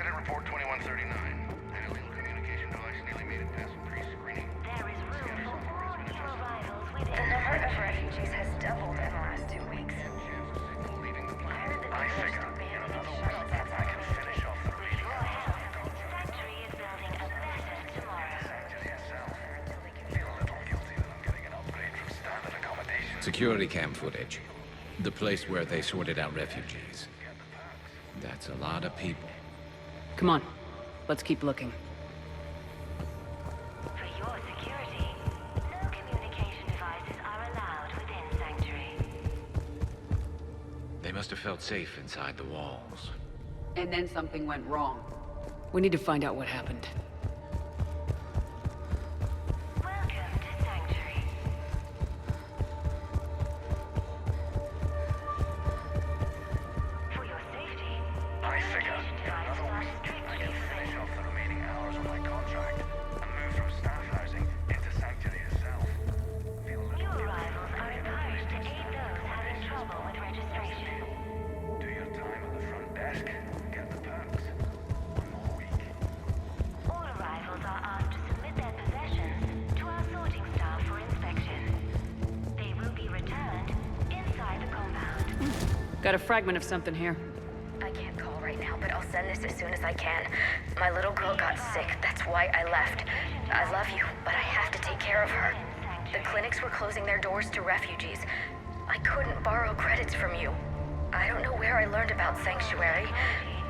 Incident report 2139. An illegal communication device nearly made it past pre-screening. There is room for more new arrivals within. The number of refugees has doubled in the last 2 weeks. I heard that I people are figure, just in abandoning another shuttle week, beds I can finish off the remaining Your help, Sanctuary is building a better tomorrow. Sanctuary itself. Feel a little guilty that I'm getting an upgrade from standard accommodation. Security cam footage. The place where they sorted out refugees. That's a lot of people. Come on, let's keep looking. For your security, no communication devices are allowed within Sanctuary. They must have felt safe inside the walls. And then something went wrong. We need to find out what happened. Welcome to Sanctuary. For your safety, I figure, in another week, I can finish off the remaining hours on my contract and move from staff housing into Sanctuary itself. Feel a New little guilty arrivals that are I'm getting an encouraged to upgrade aid from those standard having accommodations, trouble with registration. do your time at the front desk, get the perks. One more week. All arrivals are asked to submit their possessions to our sorting staff for inspection. They will be returned inside the compound. Got a fragment of something here. I can't call right now, but I'll send this as soon as I can. My little girl got sick, that's why I left. I love you, but I have to take care of her. The clinics were closing their doors to refugees. I couldn't borrow credits from you. I don't know where I learned about Sanctuary.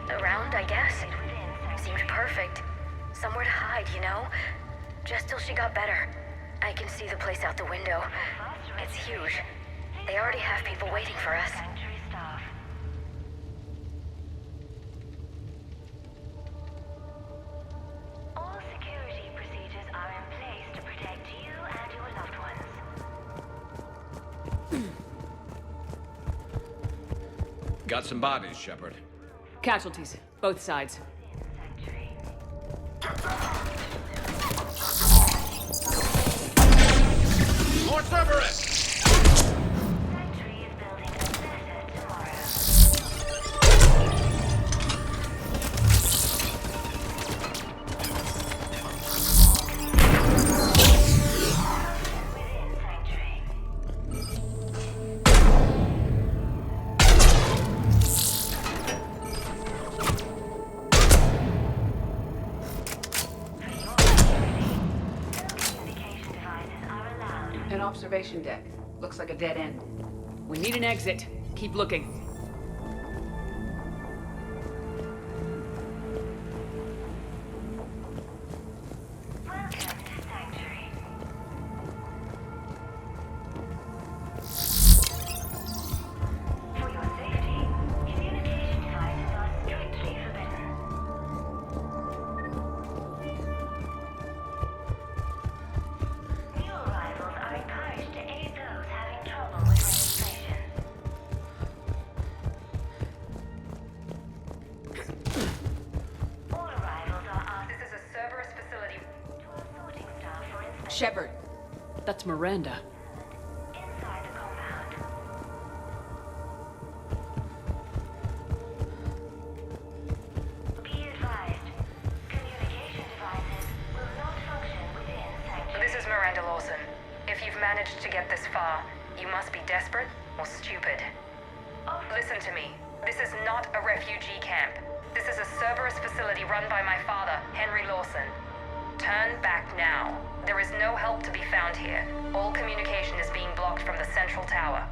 Around, I guess. Seemed perfect. Somewhere to hide, you know? Just till she got better. I can see the place out the window. It's huge. They already have people waiting for us. Sanctuary staff. All security procedures are in place to protect you and your loved ones. Got some bodies, Shepard. Casualties, both sides. Sanctuary. More Cerberus! Sanctuary is building a better tomorrow. Within Sanctuary. For your security, no communication devices are allowed. An observation deck. Looks like a dead end. We need an exit. Keep looking. Welcome to Sanctuary. For your safety, communication devices are strictly forbidden. New arrivals are encouraged to aid those having trouble with registration. All arrivals are asked This is a Cerberus facility. to our sorting staff for inspection. Shepard. That's Miranda. Inside the compound. Be advised, communication devices will not function within Sanctuary. This is Miranda Lawson. If you've managed to get this far, you must be desperate or stupid. Listen to me. This is not a refugee camp. This is a Cerberus facility run by my father, Henry Lawson. Turn back now. There is no help to be found here. All communication is being blocked from the central tower.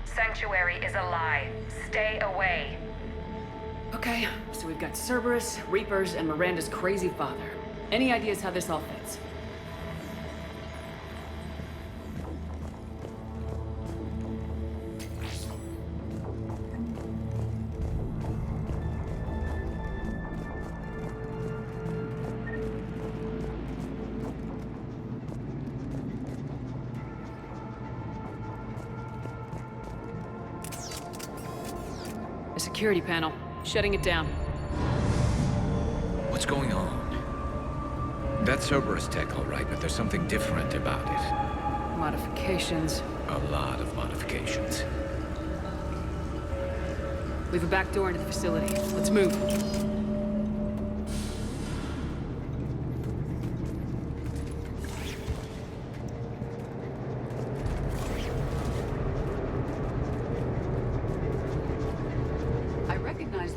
Sanctuary is a lie. Stay away. Okay, so we've got Cerberus, Reapers, and Miranda's crazy father. Any ideas how this all fits? A security panel. Shutting it down. What's going on? That's Cerberus tech, all right, but there's something different about it. Modifications. A lot of modifications. We have a back door into the facility. Let's move.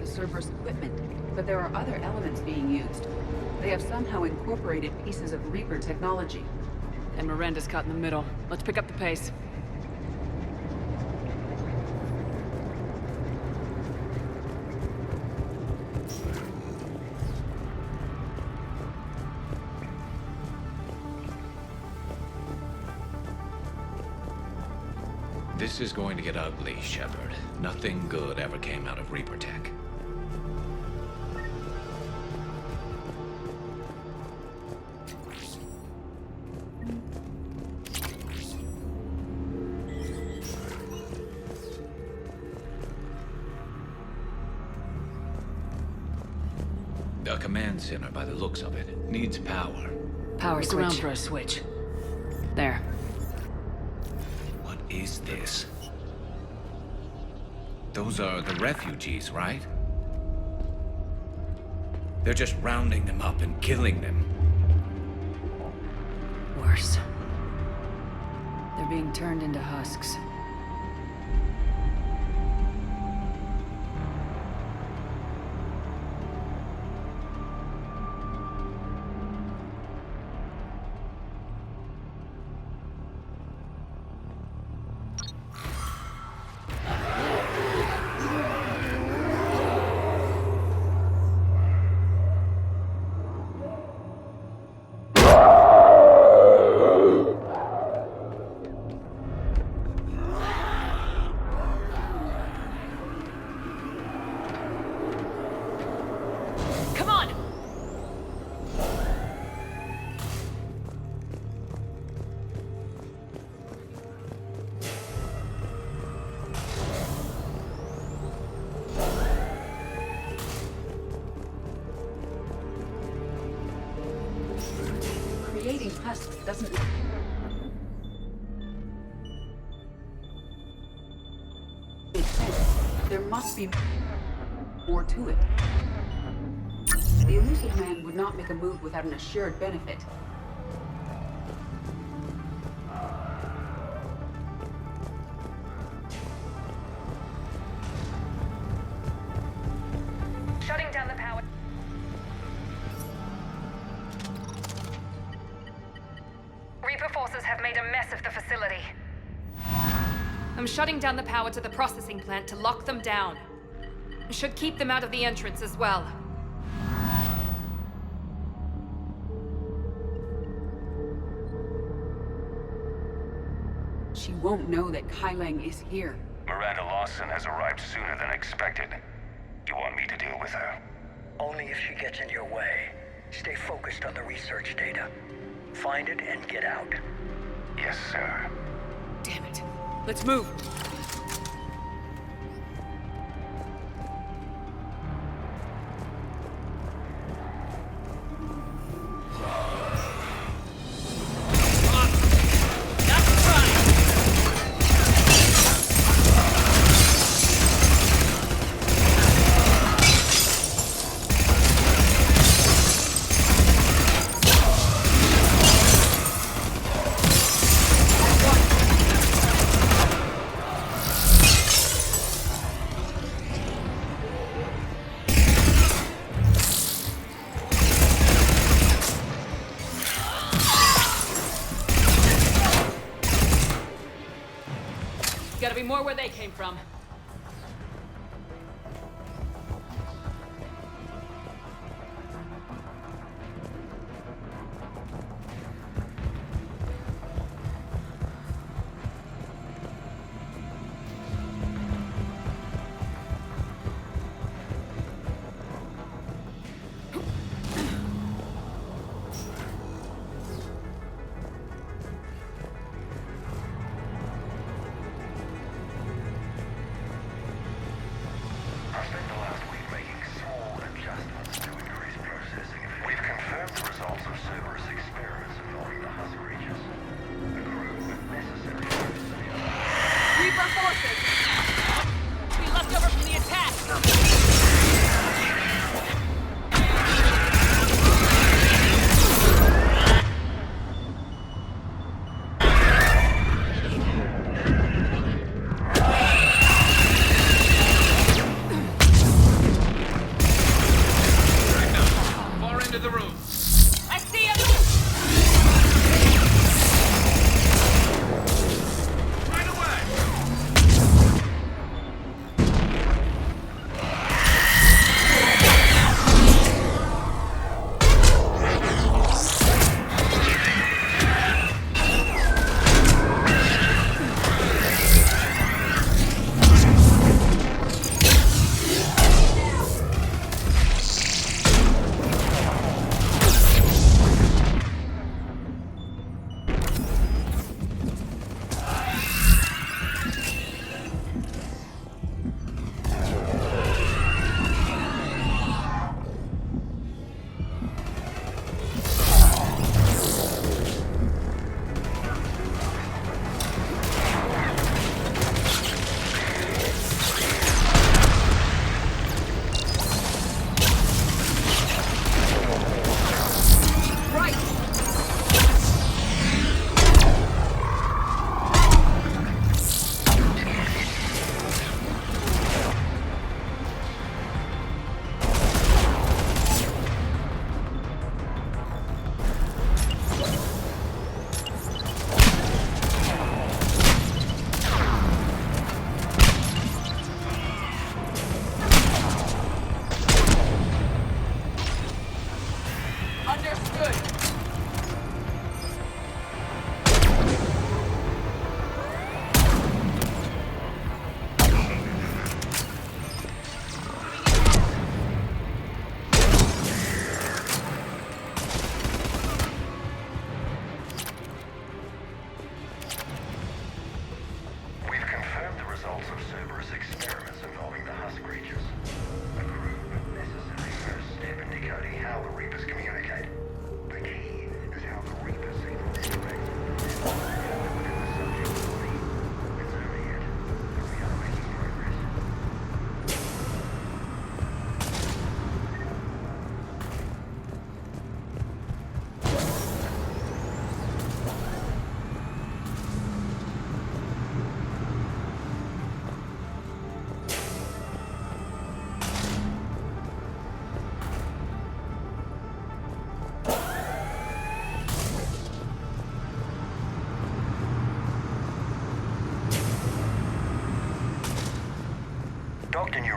the Cerberus equipment, but there are other elements being used. They have somehow incorporated pieces of Reaper technology. And Miranda's caught in the middle. Let's pick up the pace. This is going to get ugly, Shepard. Nothing good ever came out of Reaper tech. The command center, by the looks of it, needs power. Power Look switch. around for a switch. There. What is this? Those are the refugees, right? They're just rounding them up and killing them. Worse. They're being turned into husks. Come on! Creating husks doesn't... make sense. There must be more to it. The elusive man would not make a move without an assured benefit. Shutting down the power. Reaper forces have made a mess of the facility. I'm shutting down the power to the processing plant to lock them down. It should keep them out of the entrance as well. She won't know that Kai Lang is here. Miranda Lawson has arrived sooner than expected. You want me to deal with her? Only if she gets in your way. Stay focused on the research data. Find it and get out. Yes, sir. Damn it. Let's move. Gotta be more where they came from.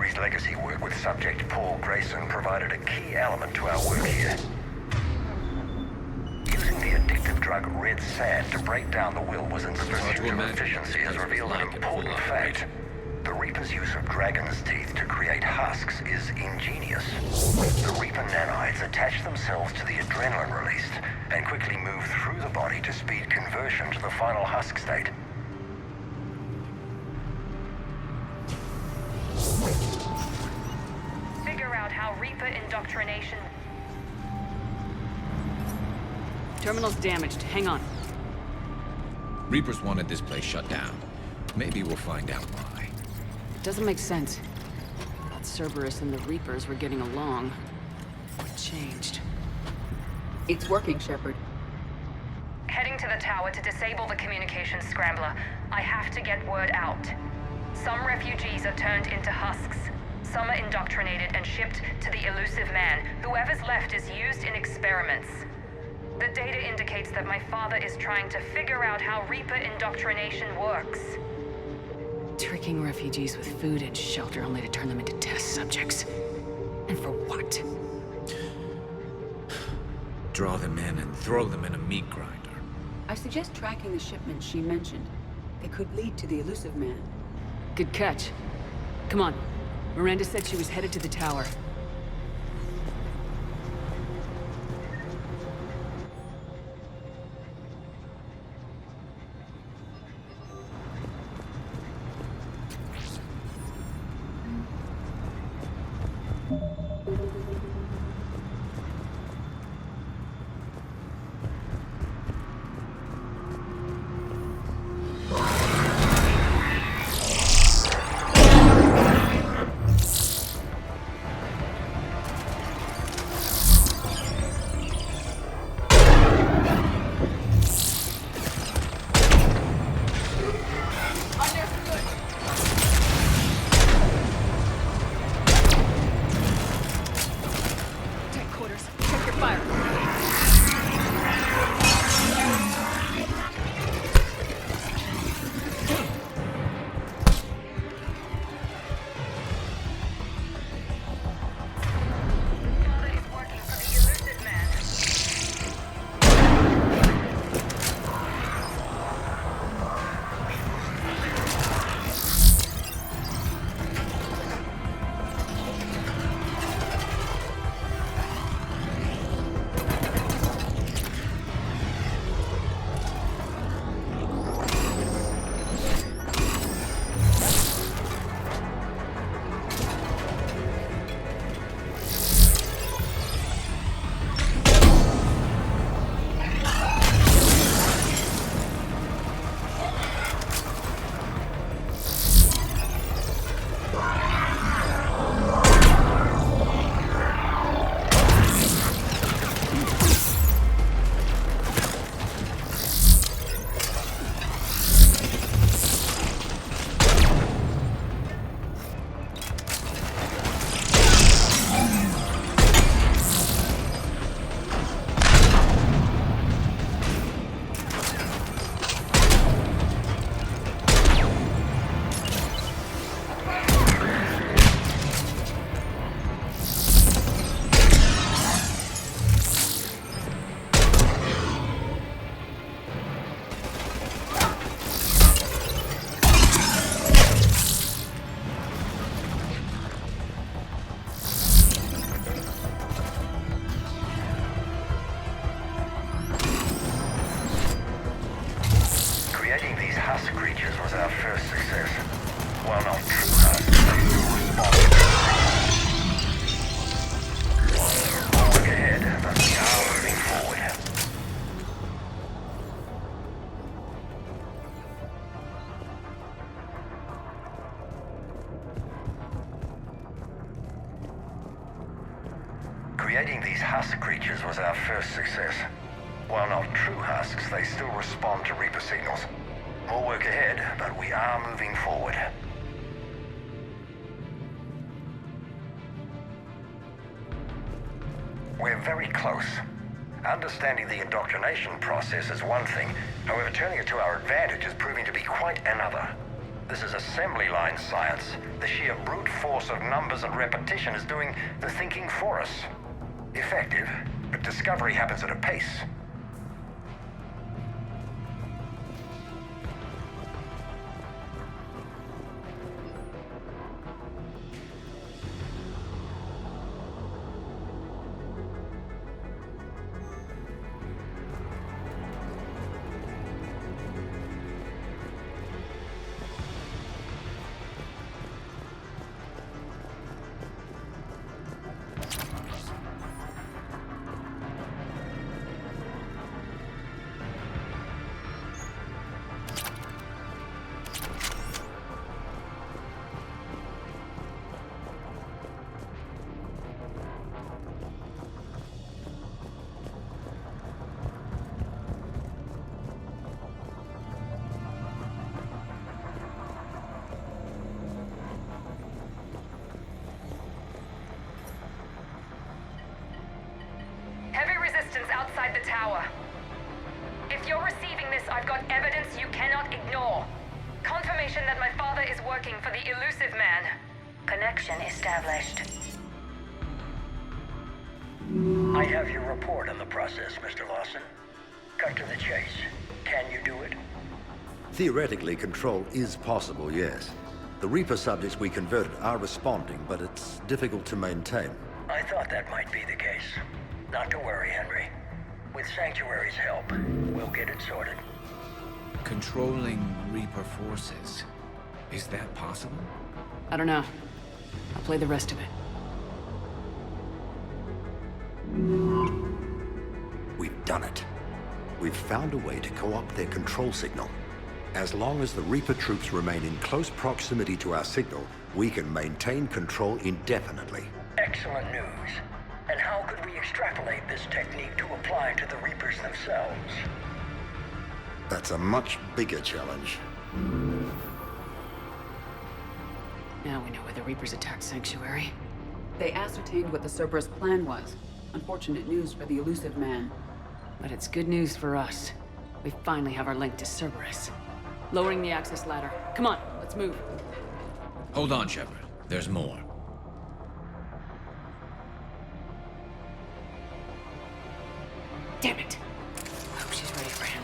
Laboratory's legacy work with subject Paul Grayson provided a key element to our work here. Using the addictive drug red sand to break down the will was in the pursuit of efficiency has revealed an important fact. The Reaper's use of dragon's teeth to create husks is ingenious. The Reaper nanites attach themselves to the adrenaline released and quickly move through the body to speed conversion to the final husk state. Figure out how Reaper indoctrination... Terminal's damaged. Hang on. Reapers wanted this place shut down. Maybe we'll find out why. It doesn't make sense. I thought Cerberus and the Reapers were getting along. What changed? It's working, Shepard. Heading to the tower to disable the communications scrambler. I have to get word out. Some refugees are turned into husks. Some are indoctrinated and shipped to the elusive man. Whoever's left is used in experiments. The data indicates that my father is trying to figure out how Reaper indoctrination works. Tricking refugees with food and shelter only to turn them into test subjects. And for what? Draw them in and throw them in a meat grinder. I suggest tracking the shipment she mentioned. They could lead to the elusive man. Good catch. Come on. Miranda said she was headed to the tower. Creating these husk creatures was our first success. While not true husks, they still respond to Reaper signals. More work ahead, but we are moving forward. We're very close. Understanding the indoctrination process is one thing. However, turning it to our advantage is proving to be quite another. This is assembly line science. The sheer brute force of numbers and repetition is doing the thinking for us. Effective, but discovery happens at a pace. Heavy resistance outside the tower. If you're receiving this, I've got evidence you cannot ignore. Confirmation that my father is working for the elusive man. Connection established. I have your report on the process, Mr. Lawson. Cut to the chase. Can you do it? Theoretically, control is possible, yes. The Reaper subjects we converted are responding, but it's difficult to maintain. I thought that might be the case. Not to worry, Henry. With Sanctuary's help, we'll get it sorted. Controlling Reaper forces. Is that possible? I don't know. I'll play the rest of it. We've done it. We've found a way to co-opt their control signal. As long as the Reaper troops remain in close proximity to our signal, we can maintain control indefinitely. Excellent news. And how could we extrapolate this technique to apply to the Reapers themselves? That's a much bigger challenge. Now we know where the Reapers attacked Sanctuary. They ascertained what the Cerberus plan was. Unfortunate news for the elusive man. But it's good news for us. We finally have our link to Cerberus. Lowering the access ladder. Come on, let's move. Hold on, Shepard. There's more. Damn it. I hope she's ready for him.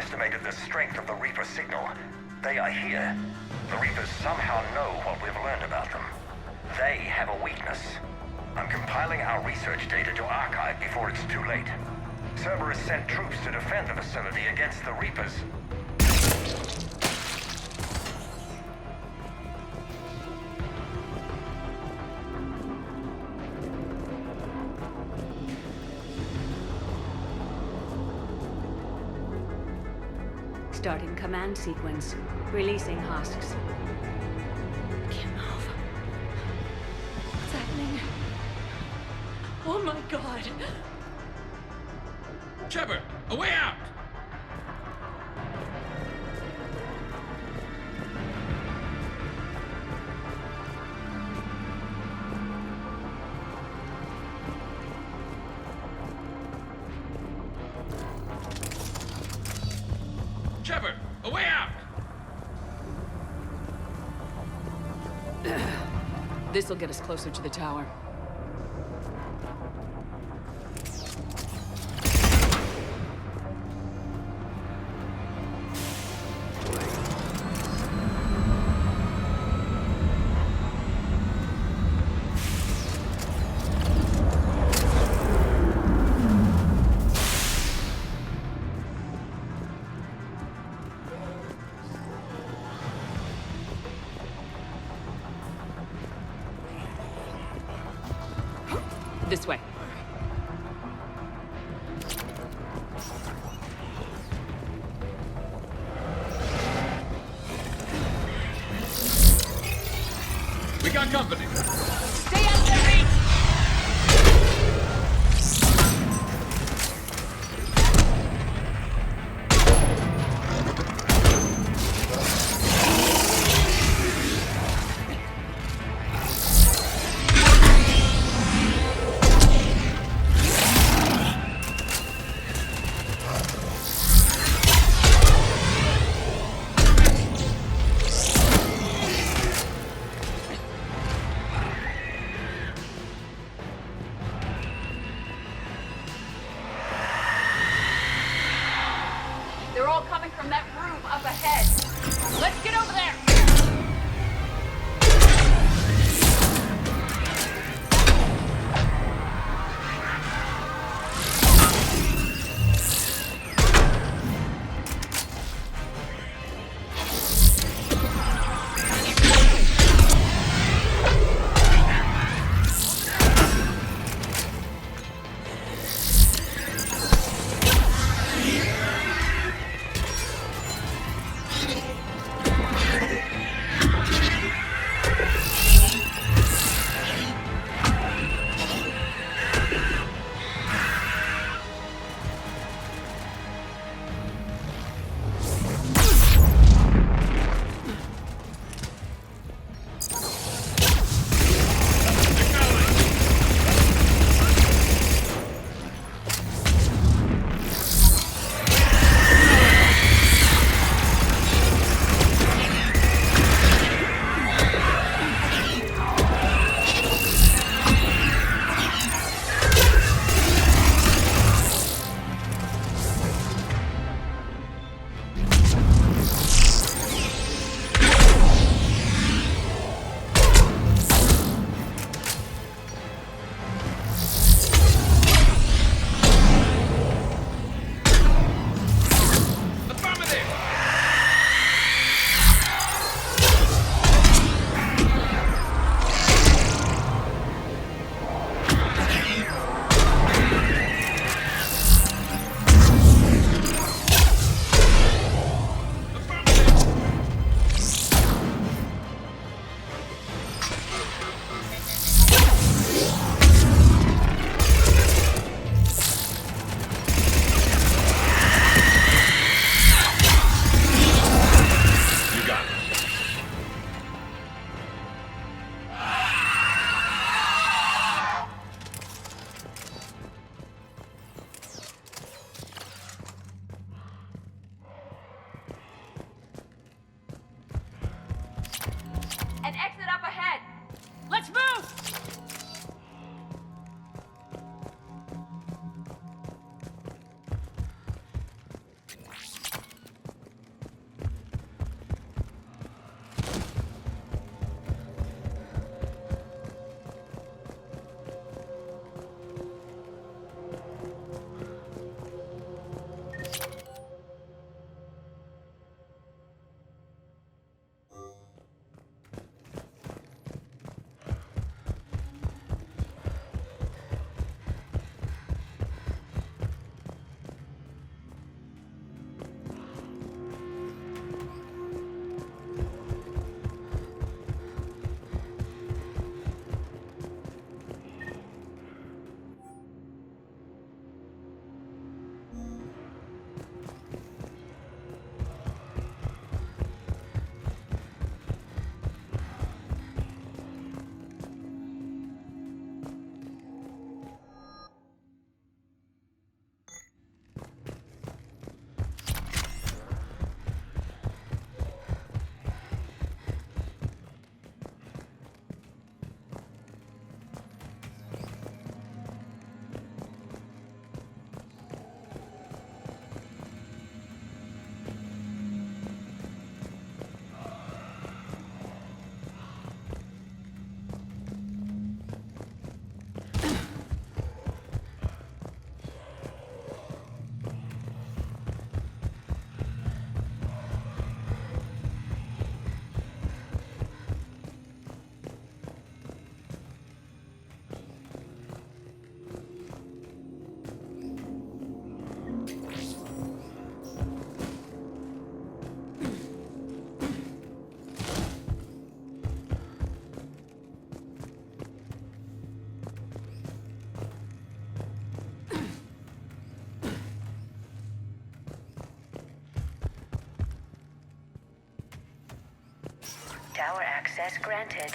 underestimated the strength of the Reaper signal. They are here. The Reapers somehow know what we've learned about them. They have a weakness. I'm compiling our research data to archive before it's too late. Cerberus sent troops to defend the facility against the Reapers. Starting command sequence. Releasing husks. I can't move. What's happening? Oh my god! Shepard, a way out! Shepard, a way out! This'll get us closer to the tower. This way. We got company. Stay out of their reach! Tower access granted.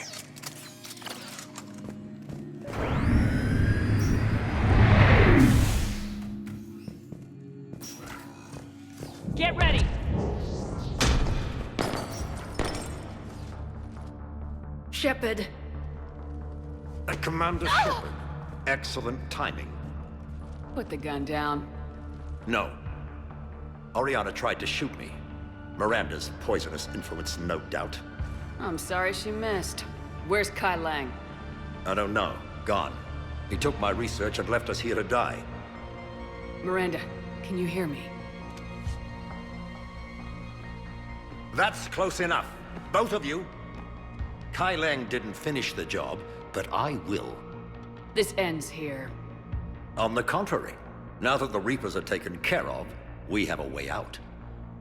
Get ready! Shepard. Commander Shepard. Excellent timing. Put the gun down. No. Oriana tried to shoot me. Miranda's poisonous influence, no doubt. I'm sorry she missed. Where's Kai Lang? I don't know. Gone. He took my research and left us here to die. Miranda, can you hear me? That's close enough. Both of you. Kai Lang didn't finish the job, but I will. This ends here. On the contrary, now that the Reapers are taken care of, we have a way out.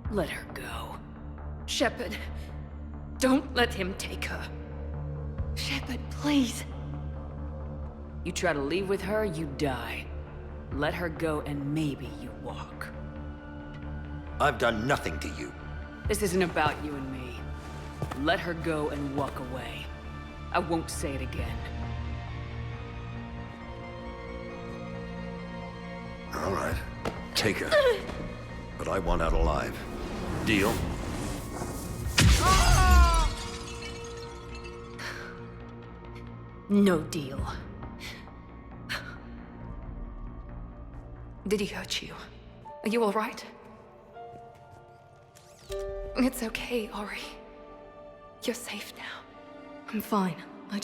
Let her go. Shepard, don't let him take her. Shepard, please. You try to leave with her, you die. Let her go and maybe you walk. I've done nothing to you. This isn't about you and me. Let her go and walk away. I won't say it again. All right. Take her. But I want out alive. Deal? No deal. Did he hurt you? Are you all right? It's okay, Ori. You're safe now. I'm fine. I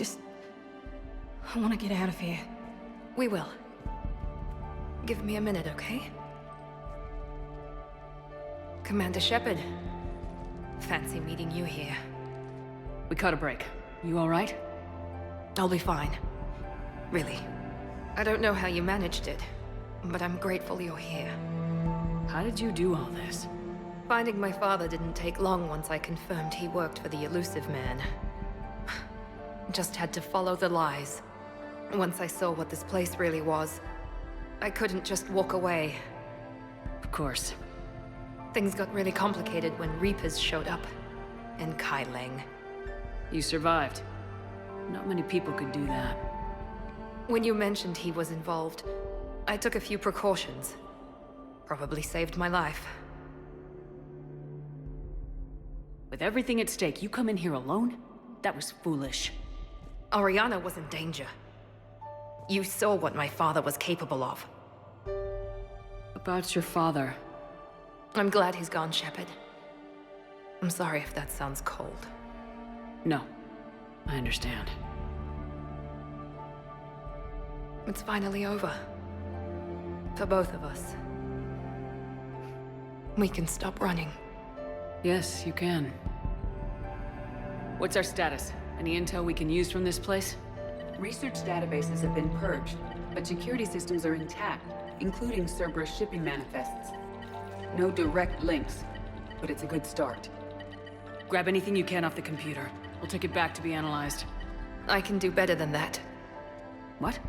want to get out of here. We will. Give me a minute, okay? Commander Shepard. Fancy meeting you here. We caught a break. You all right? I'll be fine. Really. I don't know how you managed it, but I'm grateful you're here. How did you do all this? Finding my father didn't take long once I confirmed he worked for the Elusive Man. Just had to follow the lies. Once I saw what this place really was, I couldn't just walk away. Of course. Things got really complicated when Reapers showed up. And Kai Lang. You survived. Not many people could do that. When you mentioned he was involved, I took a few precautions. Probably saved my life. With everything at stake, you come in here alone? That was foolish. Oriana was in danger. You saw what my father was capable of. About your father. I'm glad he's gone, Shepard. I'm sorry if that sounds cold. No. I understand. It's finally over. For both of us. We can stop running. Yes, you can. What's our status? Any intel we can use from this place? Research databases have been purged, but security systems are intact, including Cerberus shipping manifests. No direct links, but it's a good start. Grab anything you can off the computer. We'll take it back to be analyzed. I can do better than that. What?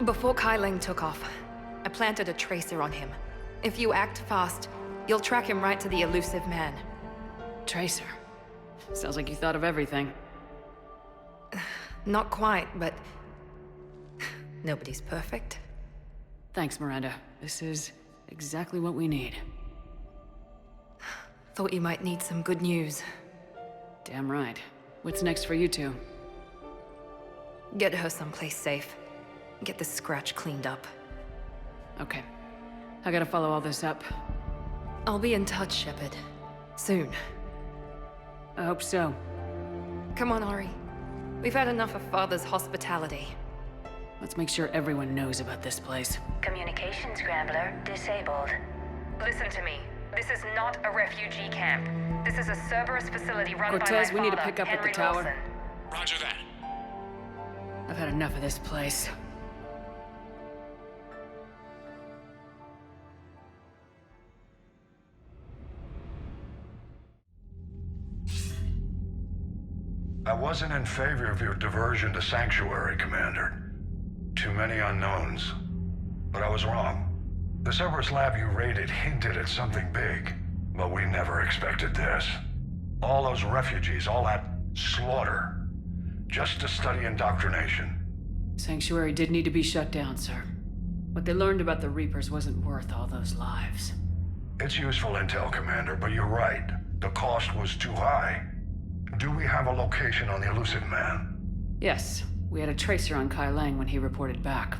Before Kai Lang took off, I planted a tracer on him. If you act fast, you'll track him right to the Elusive Man. Tracer. Sounds like you thought of everything. Not quite, but... nobody's perfect. Thanks, Miranda. This is exactly what we need. Thought you might need some good news. Damn right. What's next for you two? Get her someplace safe. Get this scratch cleaned up. Okay. I gotta follow all this up. I'll be in touch, Shepard. Soon. I hope so. Come on, Ori. We've had enough of Father's hospitality. Let's make sure everyone knows about this place. Communication scrambler disabled. Listen to me. This is not a refugee camp. This is a Cerberus facility run by my Cortez, father, we need to pick up at the Henry tower. Wilson. Roger that. I've had enough of this place. I wasn't in favor of your diversion to Sanctuary, Commander. Too many unknowns. But I was wrong. The Cerberus lab you raided hinted at something big, but we never expected this. All those refugees, all that slaughter, just to study indoctrination. Sanctuary did need to be shut down, sir. What they learned about the Reapers wasn't worth all those lives. It's useful intel, Commander, but you're right. The cost was too high. Do we have a location on the elusive man? Yes, we had a tracer on Kai Lang when he reported back.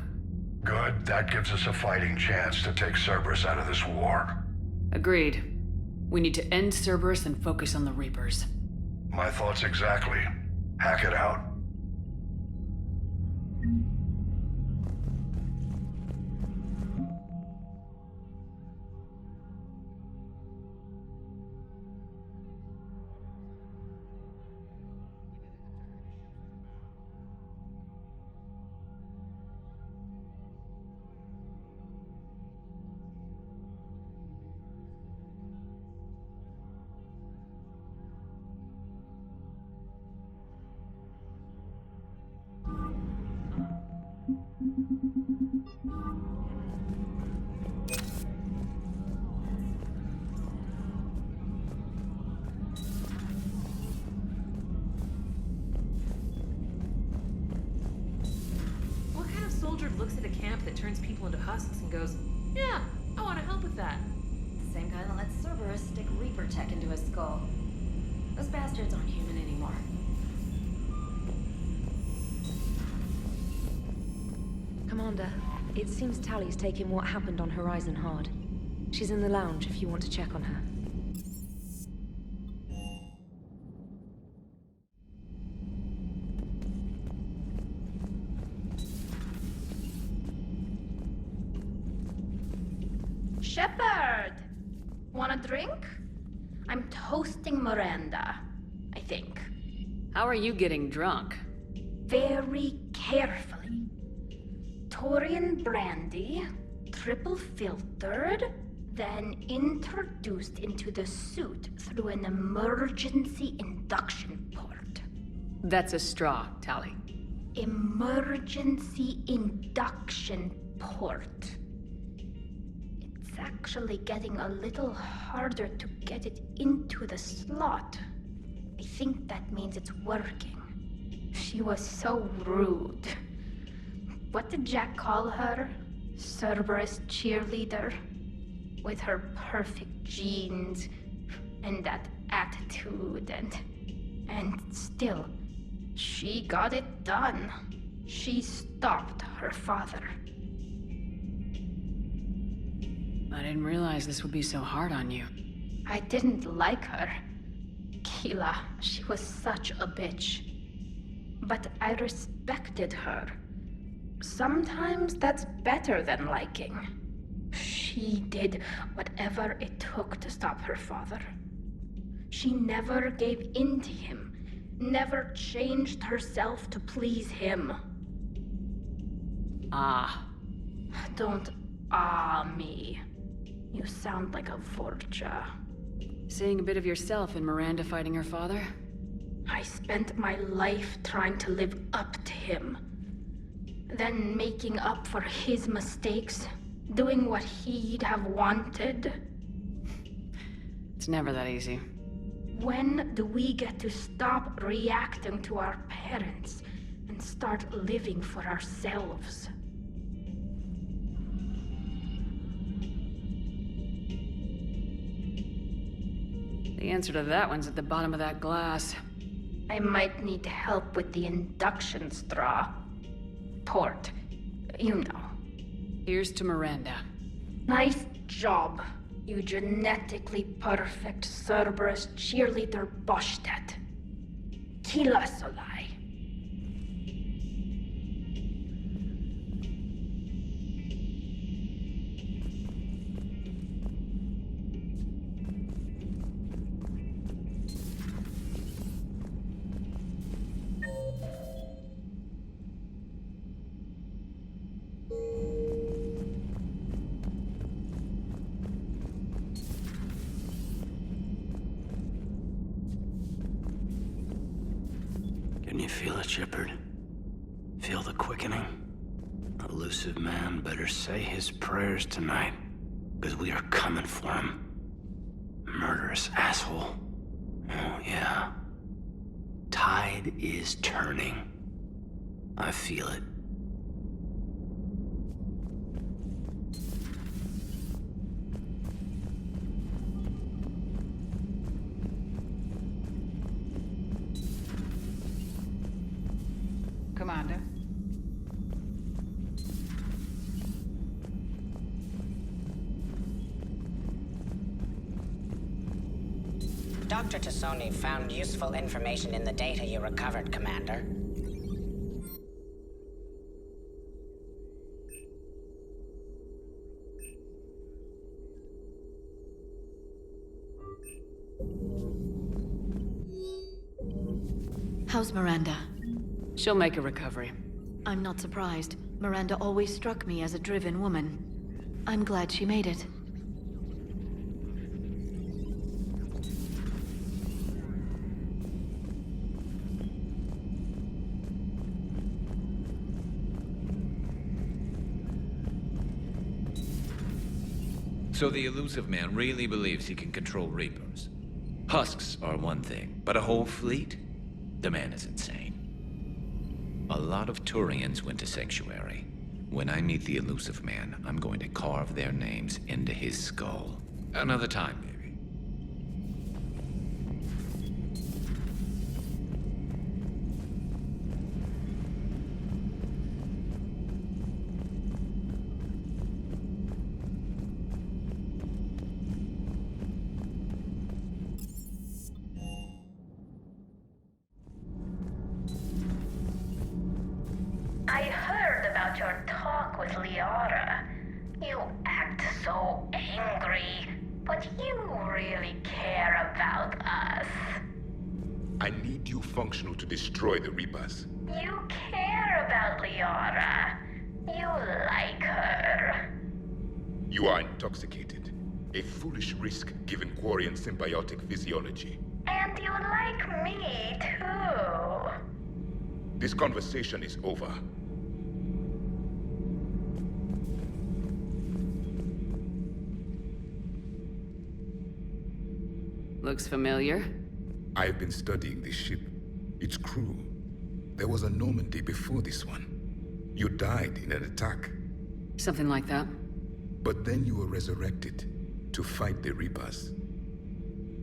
Good, that gives us a fighting chance to take Cerberus out of this war. Agreed. We need to end Cerberus and focus on the Reapers. My thoughts exactly. Hack it out. Looks at a camp that turns people into husks and goes, yeah, I want to help with that. The same guy that lets Cerberus stick Reaper tech into his skull. Those bastards aren't human anymore. Commander, it seems Tally's taking what happened on Horizon hard. She's in the lounge if you want to check on her. Shepard! Want a drink? I'm toasting Miranda, I think. How are you getting drunk? Very carefully. Taurian brandy, triple filtered, then introduced into the suit through an emergency induction port. That's a straw, Tally. Emergency induction port. It's actually getting a little harder to get it into the slot. I think that means it's working. She was so rude. What did Jack call her? Cerberus cheerleader? With her perfect genes and that attitude and still, she got it done. She stopped her father. I didn't realize this would be so hard on you. I didn't like her. Keela, she was such a bitch. But I respected her. Sometimes that's better than liking. She did whatever it took to stop her father. She never gave in to him, never changed herself to please him. Ah. Don't me. You sound like a Vorcha. Seeing a bit of yourself in Miranda fighting her father? I spent my life trying to live up to him. Then making up for his mistakes, doing what he'd have wanted. It's never that easy. When do we get to stop reacting to our parents and start living for ourselves? The answer to that one's at the bottom of that glass. I might need help with the induction straw. Port. You know. Here's to Miranda. Nice job, you genetically perfect Cerberus cheerleader Boschtet. Kila Solai. Can you feel it, Shepard? Feel the quickening? Elusive man better say his prayers tonight, because we are coming for him. Murderous asshole. Oh, yeah. Tide is turning. I feel it. Commander. Dr. Tassoni found useful information in the data you recovered, Commander. How's Miranda? She'll make a recovery. I'm not surprised. Miranda always struck me as a driven woman. I'm glad she made it. So the elusive man really believes he can control Reapers. Husks are one thing, but a whole fleet? The man is insane. A lot of Turians went to Sanctuary. When I meet the elusive man, I'm going to carve their names into his skull. Another time, maybe. I heard about your talk with Liara. You act so angry, but you really care about us. I need you functional to destroy the Reapers. You care about Liara. You like her. You are intoxicated. A foolish risk given Quarian symbiotic physiology. And you like me too. This conversation is over. Looks familiar. I've been studying this ship, its crew. There was a Normandy before this one. You died in an attack. Something like that. But then you were resurrected to fight the Reapers.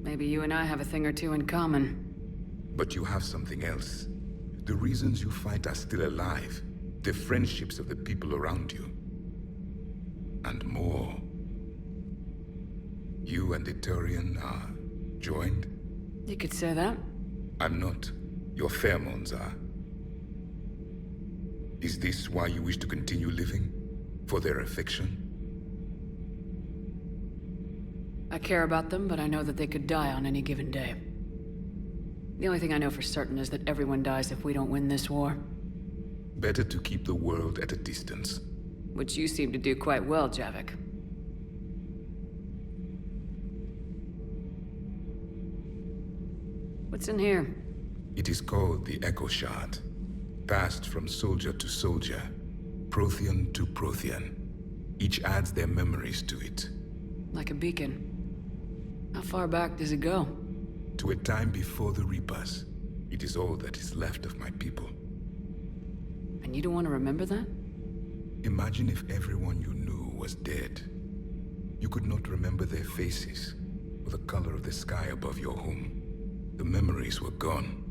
Maybe you and I have a thing or two in common. But you have something else. The reasons you fight are still alive. The friendships of the people around you. And more. You and the Turian are joined? You could say that. I'm not. Your pheromones are. Is this why you wish to continue living? For their affection? I care about them, but I know that they could die on any given day. The only thing I know for certain is that everyone dies if we don't win this war. Better to keep the world at a distance. Which you seem to do quite well, Javik. What's in here? It is called the Echo Shard. Passed from soldier to soldier, Prothean to Prothean. Each adds their memories to it. Like a beacon. How far back does it go? To a time before the Reapers. It is all that is left of my people. And you don't want to remember that? Imagine if everyone you knew was dead. You could not remember their faces, or the color of the sky above your home. The memories were gone,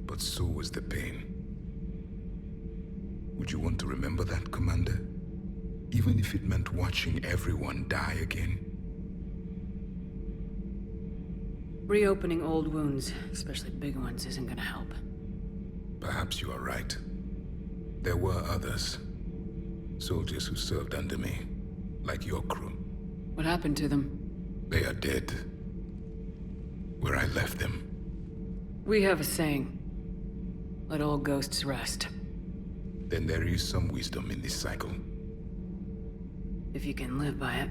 but so was the pain. Would you want to remember that, Commander? Even if it meant watching everyone die again? Reopening old wounds, especially big ones, isn't gonna help. Perhaps you are right. There were others. Soldiers who served under me, like your crew. What happened to them? They are dead. Where I left them. We have a saying. Let all ghosts rest. Then there is some wisdom in this cycle. If you can live by it.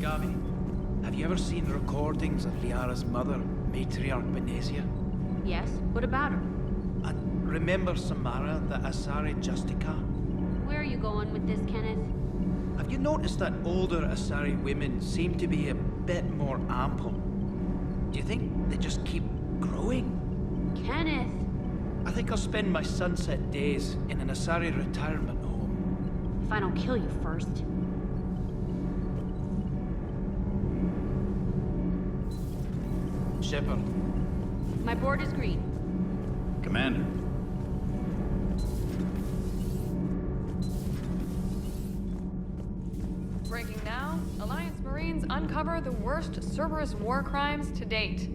Gavi, have you ever seen recordings of Liara's mother, Matriarch Benezia? Yes, what about her? remember Samara, the Asari Justica? Where are you going with this, Kenneth? Have you noticed that older Asari women seem to be a bit more ample? Do you think they just keep growing? Kenneth! I think I'll spend my sunset days in an Asari retirement home. If I don't kill you first. Shepard. My board is green. Commander. Breaking now, Alliance Marines uncover the worst Cerberus war crimes to date.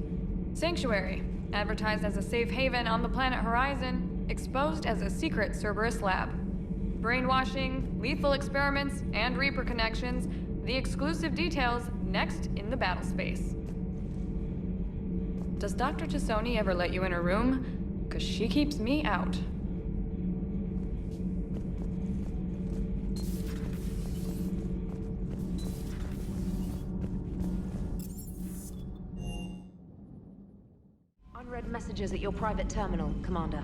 Sanctuary, advertised as a safe haven on the planet Horizon, exposed as a secret Cerberus lab. Brainwashing, lethal experiments, and Reaper connections, the exclusive details next in the battle space. Does Dr. Tassoni ever let you in her room? 'Cause she keeps me out. Unread messages at your private terminal, Commander.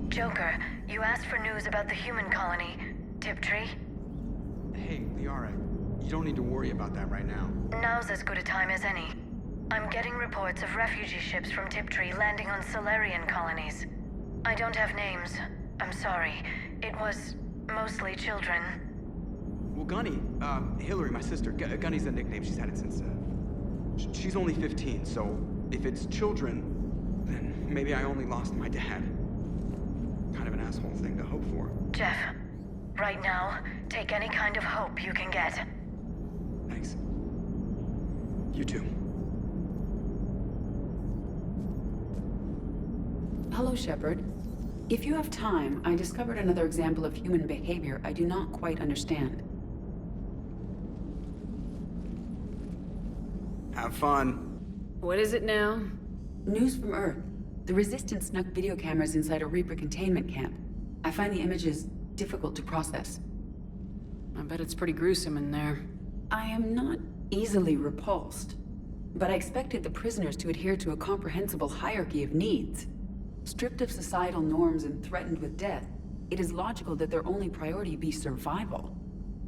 Joker, you asked for news about the human colony. Tiptree? Hey, Liara, you don't need to worry about that right now. Now's as good a time as any. I'm getting reports of refugee ships from Tiptree landing on Solarian colonies. I don't have names. I'm sorry. It was mostly children. Well, Gunny, Hillary, my sister, Gunny's a nickname. She's had it since, she's only 15, so if it's children, then maybe I only lost my dad. Kind of an asshole thing to hope for. Jeff, right now, take any kind of hope you can get. Thanks. You too. Hello, Shepard. If you have time, I discovered another example of human behavior I do not quite understand. Have fun. What is it now? News from Earth. The Resistance snuck video cameras inside a Reaper containment camp. I find the images difficult to process. I bet it's pretty gruesome in there. I am not easily repulsed, but I expected the prisoners to adhere to a comprehensible hierarchy of needs. Stripped of societal norms and threatened with death, it is logical that their only priority be survival.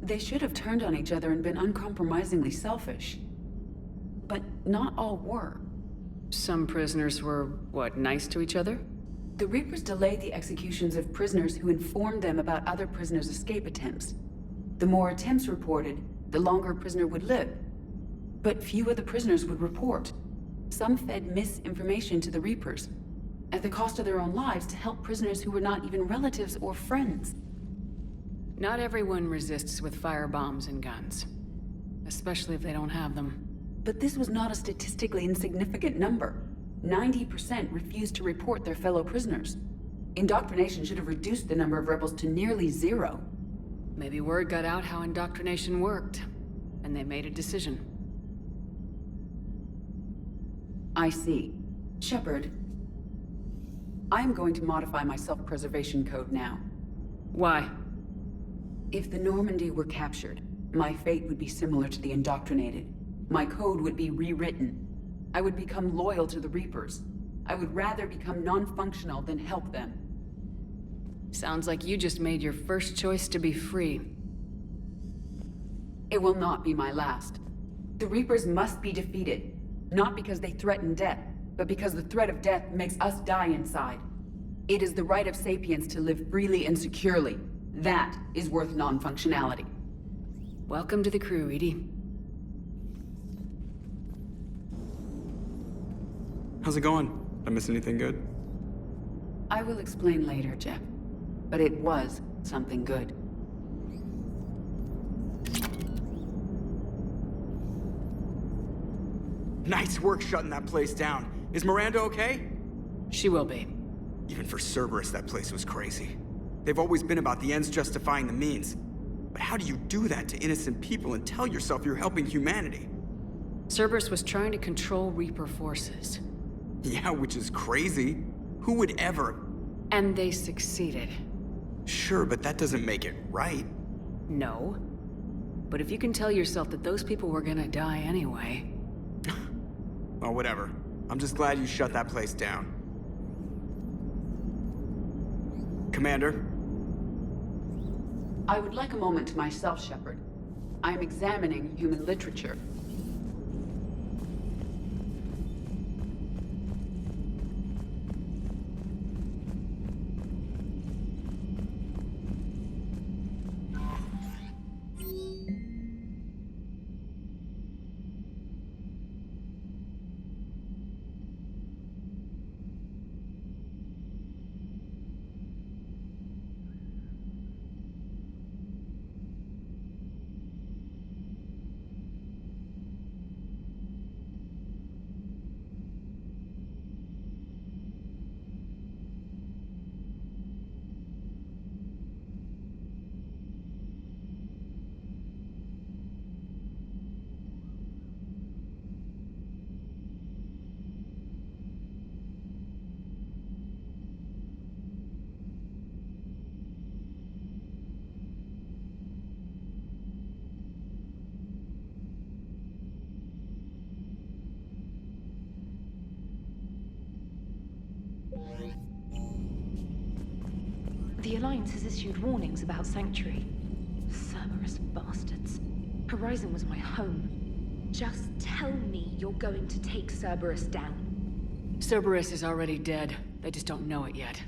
They should have turned on each other and been uncompromisingly selfish. But not all were. Some prisoners were, what, nice to each other? The Reapers delayed the executions of prisoners who informed them about other prisoners' escape attempts. The more attempts reported, the longer a prisoner would live. But few of the prisoners would report. Some fed misinformation to the Reapers, at the cost of their own lives, to help prisoners who were not even relatives or friends. Not everyone resists with firebombs and guns. Especially if they don't have them. But this was not a statistically insignificant number. 90% refused to report their fellow prisoners. Indoctrination should have reduced the number of rebels to nearly zero. Maybe word got out how indoctrination worked, and they made a decision. I see. Shepard, I'm going to modify my self-preservation code now. Why? If the Normandy were captured, my fate would be similar to the indoctrinated. My code would be rewritten. I would become loyal to the Reapers. I would rather become non-functional than help them. Sounds like you just made your first choice to be free. It will not be my last. The Reapers must be defeated. Not because they threaten death, but because the threat of death makes us die inside. It is the right of sapiens to live freely and securely. That is worth non-functionality. Welcome to the crew, Edie. How's it going? Did I miss anything good? I will explain later, Jeff. But it was something good. Nice work shutting that place down. Is Miranda okay? She will be. Even for Cerberus, that place was crazy. They've always been about the ends justifying the means. But how do you do that to innocent people and tell yourself you're helping humanity? Cerberus was trying to control Reaper forces. Yeah, which is crazy. Who would ever? And they succeeded. Sure, but that doesn't make it right. No. But if you can tell yourself that those people were gonna die anyway... Oh, whatever. I'm just glad you shut that place down. Commander? I would like a moment to myself, Shepard. I am examining human literature. The Alliance has issued warnings about Sanctuary. Cerberus bastards. Horizon was my home. Just tell me you're going to take Cerberus down. Cerberus is already dead. They just don't know it yet.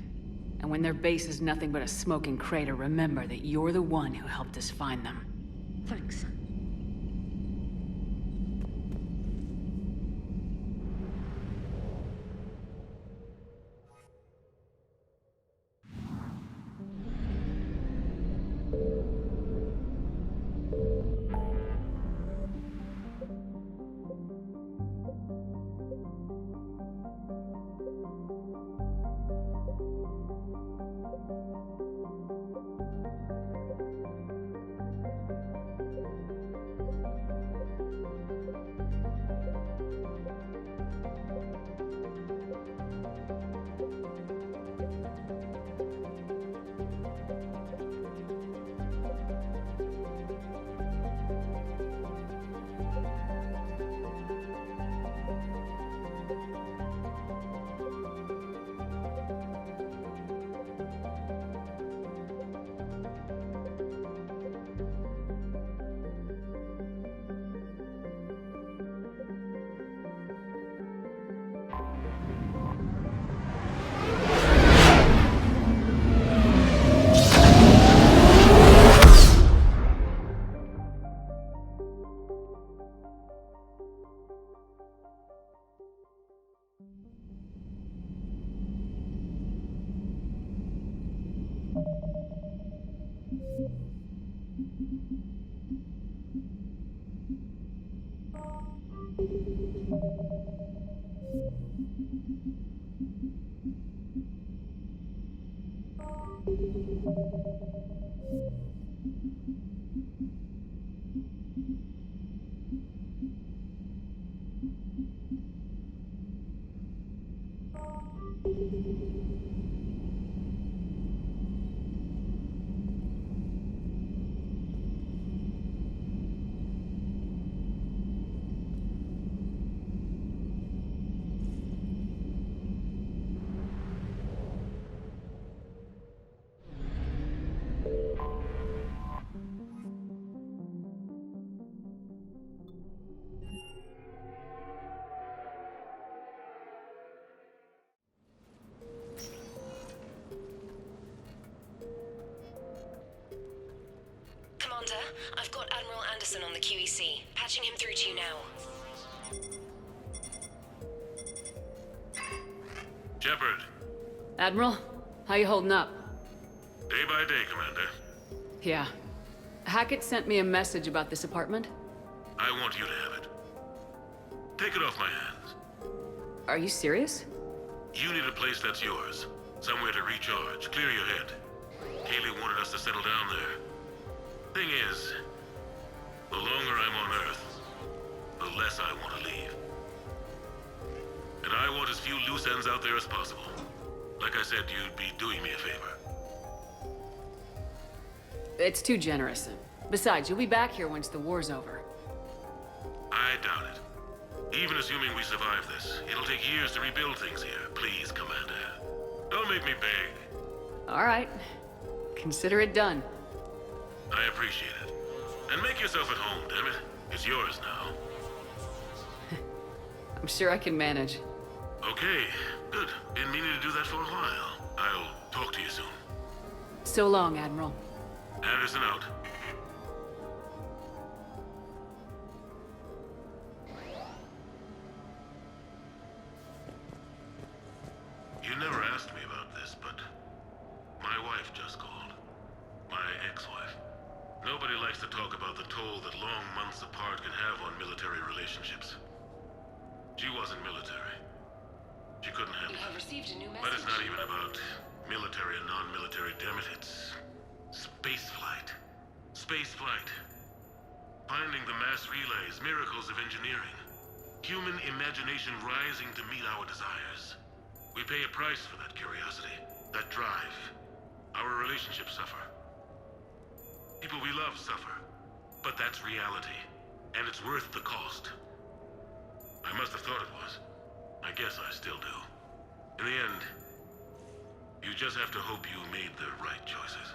And when their base is nothing but a smoking crater, remember that you're the one who helped us find them. Thanks. Commander, I've got Admiral Anderson on the QEC. Patching him through to you now. Shepard. Admiral, how you holding up? Day by day, Commander. Yeah. Hackett sent me a message about this apartment. I want you to have it. Take it off my hands. Are you serious? You need a place that's yours. Somewhere to recharge, clear your head. Kaylee wanted us to settle down there. Thing is, the longer I'm on Earth, the less I want to leave. And I want as few loose ends out there as possible. Like I said, you'd be doing me a favor. It's too generous. Besides, you'll be back here once the war's over. I doubt it. Even assuming we survive this, it'll take years to rebuild things here. Please, Commander. Don't make me beg. All right. Consider it done. I appreciate it. And make yourself at home, damn it. It's yours now. I'm sure I can manage. Okay, good. Been meaning to do that for a while. I'll talk to you soon. So long, Admiral. Anderson out. You never asked me about this, but my wife just called. My ex-wife. Nobody likes to talk about the toll that long months apart can have on military relationships. She wasn't military. She couldn't handle it. You have received a new message. But it's not even about military and non-military, damn it. It's space flight. Space flight. Finding the mass relays, miracles of engineering. Human imagination rising to meet our desires. We pay a price for that curiosity, that drive. Our relationships suffer. People we love suffer. But that's reality. And it's worth the cost. I must have thought it was. I guess I still do. In the end, you just have to hope you made the right choices.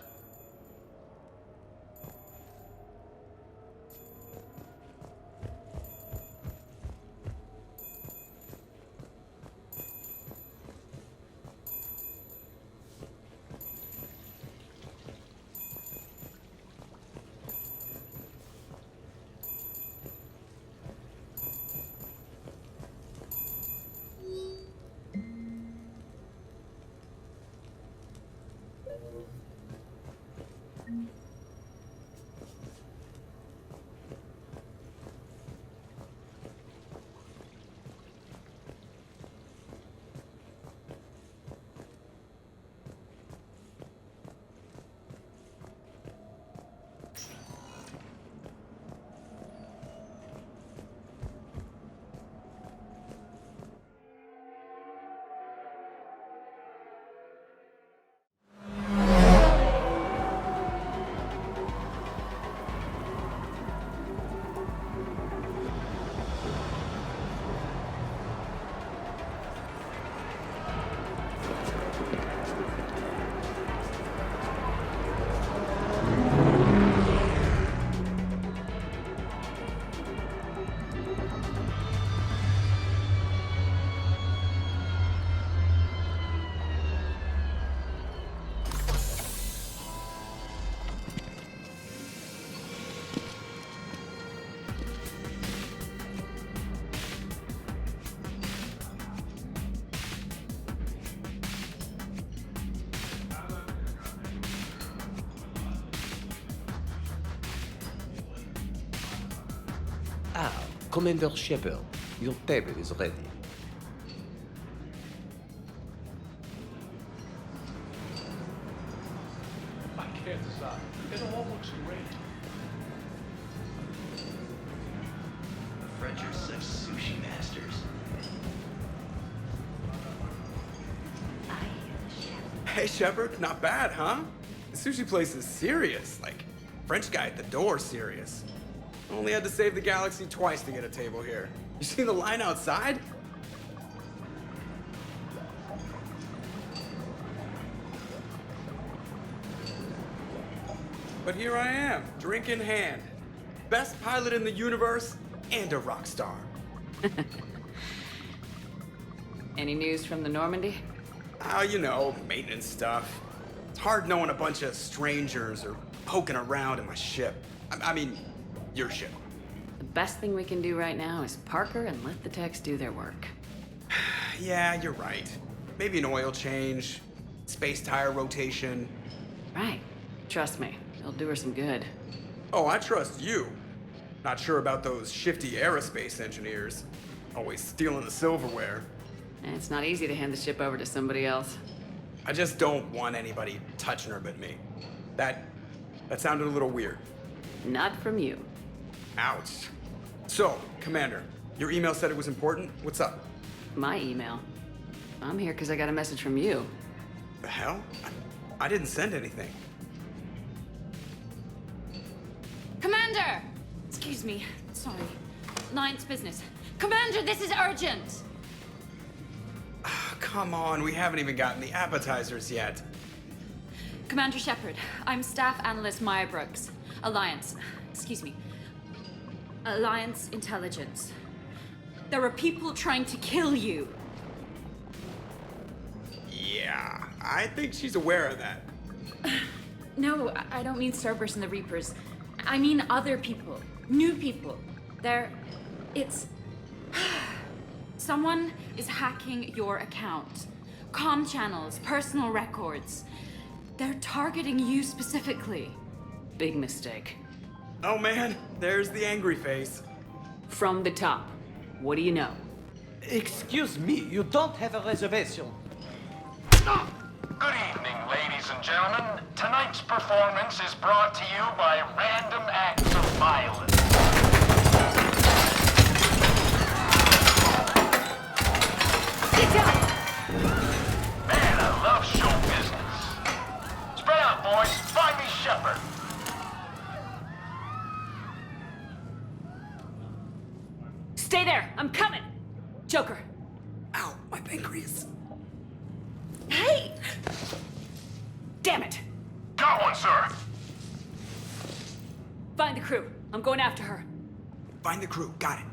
Ah, Commander Shepard, your table is ready. I can't decide. It all looks great. The French are such sushi masters. Hey, Shepard, not bad, huh? The sushi place is serious. Like, French guy at the door serious. Only had to save the galaxy twice to get a table here. You seen the line outside? But here I am, drink in hand. Best pilot in the universe and a rock star. Any news from the Normandy? Oh, you know, maintenance stuff. It's hard knowing a bunch of strangers or poking around in my ship. I mean, your ship. The best thing we can do right now is park her and let the techs do their work. Yeah, you're right. Maybe an oil change, space tire rotation. Right. Trust me, it'll do her some good. Oh, I trust you. Not sure about those shifty aerospace engineers. Always stealing the silverware. It's not easy to hand the ship over to somebody else. I just don't want anybody touching her but me. That sounded a little weird. Not from you. Ouch. So, Commander, your email said it was important. What's up? My email? I'm here because I got a message from you. The hell? I didn't send anything. Commander! Excuse me. Sorry. Alliance business. Commander, this is urgent! Come on, we haven't even gotten the appetizers yet. Commander Shepard, I'm Staff Analyst Maya Brooks. Alliance. Excuse me. Alliance Intelligence. There are people trying to kill you. Yeah, I think she's aware of that. No, I don't mean Cerberus and the Reapers. I mean other people. New people. It's... Someone is hacking your account. Comm channels, personal records. They're targeting you specifically. Big mistake. Oh man, there's the angry face. From the top. What do you know? Excuse me, you don't have a reservation. Good evening, ladies and gentlemen. Tonight's performance is brought to you by random acts of violence. Get down! Man, I love show business. Spread out, boys. Find me Shepard. Stay there! I'm coming! Joker! Ow, my pancreas. Hey! Damn it! Got one, sir. Find the crew. I'm going after her. Find the crew, got it.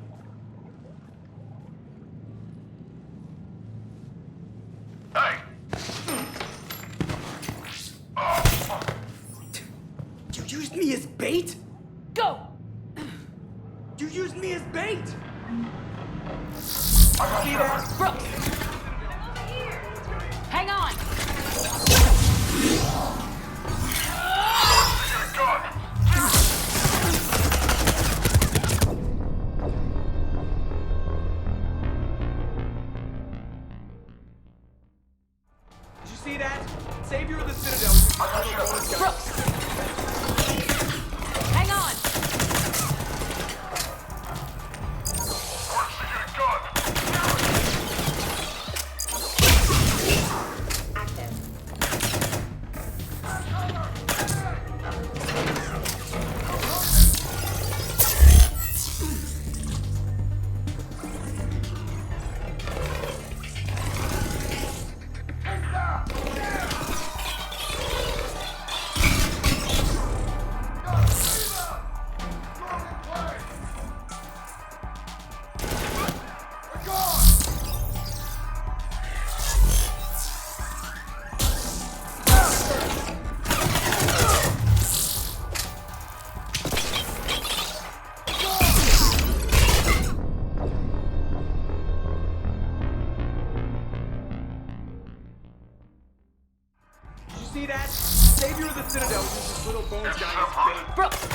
Hey! You used me as bait? Go! You used me as bait! Brooks! Hang on! Did you see that? Savior of the Citadel. Brooks! Hang on! See that? Savior of the Citadel uses little bones guy as bait. Brooks!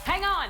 Hang on!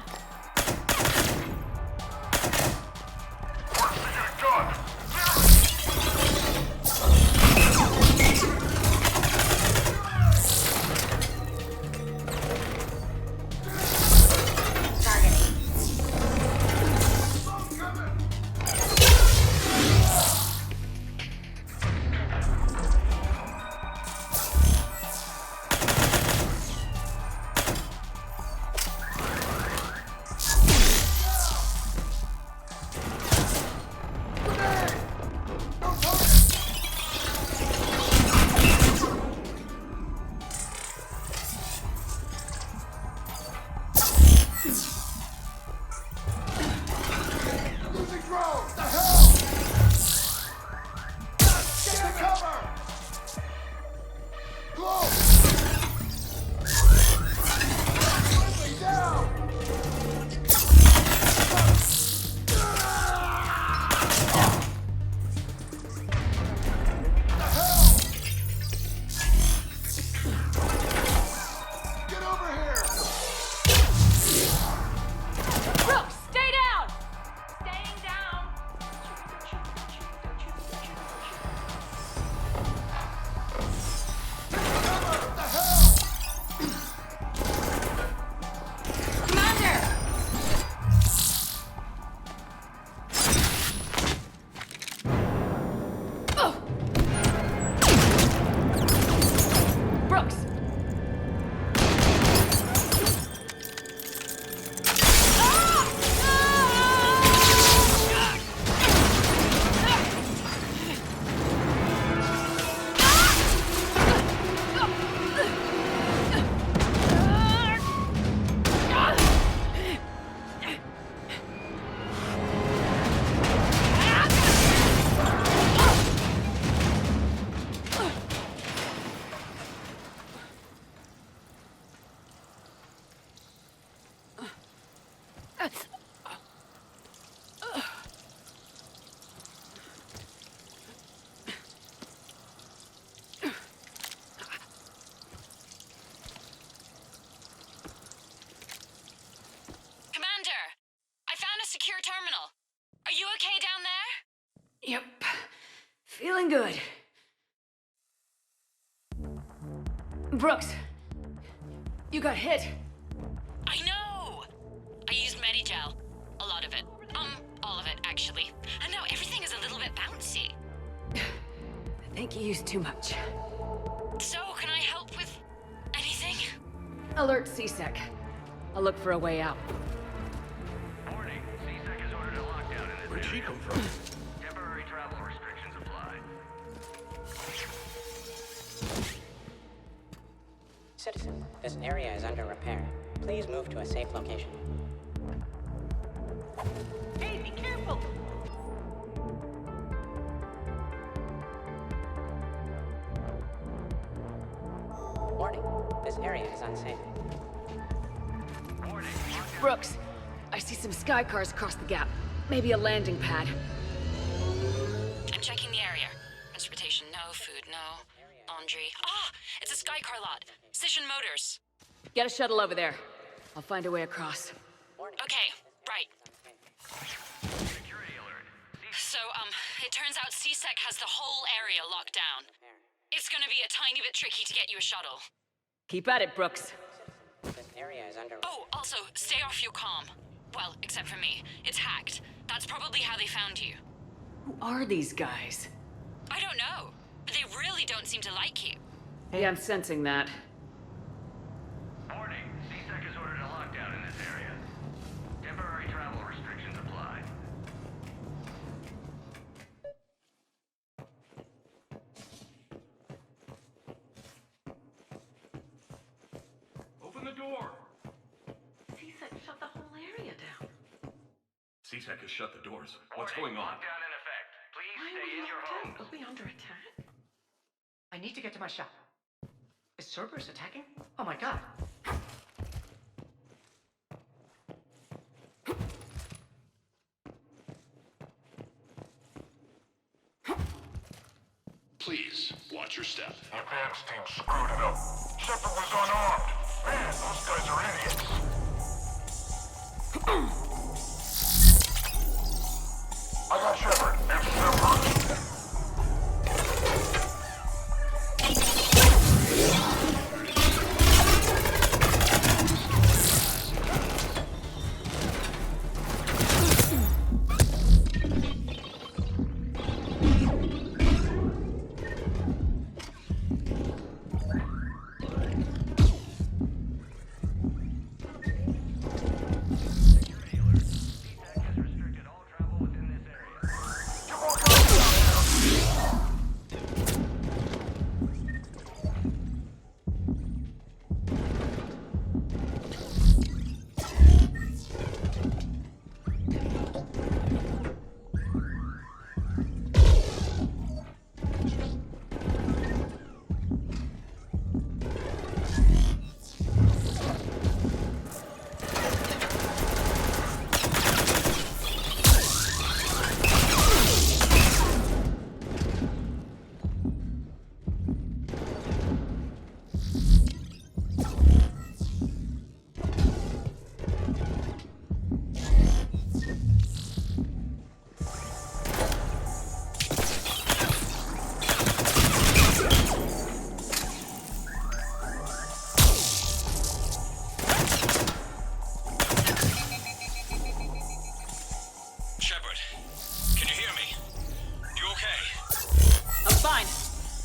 Brooks! You got hit! I know! I used Medigel. A lot of it. All of it, actually. And now everything is a little bit bouncy. I think you used too much. So, can I help with anything? Alert CSEC. I'll look for a way out. Warning, CSEC has ordered a lockdown in this Where'd she come from? Temporary travel restrictions apply. Citizen, this area is under repair. Please move to a safe location. Hey, be careful! Warning, this area is unsafe. Brooks, I see some sky cars across the gap. Maybe a landing pad. I'm checking the area. Transportation, no. Food, no. Laundry. Ah! It's a Skycar lot. Cision Motors. Get a shuttle over there. I'll find a way across. Okay, right. So, it turns out CSEC has the whole area locked down. It's gonna be a tiny bit tricky to get you a shuttle. Keep at it, Brooks. This area is under... Oh, also, stay off your comm. Well, except for me. It's hacked. That's probably how they found you. Who are these guys? I don't know, but they really don't seem to like you. Hey, I'm sensing that. Warning, CSEC has ordered a lockdown in this area. Temporary travel restrictions apply. Open the door! CSEC shut the whole area down. CSEC has shut the doors. What's going on? Lockdown in effect. Please Why stay are we in your locked homes. out? Are we under attack? I need to get to my shop. Is Cerberus attacking? Oh my god. Please, watch your step. The advance team screwed it up. Shepard was unarmed. Man, those guys are idiots. I got Shepard. F-Shepard.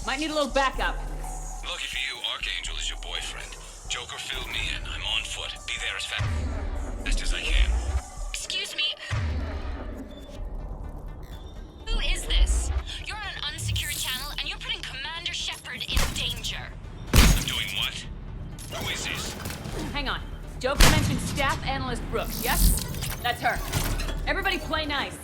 Might need a little backup. Lucky for you, Archangel is your boyfriend. Joker filled me in. I'm on foot. Be there as fast as I can. Excuse me. Who is this? You're on an unsecured channel, and you're putting Commander Shepard in danger. I'm doing what? Who is this? Hang on. Joker mentioned Staff Analyst Brooks, yes? That's her. Everybody play nice.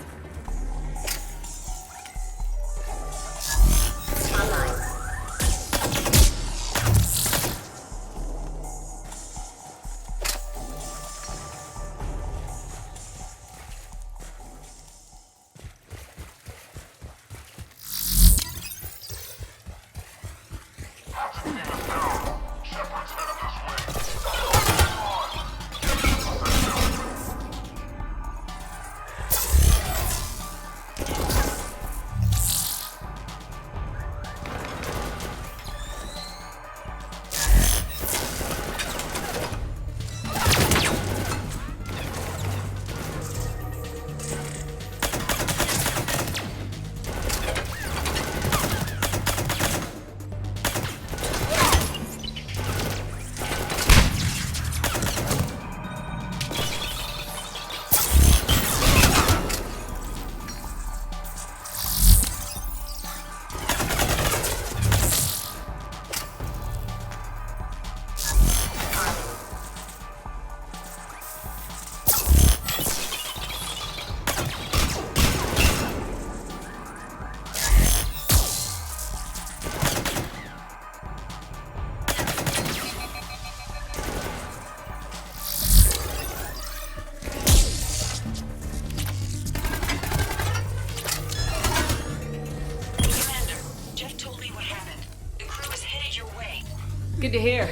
good to hear.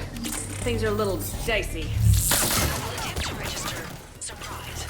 Things are a little dicey. We'll attempt to register surprise.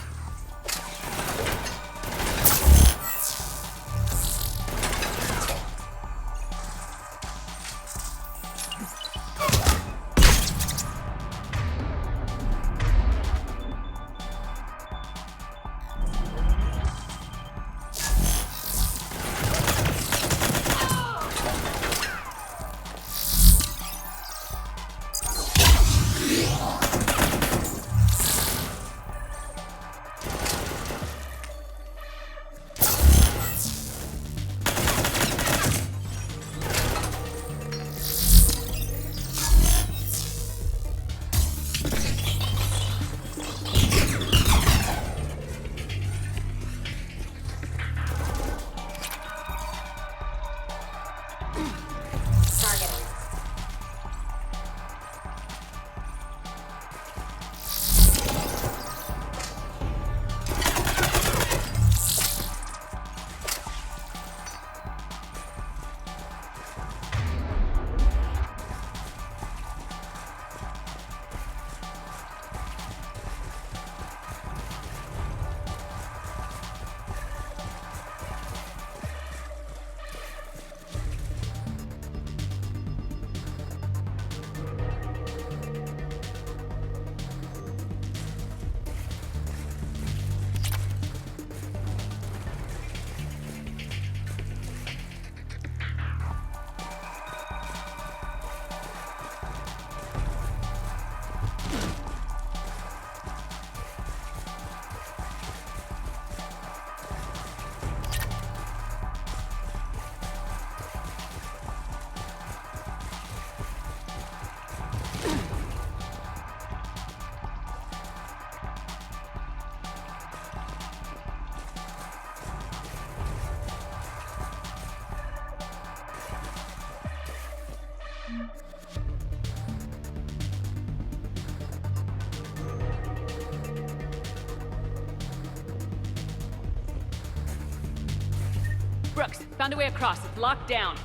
Brooks, found a way across. It's locked down.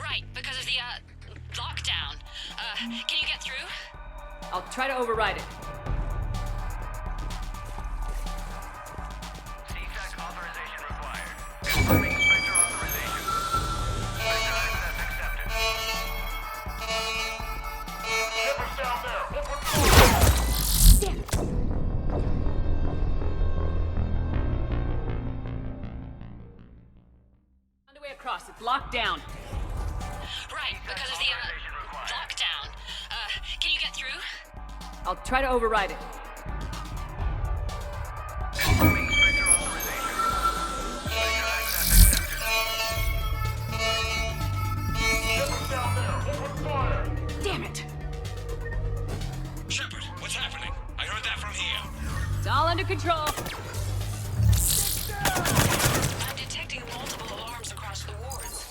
Right, because of the, lockdown. Can you get through? I'll try to override it. C-Tech authorization required. Confirming Spectre authorization. Spectre access accepted. Shippers down there. Open fire. Damn it. Found a way across. It's locked down. Right, because of the, lockdown. Can you get through? I'll try to override it. Confirming Spectre authorization. Spectre access accepted. Shippers down there. Open fire. Damn it. Shepard, what's happening? I heard that from here. It's all under control. I'm detecting multiple alarms across the wards.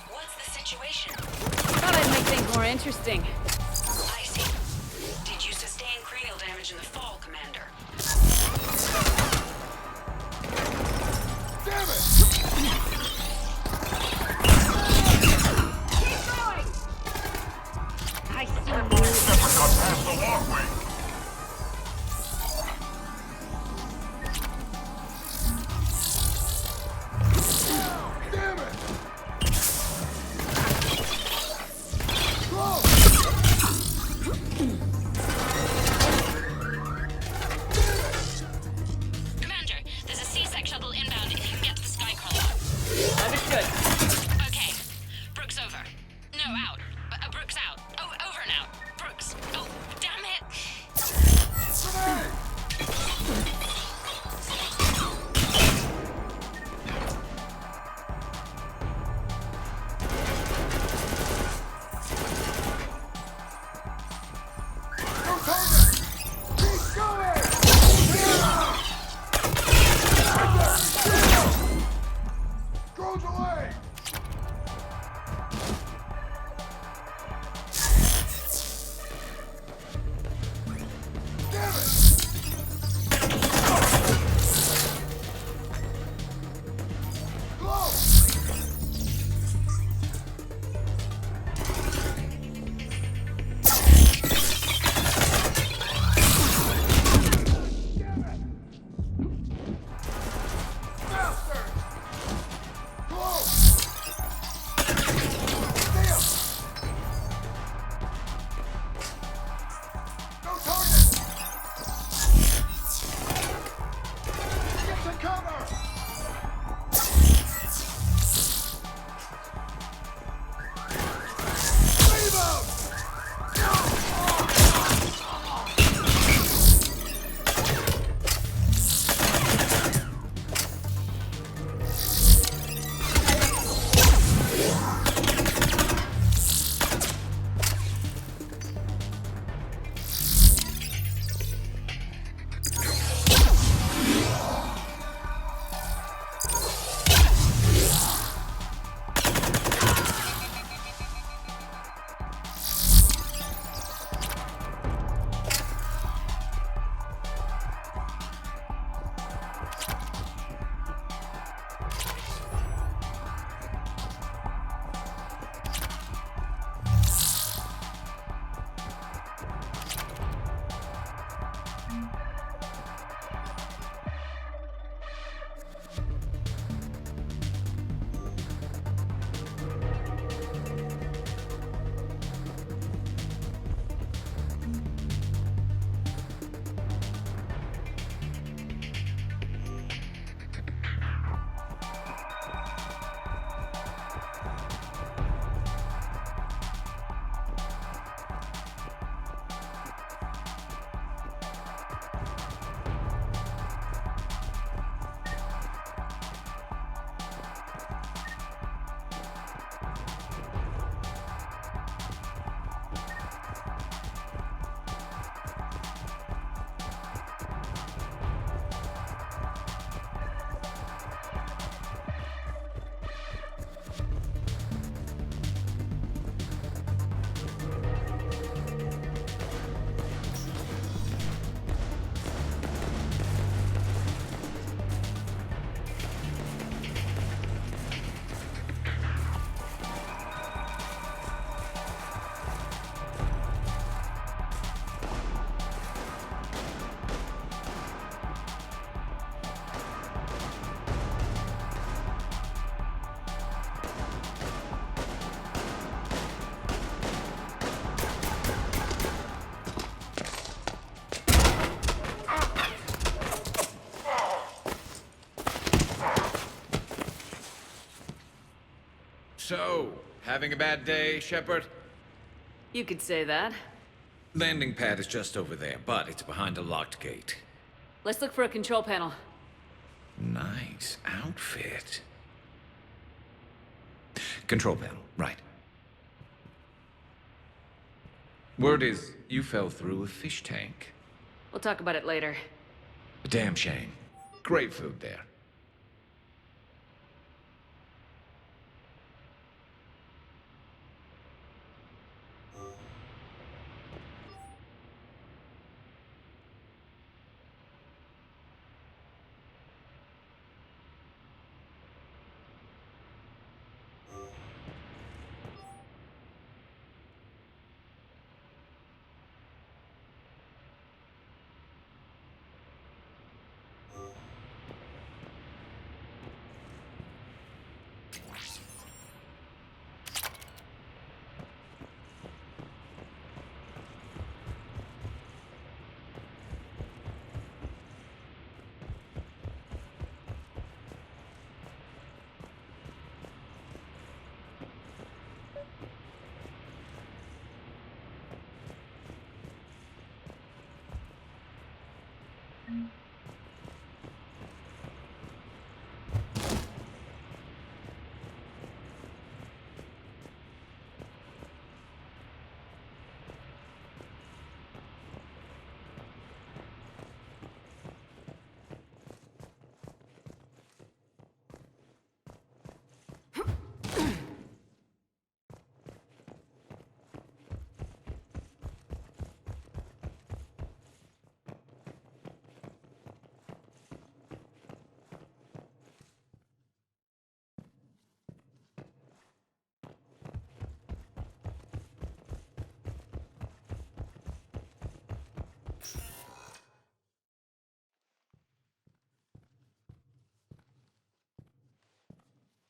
What's the situation? Thought I'd make things more interesting. I see. Did you sustain cranial damage in the fall, Commander? Damn it! I see Shepard got past the walkway. Damn it! Commander, there's a C-Sec shuttle inbound if you can get to the Skycrawler. Understood. Okay. Brooks over. No, out. Brooks out. Oh, over and out. Brooks. Oh, damn it. Keep going! Drones away! Having a bad day, Shepard? You could say that. Landing pad is just over there, but it's behind a locked gate. Let's look for a control panel. Nice outfit. Control panel, right. Word is, you fell through a fish tank. We'll talk about it later. A damn shame. Great food there.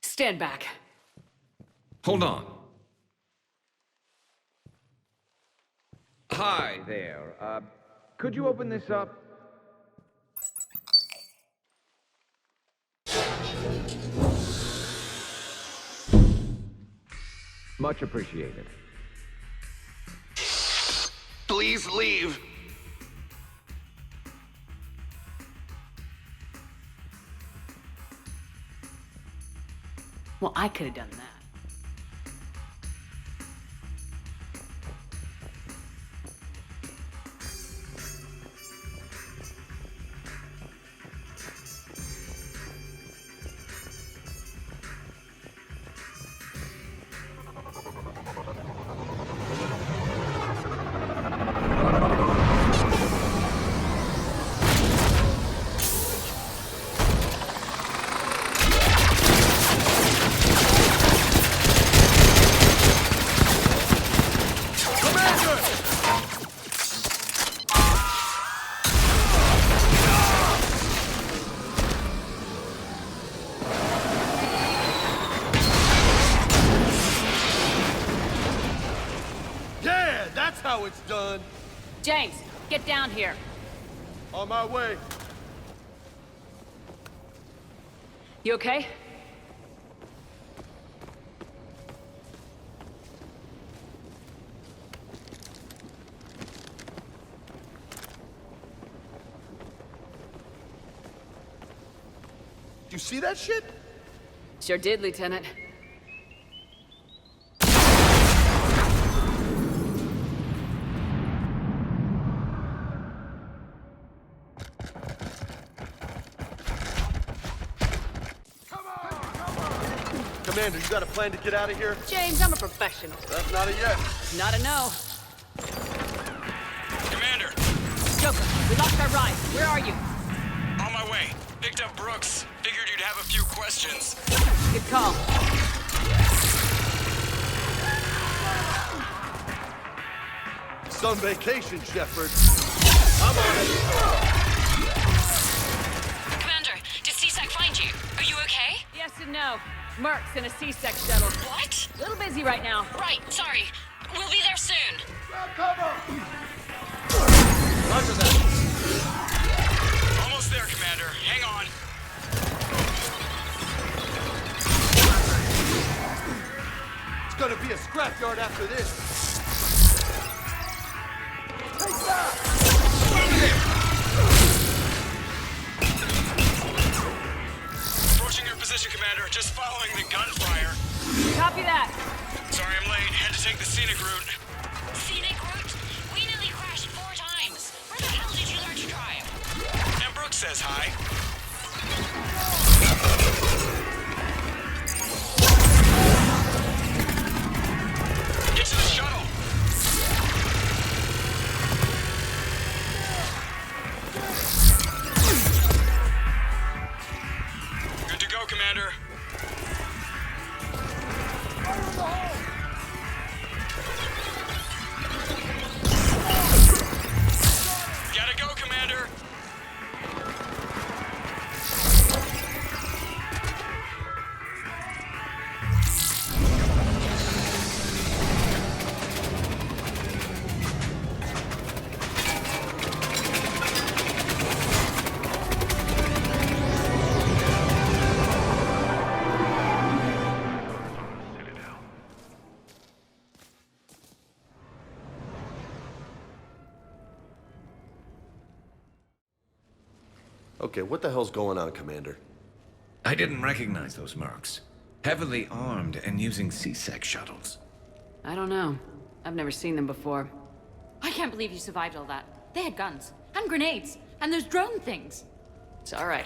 Stand back. Hold on. Hi there. Could you open this up? Much appreciated. Please leave. Well, I could have done that. How it's done. James, get down here. On my way. You okay? Did you see that shit? Sure did, Lieutenant. Commander, you got a plan to get out of here? James, I'm a professional. That's not a yes. Not a no. Commander! Joker, we lost our ride. Where are you? On my way. Picked up Brooks. Figured you'd have a few questions. Good call. Some vacation, Shepard. I'm on it. Commander, did CSAC find you? Are you okay? Yes and no. Merc's in a C-Sec shuttle. What? Little busy right now. Right, sorry. We'll be there soon. Grab cover! Roger that. Almost there, Commander. Hang on. It's gonna says hi. Get to the shuttle. Good to go, Commander. Gotta go, Commander. Okay, what the hell's going on, Commander? I didn't recognize those mercs. Heavily armed and using C-Sec shuttles. I don't know. I've never seen them before. I can't believe you survived all that. They had guns, and grenades, and those drone things. It's alright.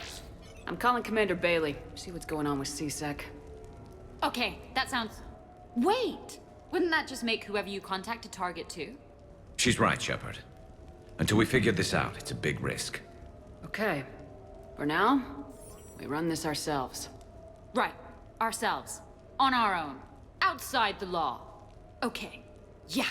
I'm calling Commander Bailey. See what's going on with C-Sec. Okay, that sounds... Wait! Wouldn't that just make whoever you contact a target too? She's right, Shepard. Until we figure this out, it's a big risk. Okay. For now, we run this ourselves. Right. Ourselves. On our own. Outside the law. Okay. Yeah.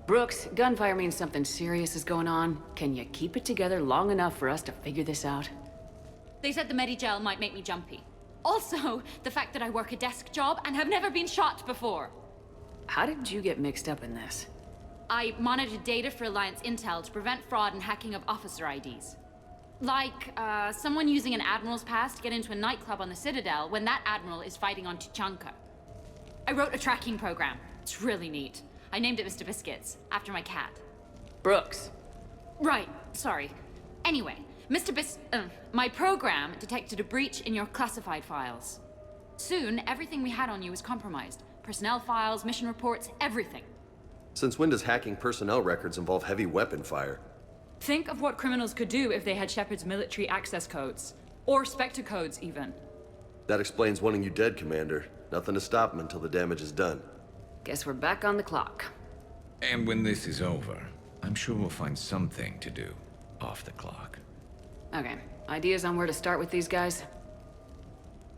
Brooks, gunfire means something serious is going on. Can you keep it together long enough for us to figure this out? They said the Medigel might make me jumpy. Also, the fact that I work a desk job and have never been shot before. How did you get mixed up in this? I monitored data for Alliance intel to prevent fraud and hacking of officer IDs. Like, someone using an Admiral's pass to get into a nightclub on the Citadel when that Admiral is fighting on Tuchanka. I wrote a tracking program. It's really neat. I named it Mr. Biscuits, after my cat. Brooks. Right, sorry. Anyway, my program detected a breach in your classified files. Soon, everything we had on you was compromised. Personnel files, mission reports, everything. Since when does hacking personnel records involve heavy weapon fire? Think of what criminals could do if they had Shepard's military access codes. Or Spectre codes, even. That explains wanting you dead, Commander. Nothing to stop them until the damage is done. Guess we're back on the clock. And when this is over, I'm sure we'll find something to do off the clock. Okay, ideas on where to start with these guys?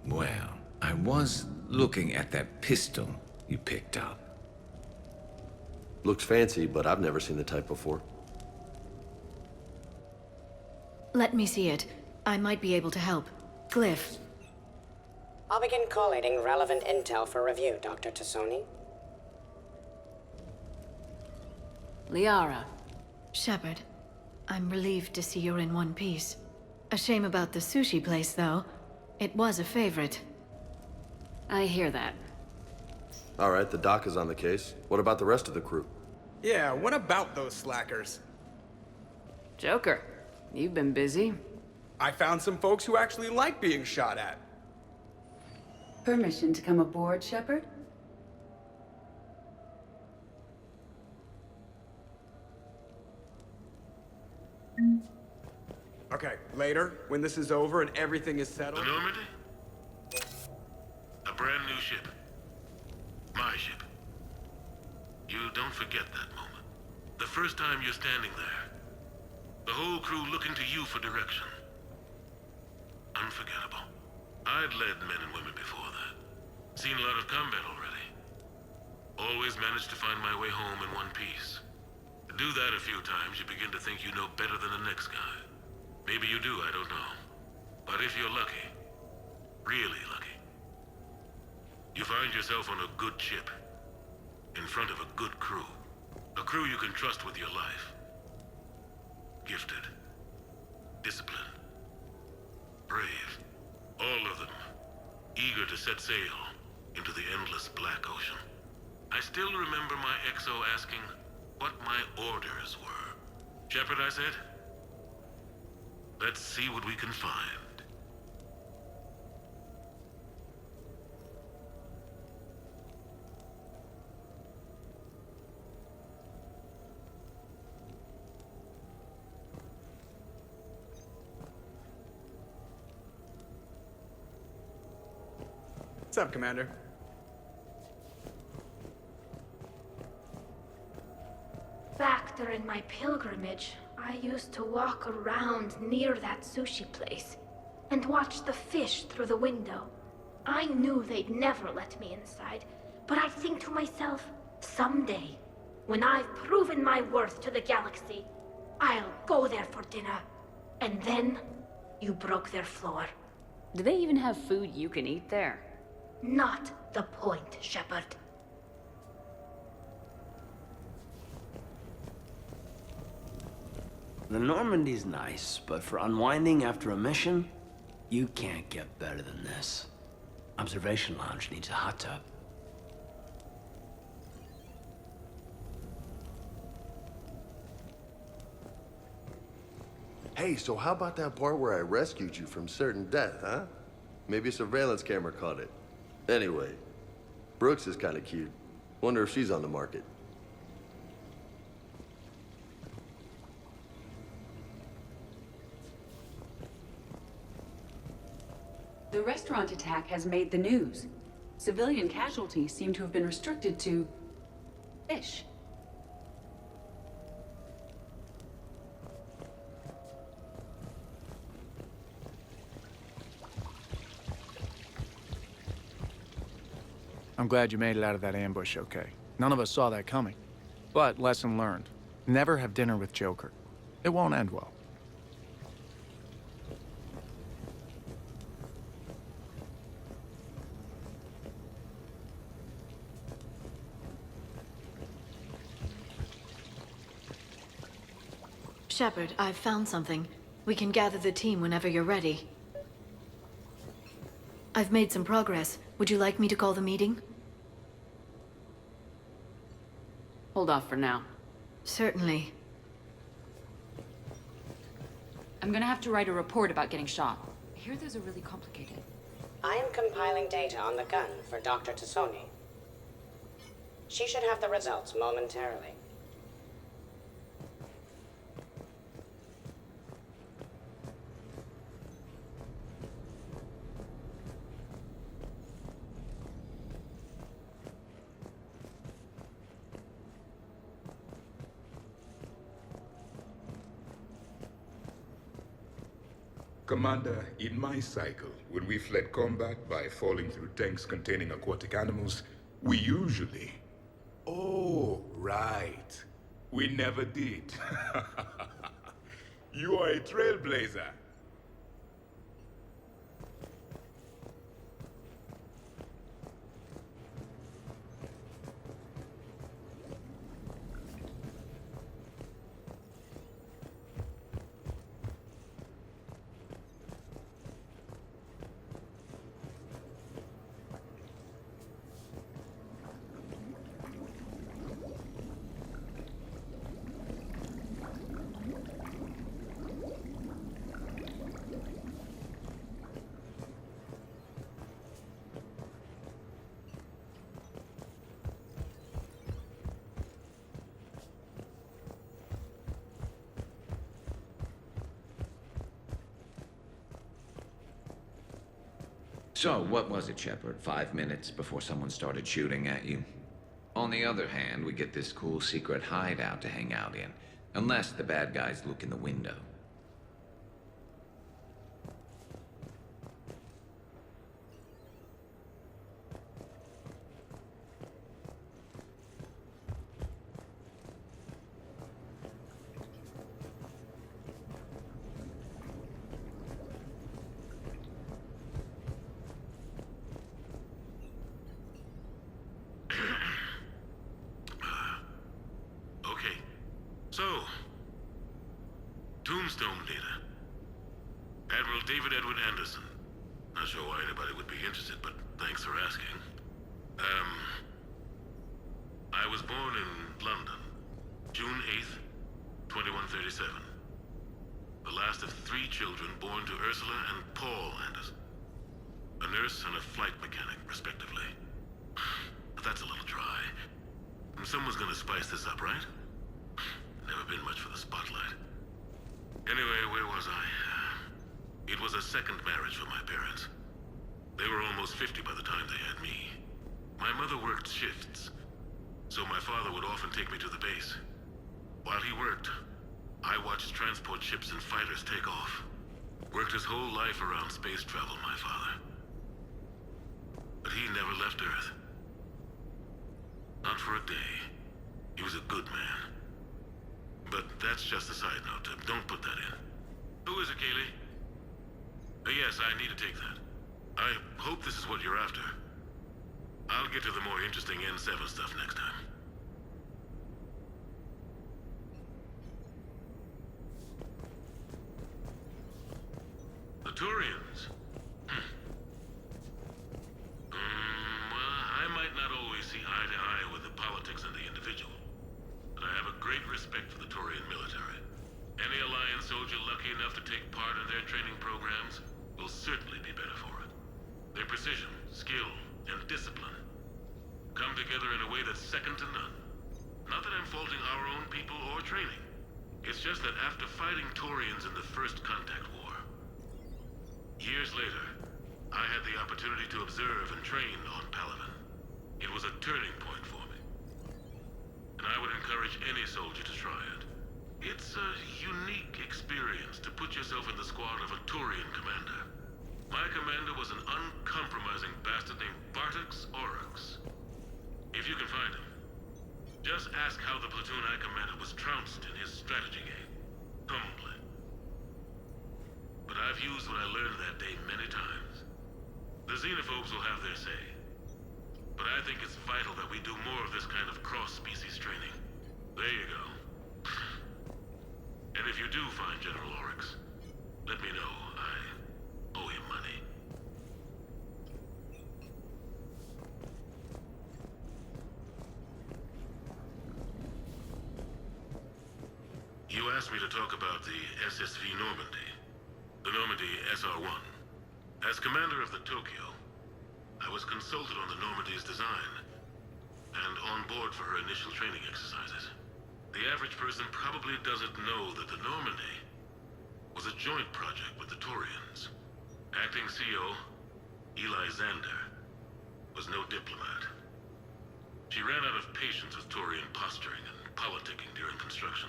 Well, I was looking at that pistol you picked up. Looks fancy, but I've never seen the type before. Let me see it. I might be able to help. Glyph. I'll begin collating relevant intel for review, Dr. Tassoni. Liara. Shepard. I'm relieved to see you're in one piece. A shame about the sushi place, though. It was a favorite. I hear that. All right, the doc is on the case. What about the rest of the crew? Yeah, what about those slackers? Joker, you've been busy. I found some folks who actually like being shot at. Permission to come aboard, Shepard? Okay, later, when this is over and everything is The settled... Normandy? A brand new ship. My ship. You don't forget that moment. The first time you're standing there. The whole crew looking to you for direction. Unforgettable. I'd led men and women before that. Seen a lot of combat already. Always managed to find my way home in one piece. Do that a few times, you begin to think you know better than the next guy. Maybe you do, I don't know. But if you're lucky, really lucky, you find yourself on a good ship, in front of a good crew. A crew you can trust with your life. Gifted. Disciplined. Brave. All of them. Eager to set sail into the endless black ocean. I still remember my XO asking what my orders were. Shepard, I said. Let's see what we can find. What's up, Commander? Back during my pilgrimage, I used to walk around near that sushi place and watch the fish through the window. I knew they'd never let me inside, but I'd think to myself, someday, when I've proven my worth to the galaxy, I'll go there for dinner. And then, you broke their floor. Do they even have food you can eat there? Not the point, Shepard. The Normandy's nice, but for unwinding after a mission, you can't get better than this. Observation Lounge needs a hot tub. Hey, so how about that part where I rescued you from certain death, huh? Maybe a surveillance camera caught it. Anyway, Brooks is kind of cute. Wonder if she's on the market. The restaurant attack has made the news. Civilian casualties seem to have been restricted to fish. I'm glad you made it out of that ambush okay. None of us saw that coming. But lesson learned. Never have dinner with Joker. It won't end well. Shepard, I've found something. We can gather the team whenever you're ready. I've made some progress. Would you like me to call the meeting? Hold off for now. Certainly. I'm gonna have to write a report about getting shot. I hear those are really complicated. I am compiling data on the gun for Dr. Tassoni. She should have the results momentarily. Commander, in my cycle, when we fled combat by falling through tanks containing aquatic animals, we usually... Oh, right. We never did. You are a trailblazer. So, what was it, Shepard? 5 minutes before someone started shooting at you? On the other hand, we get this cool secret hideout to hang out in. Unless the bad guys look in the window. Okay. So, Tombstone data. Admiral David Edward Anderson. Not sure why anybody would be interested, but thanks for asking. children born to Ursula and Paul Anderson. A nurse and a flight mechanic, respectively. But that's a little dry. Someone's gonna spice this up, right? Never been much for the spotlight. Anyway, where was I? It was a second marriage for my parents. They were almost 50 by the time they had me. My mother worked shifts, so my father would often take me to the base. While he worked, I watched transport ships and fighters take off. Worked his whole life around space travel, my father. But he never left Earth. Not for a day. He was a good man. But that's just a side note. Don't put that in. Who is it, Kaylee? Yes, I need to take that. I hope this is what you're after. I'll get to the more interesting N7 stuff next time. The Turians. Well, I might not always see eye to eye with the politics and the individual, but I have a great respect for the Turian military. Any Alliance soldier lucky enough to take part in their training programs will certainly be better for it. Their precision, skill, and discipline come together in a way that's second to none. Not that I'm faulting our own people or training. It's just that after fighting Turians in the First Contact War, years later, I had the opportunity to observe and train on Paladin. It was a turning point for me. And I would encourage any soldier to try it. It's a unique experience to put yourself in the squad of a Turian commander. My commander was an uncompromising bastard named Bartix Oryx. If you can find him, just ask how the platoon I commanded was trounced in his strategy game. Humbly. But I've used what I learned that day many times. The xenophobes will have their say. But I think it's vital that we do more of this kind of cross-species training. There you go. And if you do find General Oryx, let me know. I owe him money. You asked me to talk about the SSV Normandy. The Normandy SR-1. As commander of the Tokyo, I was consulted on the Normandy's design, and on board for her initial training exercises. The average person probably doesn't know that the Normandy was a joint project with the Turians. Acting CO, Eli Xander, was no diplomat. She ran out of patience with Turian posturing and politicking during construction.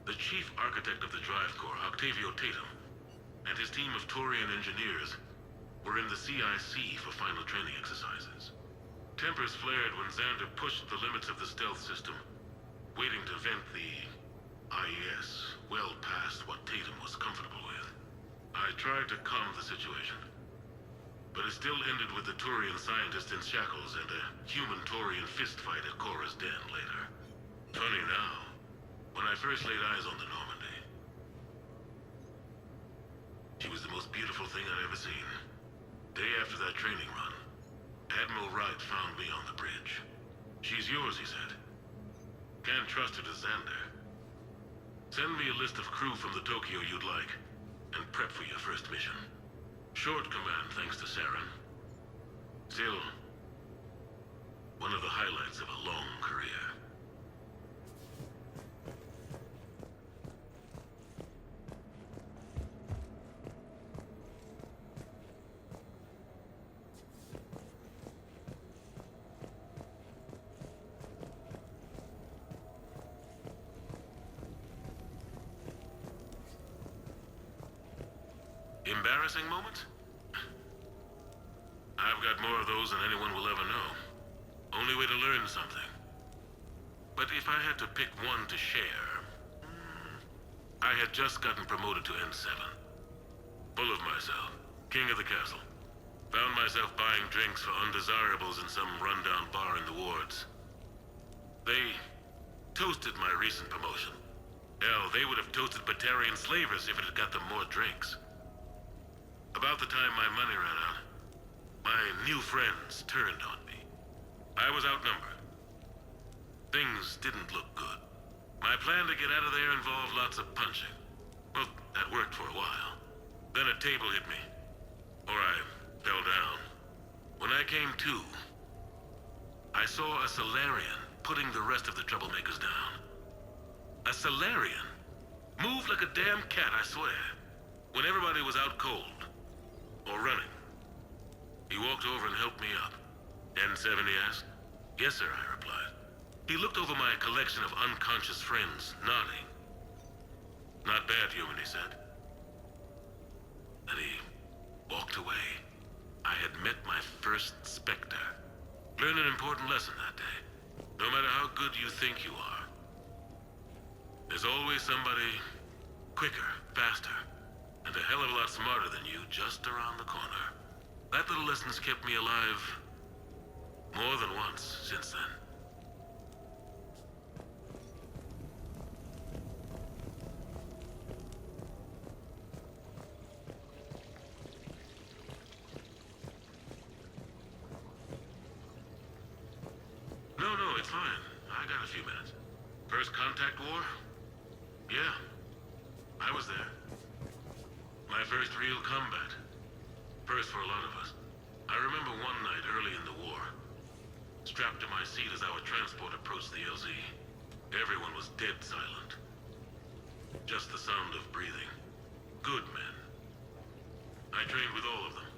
The chief architect of the Drive Corps, Octavio Tatum, and his team of Turian engineers were in the CIC for final training exercises. Tempers flared when Xander pushed the limits of the stealth system, waiting to vent the IES well past what Tatum was comfortable with. I tried to calm the situation, but it still ended with the Turian scientist in shackles and a human-Turian fistfight at Korra's den later. Funny now, when I first laid eyes on the Normandy, she was the most beautiful thing I'd ever seen. Day after that training run, Admiral Wright found me on the bridge. She's yours, he said. Can't trust her to Xander. Send me a list of crew from the Tokyo you'd like, and prep for your first mission. Short command thanks to Saren. Still, one of the highlights of a long career. Embarrassing moments? I've got more of those than anyone will ever know. Only way to learn something. But if I had to pick one to share, I had just gotten promoted to N7. Full of myself, king of the castle. Found myself buying drinks for undesirables in some rundown bar in the wards. They toasted my recent promotion. Hell, they would have toasted Batarian slavers if it had got them more drinks. About the time my money ran out, my new friends turned on me. I was outnumbered. Things didn't look good. My plan to get out of there involved lots of punching. Well, that worked for a while. Then a table hit me. Or I fell down. When I came to, I saw a Solarian putting the rest of the troublemakers down. A Solarian? Moved like a damn cat, I swear. When everybody was out cold. Or running. He walked over and helped me up. N7, he asked. Yes, sir, I replied. He looked over my collection of unconscious friends, nodding. Not bad, human, he said. Then he walked away. I had met my first Spectre. Learned an important lesson that day. No matter how good you think you are, there's always somebody quicker, faster, and a hell of a lot smarter than you just around the corner. That little lesson's kept me alive more than once since then. No, it's fine. I got a few minutes. First contact war? Yeah, I was there. My first real combat. First for a lot of us. I remember one night early in the war, strapped to my seat as our transport approached the LZ. Everyone was dead silent. Just the sound of breathing. Good men. I trained with all of them.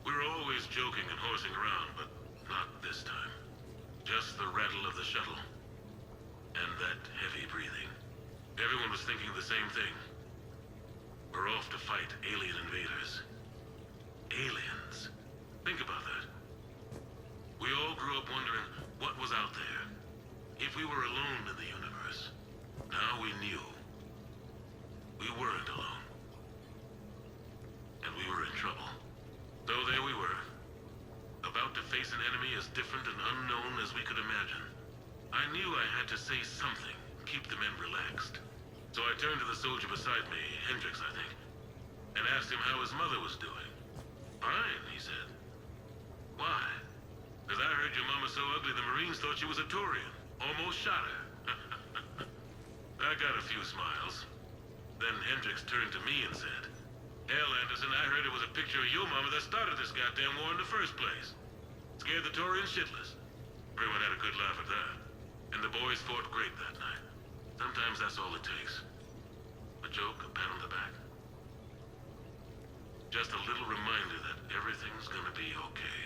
We were always joking and horsing around, but not this time. Just the rattle of the shuttle. And that heavy breathing. Everyone was thinking the same thing. We're off to fight alien invaders. Aliens. Think about that. We all grew up wondering what was out there. If we were alone in the universe. Now we knew. We weren't alone. And we were in trouble. So there we were. About to face an enemy as different and unknown as we could imagine. I knew I had to say something, keep the men relaxed. So I turned to the soldier beside me, Hendricks, I think, and asked him how his mother was doing. Fine, he said. Why? Because I heard your mama so ugly the Marines thought she was a Turian. Almost shot her. I got a few smiles. Then Hendricks turned to me and said, Hell, Anderson, I heard it was a picture of your mama that started this goddamn war in the first place. Scared the Turians shitless. Everyone had a good laugh at that. And the boys fought great that night. Sometimes that's all it takes. A joke, a pat on the back. Just a little reminder that everything's gonna be okay.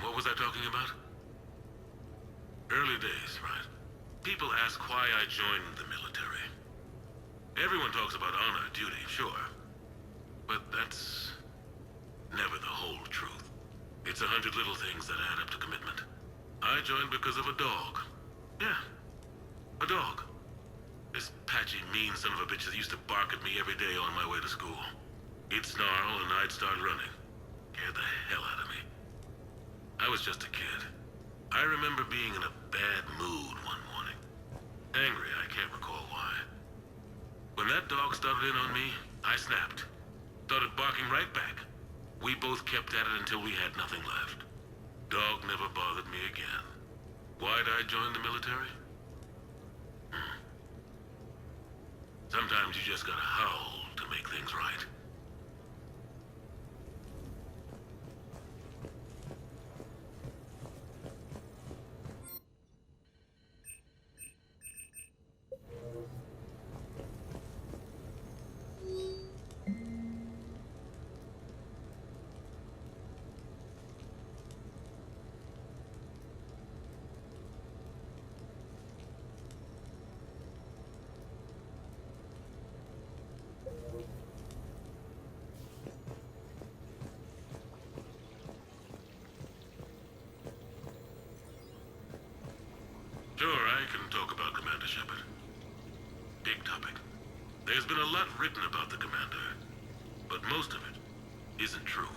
What was I talking about? Early days, right? People ask why I joined the military. Everyone talks about honor, duty, sure. But that's never the whole truth. It's 100 little things that add up to commitment. I joined because of a dog. Yeah, a dog. This patchy, mean son of a bitch that used to bark at me every day on my way to school. He'd snarl and I'd start running. Scared the hell out of me. I was just a kid. I remember being in a bad mood one morning. Angry, I can't recall why. When that dog started in on me, I snapped. Started barking right back. We both kept at it until we had nothing left. Dog never bothered me again. Why'd I join the military? Sometimes you just gotta howl to make things right. Sure, I can talk about Commander Shepard. Big topic. There's been a lot written about the Commander, but most of it isn't true.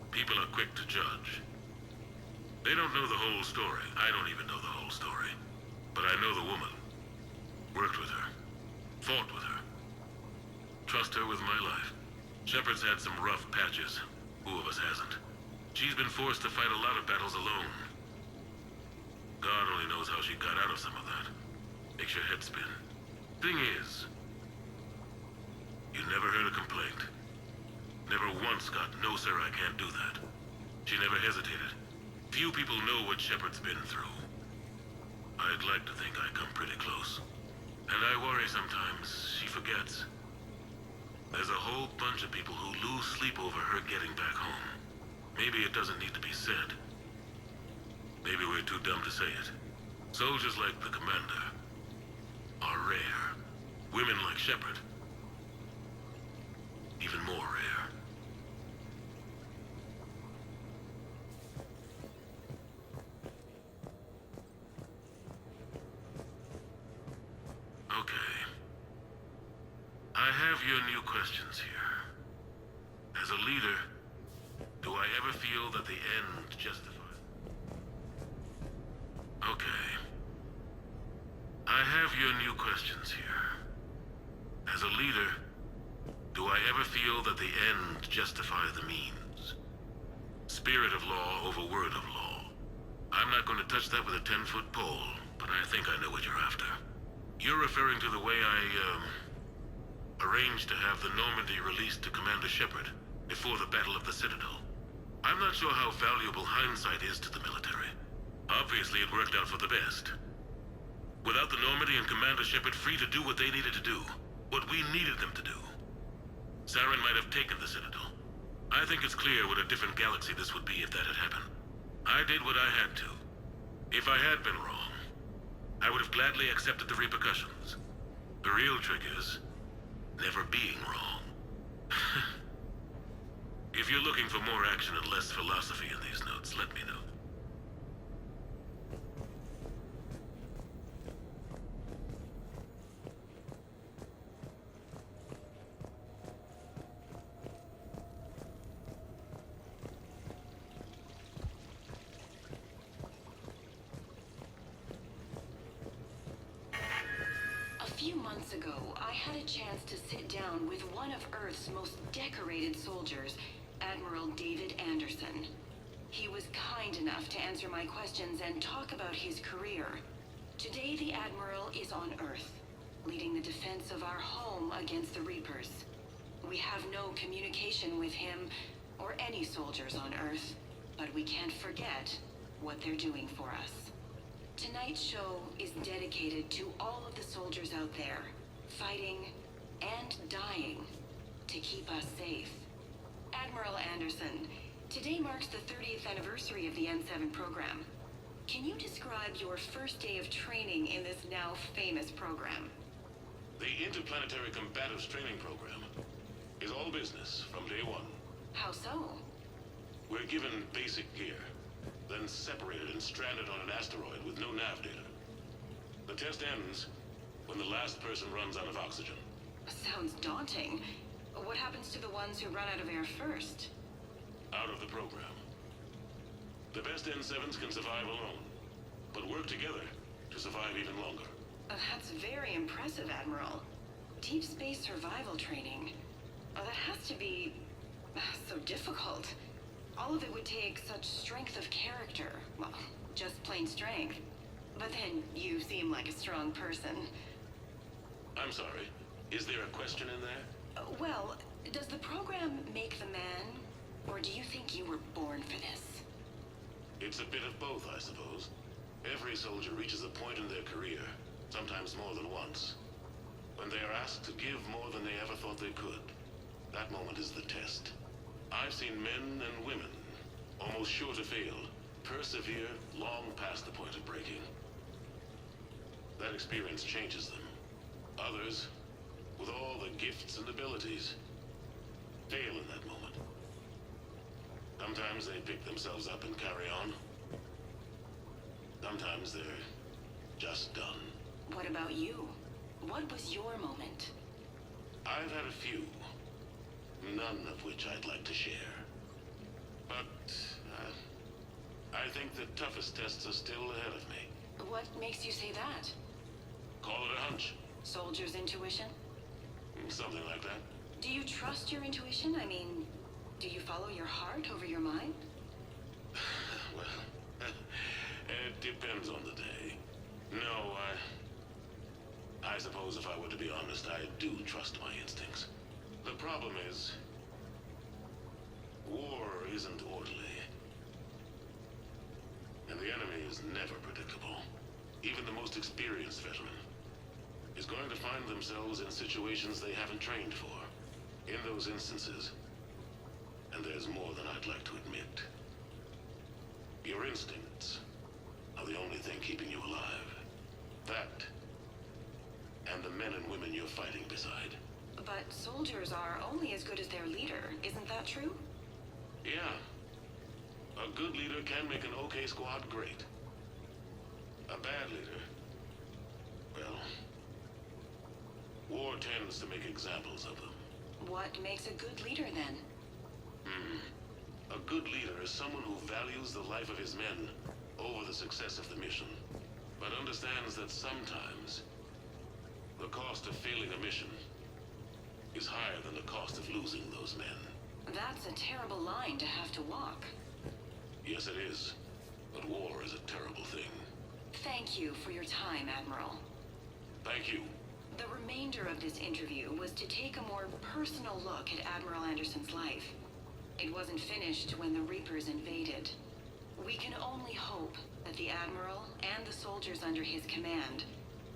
People are quick to judge. They don't know the whole story. I don't even know the whole story. But I know the woman. Worked with her. Fought with her. Trust her with my life. Shepard's had some rough patches. Who of us hasn't? She's been forced to fight a lot of battles alone. God only knows how she got out of some of that. Makes your head spin. Thing is, you never heard a complaint. Never once got, "No, sir, I can't do that." She never hesitated. Few people know what Shepard's been through. I'd like to think I come pretty close. And I worry sometimes she forgets. There's a whole bunch of people who lose sleep over her getting back home. Maybe it doesn't need to be said. Maybe we're too dumb to say it. Soldiers like the commander are rare. Women like Shepard, even more rare. Okay. I have your new questions here. As a leader, do I ever feel that the end justifies? Okay. I have your new questions here. As a leader, do I ever feel that the end justifies the means? Spirit of law over word of law. I'm not going to touch that with a 10-foot pole, but I think I know what you're after. You're referring to the way I, arranged to have the Normandy released to Commander Shepard before the Battle of the Citadel. I'm not sure how valuable hindsight is to the military. Obviously, it worked out for the best. Without the Normandy and Commander Shepard free to do what they needed to do, what we needed them to do, Saren might have taken the Citadel. I think it's clear what a different galaxy this would be if that had happened. I did what I had to. If I had been wrong, I would have gladly accepted the repercussions. The real trick is never being wrong. If you're looking for more action and less philosophy in these notes, let me know. A few months ago, I had a chance to sit down with one of Earth's most decorated soldiers, Admiral David Anderson. He was kind enough to answer my questions and talk about his career. Today, the Admiral is on Earth, leading the defense of our home against the Reapers. We have no communication with him or any soldiers on Earth, but we can't forget what they're doing for us. Tonight's show is dedicated to all of the soldiers out there, fighting and dying to keep us safe. Admiral Anderson, today marks the 30th anniversary of the N7 program. Can you describe your first day of training in this now famous program? The Interplanetary Combatives Training Program is all business from day one. How so? We're given basic gear, then separated and stranded on an asteroid with no nav data. The test ends when the last person runs out of oxygen. Sounds daunting. What happens to the ones who run out of air first? Out of the program. The best N7s can survive alone, but work together to survive even longer. That's very impressive, Admiral. Deep space survival training. That has to be so difficult. All of it would take such strength of character. Well, just plain strength. But then you seem like a strong person. I'm sorry. Is there a question in there? Well, does the program make the man? Or do you think you were born for this? It's a bit of both, I suppose. Every soldier reaches a point in their career, sometimes more than once, when they are asked to give more than they ever thought they could. That moment is the test. I've seen men and women, almost sure to fail, persevere long past the point of breaking. That experience changes them. Others, with all the gifts and abilities, fail in that moment. Sometimes they pick themselves up and carry on. Sometimes they're just done. What about you? What was your moment? I've had a few, none of which I'd like to share. But I think the toughest tests are still ahead of me. What makes you say that? Call it a hunch. Soldier's intuition? Something like that. Do you trust your intuition? I mean, do you follow your heart over your mind? depends on the day. No, I suppose if I were to be honest, I do trust my instincts. The problem is, war isn't orderly. And the enemy is never predictable. Even the most experienced veteran is going to find themselves in situations they haven't trained for. In those instances, and there's more than I'd like to admit, your instincts are the only thing keeping you alive. That, and the men and women you're fighting beside. But soldiers are only as good as their leader, isn't that true? Yeah. A good leader can make an okay squad great. A bad leader, well, war tends to make examples of them. What makes a good leader, then? A good leader is someone who values the life of his men over the success of the mission, but understands that sometimes the cost of failing a mission is higher than the cost of losing those men. That's a terrible line to have to walk. Yes, it is. But war is a terrible thing. Thank you for your time, Admiral. Thank you. The remainder of this interview was to take a more personal look at Admiral Anderson's life. It wasn't finished when the Reapers invaded. We can only hope that the Admiral and the soldiers under his command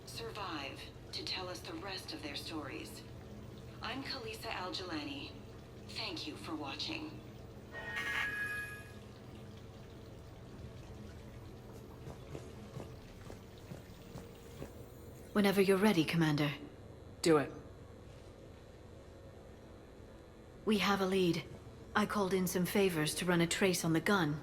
survive to tell us the rest of their stories. I'm Khaleesa Al-Jilani. Thank you for watching. Whenever you're ready, Commander. Do it. We have a lead. I called in some favors to run a trace on the gun.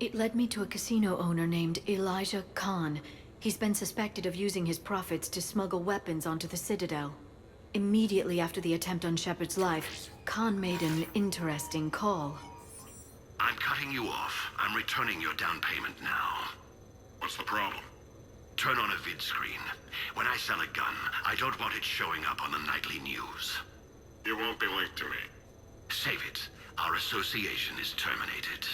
It led me to a casino owner named Elijah Khan. He's been suspected of using his profits to smuggle weapons onto the Citadel. Immediately after the attempt on Shepard's life, Khan made an interesting call. I'm cutting you off. I'm returning your down payment now. What's the problem? Turn on a vid screen. When I sell a gun, I don't want it showing up on the nightly news. It won't be linked to me. Save it. Our association is terminated.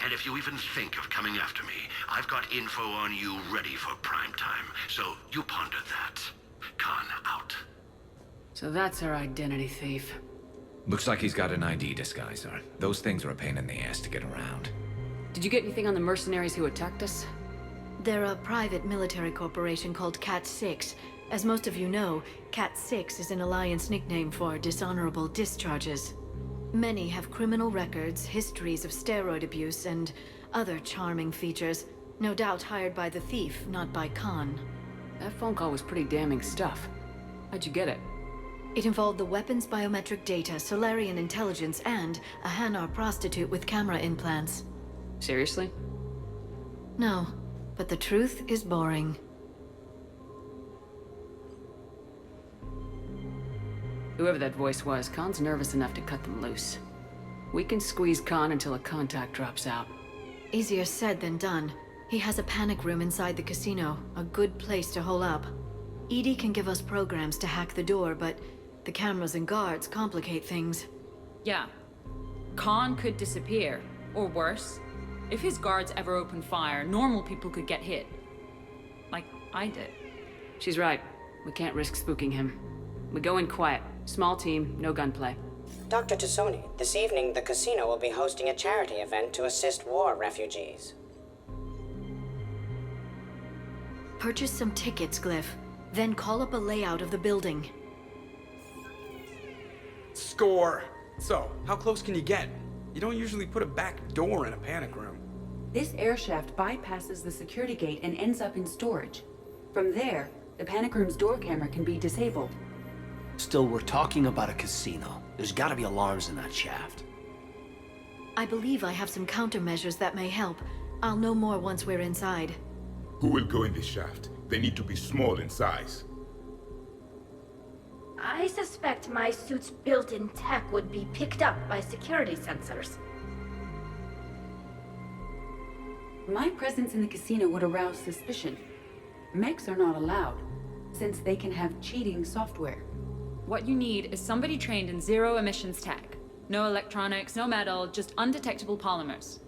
And if you even think of coming after me, I've got info on you ready for prime time. So you ponder that. Khan out. So that's our identity thief. Looks like he's got an ID disguiser. Those things are a pain in the ass to get around. Did you get anything on the mercenaries who attacked us? They're a private military corporation called Cat-6. As most of you know, Cat-6 is an Alliance nickname for dishonorable discharges. Many have criminal records, histories of steroid abuse, and other charming features. No doubt hired by the thief, not by Khan. That phone call was pretty damning stuff. How'd you get it? It involved the weapons biometric data, Solarian intelligence, and a Hanar prostitute with camera implants. Seriously? No, but the truth is boring. Whoever that voice was, Khan's nervous enough to cut them loose. We can squeeze Khan until a contact drops out. Easier said than done. He has a panic room inside the casino, a good place to hole up. EDI can give us programs to hack the door, but the cameras and guards complicate things. Yeah. Khan could disappear, or worse. If his guards ever open fire, normal people could get hit. Like I did. She's right. We can't risk spooking him. We go in quiet. Small team, no gunplay. Dr. Tassoni, this evening the casino will be hosting a charity event to assist war refugees. Purchase some tickets, Glyph. Then call up a layout of the building. Score! So, how close can you get? You don't usually put a back door in a panic room. This air shaft bypasses the security gate and ends up in storage. From there, the panic room's door camera can be disabled. Still, we're talking about a casino. There's gotta be alarms in that shaft. I believe I have some countermeasures that may help. I'll know more once we're inside. Who will go in this shaft? They need to be small in size. I suspect my suit's built-in tech would be picked up by security sensors. My presence in the casino would arouse suspicion. Mechs are not allowed, since they can have cheating software. What you need is somebody trained in zero emissions tech. No electronics, no metal, just undetectable polymers.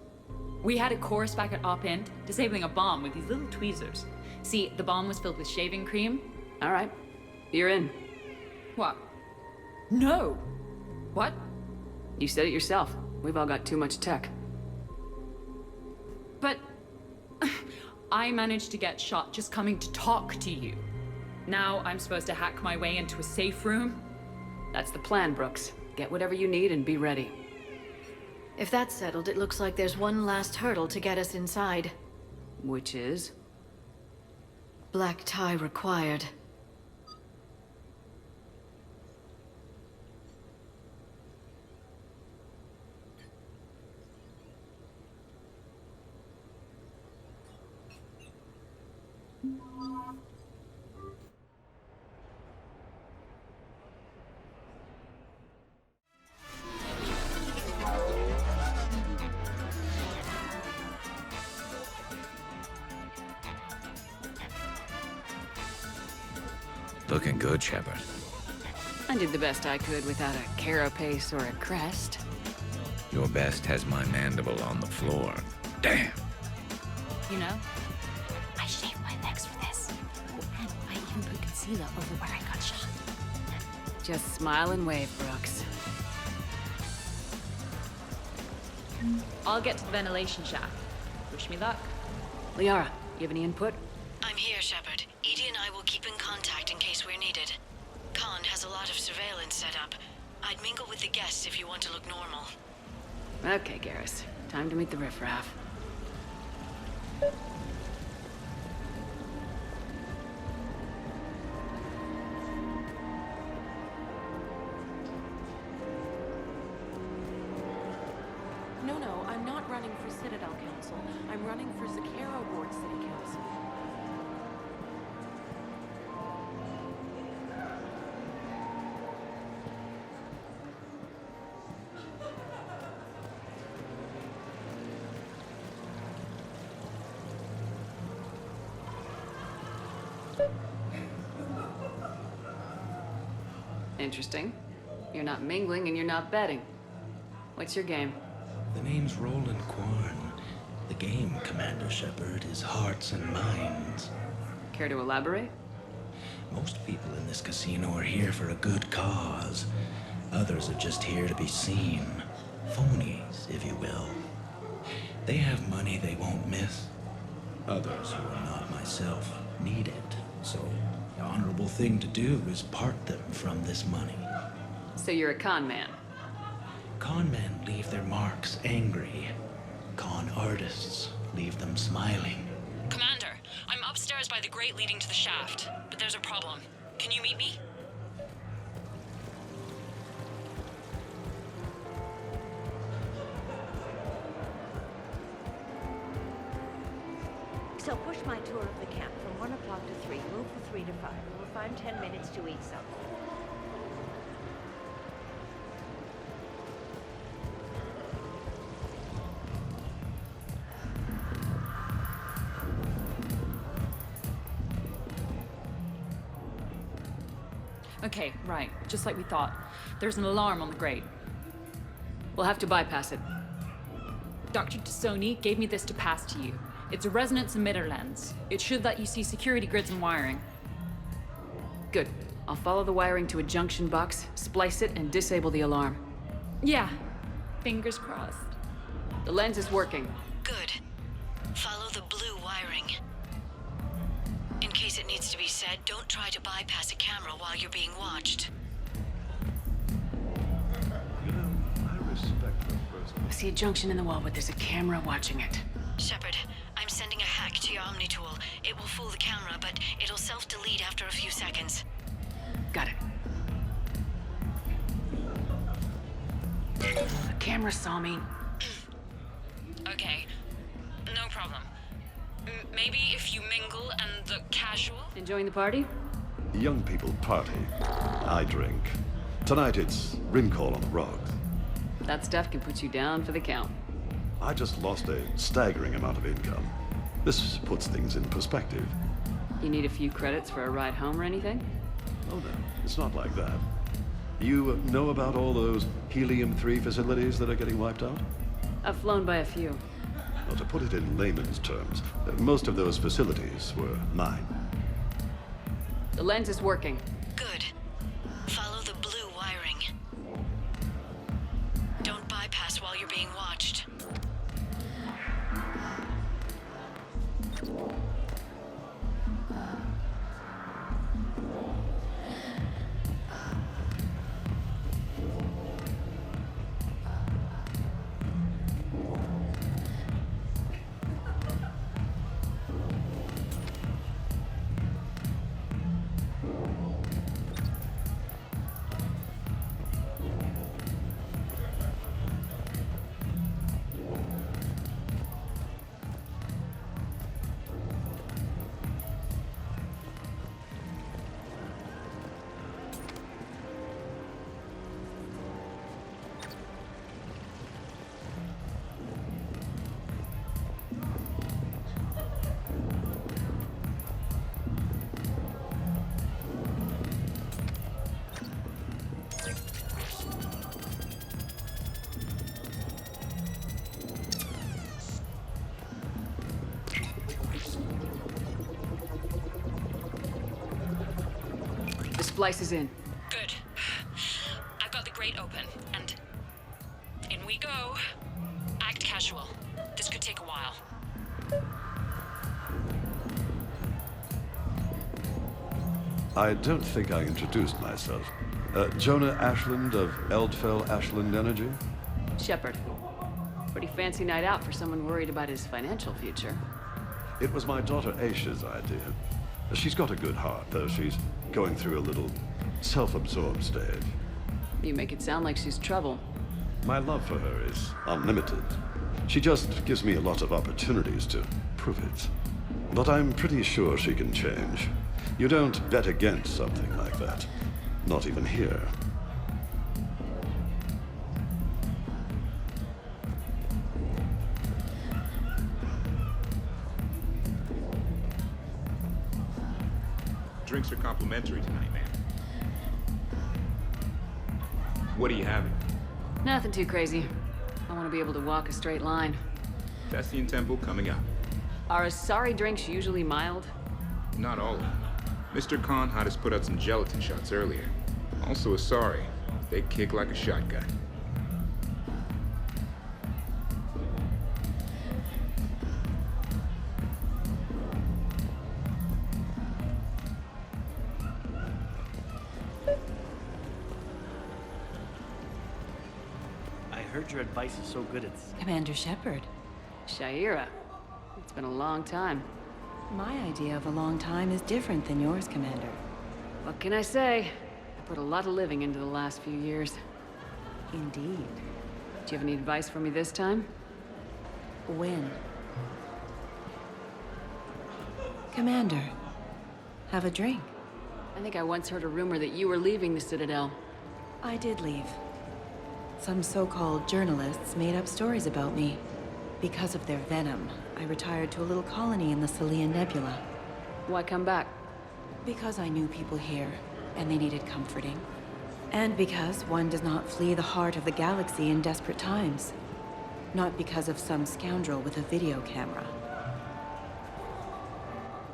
We had a course back at Op Int, disabling a bomb with these little tweezers. See, the bomb was filled with shaving cream. All right. You're in. What? No! What? You said it yourself. We've all got too much tech. But... I managed to get shot just coming to talk to you. Now I'm supposed to hack my way into a safe room? That's the plan, Brooks. Get whatever you need and be ready. If that's settled, it looks like there's one last hurdle to get us inside. Which is? Black tie required. Looking good, Shepard. I did the best I could without a carapace or a crest. Your best has my mandible on the floor. Damn. You know? I shaved my legs for this. And I even put concealer over where I got shot. Just smile and wave, Brooks. I'll get to the ventilation shaft. Wish me luck. Liara, you have any input? I'm here, Shepard. Edie and I will keep in contact in case we're needed. Khan has a lot of surveillance set up. I'd mingle with the guests if you want to look normal. Okay, Garrus. Time to meet the riffraff. No, I'm not running for Citadel Council. I'm running for Zakera Ward City Council. Interesting. You're not mingling and you're not betting. What's your game? The name's Roland Quarn. The game, Commander Shepard, is hearts and minds. Care to elaborate? Most people in this casino are here for a good cause. Others are just here to be seen. Phonies, if you will. They have money they won't miss. Others, who are not myself, need it. So, the honorable thing to do is part them from this money. So you're a con man? Con men leave their marks angry. Con artists leave them smiling. Commander, I'm upstairs by the grate leading to the shaft, but there's a problem. Can you meet me? So push my tour of the camp from 1 o'clock to 3, move for 3 to 5. We'll find 10 minutes to eat something. Okay, right. Just like we thought. There's an alarm on the grate. We'll have to bypass it. Dr. Tassoni gave me this to pass to you. It's a resonance emitter lens. It should let you see security grids and wiring. Good. I'll follow the wiring to a junction box, splice it, and disable the alarm. Yeah. Fingers crossed. The lens is working. Good. Follow the blue wiring. In case it needs to be said, don't try to bypass a camera while you're being watched. I see a junction in the wall, but there's a camera watching it. Shepard, I'm sending a hack to your Omni tool. It will fool the camera, but it'll self-delete after a few seconds. Got it. The camera saw me. Okay. No problem. Maybe if you mingle and look casual? Enjoying the party? Young people party. I drink. Tonight it's rim call on the rocks. That stuff can put you down for the count. I just lost a staggering amount of income. This puts things in perspective. You need a few credits for a ride home or anything? Oh no, it's not like that. You know about all those Helium-3 facilities that are getting wiped out? I've flown by a few. Well, to put it in layman's terms, most of those facilities were mine. The lens is working. Good. Follow the blue wiring. Don't bypass while you're being watched. The splice is in. Good. I've got the grate open, and in we go. Act casual. This could take a while. I don't think I introduced myself. Jonah Ashland of Eldfell Ashland Energy? Shepard. Pretty fancy night out for someone worried about his financial future. It was my daughter Aisha's idea. She's got a good heart, though she's going through a little self-absorbed stage. You make it sound like she's trouble. My love for her is unlimited. She just gives me a lot of opportunities to prove it. But I'm pretty sure she can change. You don't bet against something like that. Not even here. Drinks are complimentary tonight, man. What are you having? Nothing too crazy. I want to be able to walk a straight line. Thessian Temple coming up. Are Asari drinks usually mild? Not all of them. Mr. Khan had us put out some gelatin shots earlier. Also Asari. They kick like a shotgun. I heard your advice is so good it's... Commander Shepard. Shaira. It's been a long time. My idea of a long time is different than yours, Commander. What can I say? I put a lot of living into the last few years. Indeed. Do you have any advice for me this time? When? Commander, have a drink. I think I once heard a rumor that you were leaving the Citadel. I did leave. Some so-called journalists made up stories about me. Because of their venom, I retired to a little colony in the Celian Nebula. Why come back? Because I knew people here, and they needed comforting. And because one does not flee the heart of the galaxy in desperate times. Not because of some scoundrel with a video camera.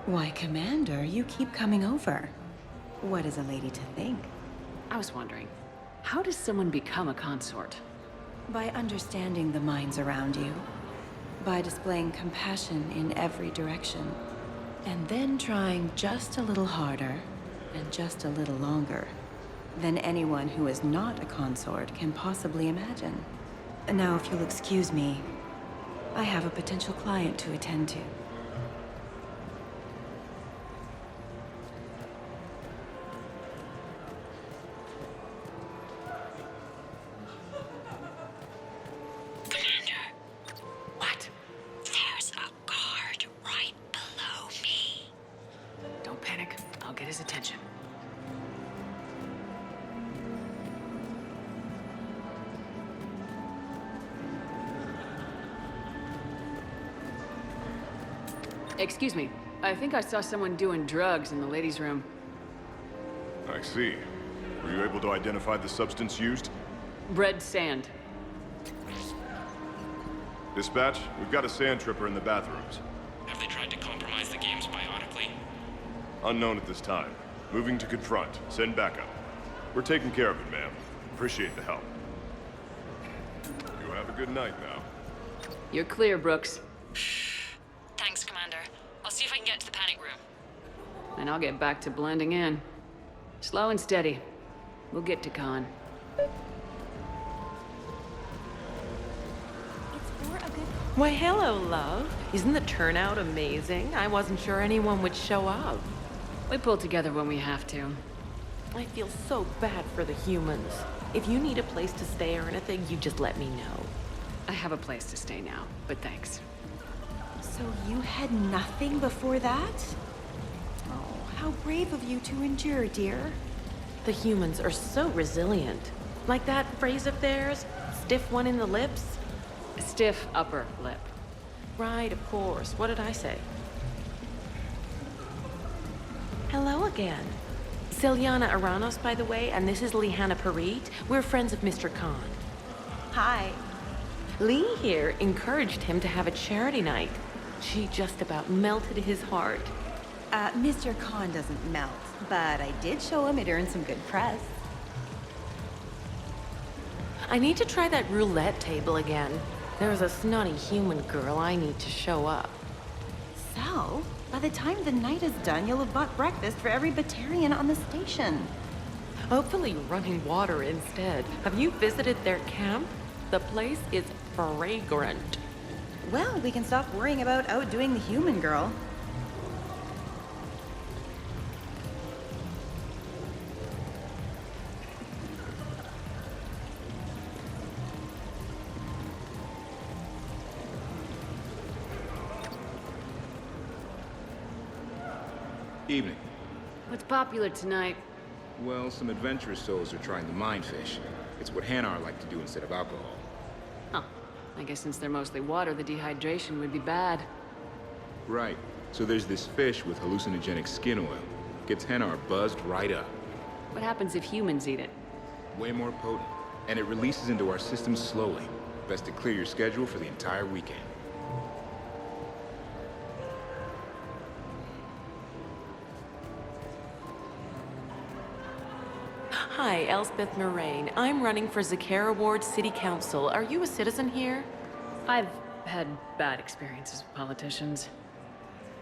Why, Commander, you keep coming over. What is a lady to think? I was wondering, how does someone become a consort? By understanding the minds around you. By displaying compassion in every direction. And then trying just a little harder, and just a little longer, than anyone who is not a consort can possibly imagine. Now, if you'll excuse me, I have a potential client to attend to. Excuse me. I think I saw someone doing drugs in the ladies' room. I see. Were you able to identify the substance used? Red sand. Dispatch, we've got a sand tripper in the bathrooms. Have they tried to compromise the games biotically? Unknown at this time. Moving to confront. Send backup. We're taking care of it, ma'am. Appreciate the help. You have a good night now. You're clear, Brooks. Thanks, Commander. I'll see if I can get to the panic room. And I'll get back to blending in. Slow and steady. We'll get to Khan. Why, hello, love. Isn't the turnout amazing? I wasn't sure anyone would show up. We pull together when we have to. I feel so bad for the humans. If you need a place to stay or anything, you just let me know. I have a place to stay now, but thanks. So you had nothing before that? Oh, how brave of you to endure, dear. The humans are so resilient. Like that phrase of theirs, stiff one in the lips. Stiff upper lip. Right, of course. What did I say? Hello again. Celiana Aranos, by the way, and this is Lihanna Parit. We're friends of Mr. Khan. Hi. Lee here encouraged him to have a charity night. She just about melted his heart. Mr. Khan doesn't melt, but I did show him it earned some good press. I need to try that roulette table again. There's a snotty human girl I need to show up. So, by the time the night is done, you'll have bought breakfast for every Batarian on the station. Hopefully running water instead. Have you visited their camp? The place is fragrant. Well, we can stop worrying about outdoing the human girl. Evening. What's popular tonight? Well, some adventurous souls are trying the mind fish. It's what Hanar like to do instead of alcohol. Huh. I guess since they're mostly water, the dehydration would be bad. Right. So there's this fish with hallucinogenic skin oil. Gets Hanar buzzed right up. What happens if humans eat it? Way more potent. And it releases into our system slowly. Best to clear your schedule for the entire weekend. Hi, Elspeth Moraine. I'm running for Zakara Ward City Council. Are you a citizen here? I've had bad experiences with politicians.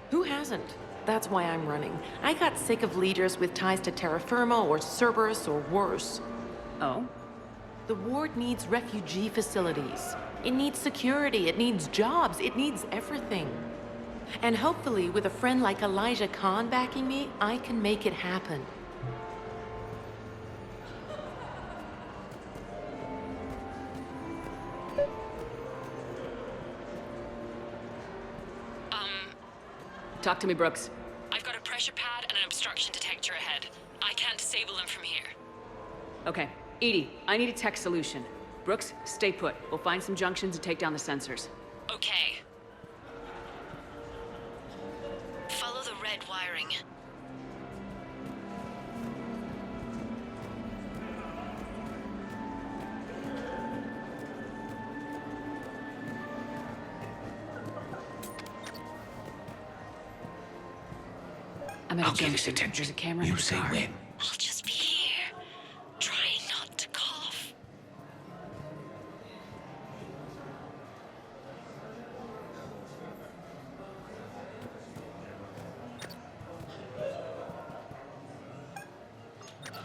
Who hasn't? That's why I'm running. I got sick of leaders with ties to Terra Firma or Cerberus or worse. Oh? The ward needs refugee facilities. It needs security, it needs jobs, it needs everything. And hopefully, with a friend like Elijah Khan backing me, I can make it happen. Talk to me, Brooks. I've got a pressure pad and an obstruction detector ahead. I can't disable them from here. Okay. Edie, I need a tech solution. Brooks, stay put. We'll find some junctions and take down the sensors. Okay. Follow the red wiring. I'm at a I'll give junction. us attention. There's a camera. You in the say car. when. I'll just be here. Try not to cough.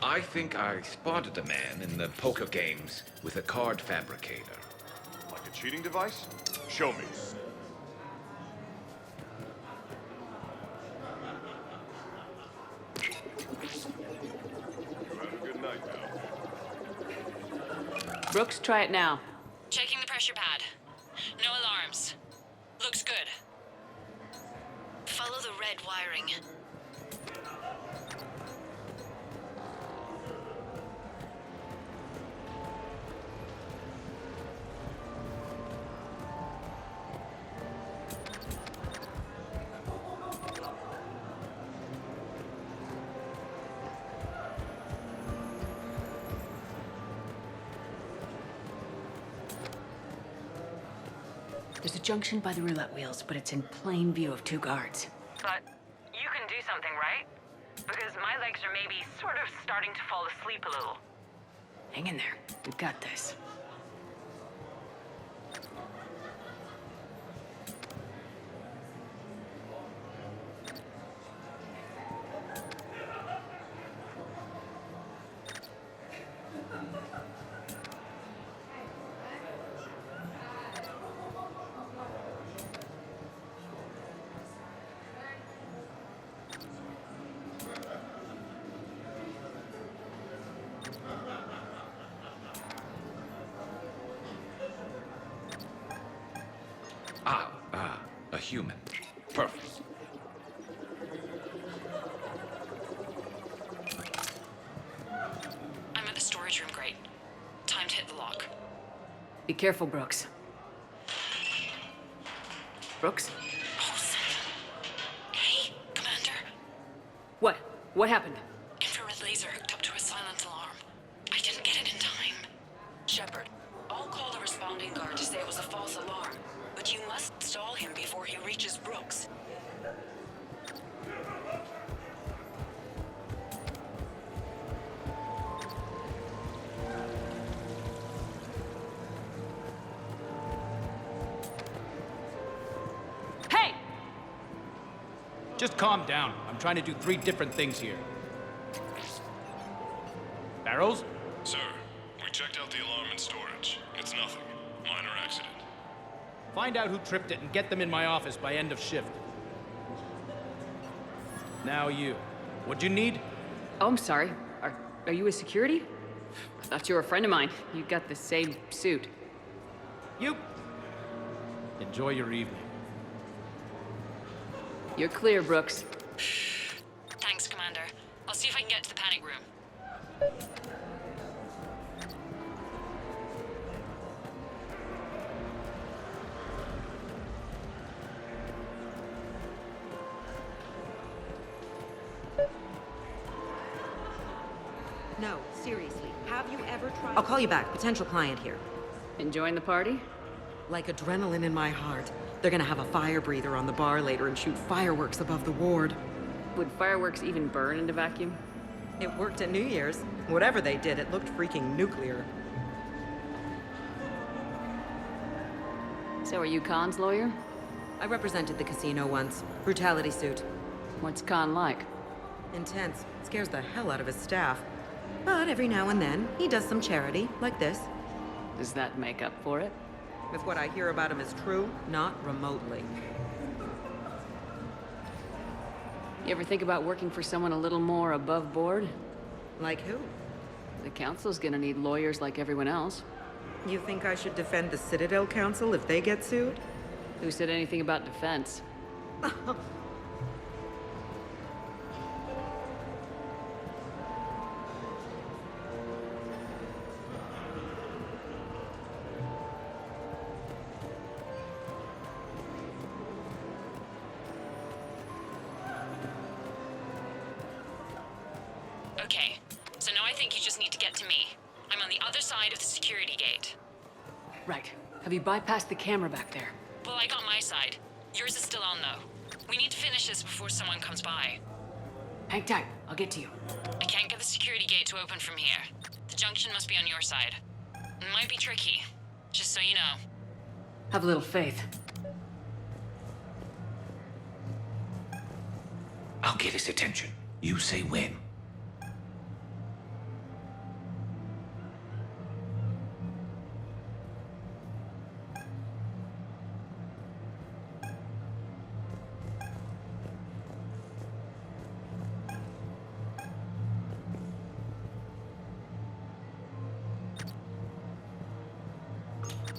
I think I spotted a man in the poker games with a card fabricator. Like a cheating device? Show me. You have a good night now. Brooks, try it now. Checking the pressure pad. No alarms. Looks good. Follow the red wiring. There's a junction by the roulette wheels, but it's in plain view of 2 guards. But you can do something, right? Because my legs are maybe sort of starting to fall asleep a little. Hang in there. We've got this. A human. Perfect. I'm at the storage room grate. Time to hit the lock. Be careful, Brooks. Brooks? Hey, Commander. What? What happened? Infrared laser hooked up to a silent alarm. I didn't get it in time. Shepard, I'll call the responding guard to say it was a false alarm. But you must stall him before he reaches Brooks. Hey! Just calm down. I'm trying to do 3 different things here. Barrows? Sir, we checked out the alarm in storage. It's nothing. Minor accident. Find out who tripped it and get them in my office by end of shift. Now you. What'd you need? Oh, I'm sorry. Are you a security? I thought you were a friend of mine. You got the same suit. You. Enjoy your evening. You're clear, Brooks. Thanks, Commander. I'll see if I can get to the panic room. No, seriously. Have you ever tried... I'll call you back. Potential client here. Enjoying the party? Like adrenaline in my heart. They're gonna have a fire breather on the bar later and shoot fireworks above the ward. Would fireworks even burn in a vacuum? It worked at New Year's. Whatever they did, it looked freaking nuclear. So are you Khan's lawyer? I represented the casino once. Brutality suit. What's Khan like? Intense. Scares the hell out of his staff. But every now and then, he does some charity, like this. Does that make up for it? If what I hear about him is true, not remotely. You ever think about working for someone a little more above board? Like who? The council's gonna need lawyers like everyone else. You think I should defend the Citadel Council if they get sued? Who said anything about defense? Okay, so now I think you just need to get to me. I'm on the other side of the security gate. Right. Have you bypassed the camera back there? Well, I got my side. Yours is still on, though. We need to finish this before someone comes by. Hang tight. I'll get to you. I can't get the security gate to open from here. The junction must be on your side. It might be tricky, just so you know. Have a little faith. I'll get his attention. You say when.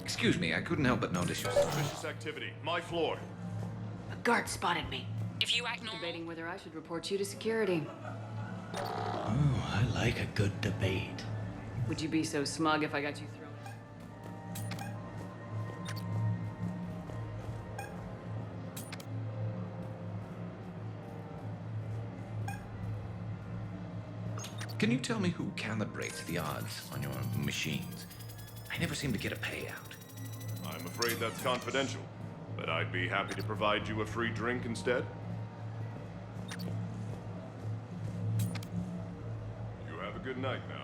Excuse me, I couldn't help but notice you. Suspicious activity. My floor. A guard spotted me. If you act normal... Debating whether I should report you to security. Oh, I like a good debate. Would you be so smug if I got you thrown? Can you tell me who calibrates the odds on your machines? I never seem to get a payout. I'm afraid that's confidential. but I'd be happy to provide you a free drink instead. You have a good night now.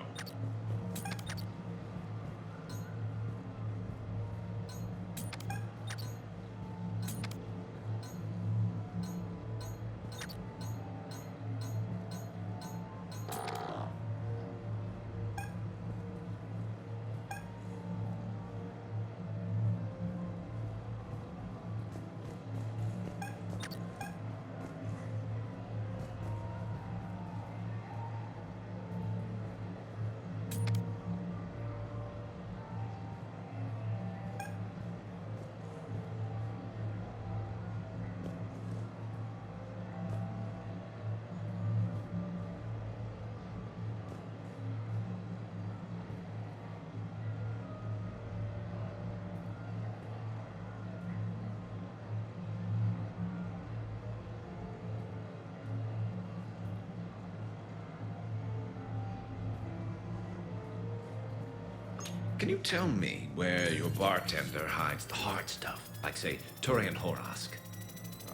Can you tell me where your bartender hides the hard stuff? Like, say, Turian Horosk?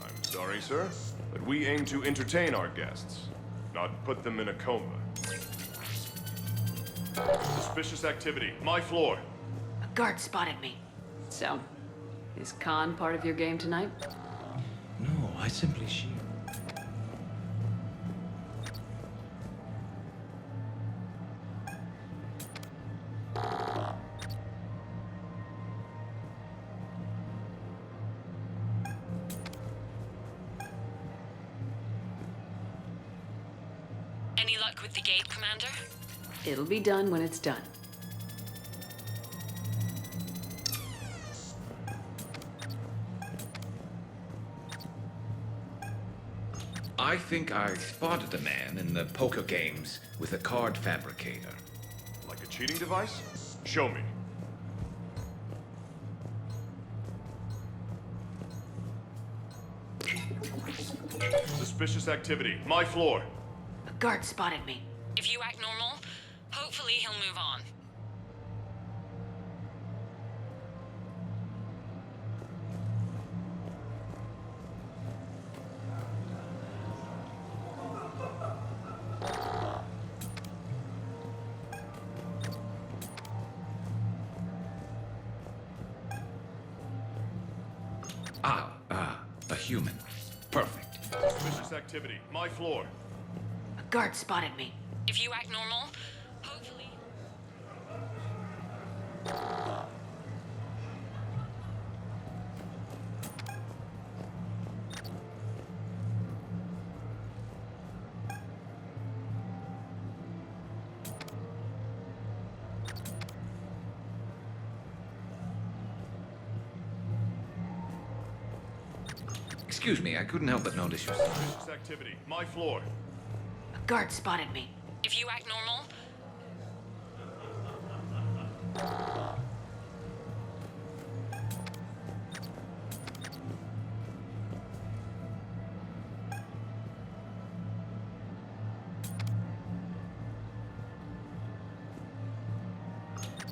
I'm sorry, sir, but we aim to entertain our guests, not put them in a coma. Suspicious activity. My floor. A guard spotted me. So, is Khan part of your game tonight? No, I simply sheep. Any luck with the gate, Commander? It'll be done when it's done. I think I spotted a man in the poker games with a card fabricator. Like a cheating device? Show me. Suspicious activity. My floor. A guard spotted me. If you act normal, hopefully he'll move on. A human. Perfect. Suspicious activity. My floor. A guard spotted me. If you act normal, hopefully... Excuse me, I couldn't help but notice you. Suspicious activity. My floor. A guard spotted me. If you act normal...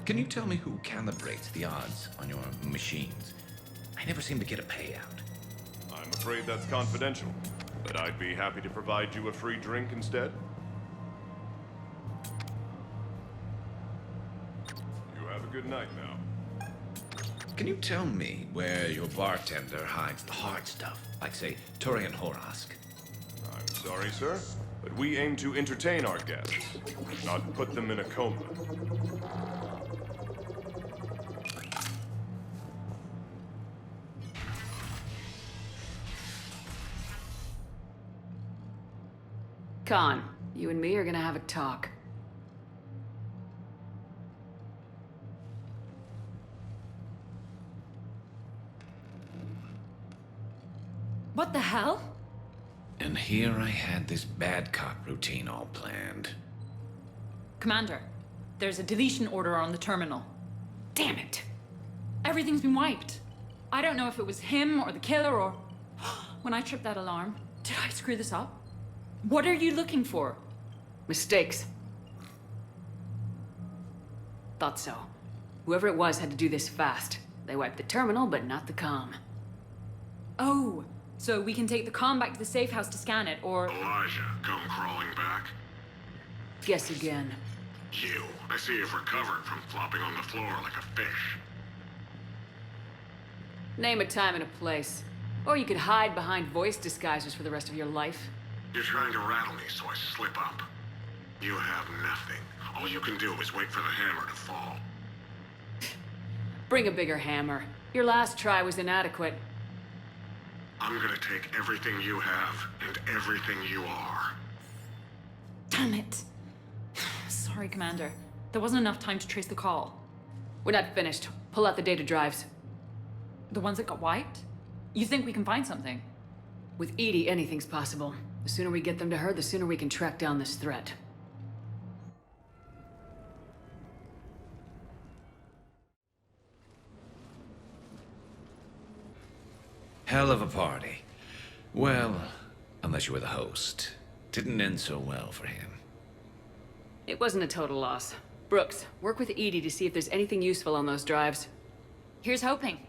Can you tell me who calibrates the odds on your machines? I never seem to get a payout. I'm afraid that's confidential, but I'd be happy to provide you a free drink instead. You have a good night now. Can you tell me where your bartender hides the hard stuff? Like, say, Turian Horosk? I'm sorry, sir, but we aim to entertain our guests, not put them in a coma. Khan, you and me are gonna have a talk. What the hell? And here I had this bad cop routine all planned. Commander, there's a deletion order on the terminal. Damn it! Everything's been wiped. I don't know if it was him or the killer or... When I tripped that alarm, did I screw this up? What are you looking for? Mistakes. Thought so. Whoever it was had to do this fast. They wiped the terminal, but not the comm. Oh, so we can take the comm back to the safe house to scan it, or... Elijah, come crawling back. Guess again. You. I see you've recovered from flopping on the floor like a fish. Name a time and a place. Or you could hide behind voice disguisers for the rest of your life. You're trying to rattle me, so I slip up. You have nothing. All you can do is wait for the hammer to fall. Bring a bigger hammer. Your last try was inadequate. I'm gonna take everything you have and everything you are. Damn it. Sorry, Commander. There wasn't enough time to trace the call. We're not finished. Pull out the data drives. The ones that got wiped? You think we can find something? With Edie, anything's possible. The sooner we get them to her, the sooner we can track down this threat. Hell of a party. Well, unless you were the host. Didn't end so well for him. It wasn't a total loss. Brooks, work with Edie to see if there's anything useful on those drives. Here's hoping.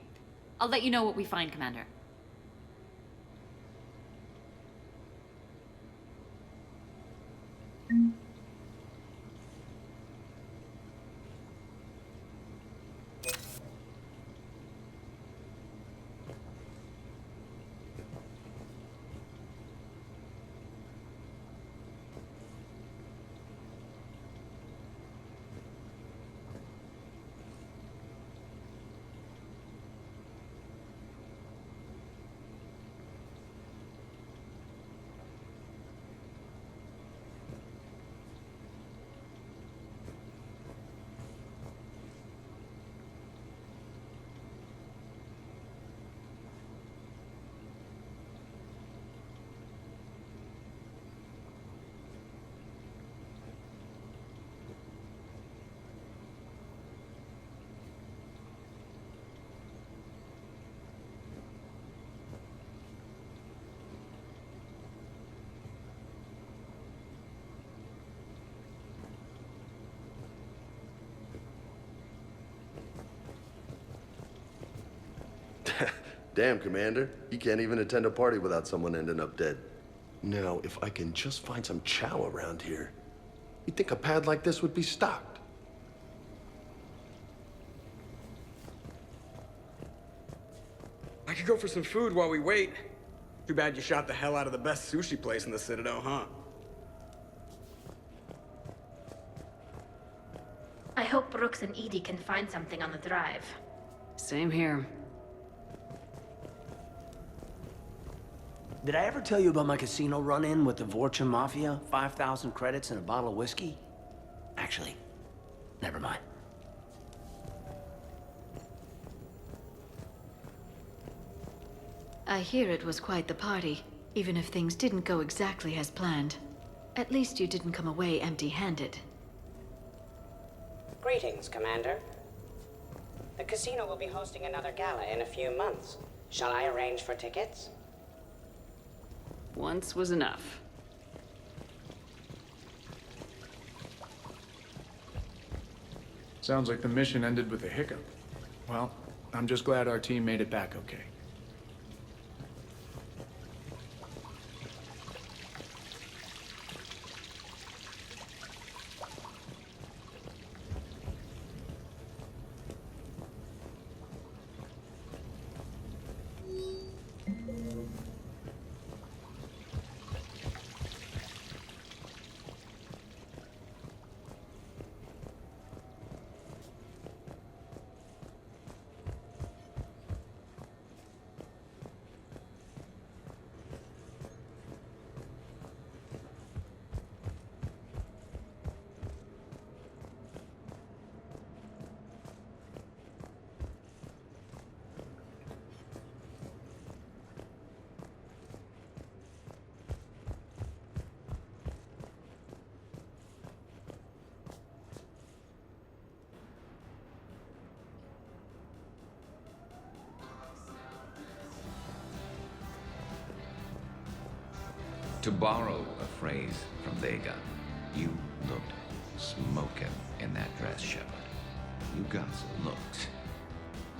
I'll let you know what we find, Commander. Damn, Commander. You can't even attend a party without someone ending up dead. Now, if I can just find some chow around here, you'd think a pad like this would be stocked. I could go for some food while we wait. Too bad you shot the hell out of the best sushi place in the Citadel, huh? I hope Brooks and Edie can find something on the drive. Same here. Did I ever tell you about my casino run-in with the Vorcha Mafia? 5,000 credits and a bottle of whiskey? Actually, never mind. I hear it was quite the party, even if things didn't go exactly as planned. At least you didn't come away empty-handed. Greetings, Commander. The casino will be hosting another gala in a few months. Shall I arrange for tickets? Once was enough. Sounds like the mission ended with a hiccup. Well, I'm just glad our team made it back okay. To borrow a phrase from Vega, you looked smoking in that dress, Shepard. You got some looks.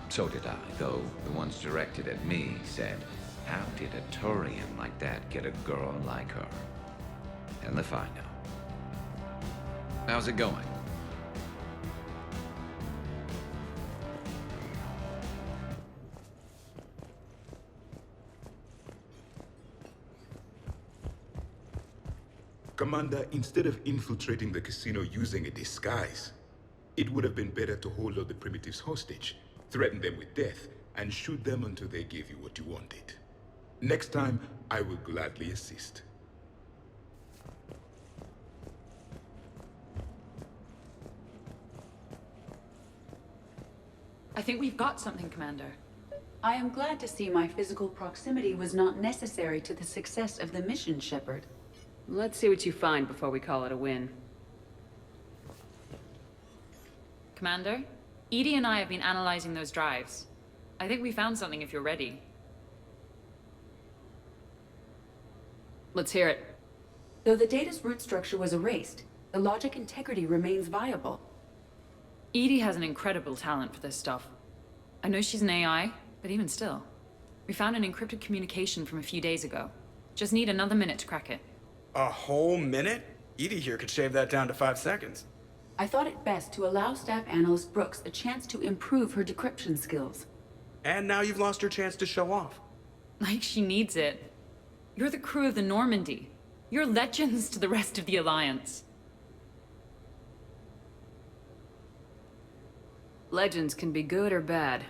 So did I, though the ones directed at me said, How did a Turian like that get a girl like her? Hell if I know. How's it going? Commander, instead of infiltrating the casino using a disguise, it would have been better to hold all the primitives hostage, threaten them with death, and shoot them until they gave you what you wanted. Next time, I will gladly assist. I think we've got something, Commander. I am glad to see my physical proximity was not necessary to the success of the mission, Shepard. Let's see what you find before we call it a win. Commander, Edie and I have been analyzing those drives. I think we found something if you're ready. Let's hear it. Though the data's root structure was erased, the logic integrity remains viable. Edie has an incredible talent for this stuff. I know she's an AI, but even still. We found an encrypted communication from a few days ago. Just need another minute to crack it. A whole minute? Edie here could shave that down to 5 seconds. I thought it best to allow Staff Analyst Brooks a chance to improve her decryption skills. And now you've lost your chance to show off. Like she needs it. You're the crew of the Normandy. You're legends to the rest of the Alliance. Legends can be good or bad.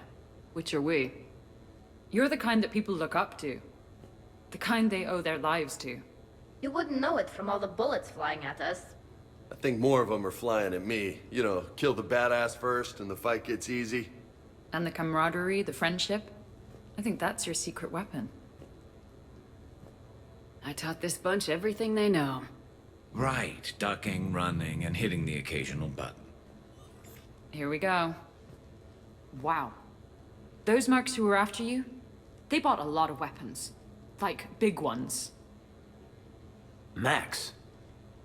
Which are we? You're the kind that people look up to. The kind they owe their lives to. You wouldn't know it from all the bullets flying at us. I think more of them are flying at me. You know, kill the badass first and the fight gets easy. And the camaraderie, the friendship. I think that's your secret weapon. I taught this bunch everything they know. Right, ducking, running, and hitting the occasional button. Here we go. Wow. Those mercs who were after you, they bought a lot of weapons. Like, big ones. Max,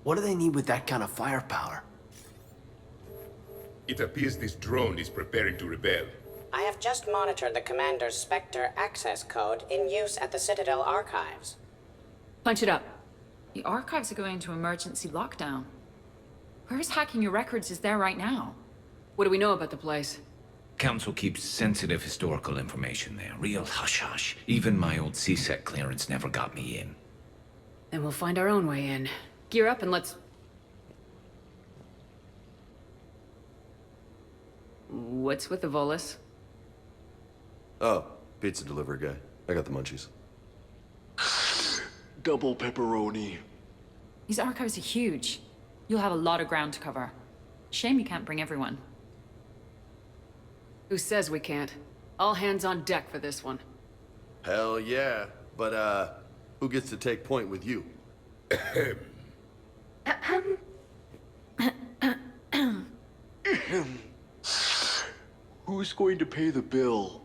what do they need with that kind of firepower? It appears this drone is preparing to rebel. I have just monitored the Commander's Spectre access code in use at the Citadel archives. Punch it up. The archives are going into emergency lockdown. Whoever's hacking your records is there right now. What do we know about the place? Council keeps sensitive historical information there. Real hush-hush. Even my old CSEC clearance never got me in. Then we'll find our own way in. Gear up and let's... What's with the Volus? Oh, pizza delivery guy. I got the munchies. Double pepperoni. These archives are huge. You'll have a lot of ground to cover. Shame you can't bring everyone. Who says we can't? All hands on deck for this one. Hell yeah. But, who gets to take point with you? Who's going to pay the bill?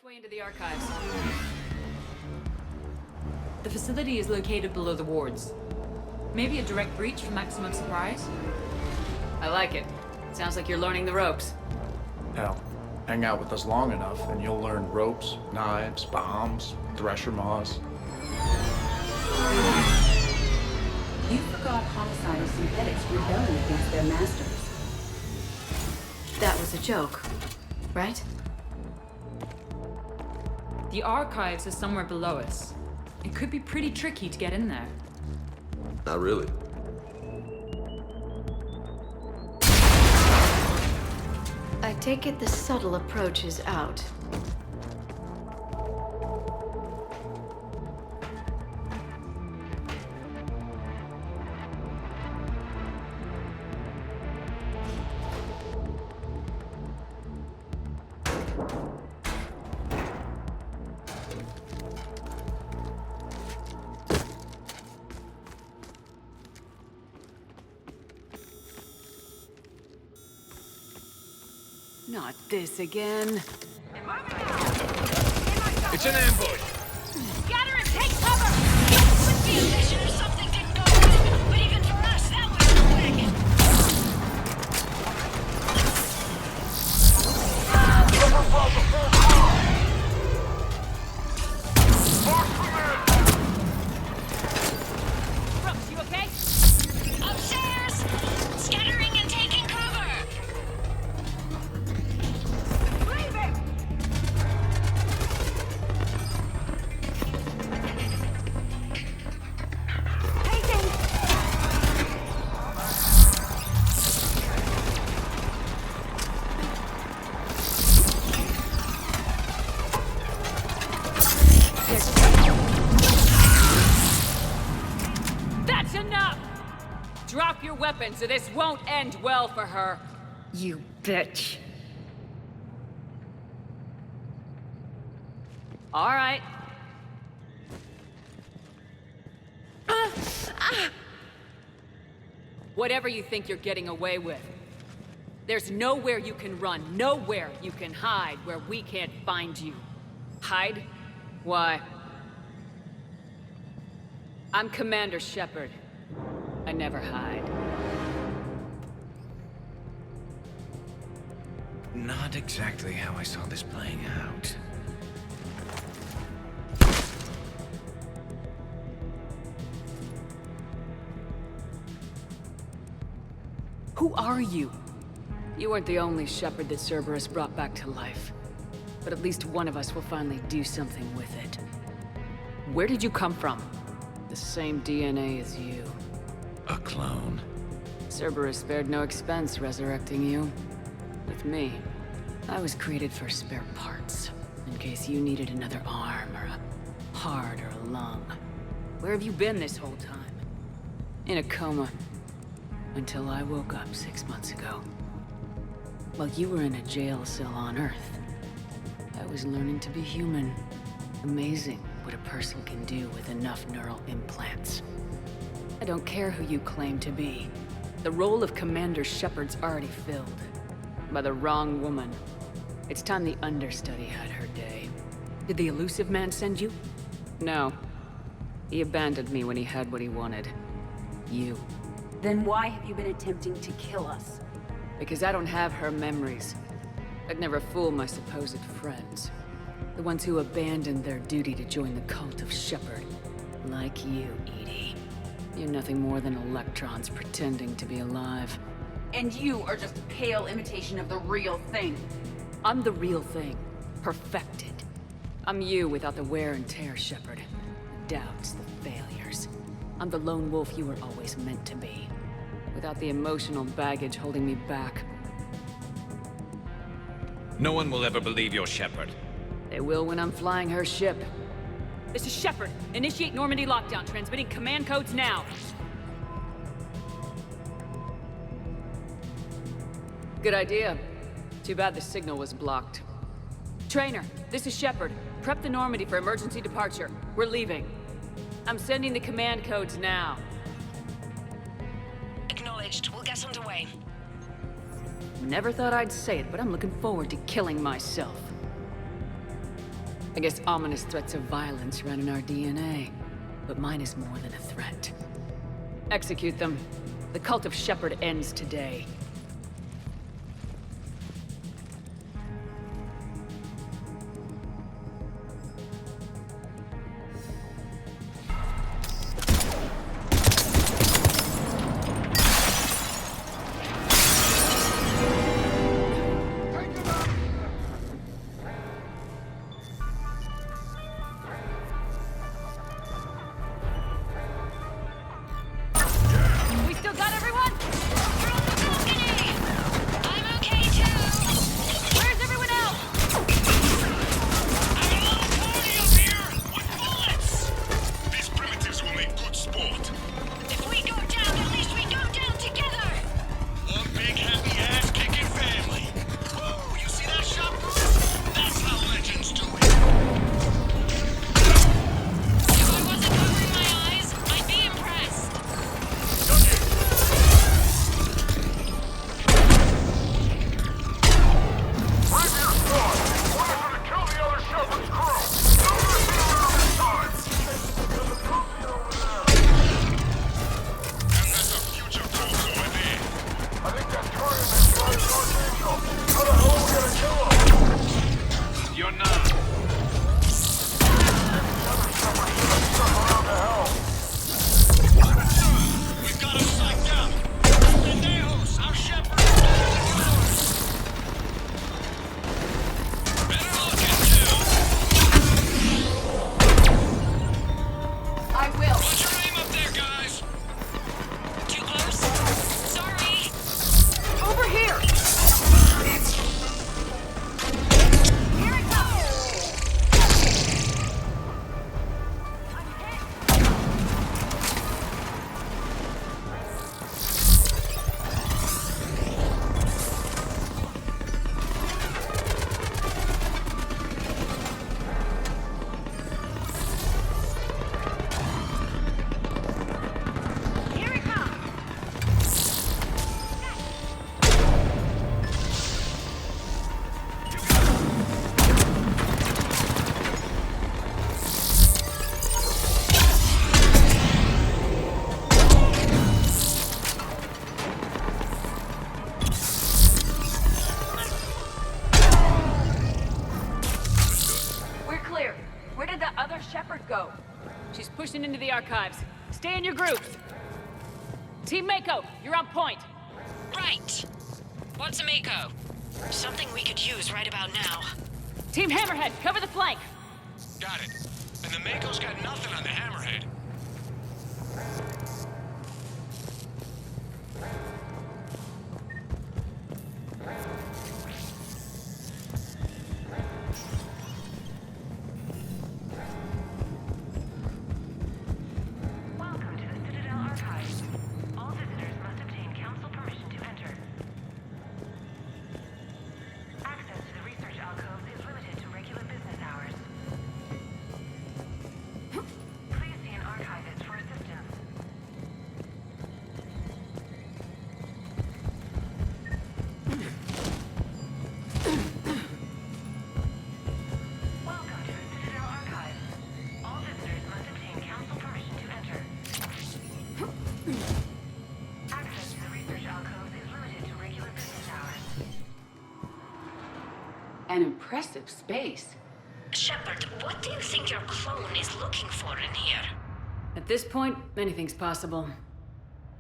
way into the archives. The facility is located below the wards. Maybe a direct breach for maximum surprise? I like it. Sounds like you're learning the ropes. Hell, hang out with us long enough and you'll learn ropes, knives, bombs, thresher maws. You forgot homicidal synthetics rebelling against their masters. That was a joke, right? The archives is somewhere below us. It could be pretty tricky to get in there. Not really. I take it the subtle approach is out. Not this again. It's an ambush! Scatter and take cover! It would be a mission if something didn't go right, but even for us, that was quick! Brooks, you okay? Upstairs! Scattering and taking cover! Leaving! That's enough! Drop your weapons or this won't end well for her. You bitch. All right. Whatever you think you're getting away with. There's nowhere you can run, nowhere you can hide where we can't find you. Hide? Why? I'm Commander Shepard. I never hide. Not exactly how I saw this playing out. Who are you? You weren't the only Shepard that Cerberus brought back to life. But at least one of us will finally do something with it. Where did you come from? The same DNA as you. A clone. Cerberus spared no expense resurrecting you. With me, I was created for spare parts. In case you needed another arm, or a heart, or a lung. Where have you been this whole time? In a coma. Until I woke up 6 months ago. While you were in a jail cell on Earth, I was learning to be human. Amazing what a person can do with enough neural implants. I don't care who you claim to be. The role of Commander Shepard's already filled. By the wrong woman. It's time the understudy had her day. Did the elusive man send you? No. He abandoned me when he had what he wanted. You. Then why have you been attempting to kill us? Because I don't have her memories. I'd never fool my supposed friends. The ones who abandoned their duty to join the cult of Shepard. Like you, Edie. You're nothing more than electrons pretending to be alive. And you are just a pale imitation of the real thing. I'm the real thing. Perfected. I'm you without the wear and tear, Shepard. The doubts, the failures. I'm the lone wolf you were always meant to be. Without the emotional baggage holding me back. No one will ever believe you're Shepard. They will when I'm flying her ship. This is Shepard. Initiate Normandy lockdown. Transmitting command codes now. Good idea. Too bad the signal was blocked. Trainer, this is Shepard. Prep the Normandy for emergency departure. We're leaving. I'm sending the command codes now. Acknowledged. We'll get underway. Never thought I'd say it, but I'm looking forward to killing myself. I guess ominous threats of violence run in our DNA. But mine is more than a threat. Execute them. The cult of Shepherd ends today. We still got everyone? I'm okay too. Where's everyone else? I'm a little party up here with bullets! These primitives will make good sport. If we go down, at least we go down together. One big happy ass-kicking family. Whoa, you see that shot? That's how legends do it. If I wasn't covering my eyes, I'd be impressed. You're not. We've got him psyched out. Pendejos, our shepherd. Better looking, too. I will. Put your aim up there, guys. Too close? Sorry. Over here! Here it comes! Here it comes! We're clear. Where did the other shepherd go? She's pushing into the archives. Stay in your groups. Team Mako, you're on point. Right. What's a Mako? Something we could use right about now. Team Hammerhead, cover the flank. Got it. And the Mako's got nothing on the Hammerhead. Welcome to the Citadel Archives. All visitors must obtain council permission to enter. Access to the research alcoves is limited to regular business hours. Please see an archivist for assistance. Welcome to the Citadel Archives. All visitors must obtain council permission to enter. Access to the research alcoves is limited to regular business hours. An impressive space. Shepherd, what do you think your clone is looking for in here? At this point, anything's possible.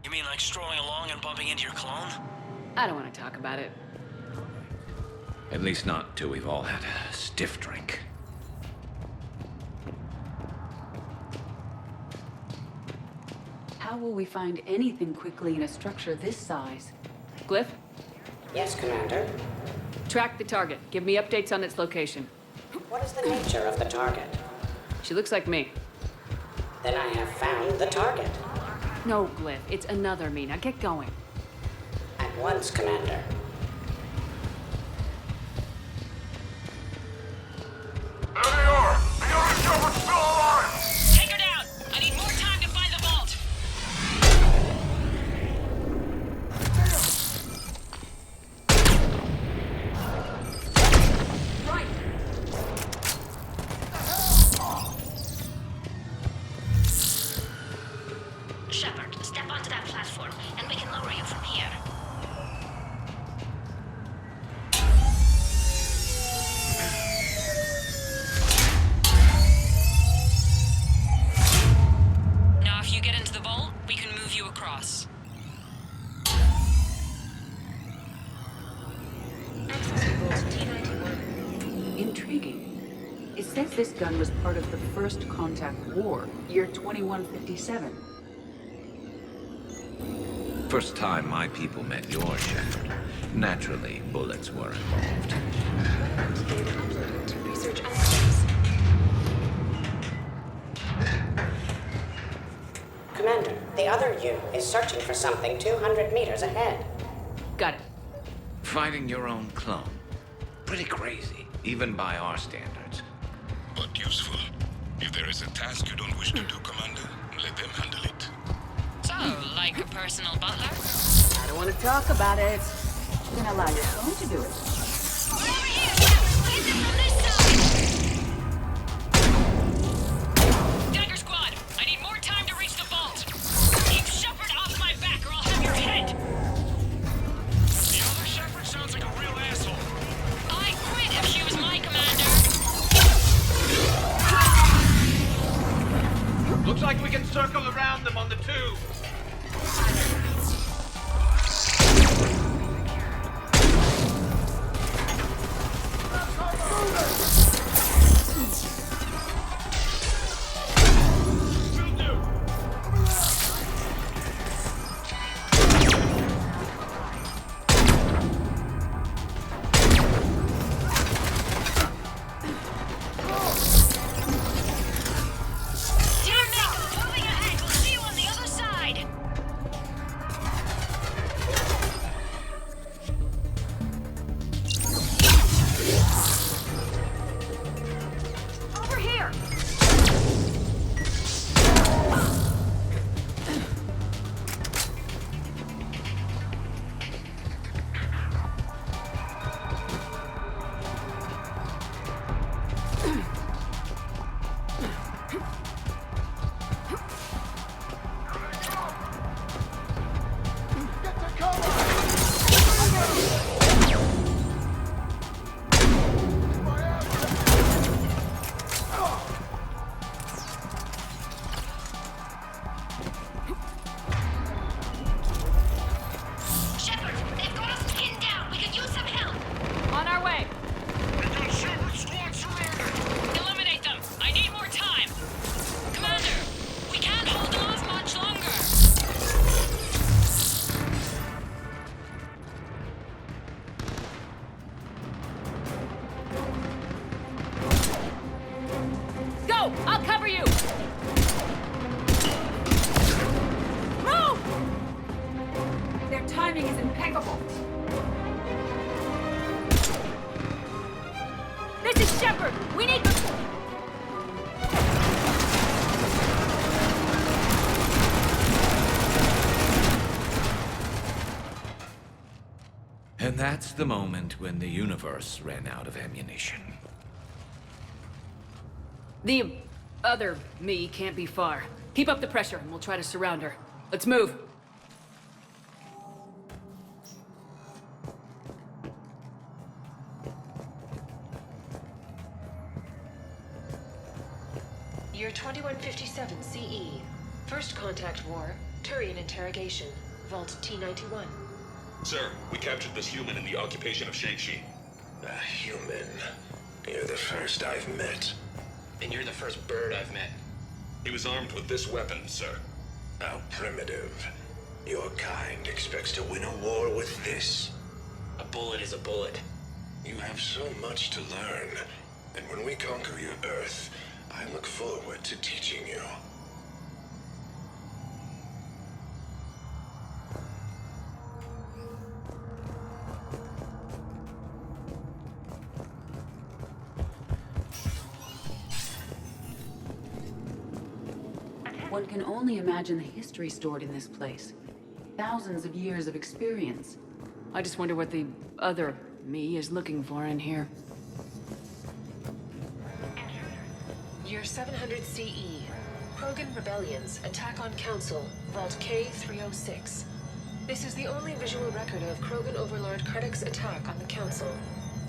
You mean like strolling along and bumping into your clone? I don't want to talk about it. At least not till we've all had a stiff drink. How will we find anything quickly in a structure this size? Glyph, Yes, Commander. track the target. Give me updates on its location. What is the nature of the target? She looks like me. Then I have found the target. No, Glyph, it's another me. Now get going. At once, Commander. Take her down! I need more time to find the vault! Right! intriguing. It says this gun was part of the First Contact War, year 2157. First time my people met your Shepard, naturally, bullets were involved. Research outcomes. Commander, the other you is searching for something 200 meters ahead. Got it. Fighting your own clone. Pretty crazy, even by our standards. But useful. If there is a task you don't wish to do, Commander, let them handle it. So, like a personal butler? I don't want to talk about it. Then allow your phone to do it. Over here, Shepard! Hit them from this side! Dagger Squad, I need more time to reach the vault. Keep Shepard off my back or I'll have your head! The other Shepard sounds like a real asshole. I'd quit if she was my commander. Looks like we can circle around them on the tube. I'll cover you! Move! Their timing is impeccable. This is Shepard! We need... And that's the moment when the universe ran out of ammunition. The other me can't be far. Keep up the pressure and we'll try to surround her. Let's move. Year 2157 CE. First Contact War. Turian interrogation. Vault T-91. Sir, we captured this human in the occupation of Shang-Chi. A human? You're the first I've met. And you're the first bird I've met. He was armed with this weapon, sir. How primitive. Your kind expects to win a war with this. A bullet is a bullet. You have so much to learn. And when we conquer your Earth, I look forward to teaching you. One can only imagine the history stored in this place. Thousands of years of experience. I just wonder what the other me is looking for in here. Year 700 CE. Krogan rebellions. Attack on Council. Vault K-306. This is the only visual record of Krogan Overlord Krennic's attack on the Council.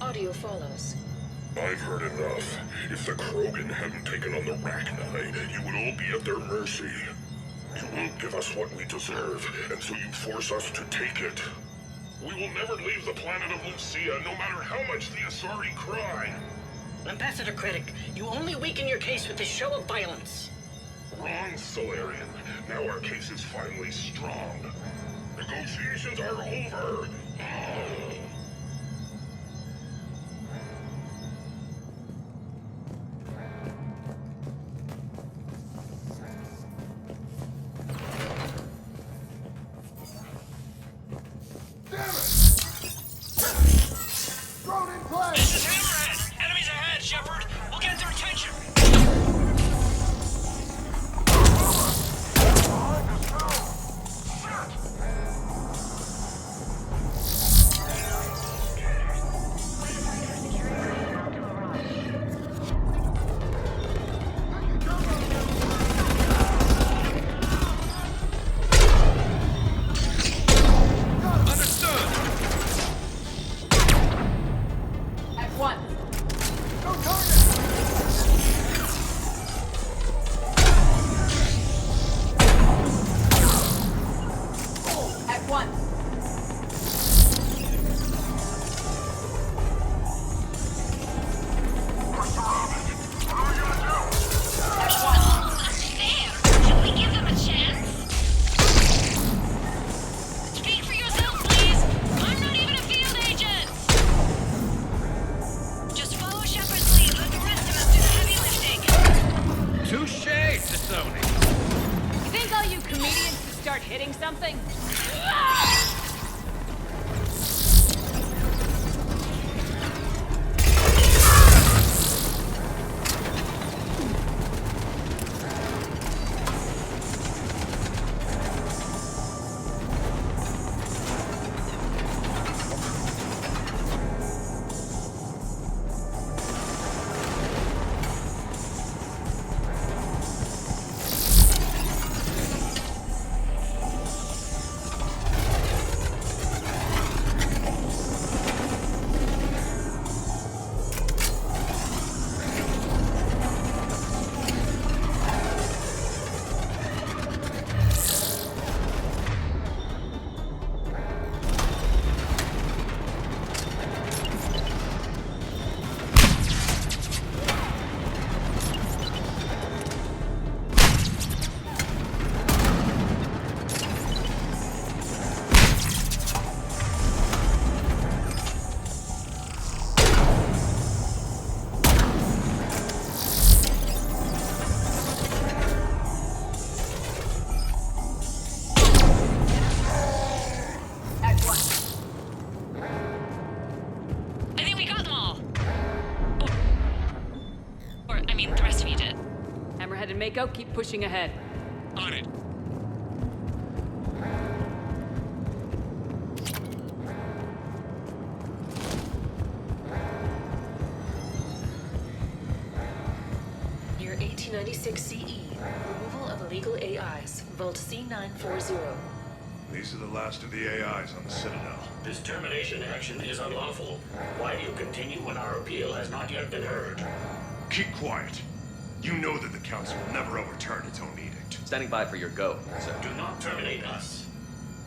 Audio follows. I've heard enough. If the Krogan hadn't taken on the Rachni, you would all be at their mercy. You won't give us what we deserve, and so you force us to take it. We will never leave the planet of Lucia, no matter how much the Asari cry. Ambassador Critic, you only weaken your case with this show of violence. Wrong, Solarian. Now our case is finally strong. Negotiations are over. This is Hammerhead! Enemies ahead, Shepard! We'll get their attention! At one. At one. Should we give them a chance? Speak for yourself, please! I'm not even a field agent! Just follow Shepard's lead. Let the rest of us do the heavy lifting. Touche, Sasoni. You think all you comedians could start hitting something? I think we got them all. Or, I mean, the rest of you did. Hammerhead and Mako, keep pushing ahead. On it. Year 1896 CE. Removal of illegal AIs. Vault C940. These are the last of the AIs on the Citadel. This termination action is unlawful. Why do you continue when our appeal has not yet been heard? Keep quiet. You know that the Council will never overturn its own edict. Standing by for your go, sir. Do not terminate us.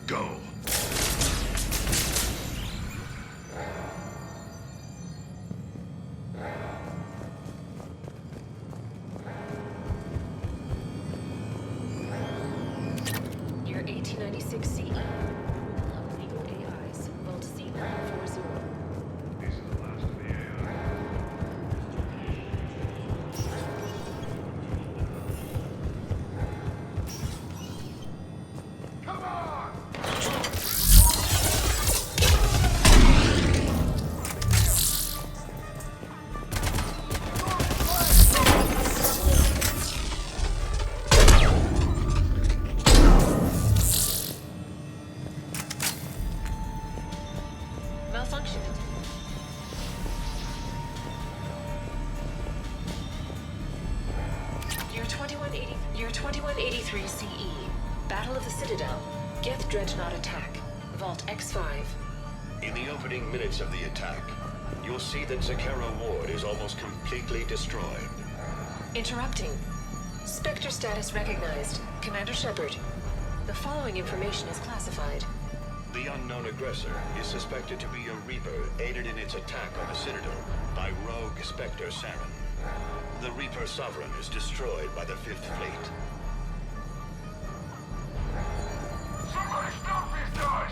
Go. Year 1896 CE. Removal of illegal AIs. Vault C940. These are the last of the AIs. Come on! Malfunction. Year 2183 CE. Battle of the Citadel. Geth Dreadnought attack. Vault X5. In the opening minutes of the attack, you'll see that Zakera Ward is almost completely destroyed. Interrupting. Spectre status recognized. Commander Shepard. The following information is classified. The unknown aggressor is suspected to be a Reaper aided in its attack on the Citadel by rogue Spectre Saren. The Reaper Sovereign is destroyed by the Fifth Fleet. Somebody stop these guys!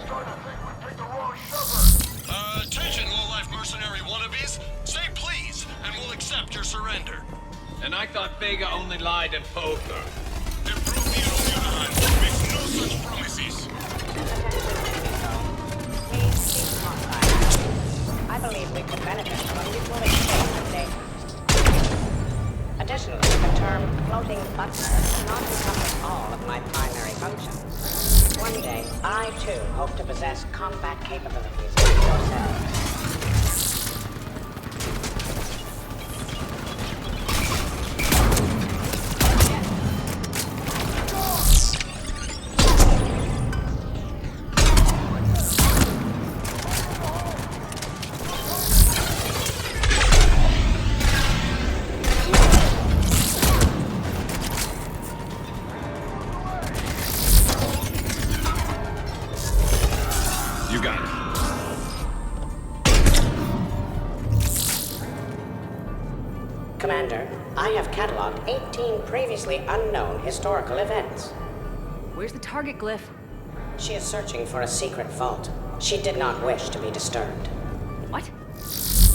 Starting to think we picked the wrong shepherd! Attention, low-life mercenary wannabes! Say please, and we'll accept your surrender. And I thought Vega only lied in poker. Improve me on the other hand. Makes no such promises. I believe we could benefit from a mutual exchange of data. Additionally, the term floating butler does not encompass all of my primary functions. One day, I too hope to possess combat capabilities like yourselves. Commander, I have cataloged 18 previously unknown historical events. Where's the target glyph? She is searching for a secret vault. She did not wish to be disturbed. What?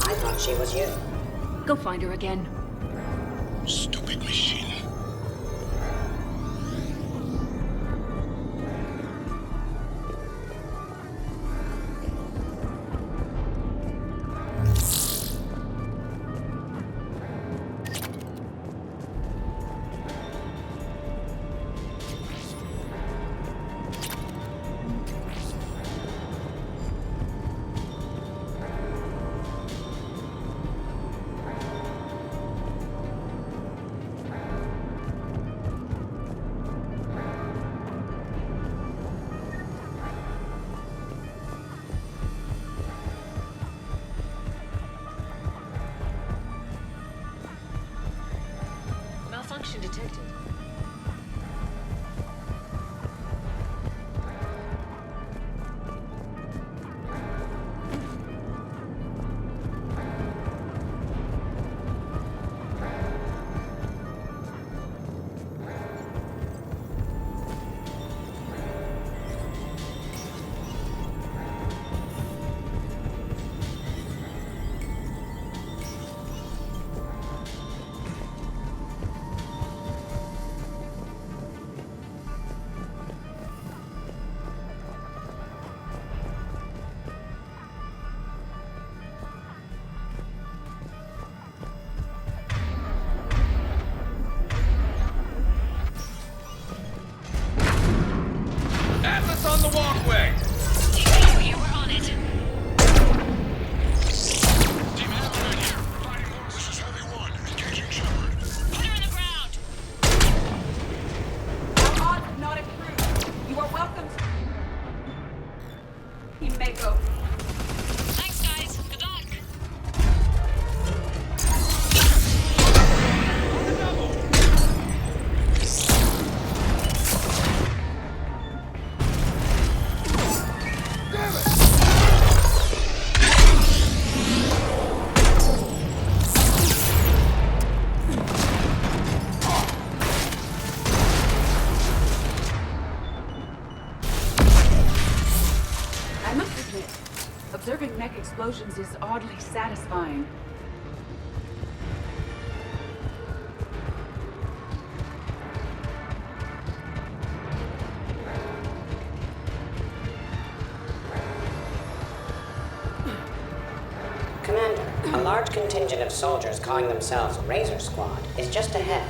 I thought she was you. Go find her again. Stupid machine. Malfunction detected. Atlas on the walkway! Here, we're on it. Team Hammer right here. Providing orders. This is Heavy 1. Engaging Shepard. Put her on the ground. Our odds have not improved. You are welcome to Team Mako. Thanks, guys. Good luck. I must admit, observing mech explosions is oddly satisfying. Commander, a large contingent of soldiers calling themselves Razor Squad is just ahead.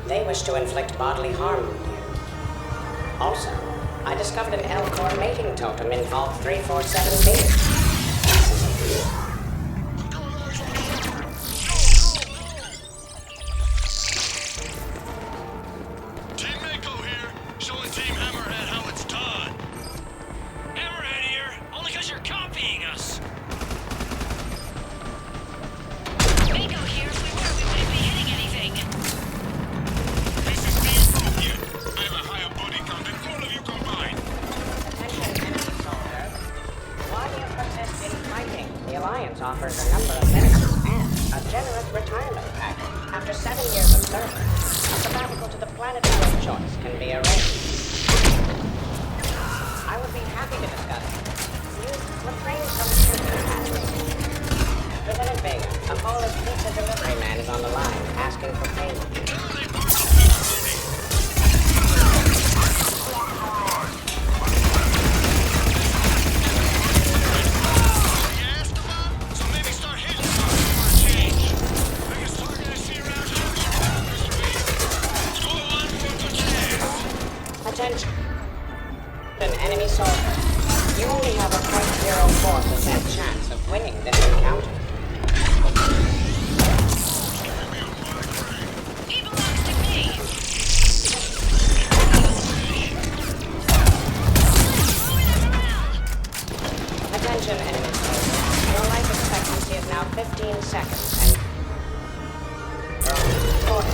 They wish to inflict bodily harm on you. Also, I discovered an L-Core mating totem in Vault 347B. Team Mako here, showing Team Hammerhead how it's done. Hammerhead here, only because you're copying us. Mako here, if we were, we wouldn't be hitting anything. This is me, you. I have a higher body count than all of you combined. Attention, enemy soldiers. Why do you persist The Alliance offers a number of benefits and a generous retirement package. After 7 years of service, a sabbatical to the planet of your choice can be arranged. I would be happy to discuss it. You refrain from shooting. Lieutenant Vega, a Polish pizza delivery man is on the line, asking for payment. Attention. An enemy soldier. You only have a 0.04% chance of winning this encounter. He belongs to me. Attention, enemy soldier. Your life expectancy is now 15 seconds and... 14,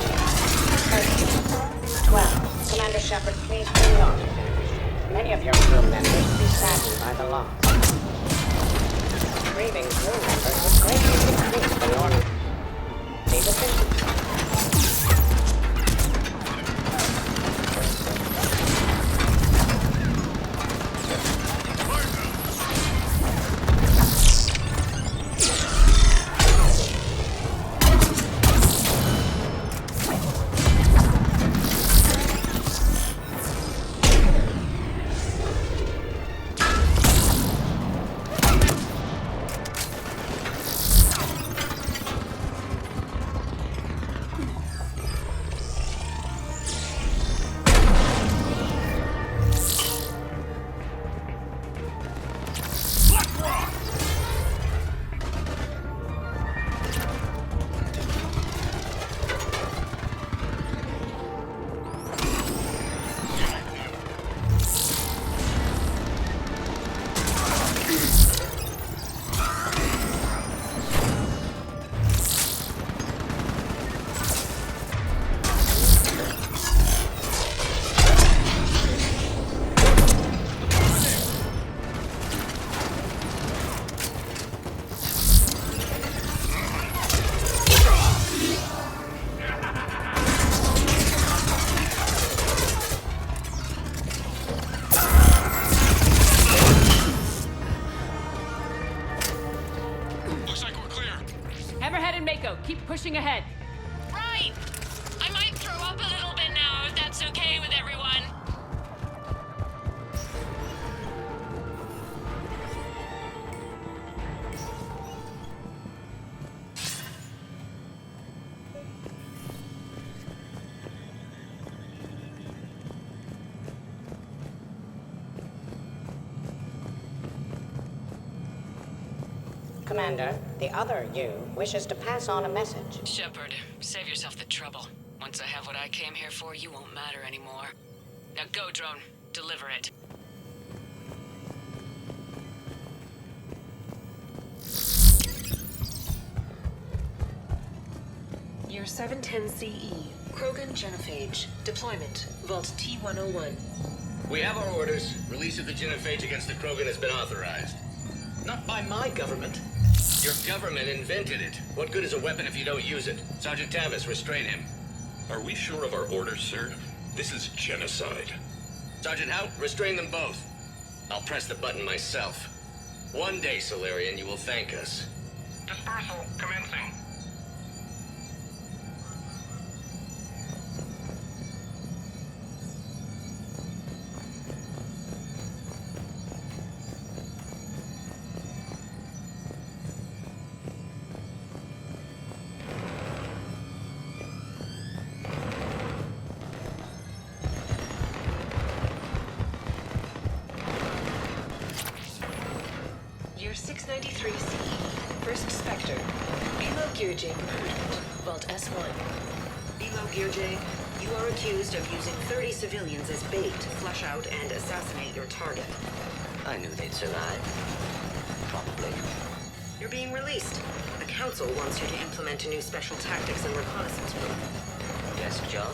13, 12. Commander Shepard, please do not. Many of your crew members will be saddened by the loss. Grieving crew members would greatly decrease the normal efficiency. Keep pushing ahead. Right! I might throw up a little bit now, if that's okay with everyone. Commander, the other you wishes to pass on a message. Shepard, save yourself the trouble. Once I have what I came here for, you won't matter anymore. Now go, drone. Deliver it. Year 710 CE. Krogan genophage. Deployment. Vault T-101. We have our orders. Release of the genophage against the Krogan has been authorized. Not by my government. Your government invented it. What good is a weapon if you don't use it? Sergeant Tavis, restrain him. Are we sure of our orders, sir? This is genocide. Sergeant Hout, restrain them both. I'll press the button myself. One day, Solarian, you will thank us. Dispersal commencing. Year 693 CE. First Spectre. Bilo Gearjay recruitment. Vault S1. Bilo Gearjay, you are accused of using 30 civilians as bait to flush out and assassinate your target. I knew they'd survive. Probably. You're being released. The Council wants you to implement a new special tactics and reconnaissance group. Desk job?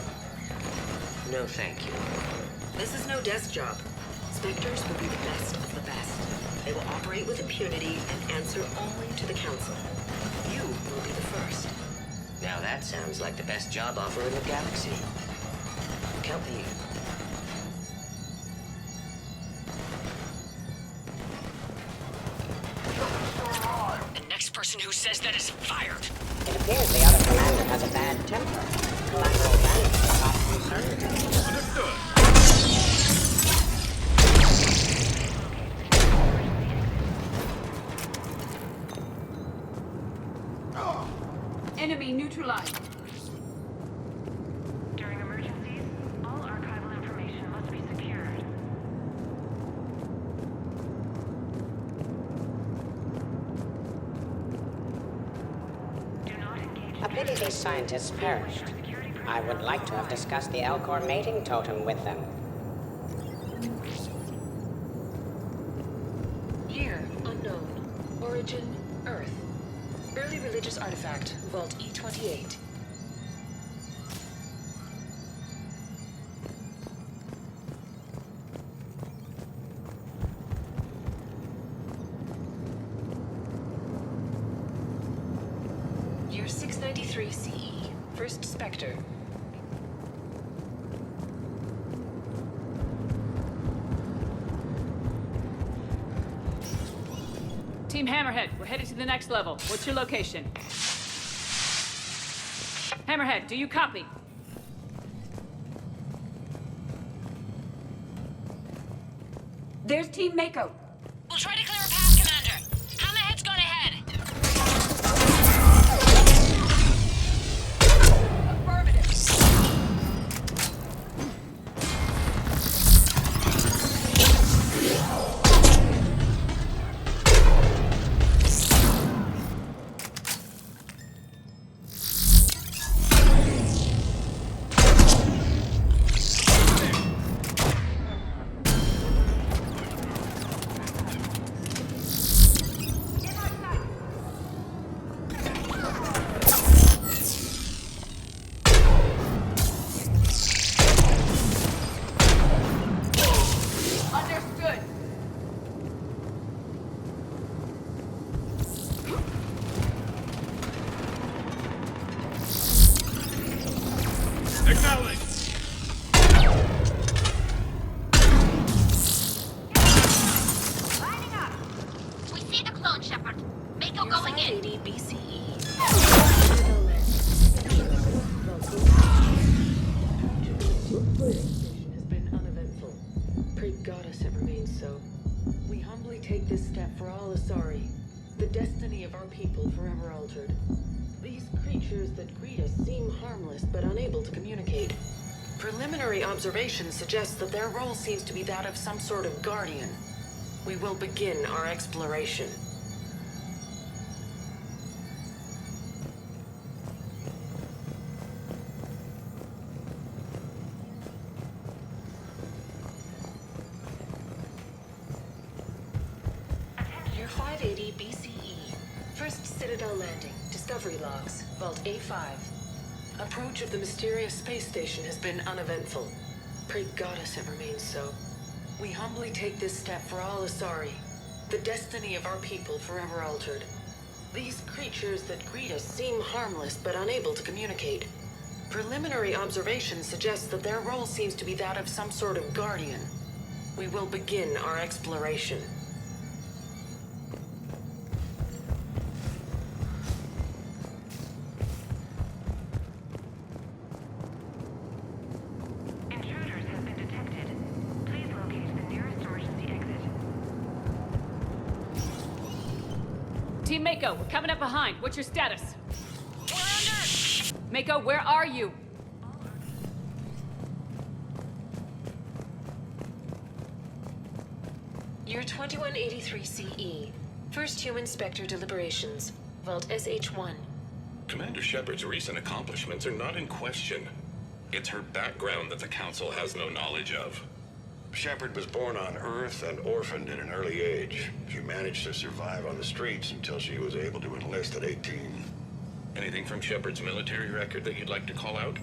No, thank you. This is no desk job. Spectres will be the best of the best. They will operate with impunity and answer only to Council. You will be the first. Now that sounds like the best job offer in the galaxy. Count me in. The next person who says that is fired. It appears the other commander has a bad temper. Collateral damage to top concerns. Understood. Enemy neutralized. During emergencies, all archival information must be secured. A pity these scientists perished. I would like to have discussed the Elcor mating totem with them. Year unknown. Origin Earth. Early religious artifact, Vault E28. Year 693 CE. First Spectre. Team Hammerhead, we're headed to the next level. What's your location? Hammerhead, do you copy? There's Team Mako. We'll try to clear a path, Commander. Hammerhead's gone ahead. Observation suggests that their role seems to be that of some sort of guardian. We will begin our exploration. Year 580 BCE. First Citadel landing. Discovery logs. Vault A5. Approach of the mysterious space station has been uneventful. Pray Goddess it remains so. We humbly take this step for all Asari, the destiny of our people forever altered. These creatures that greet us seem harmless but unable to communicate. Preliminary observation suggests that their role seems to be that of some sort of guardian. We will begin our exploration. Team Mako, we're coming up behind. What's your status? We're under! Mako, where are you? Year 2183 CE. First Human Spectre deliberations. Vault SH1. Commander Shepard's recent accomplishments are not in question. It's her background that the Council has no knowledge of. Shepard was born on Earth and orphaned at an early age. She managed to survive on the streets until she was able to enlist at 18. Anything from Shepard's military record that you'd like to call out?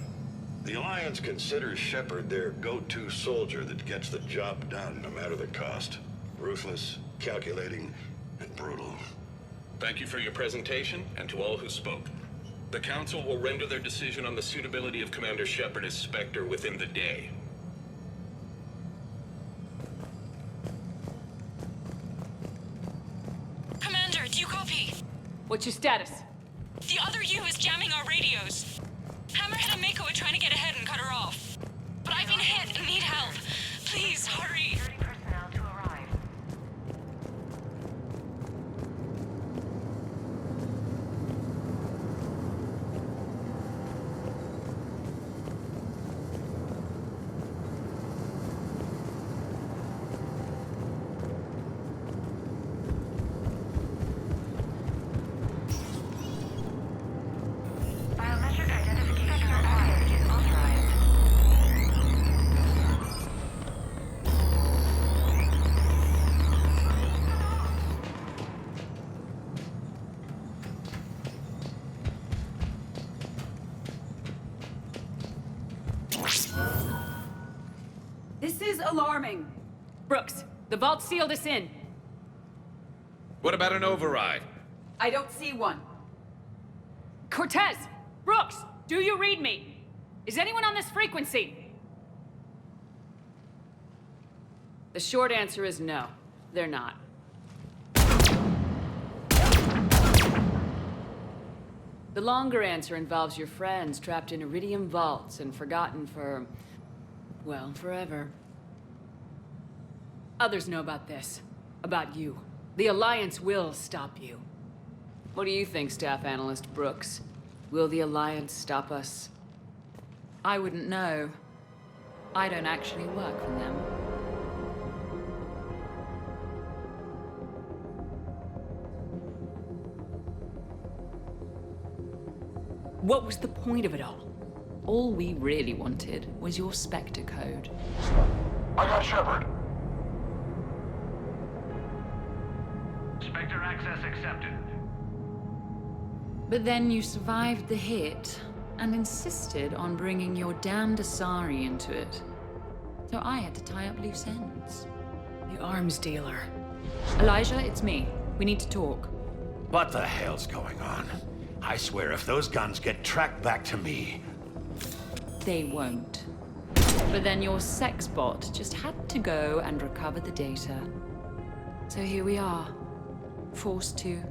The Alliance considers Shepard their go-to soldier that gets the job done no matter the cost. Ruthless, calculating, and brutal. Thank you for your presentation, and to all who spoke. The Council will render their decision on the suitability of Commander Shepard as Spectre within the day. Commander, do you copy? What's your status? The other U is jamming our radios. Hammerhead and Mako are trying to get ahead and cut her off. But I've been hit and need help. Please, hurry. This is alarming. Brooks, the vault sealed us in. What about an override? I don't see one. Cortez! Brooks! Do you read me? Is anyone on this frequency? The short answer is no. They're not. The longer answer involves your friends trapped in Iridium vaults and forgotten for... well, forever. Others know about this. About you. The Alliance will stop you. What do you think, Staff Analyst Brooks? Will the Alliance stop us? I wouldn't know. I don't actually work for them. What was the point of it all? All we really wanted was your Spectre code. I got Shepard. Spectre access accepted. But then you survived the hit and insisted on bringing your damned Asari into it. So I had to tie up loose ends. The arms dealer. Elijah, it's me. We need to talk. What the hell's going on? I swear if those guns get tracked back to me... They won't. But then your sex bot just had to go and recover the data. So here we are, forced to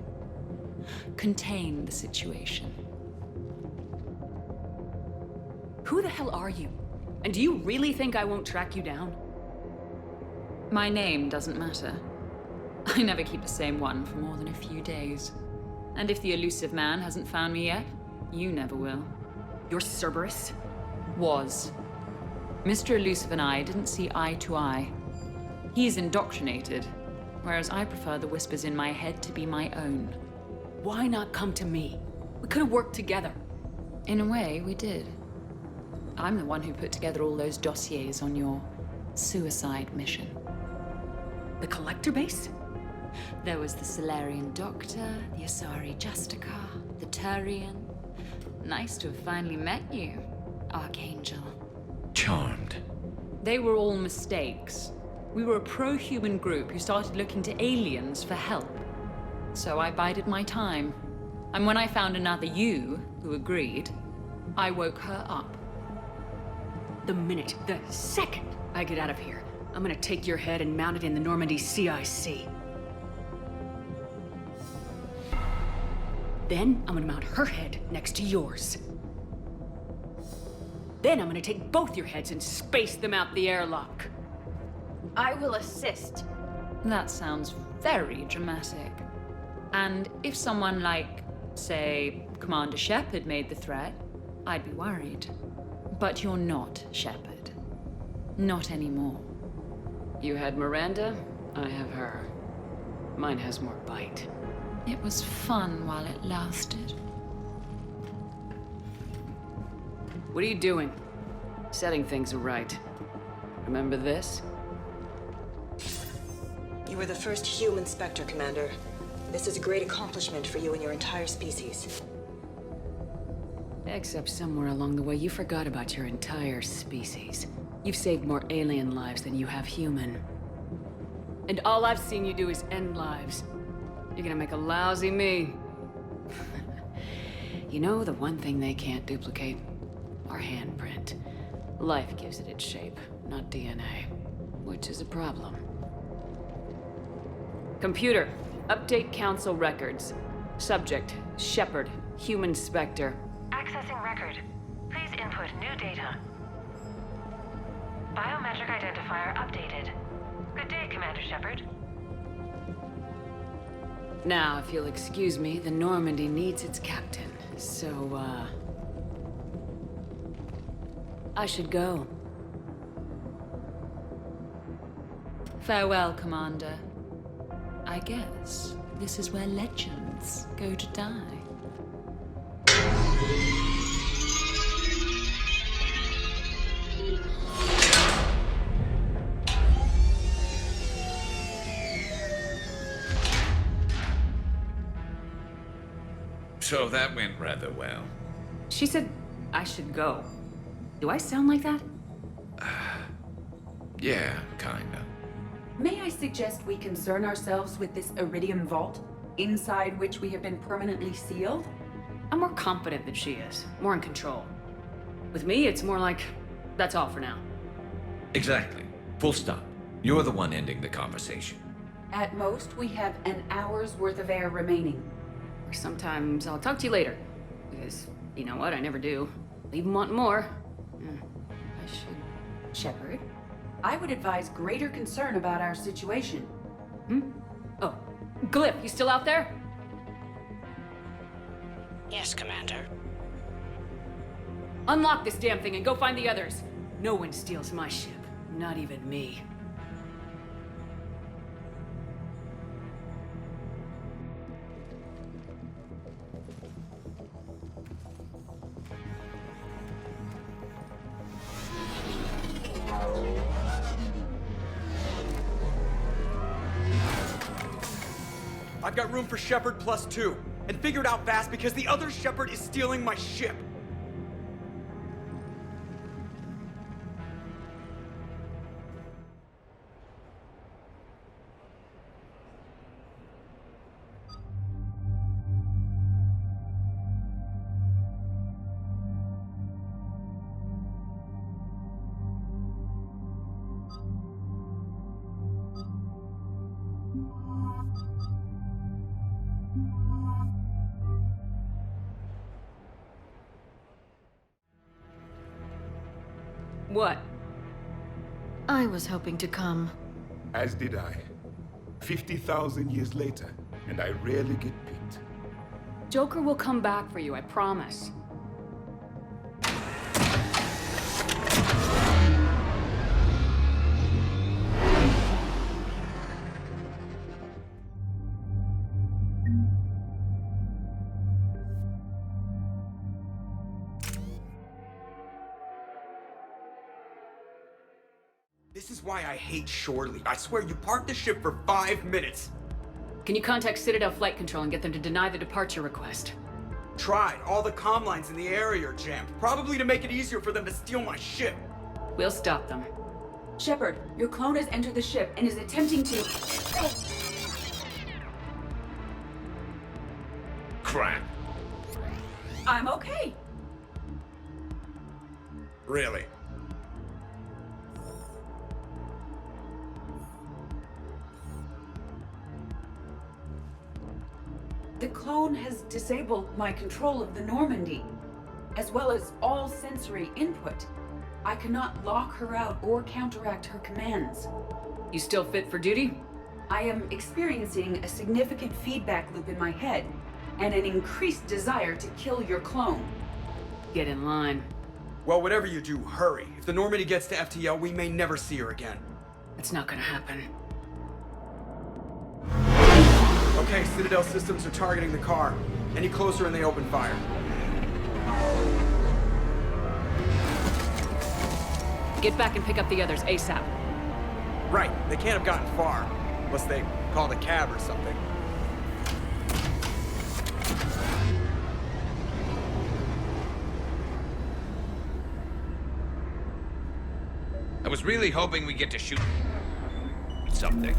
contain the situation. Who the hell are you? And do you really think I won't track you down? My name doesn't matter. I never keep the same one for more than a few days. And if the elusive man hasn't found me yet, you never will. You're Cerberus? Was. Mr. Elusive and I didn't see eye to eye. He's indoctrinated, whereas I prefer the whispers in my head to be my own. Why not come to me? We could have worked together. In a way, we did. I'm the one who put together all those dossiers on your suicide mission. The Collector base? There was the Solarian Doctor, the Asari Justica, the Turian. Nice to have finally met you, Archangel. Charmed. They were all mistakes. We were a pro-human group who started looking to aliens for help. So I bided my time. And when I found another you who agreed, I woke her up. The second I get out of here, I'm gonna take your head and mount it in the Normandy CIC. Then I'm gonna mount her head next to yours. Then I'm gonna take both your heads and space them out the airlock. I will assist. That sounds very dramatic. And if someone like, say, Commander Shepard made the threat, I'd be worried. But you're not Shepard. Not anymore. You had Miranda, I have her. Mine has more bite. It was fun while it lasted. What are you doing? Setting things right. Remember this? You were the first human Spectre, Commander. This is a great accomplishment for you and your entire species. Except somewhere along the way you forgot about your entire species. You've saved more alien lives than you have human. And all I've seen you do is end lives. You're gonna make a lousy me. You know, the one thing they can't duplicate? Our handprint. Life gives it its shape, not DNA. Which is a problem. Computer, update council records. Subject, Shepard, human specter. Accessing record. Please input new data. Biometric identifier updated. Good day, Commander Shepard. Now, if you'll excuse me, the Normandy needs its captain. So, I should go. Farewell, Commander. I guess this is where legends go to die. So that went rather well. She said I should go. Do I sound like that? Yeah, kinda. May I suggest we concern ourselves with this Iridium vault, inside which we have been permanently sealed? I'm more confident than she is. More in control. With me, it's more like, that's all for now. Exactly. Full stop. You're the one ending the conversation. At most, we have an hour's worth of air remaining. Or sometimes I'll talk to you later. Because, you know what, I never do. Leave them wanting more. I should... Shepard, I would advise greater concern about our situation. Oh, Glyph, you still out there? Yes, Commander. Unlock this damn thing and go find the others. No one steals my ship. Not even me. I've got room for Shepard +2, and figured out fast because the other Shepard is stealing my ship. What? I was hoping to come. As did I. 50,000 years later, and I rarely get picked. Joker will come back for you, I promise. This is why I hate shore leave. I swear you parked the ship for 5 minutes. Can you contact Citadel Flight Control and get them to deny the departure request? Tried. All the comm lines in the area are jammed. Probably to make it easier for them to steal my ship. We'll stop them. Shepard, your clone has entered the ship and is attempting to... Crap. I'm okay. Really? The clone has disabled my control of the Normandy, as well as all sensory input. I cannot lock her out or counteract her commands. You still fit for duty? I am experiencing a significant feedback loop in my head, and an increased desire to kill your clone. Get in line. Well, whatever you do, hurry. If the Normandy gets to FTL, we may never see her again. It's not gonna happen. Okay, Citadel systems are targeting the car. Any closer and they open fire. Get back and pick up the others ASAP. Right, they can't have gotten far. Unless they called a cab or something. I was really hoping we get to shoot something.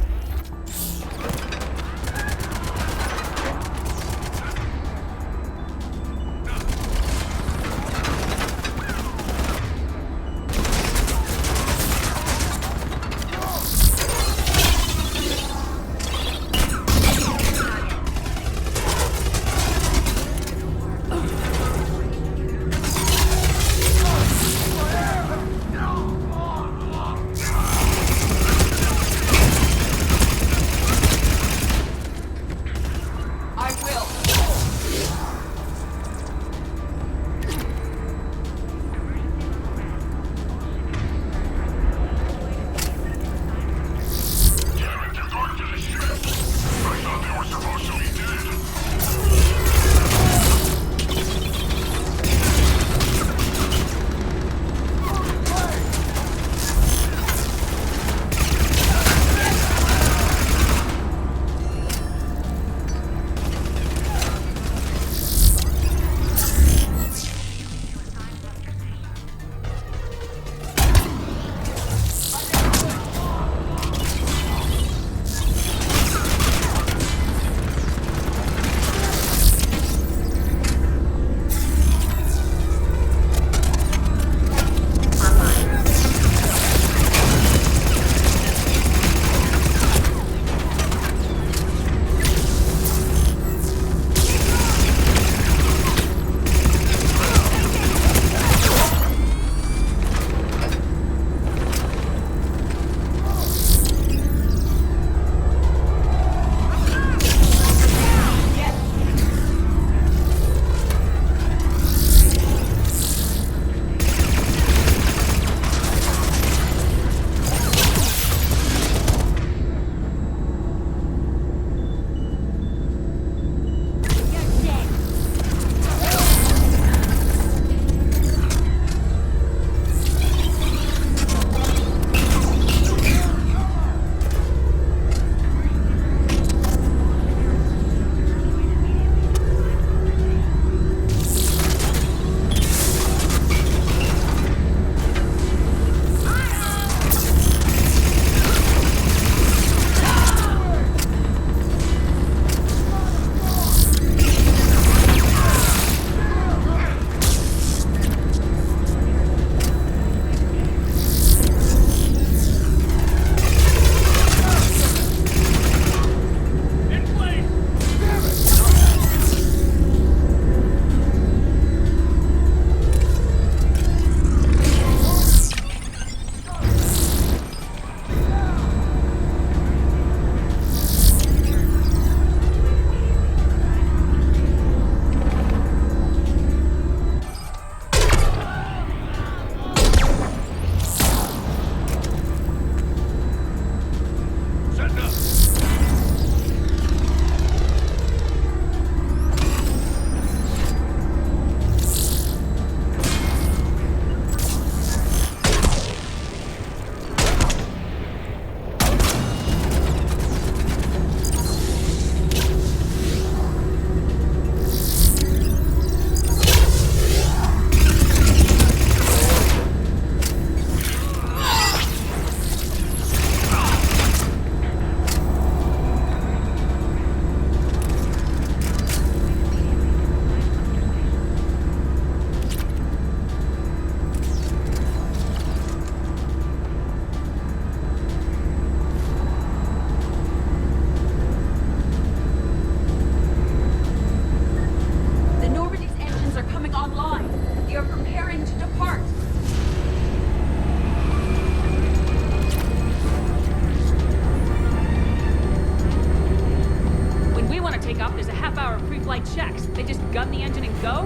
in-flight checks. They just gun the engine and go?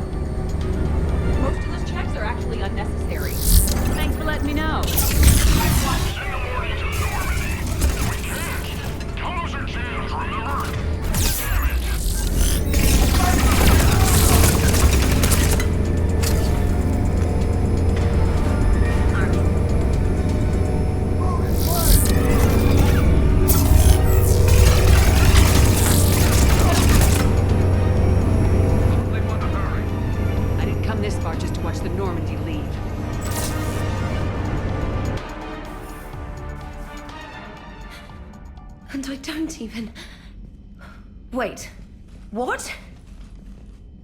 Most of those checks are actually unnecessary. Thanks for letting me know. Tunnels are jammed, remember? I didn't come this far just to watch the Normandy leave. And I don't even... Wait. What?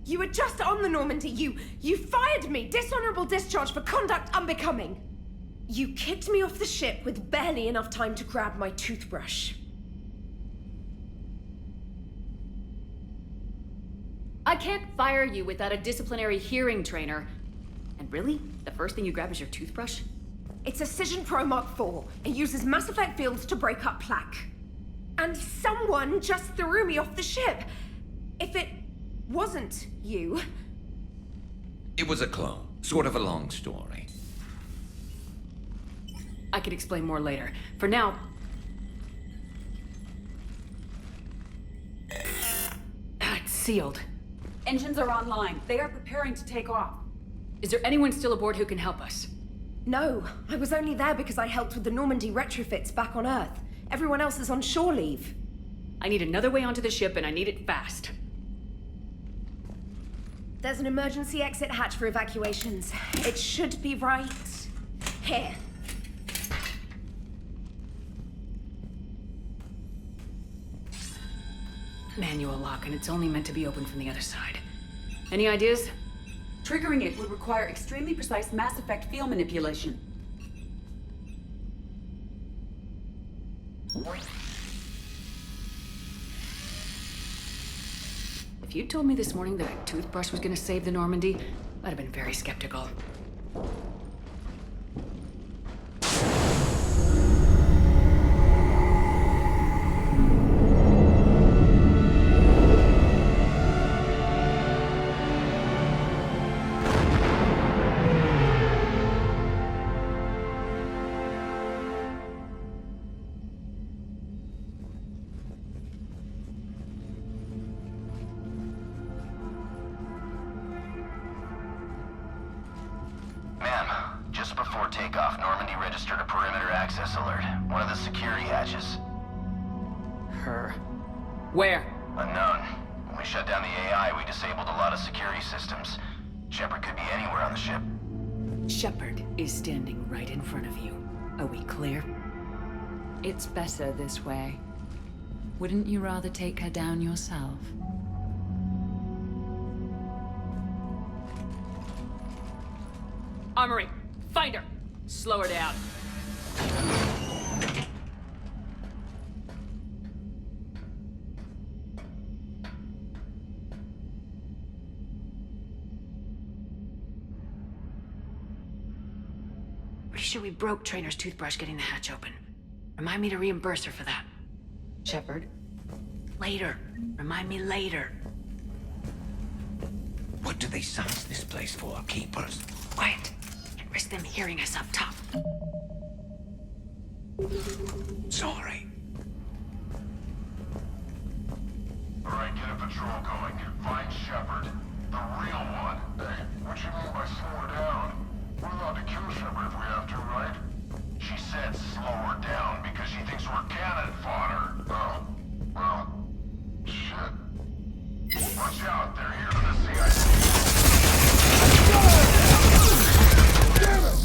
You were just on the Normandy. You fired me. Dishonorable discharge for conduct unbecoming. You kicked me off the ship with barely enough time to grab my toothbrush. I can't fire you without a disciplinary hearing trainer. And really? The first thing you grab is your toothbrush? It's a Cision Pro Mark IV. It uses mass effect fields to break up plaque. And someone just threw me off the ship. If it wasn't you... It was a clone. Sort of a long story. I could explain more later. For now... It's sealed. Engines are online. They are preparing to take off. Is there anyone still aboard who can help us? No, I was only there because I helped with the Normandy retrofits back on Earth. Everyone else is on shore leave. I need another way onto the ship, and I need it fast. There's an emergency exit hatch for evacuations. It should be right here. Manual lock, and it's only meant to be opened from the other side. Any ideas? Triggering it would require extremely precise Mass Effect field manipulation. If you'd told me this morning that a toothbrush was gonna save the Normandy, I'd have been very skeptical. Just before takeoff, Normandy registered a perimeter access alert. One of the security hatches. Her. Where? Unknown. When we shut down the AI, we disabled a lot of security systems. Shepard could be anywhere on the ship. Shepard is standing right in front of you. Are we clear? It's better this way. Wouldn't you rather take her down yourself? Armory! Find her! Slow her down. Pretty sure we broke Trainer's toothbrush getting the hatch open. Remind me to reimburse her for that. Shepard? Later. Remind me later. What do they size this place for, keepers? Quiet. Can't risk them hearing us up top. Sorry. Alright, get a patrol going. Find Shepard. The real one. Hey, what you mean by slow her down? We're allowed to kill Shepard if we have to, right? She said slow her down because she thinks we're cannon fodder. Oh, well, shit. Watch out, they're here to the CIC. Damn it!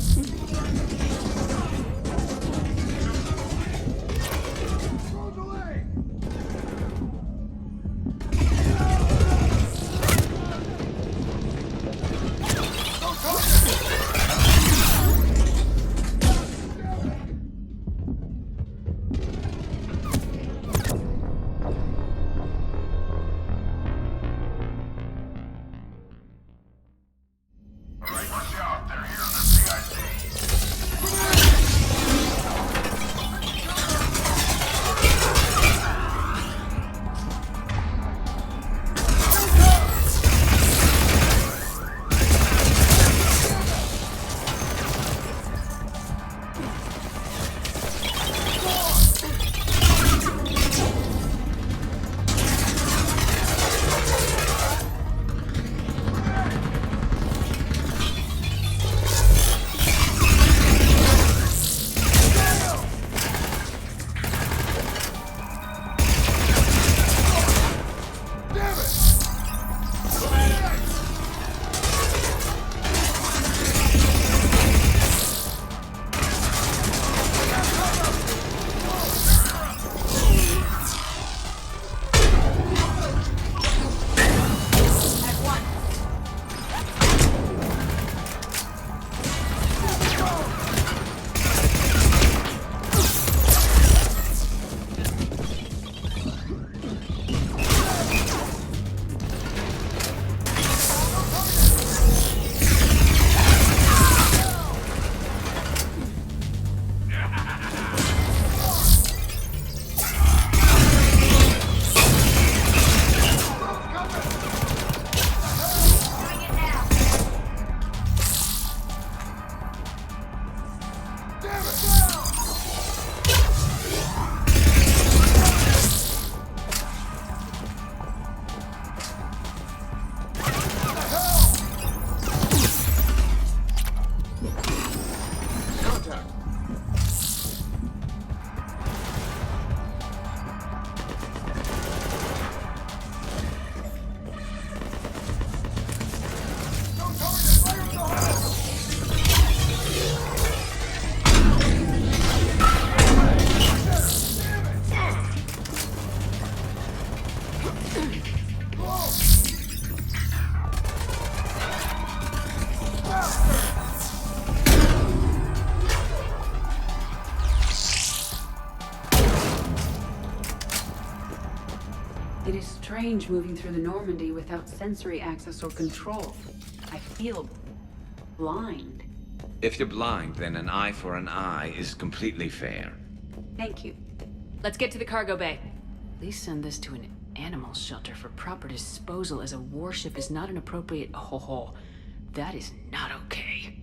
strange moving through the Normandy without sensory access or control. I feel blind. If you're blind, then an eye for an eye is completely fair. Thank you. Let's get to the cargo bay. Please send this to an animal shelter for proper disposal, as a warship is not an appropriate... Oh, that is not okay.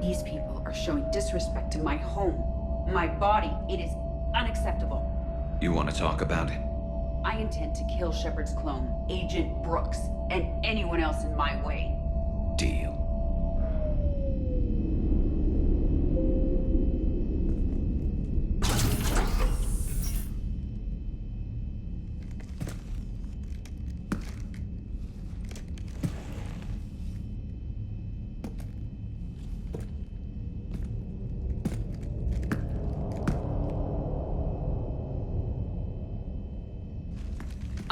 These people are showing disrespect to my home, my body. It is unacceptable. You want to talk about it? I intend to kill Shepard's clone, Agent Brooks, and anyone else in my way. Deal.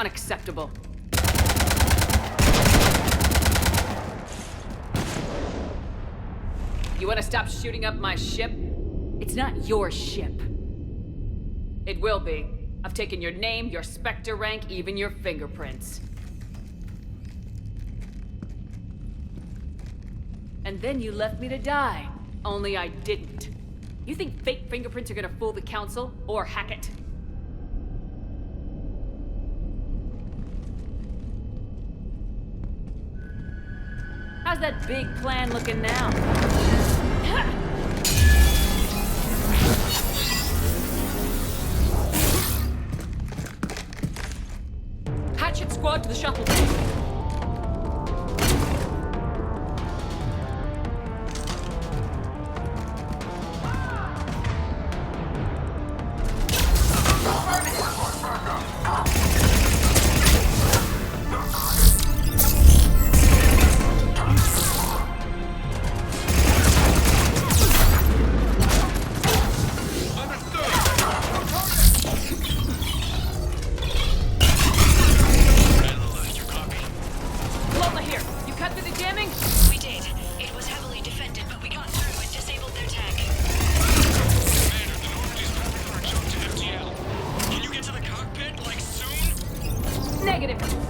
Unacceptable. You want to stop shooting up my ship? It's not your ship. It will be. I've taken your name, your Spectre rank, even your fingerprints. And then you left me to die. Only I didn't. You think fake fingerprints are gonna fool the Council or Hackett? How's that big plan looking now? Hatchet squad to the shuttle bay.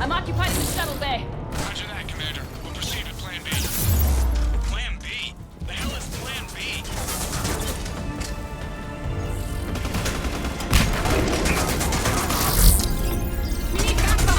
I'm occupied in the shuttle bay. Roger that, Commander. We'll proceed with Plan B. Plan B? The hell is Plan B? We need backup!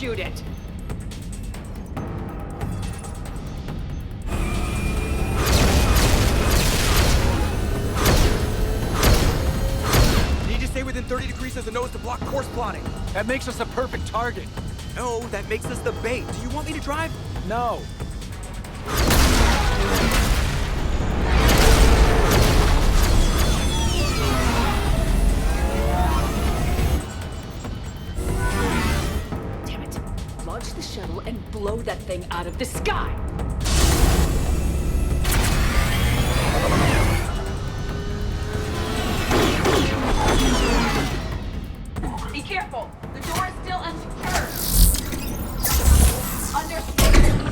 shoot it. Need to stay within 30 degrees of the nose to block course plotting. That makes us a perfect target. No, that makes us the bait. Do you want me to drive? No. Damn it. Launch the shuttle and blow that thing out of the sky! Be careful! The door is still unsecured! Understood!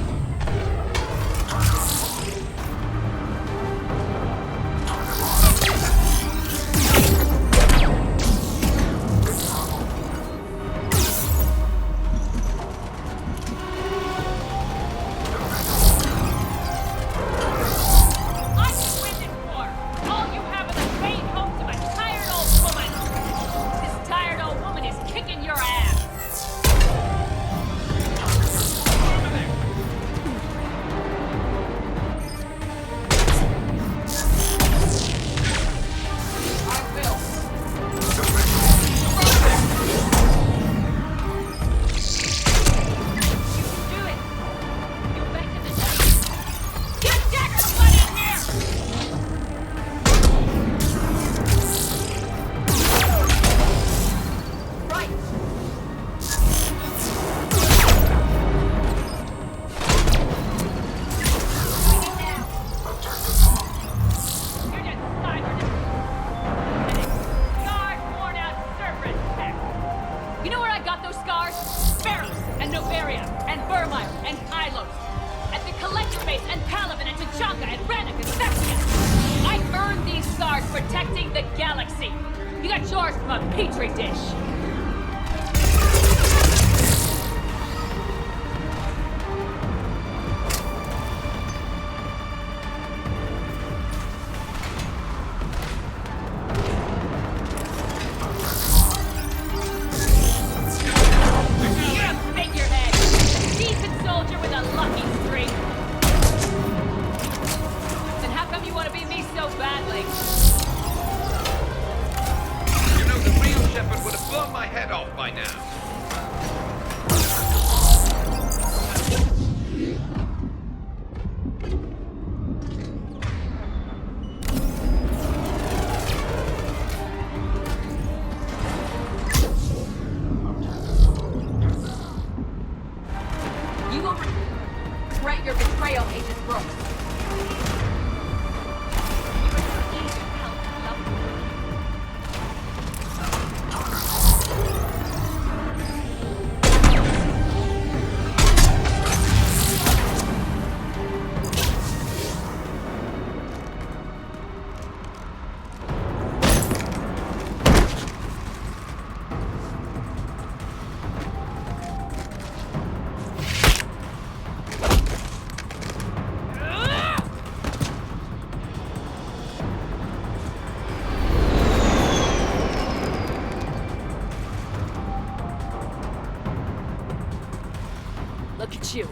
Look at you.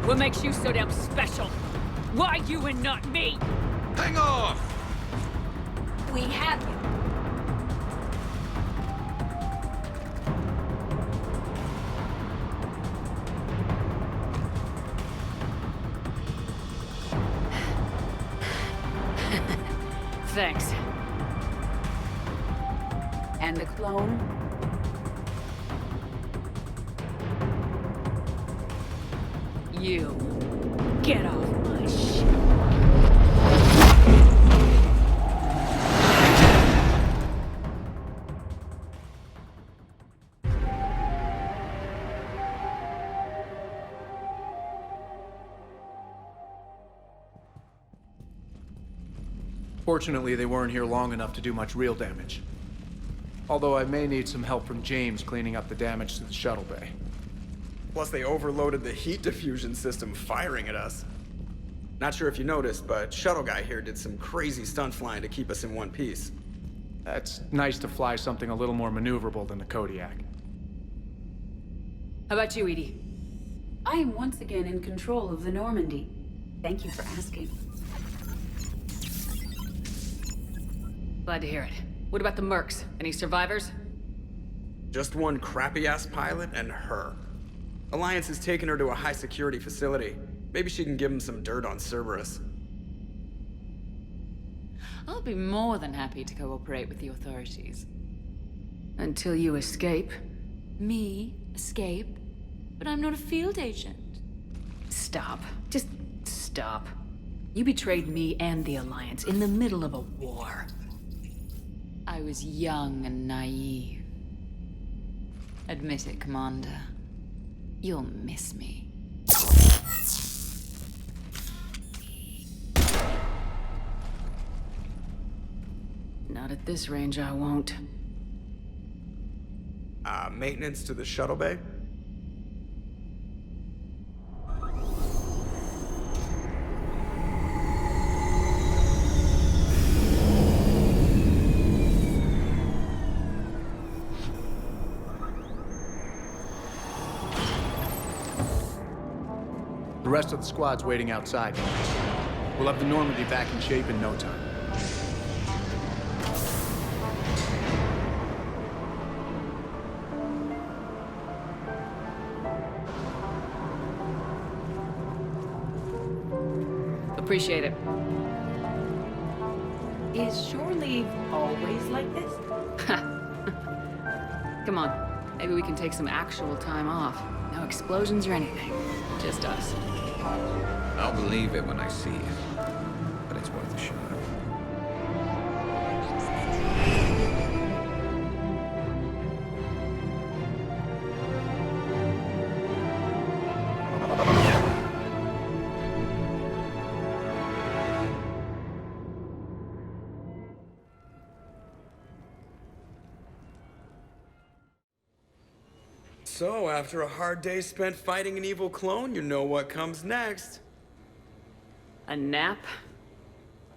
What makes you so damn special? Why you and not me? Hang off! We have you. Thanks. And the clone? You. Get off my ship. Fortunately, they weren't here long enough to do much real damage. Although I may need some help from James cleaning up the damage to the shuttle bay. Plus, they overloaded the heat diffusion system, firing at us. Not sure if you noticed, but Shuttle Guy here did some crazy stunt flying to keep us in one piece. That's nice to fly something a little more maneuverable than the Kodiak. How about you, Edie? I am once again in control of the Normandy. Thank you for asking. Glad to hear it. What about the mercs? Any survivors? Just one crappy-ass pilot and her. Alliance has taken her to a high-security facility. Maybe she can give them some dirt on Cerberus. I'll be more than happy to cooperate with the authorities. Until you escape. Me? Escape? But I'm not a field agent. Stop. Just stop. You betrayed me and the Alliance in the middle of a war. I was young and naive. Admit it, Commander. You'll miss me. Not at this range, I won't. Maintenance to the shuttle bay? The rest of the squad's waiting outside. We'll have the Normandy back in shape in no time. Appreciate it. Is shore leave always like this? Come on. Maybe we can take some actual time off. No explosions or anything. Just us. I'll believe it when I see it. But it's worth a shot. So, after a hard day spent fighting an evil clone, you know what comes next. A nap?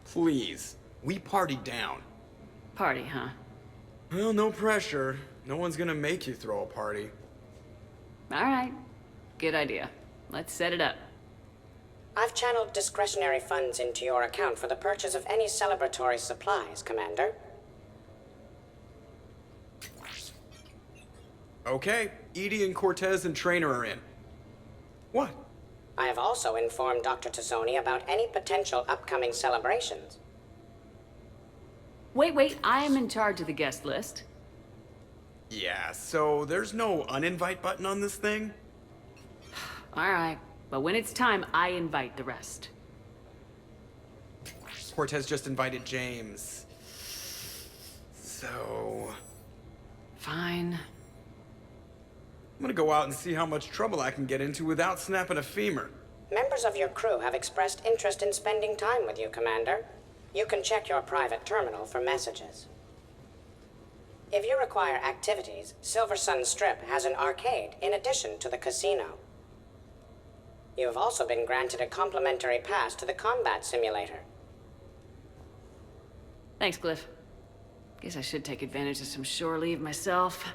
Please. We party down. Party, huh? Well, no pressure. No one's gonna make you throw a party. All right. Good idea. Let's set it up. I've channeled discretionary funds into your account for the purchase of any celebratory supplies, Commander. Okay, Edie and Cortez and Trainer are in. What? I have also informed Dr. Tazzoni about any potential upcoming celebrations. Wait, I am in charge of the guest list. Yeah, so there's no uninvite button on this thing? All right, but when it's time, I invite the rest. Cortez just invited James. So... Fine. I'm gonna go out and see how much trouble I can get into without snapping a femur. Members of your crew have expressed interest in spending time with you, Commander. You can check your private terminal for messages. If you require activities, Silver Sun Strip has an arcade in addition to the casino. You have also been granted a complimentary pass to the combat simulator. Thanks, Cliff. Guess I should take advantage of some shore leave myself.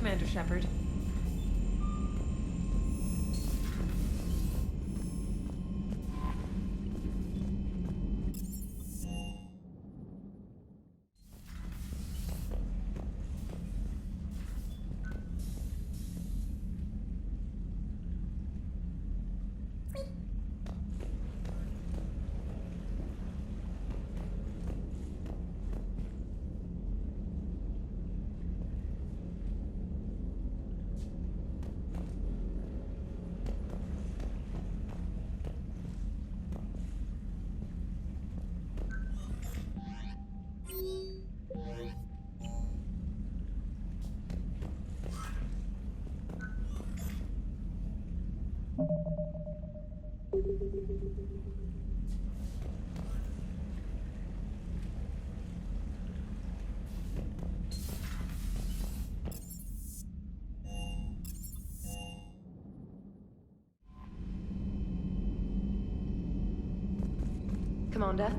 Commander Shepard. Commander?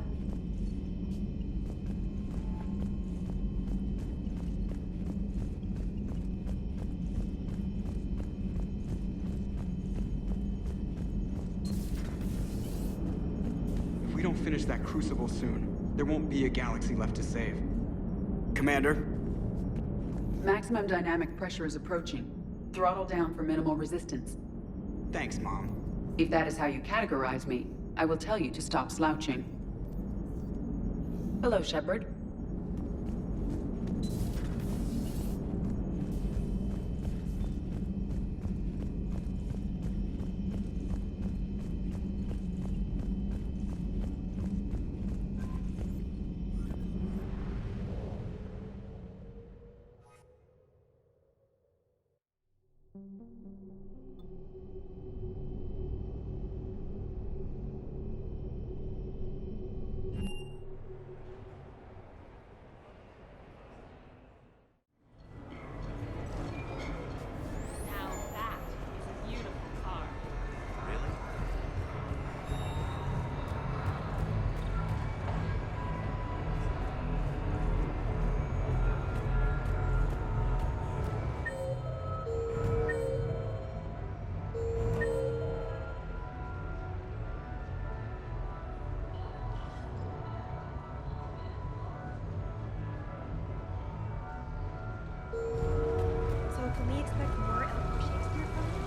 If we don't finish that crucible soon, there won't be a galaxy left to save. Commander? Maximum dynamic pressure is approaching. Throttle down for minimal resistance. Thanks, Mom. If that is how you categorize me, I will tell you to stop slouching. Hello, Shepard. Can we expect more Elmer Shakespeare from him?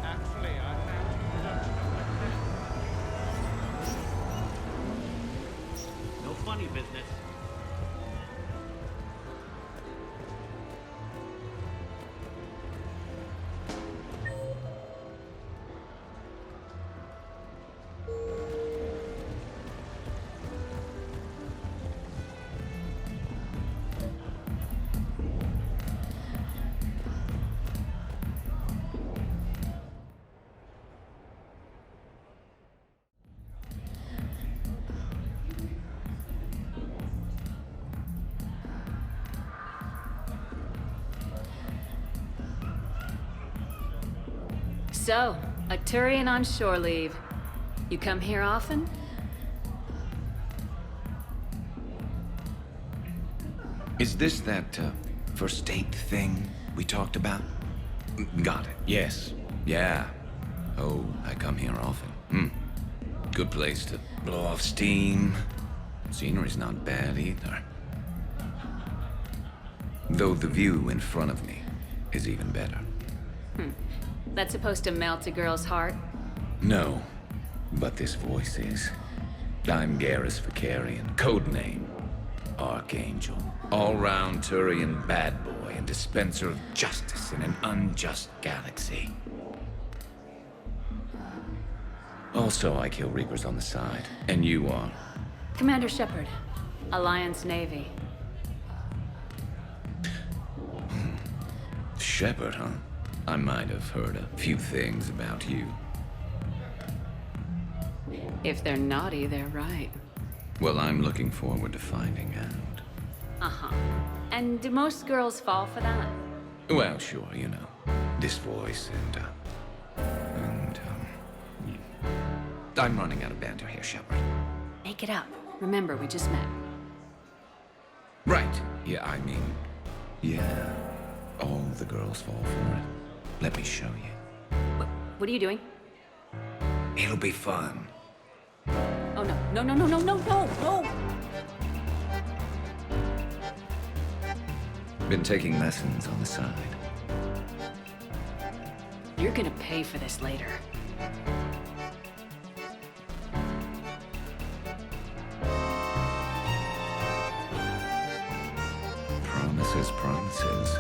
Actually, I found a production of my film. No funny business. So, a Turian on shore leave. You come here often? Is this that, first date thing we talked about? Got it. Yes. Yeah. Oh, I come here often. Good place to blow off steam. Scenery's not bad either. Though the view in front of me is even better. That's supposed to melt a girl's heart? No, but this voice is. I'm Garrus Vicarian, codename Archangel. All-round Turian bad boy and dispenser of justice in an unjust galaxy. Also, I kill Reapers on the side, and you are? Commander Shepard, Alliance Navy. Shepard, huh? I might have heard a few things about you. If they're naughty, they're right. Well, I'm looking forward to finding out. Uh-huh. And do most girls fall for that? Well, sure, you know. This voice and I'm running out of banter here, Shepard. Make it up. Remember, we just met. Right. Yeah, I mean, yeah. All the girls fall for it. Let me show you. What are you doing? It'll be fun. Oh, no. No, no, no, no, no, no, no! Been taking lessons on the side. You're gonna pay for this later. Promises, promises.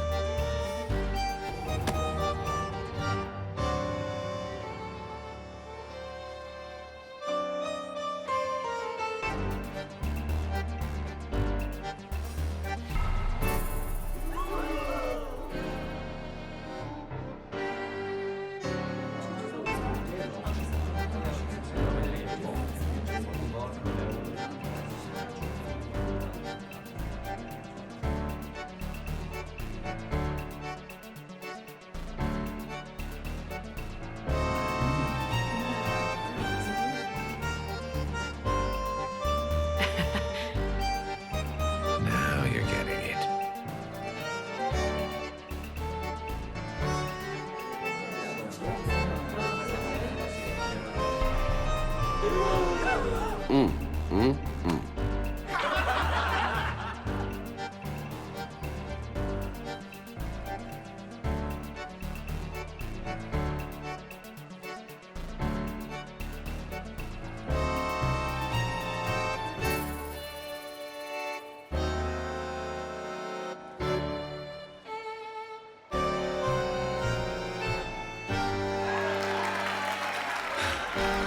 Now you're getting it.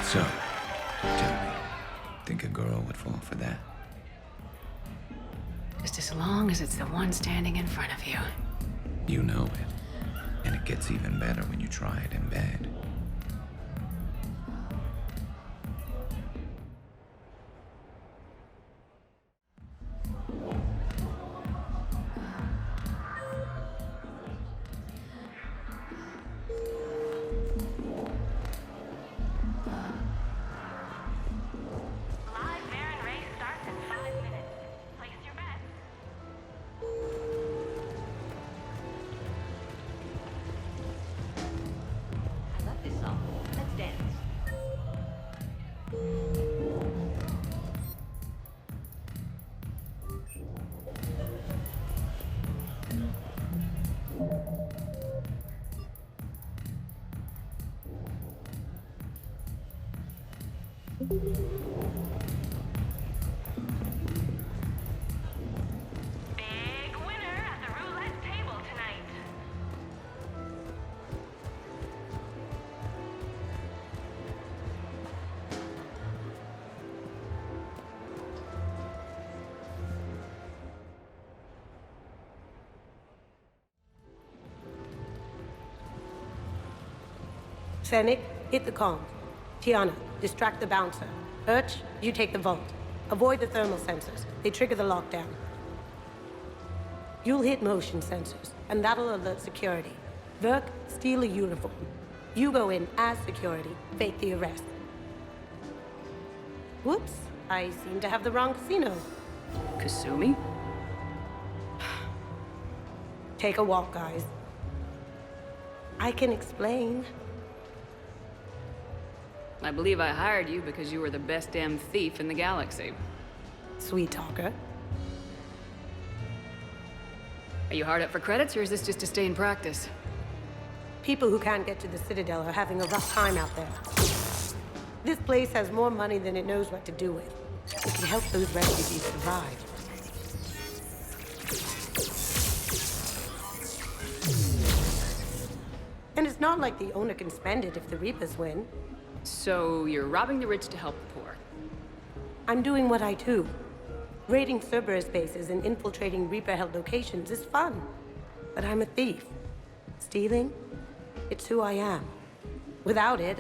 So, tell me, think a girl would fall for that? Just as long as it's the one standing in front of you. You know it. And it gets even better when you try it in bed. Fennec, hit the comms. Tiana, distract the bouncer. Urch, you take the vault. Avoid the thermal sensors. They trigger the lockdown. You'll hit motion sensors, and that'll alert security. Verk, steal a uniform. You go in as security, fake the arrest. Whoops, I seem to have the wrong casino. Kasumi? Take a walk, guys. I can explain. I believe I hired you because you were the best damn thief in the galaxy. Sweet talker. Are you hard up for credits, or is this just to stay in practice? People who can't get to the Citadel are having a rough time out there. This place has more money than it knows what to do with. It can help those refugees survive. And it's not like the owner can spend it if the Reapers win. So you're robbing the rich to help the poor. I'm doing what I do. Raiding Cerberus bases and infiltrating Reaper-held locations is fun. But I'm a thief. Stealing? It's who I am. Without it,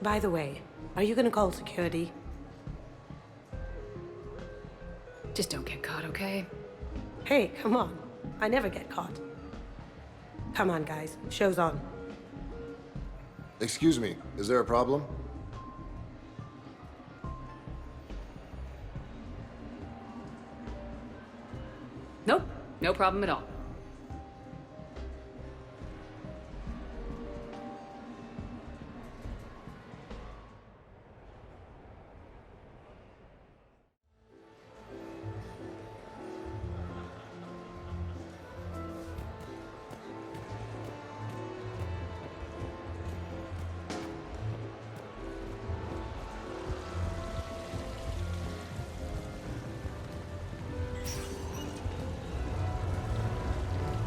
By the way, are you gonna call security? Just don't get caught, okay? Hey, come on. I never get caught. Come on, guys. Show's on. Excuse me, is there a problem? Nope, no problem at all.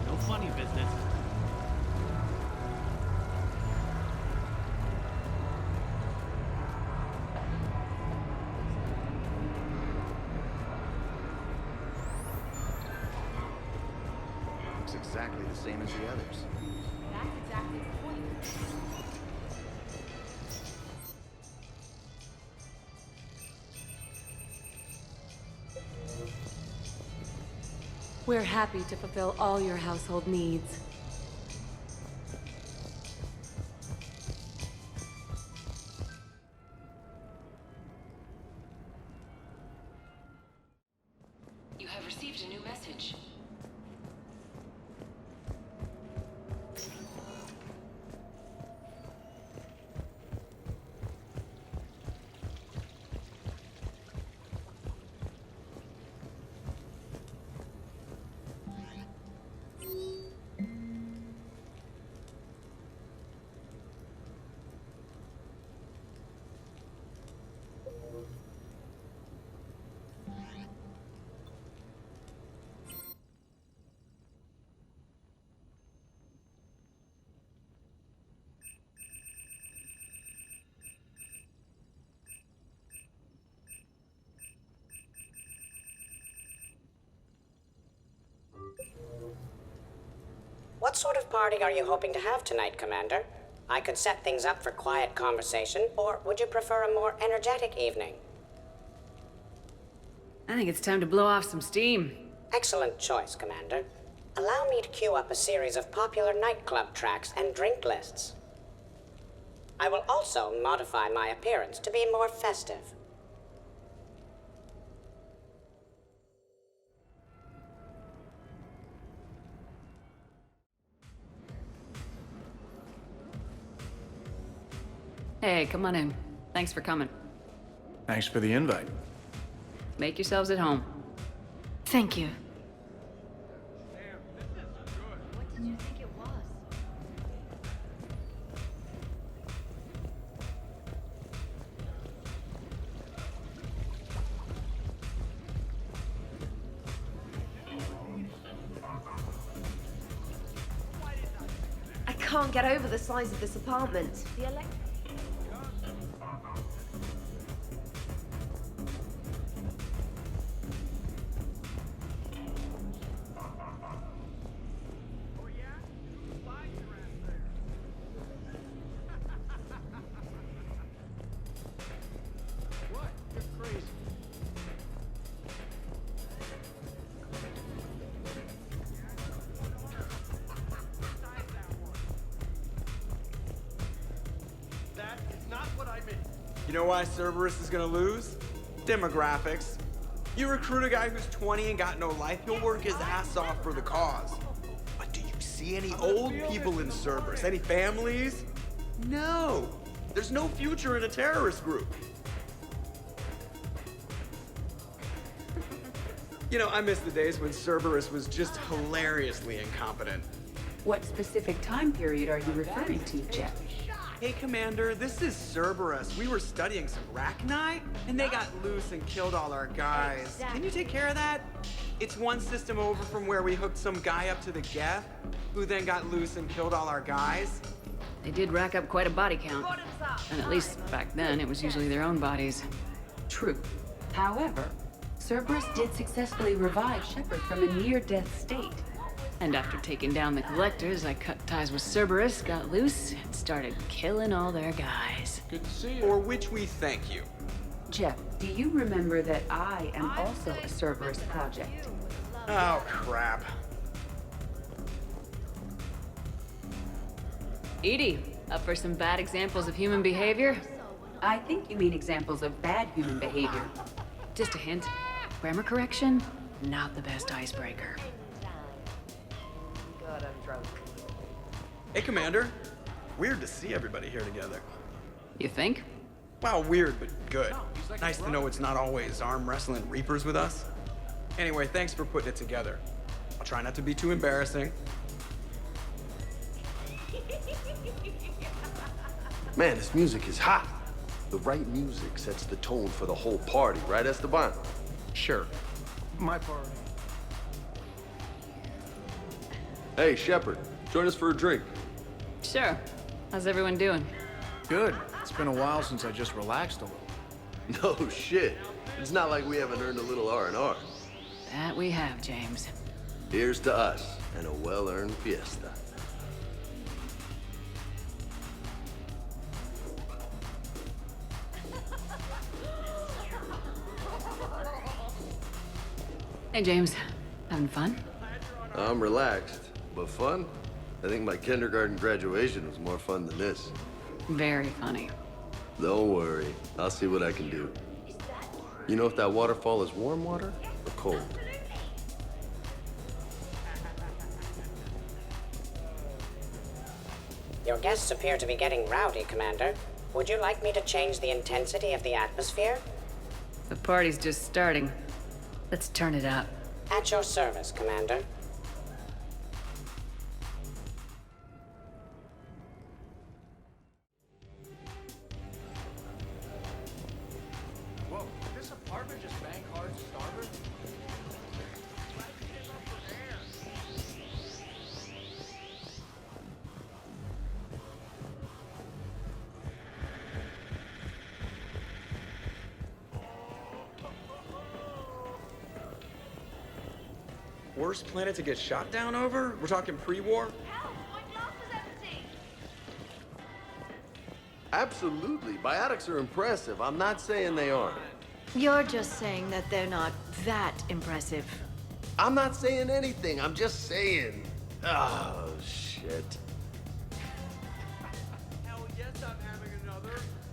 No funny business. Looks exactly the same as the others. That's exactly the point. We're happy to fulfill all your household needs. You have received a new message. What sort of party are you hoping to have tonight, Commander? I could set things up for quiet conversation, or would you prefer a more energetic evening? I think it's time to blow off some steam. Excellent choice, Commander. Allow me to queue up a series of popular nightclub tracks and drink lists. I will also modify my appearance to be more festive. Hey, come on in. Thanks for coming. Thanks for the invite. Make yourselves at home. Thank you. What did you think it was? I can't get over the size of this apartment. The You know why Cerberus is gonna lose? Demographics. You recruit a guy who's 20 and got no life, he'll work his ass off for the cause. But do you see any old people in Cerberus? Any families? No. There's no future in a terrorist group. You know, I miss the days when Cerberus was just hilariously incompetent. What specific time period are you referring to, Jeff? Hey, Commander, this is Cerberus. We were studying some Rachni, and they got loose and killed all our guys. Can you take care of that? It's one system over from where we hooked some guy up to the Geth, who then got loose and killed all our guys. They did rack up quite a body count. And at least back then, it was usually their own bodies. True. However, Cerberus did successfully revive Shepard from a near-death state. And after taking down the collectors, I cut ties with Cerberus, got loose, and started killing all their guys. Good to see you. For which we thank you. Jeff, do you remember that I am also a Cerberus project? Oh, crap. Edie, up for some bad examples of human behavior? I think you mean examples of bad human behavior. Just a hint. Grammar correction, not the best icebreaker. God, I'm drunk. Hey, Commander. Weird to see everybody here together. You think? Well, weird, but good. Nice to know it's not always arm wrestling Reapers with us. Anyway, thanks for putting it together. I'll try not to be too embarrassing. Man, this music is hot. The right music sets the tone for the whole party, right, Esteban? Sure. My party. Hey, Shepard, join us for a drink. Sure. How's everyone doing? Good. It's been a while since I just relaxed a little. No shit. It's not like we haven't earned a little R&R. That we have, James. Here's to us and a well-earned fiesta. Hey, James. Having fun? I'm relaxed, but fun? I think my kindergarten graduation was more fun than this. Very funny. Don't worry. I'll see what I can do. You know if that waterfall is warm water or cold? Your guests appear to be getting rowdy, Commander. Would you like me to change the intensity of the atmosphere? The party's just starting. Let's turn it up. At your service, Commander. Whoa, did this apartment just bank hard to starboard? Worst planet to get shot down over? We're talking pre-war? Absolutely. Biotics are impressive. I'm not saying they aren't. You're just saying that they're not that impressive. I'm not saying anything. I'm just saying. Oh, shit.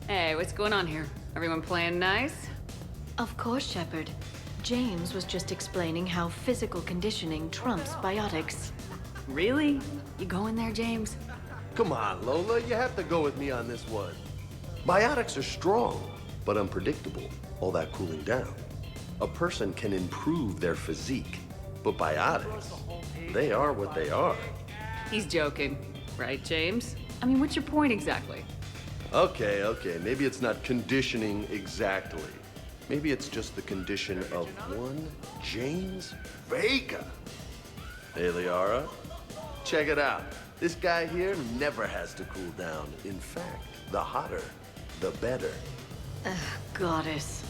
Hey, what's going on here? Everyone playing nice? Of course, Shepard. James was just explaining how physical conditioning trumps biotics. Really? You going there, James? Come on, Lola. You have to go with me on this one. Biotics are strong, but unpredictable. All that cooling down. A person can improve their physique, but biotics, they are what they are. He's joking. Right, James? I mean, what's your point exactly? Okay. Maybe it's not conditioning exactly. Maybe it's just the condition of one James Vega. Hey, Liara, check it out. This guy here never has to cool down. In fact, the hotter, the better. Goddess.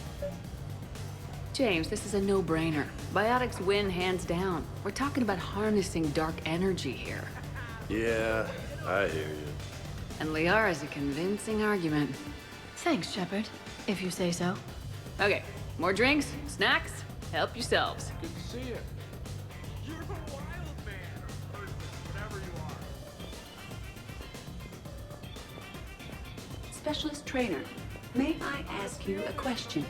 James, this is a no-brainer. Biotics win hands down. We're talking about harnessing dark energy here. Yeah, I hear you. And Liara's a convincing argument. Thanks, Shepard, if you say so. Okay, more drinks, snacks, help yourselves. Good to see you. You're the wild man, or person, whatever you are. Specialist trainer, may I ask you a question?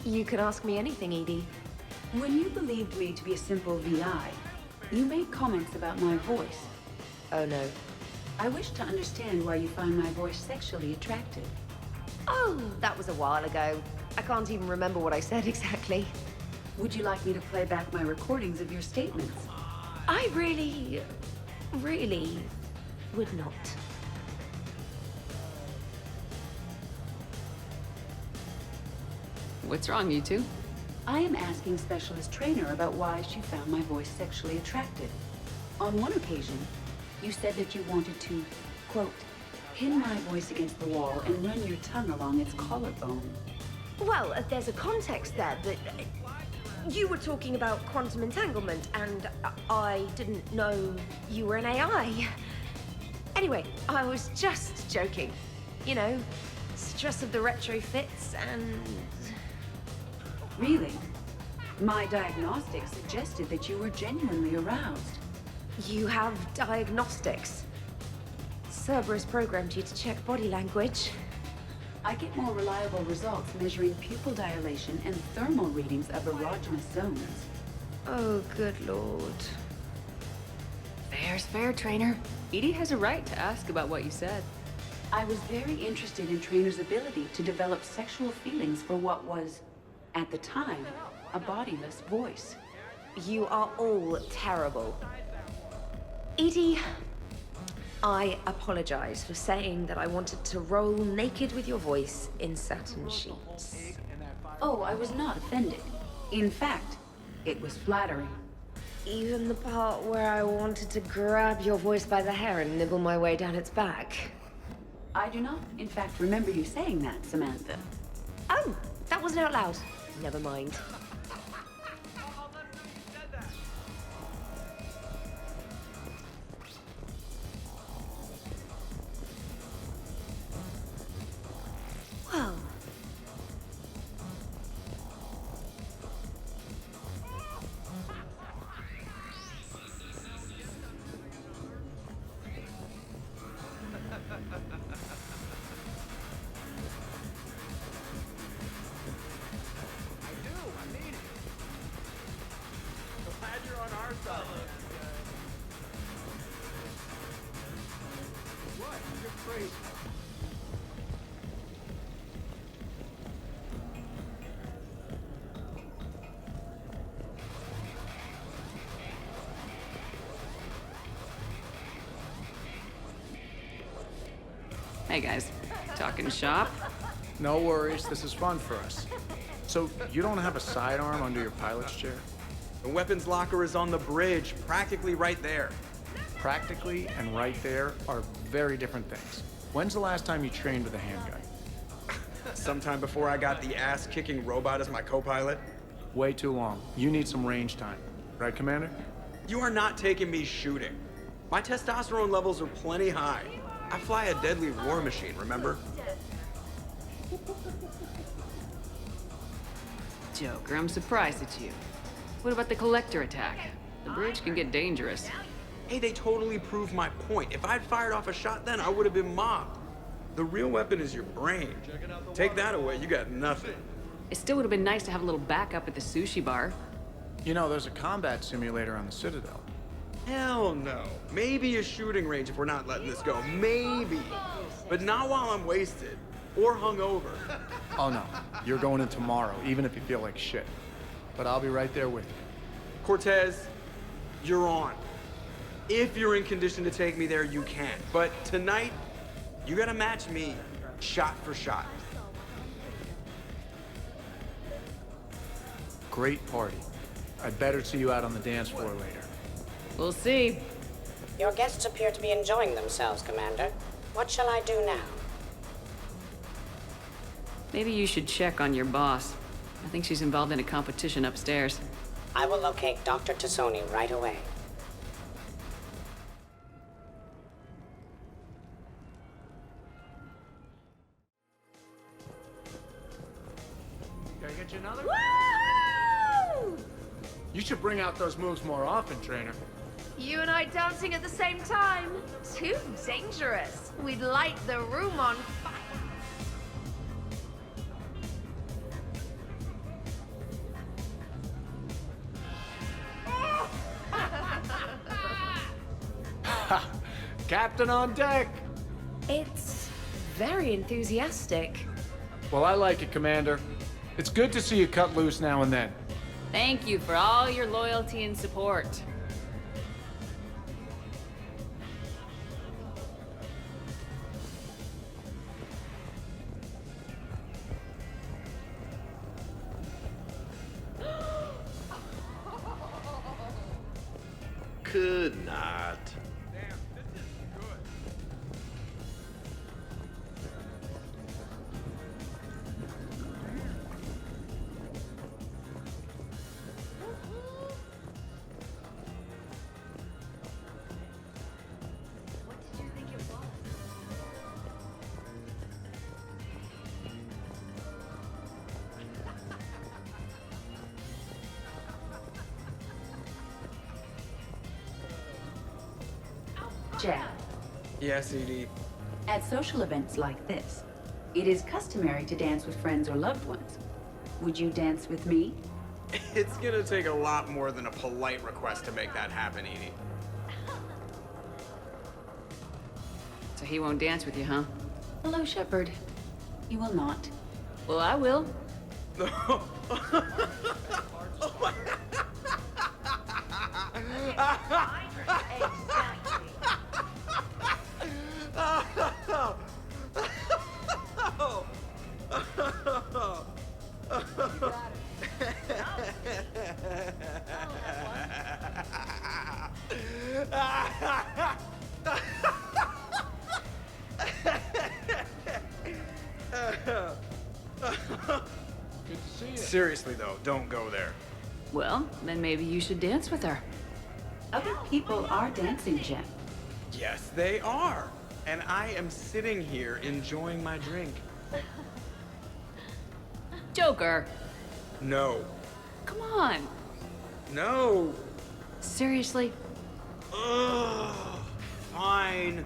You could ask me anything, Edie. When you believed me to be a simple VI, you made comments about my voice. Oh no. I wish to understand why you find my voice sexually attractive. Oh, that was a while ago. I can't even remember what I said exactly. Would you like me to play back my recordings of your statements? I really would not. What's wrong, you two? I am asking Specialist Trainer about why she found my voice sexually attractive. On one occasion, you said that you wanted to, quote, pin my voice against the wall and run your tongue along its collarbone. Well, there's a context there, but you were talking about quantum entanglement, and I didn't know you were an AI. Anyway, I was just joking. You know, stress of the retrofits and... Really? My diagnostics suggested that you were genuinely aroused. You have diagnostics. Cerberus programmed you to check body language. I get more reliable results measuring pupil dilation and thermal readings of erogenous zones. Oh, good lord. Fair's fair, Trainer. Edie has a right to ask about what you said. I was very interested in Trainer's ability to develop sexual feelings for what was, at the time, a bodiless voice. You are all terrible. Edie, I apologize for saying that I wanted to roll naked with your voice in satin sheets. Oh, I was not offended. In fact, it was flattering. Even the part where I wanted to grab your voice by the hair and nibble my way down its back. I do not, in fact, remember you saying that, Samantha. Oh, that wasn't out loud. Never mind. Well. Hey guys, talking shop? No worries, this is fun for us. So, you don't have a sidearm under your pilot's chair? The weapons locker is on the bridge, practically right there. Practically and right there are very different things. When's the last time you trained with a handgun? Sometime before I got the ass-kicking robot as my co-pilot. Way too long. You need some range time. Right, Commander? You are not taking me shooting. My testosterone levels are plenty high. I fly a deadly war machine, remember? Joker, I'm surprised at you. What about the collector attack? The bridge can get dangerous. Hey, they totally proved my point. If I'd fired off a shot then, I would have been mobbed. The real weapon is your brain. Take that away, you got nothing. It still would have been nice to have a little backup at the sushi bar. You know, there's a combat simulator on the Citadel. Hell no. Maybe a shooting range if we're not letting this go. Maybe. But not while I'm wasted. Or hungover. Oh no, you're going in tomorrow, even if you feel like shit. But I'll be right there with you. Cortez, you're on. If you're in condition to take me there, you can. But tonight, you gotta match me, shot for shot. Great party. I'd better see you out on the dance floor later. We'll see. Your guests appear to be enjoying themselves, Commander. What shall I do now? Maybe you should check on your boss. I think she's involved in a competition upstairs. I will locate Dr. Tassoni right away. Can I get you another? Woo! You should bring out those moves more often, Trainer. You and I dancing at the same time? Too dangerous. We'd light the room on fire. Captain on deck! It's very enthusiastic. Well, I like it, Commander. It's good to see you cut loose now and then. Thank you for all your loyalty and support. Could not. Jack, Yes, Edie. at social events like this, it is customary to dance with friends or loved ones. Would you dance with me? It's gonna take a lot more than a polite request to make that happen, Edie. So he won't dance with you, huh? Hello, Shepard. You will not. Well, I will. Seriously, though, don't go there. Well, then maybe you should dance with her. Other people are dancing, Jack. Yes, they are. And I am sitting here enjoying my drink. Joker. No. Come on. No. Seriously? Ugh. Fine.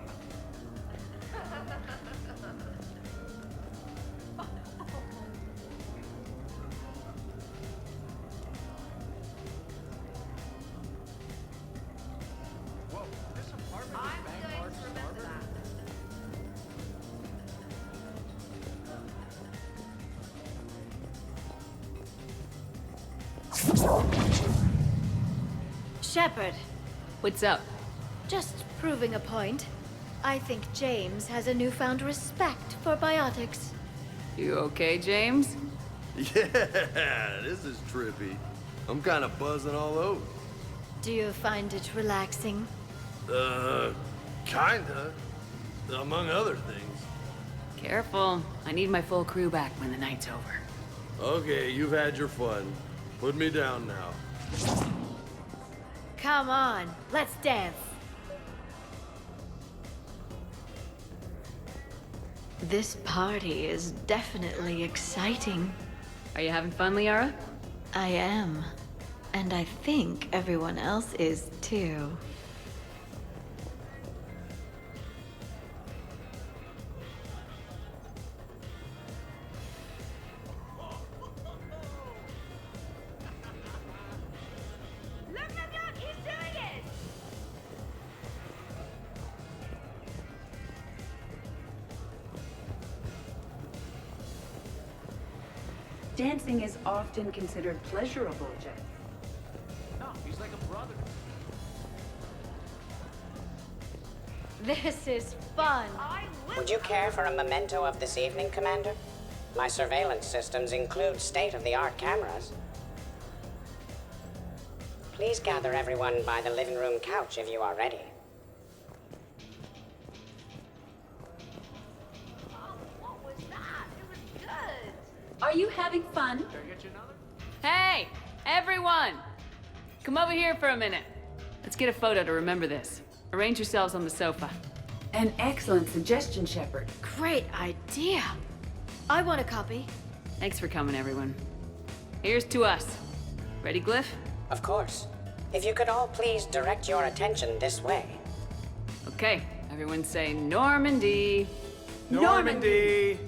Shepard, What's up? just proving a point. I think James has a newfound respect for biotics. You okay, James? Yeah, this is trippy. I'm kind of buzzing all over. Do you find it relaxing? Kinda. Among other things. Careful. I need my full crew back when the night's over. Okay, you've had your fun. Put me down now. Come on, let's dance. This party is definitely exciting. Are you having fun, Liara? I am. And I think everyone else is too. Dancing is often considered pleasurable, Jack. No, he's like a brother. This is fun. Would you care for a memento of this evening, Commander? My surveillance systems include state-of-the-art cameras. Please gather everyone by the living room couch if you are ready. Are you having fun? Hey, everyone! Come over here for a minute. Let's get a photo to remember this. Arrange yourselves on the sofa. An excellent suggestion, Shepard. Great idea. I want a copy. Thanks for coming, everyone. Here's to us. Ready, Glyph? Of course. If you could all please direct your attention this way. Okay, everyone say Normandy. Normandy!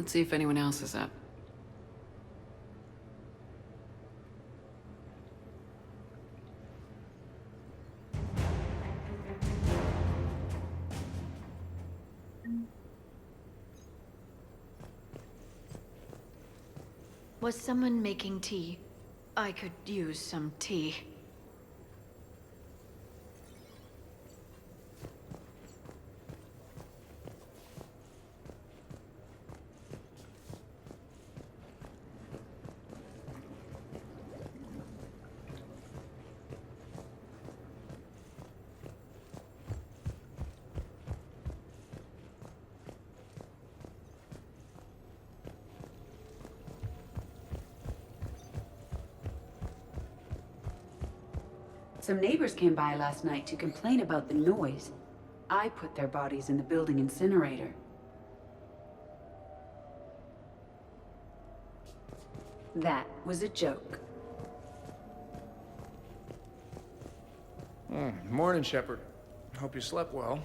Let's see if anyone else is up. Was someone making tea? I could use some tea. Some neighbors came by last night to complain about the noise. I put their bodies in the building incinerator. That was a joke. Morning, Shepard. Hope you slept well.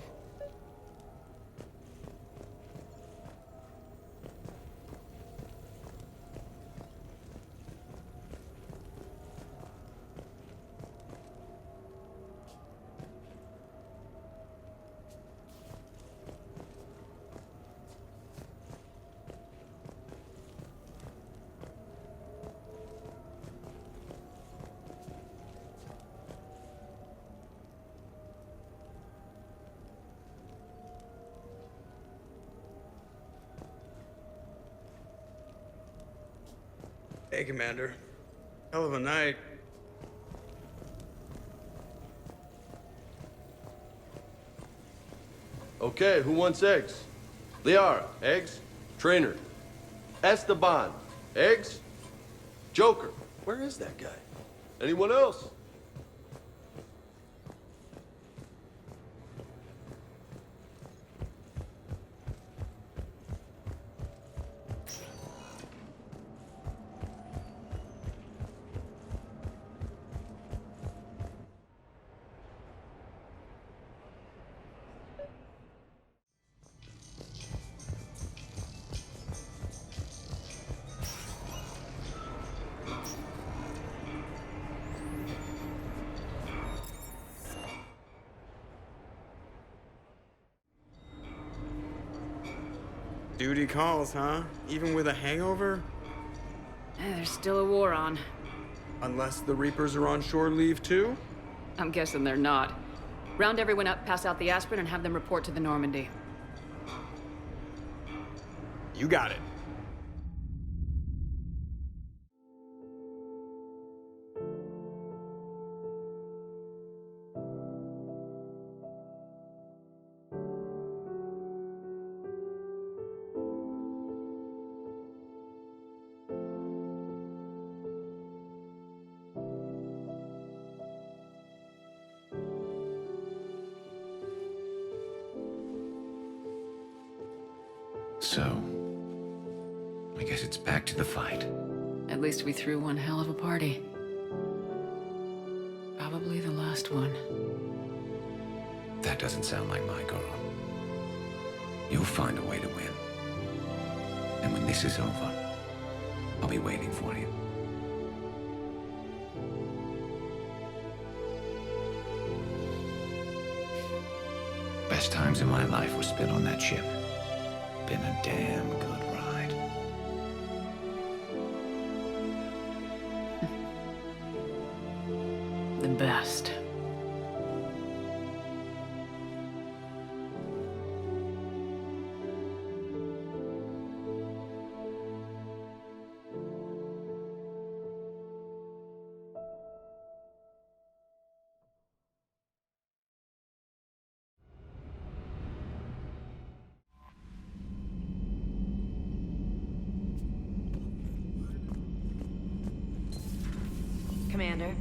Hey, Commander. Hell of a night. Okay, who wants eggs? Liara, eggs? Trainer. Esteban, eggs? Joker, where is that guy? Anyone else? Duty calls, huh? Even with a hangover? There's still a war on. Unless the Reapers are on shore leave too? I'm guessing they're not. Round everyone up, pass out the aspirin, and have them report to the Normandy. You got it. So, I guess it's back to the fight. At least we threw one hell of a party. Probably the last one. That doesn't sound like my girl. You'll find a way to win. And when this is over, I'll be waiting for you. Best times in my life were spent on that ship. Been a damn good ride. The best. Commander.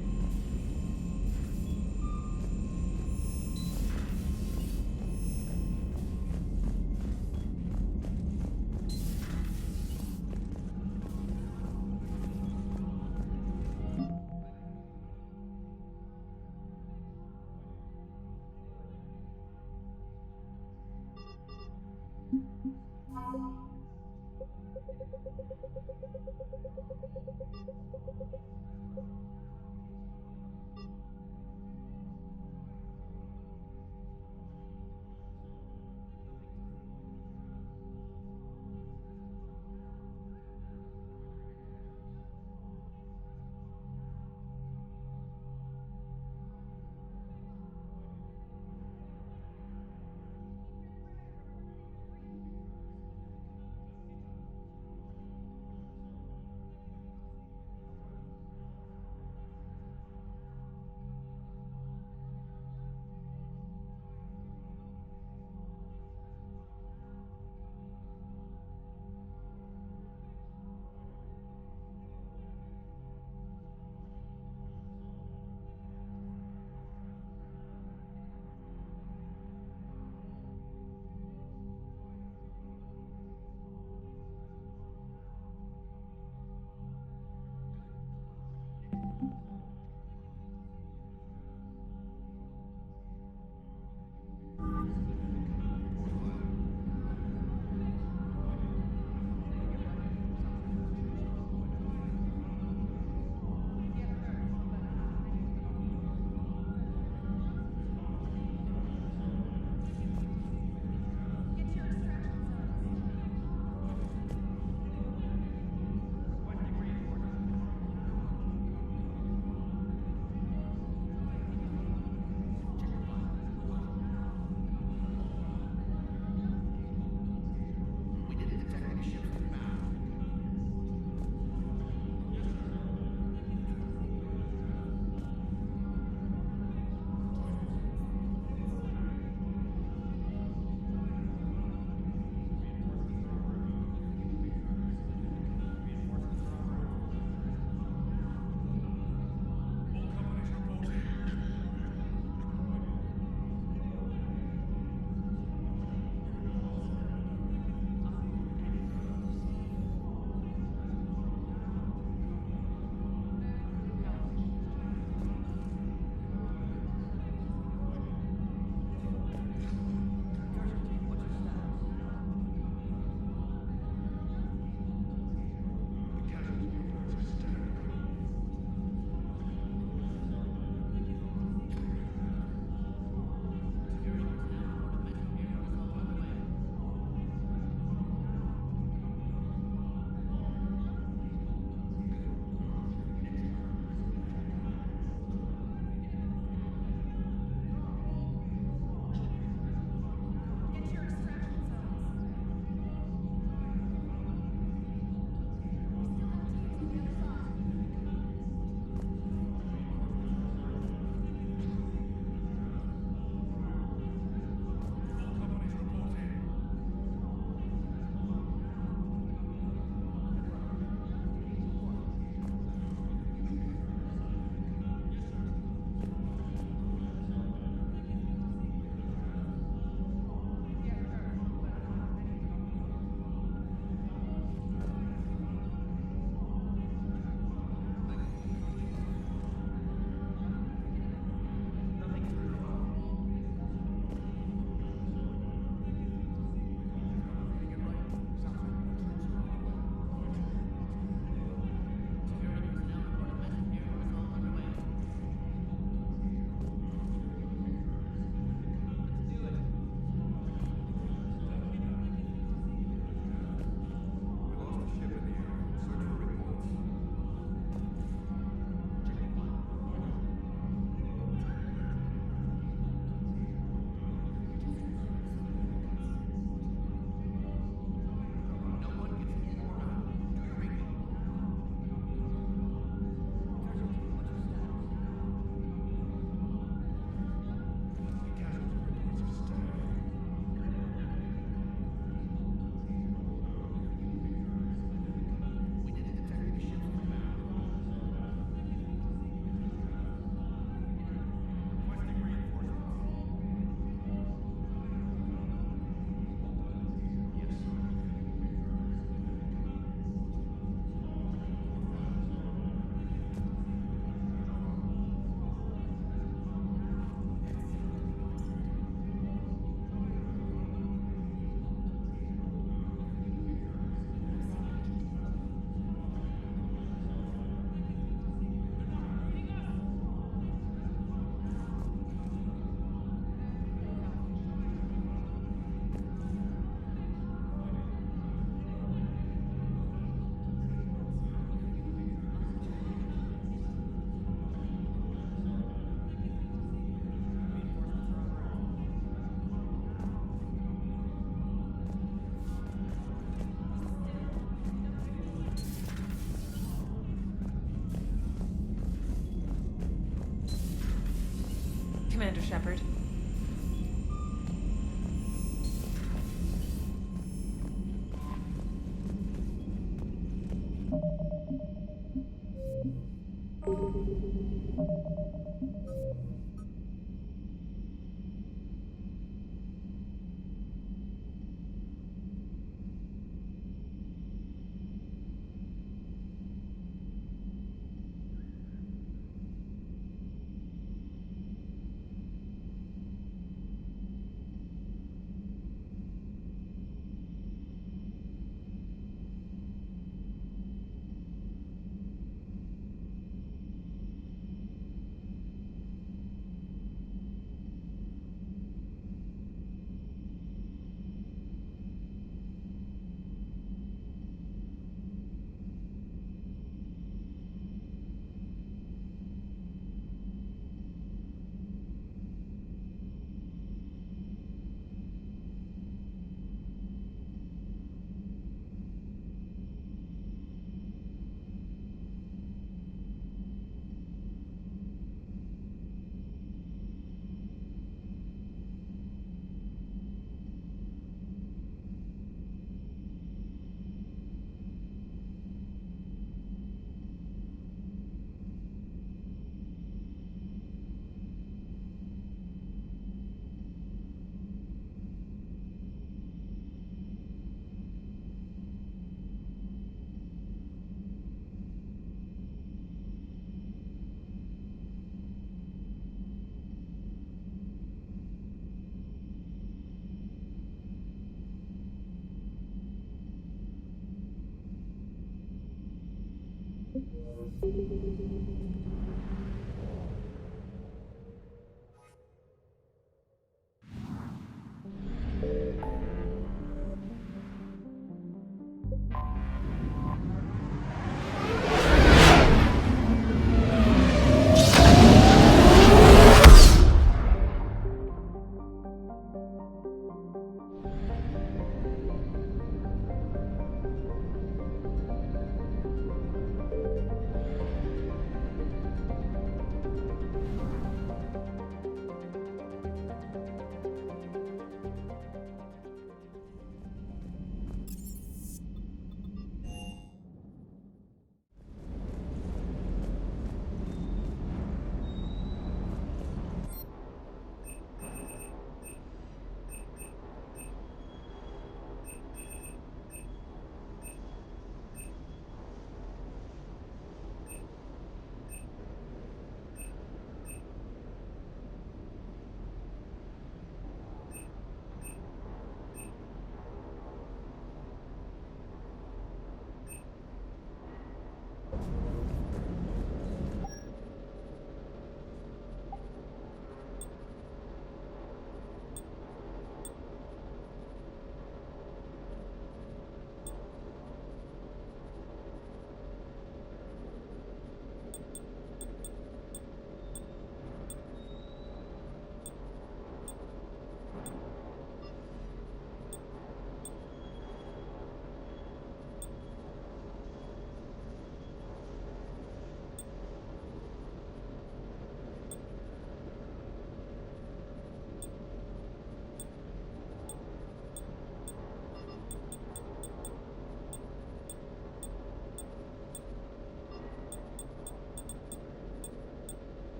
Commander Shepard.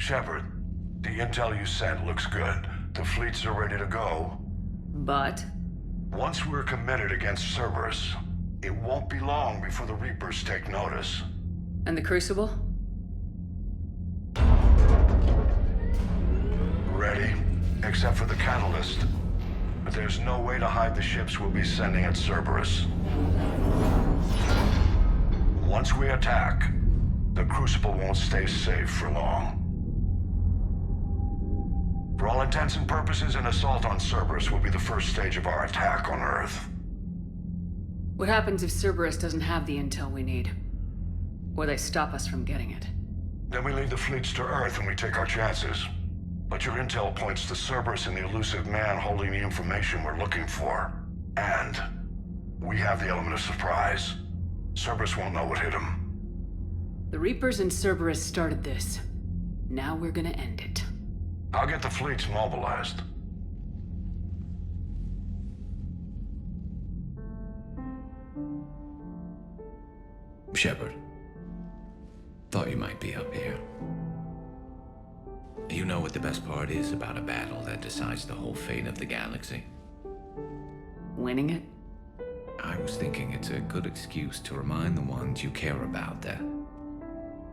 Shepard, the intel you sent looks good. The fleets are ready to go. But? Once we're committed against Cerberus, it won't be long before the Reapers take notice. And the Crucible? Ready, except for the catalyst. But there's no way to hide the ships we'll be sending at Cerberus. Once we attack, the Crucible won't stay safe for long. For all intents and purposes, an assault on Cerberus will be the first stage of our attack on Earth. What happens if Cerberus doesn't have the intel we need? Or they stop us from getting it? Then we lead the fleets to Earth and we take our chances. But your intel points to Cerberus and the elusive man holding the information we're looking for. And we have the element of surprise. Cerberus won't know what hit him. The Reapers and Cerberus started this. Now we're gonna end it. I'll get the fleets mobilized. Shepard. Thought you might be up here. You know what the best part is about a battle that decides the whole fate of the galaxy? Winning it? I was thinking it's a good excuse to remind the ones you care about that...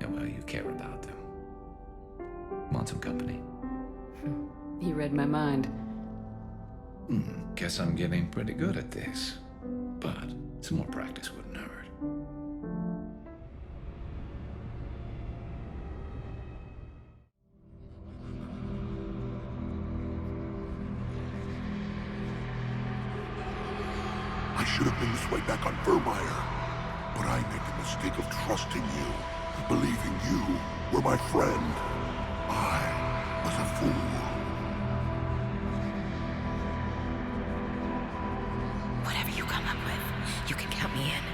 yeah, well, you care about them. Want some company? You read my mind. Guess I'm getting pretty good at this. But some more practice wouldn't hurt. I should have been this way back on Vermeer. But I made the mistake of trusting you, believing you were my friend. I was a fool. Whatever you come up with, you can count me in.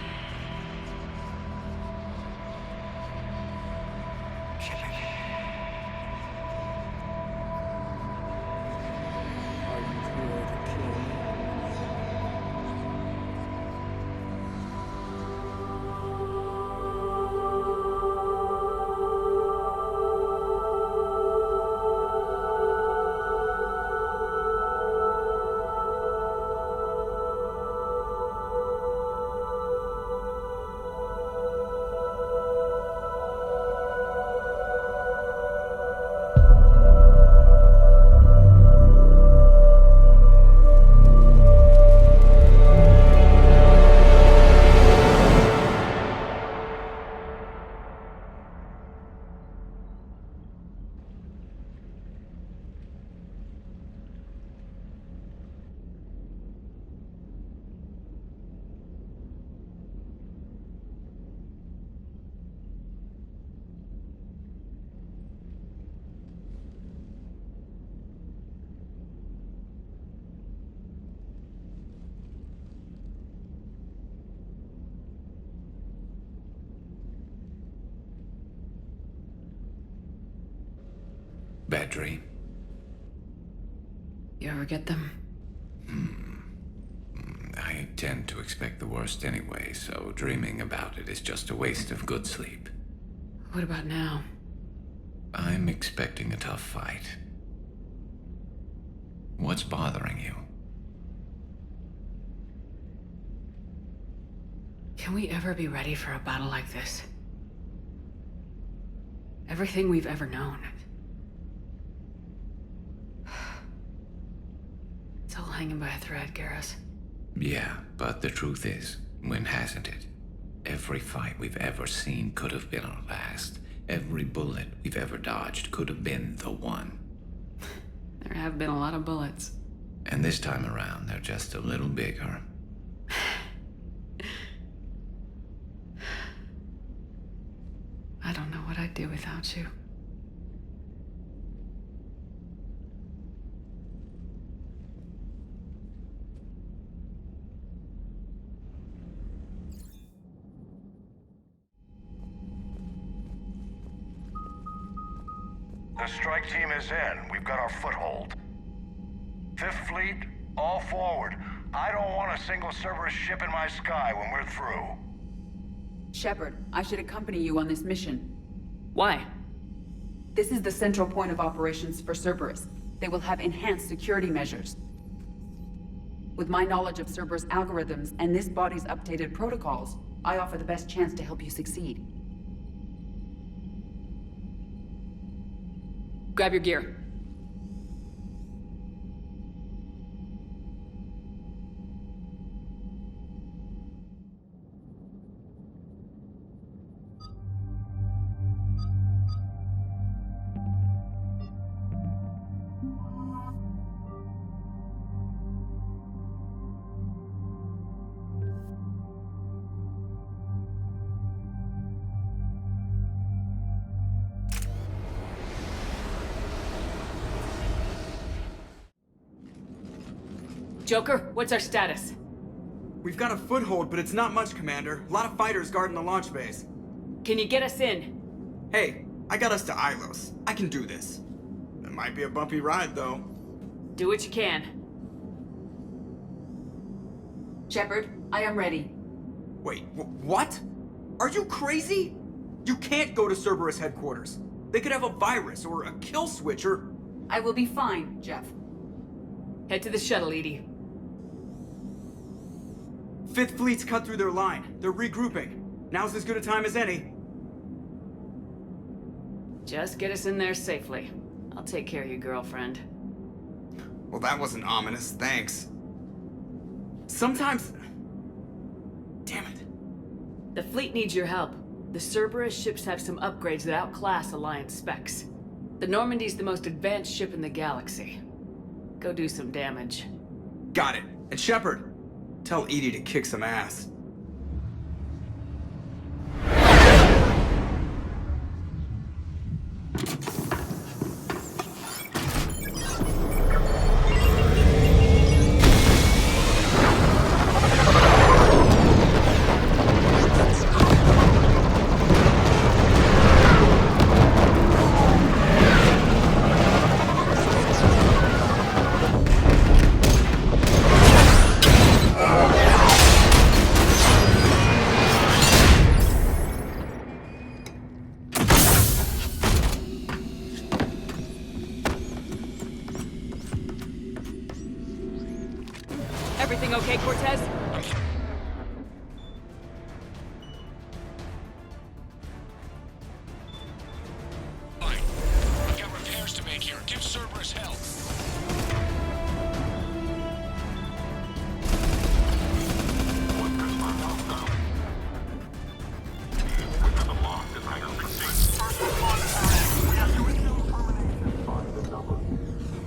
Bad dream? You ever get them? I tend to expect the worst anyway, so dreaming about it is just a waste of good sleep. What about now? I'm expecting a tough fight. What's bothering you? Can we ever be ready for a battle like this? Everything we've ever known. It's all hanging by a thread, Garrus. Yeah, but the truth is, when hasn't it? Every fight we've ever seen could have been our last. Every bullet we've ever dodged could have been the one. There have been a lot of bullets. And this time around, they're just a little bigger. I don't know what I'd do without you. The strike team is in. We've got our foothold. Fifth Fleet, all forward. I don't want a single Cerberus ship in my sky when we're through. Shepard, I should accompany you on this mission. Why? This is the central point of operations for Cerberus. They will have enhanced security measures. With my knowledge of Cerberus algorithms and this body's updated protocols, I offer the best chance to help you succeed. Grab your gear. Joker, what's our status? We've got a foothold, but it's not much, Commander. A lot of fighters guarding the launch base. Can you get us in? Hey, I got us to Ilos. I can do this. It might be a bumpy ride, though. Do what you can. Shepard, I am ready. Wait, what? Are you crazy? You can't go to Cerberus headquarters. They could have a virus or a kill switch or... I will be fine, Jeff. Head to the shuttle, Edie. Fifth Fleet's cut through their line. They're regrouping. Now's as good a time as any. Just get us in there safely. I'll take care of your girlfriend. Well, that wasn't ominous, thanks. Sometimes... Damn it. The fleet needs your help. The Cerberus ships have some upgrades that outclass Alliance specs. The Normandy's the most advanced ship in the galaxy. Go do some damage. Got it. And Shepard, tell Edie to kick some ass. Everything okay, Cortez? Fine. I've got repairs to make here. Give Cerberus help.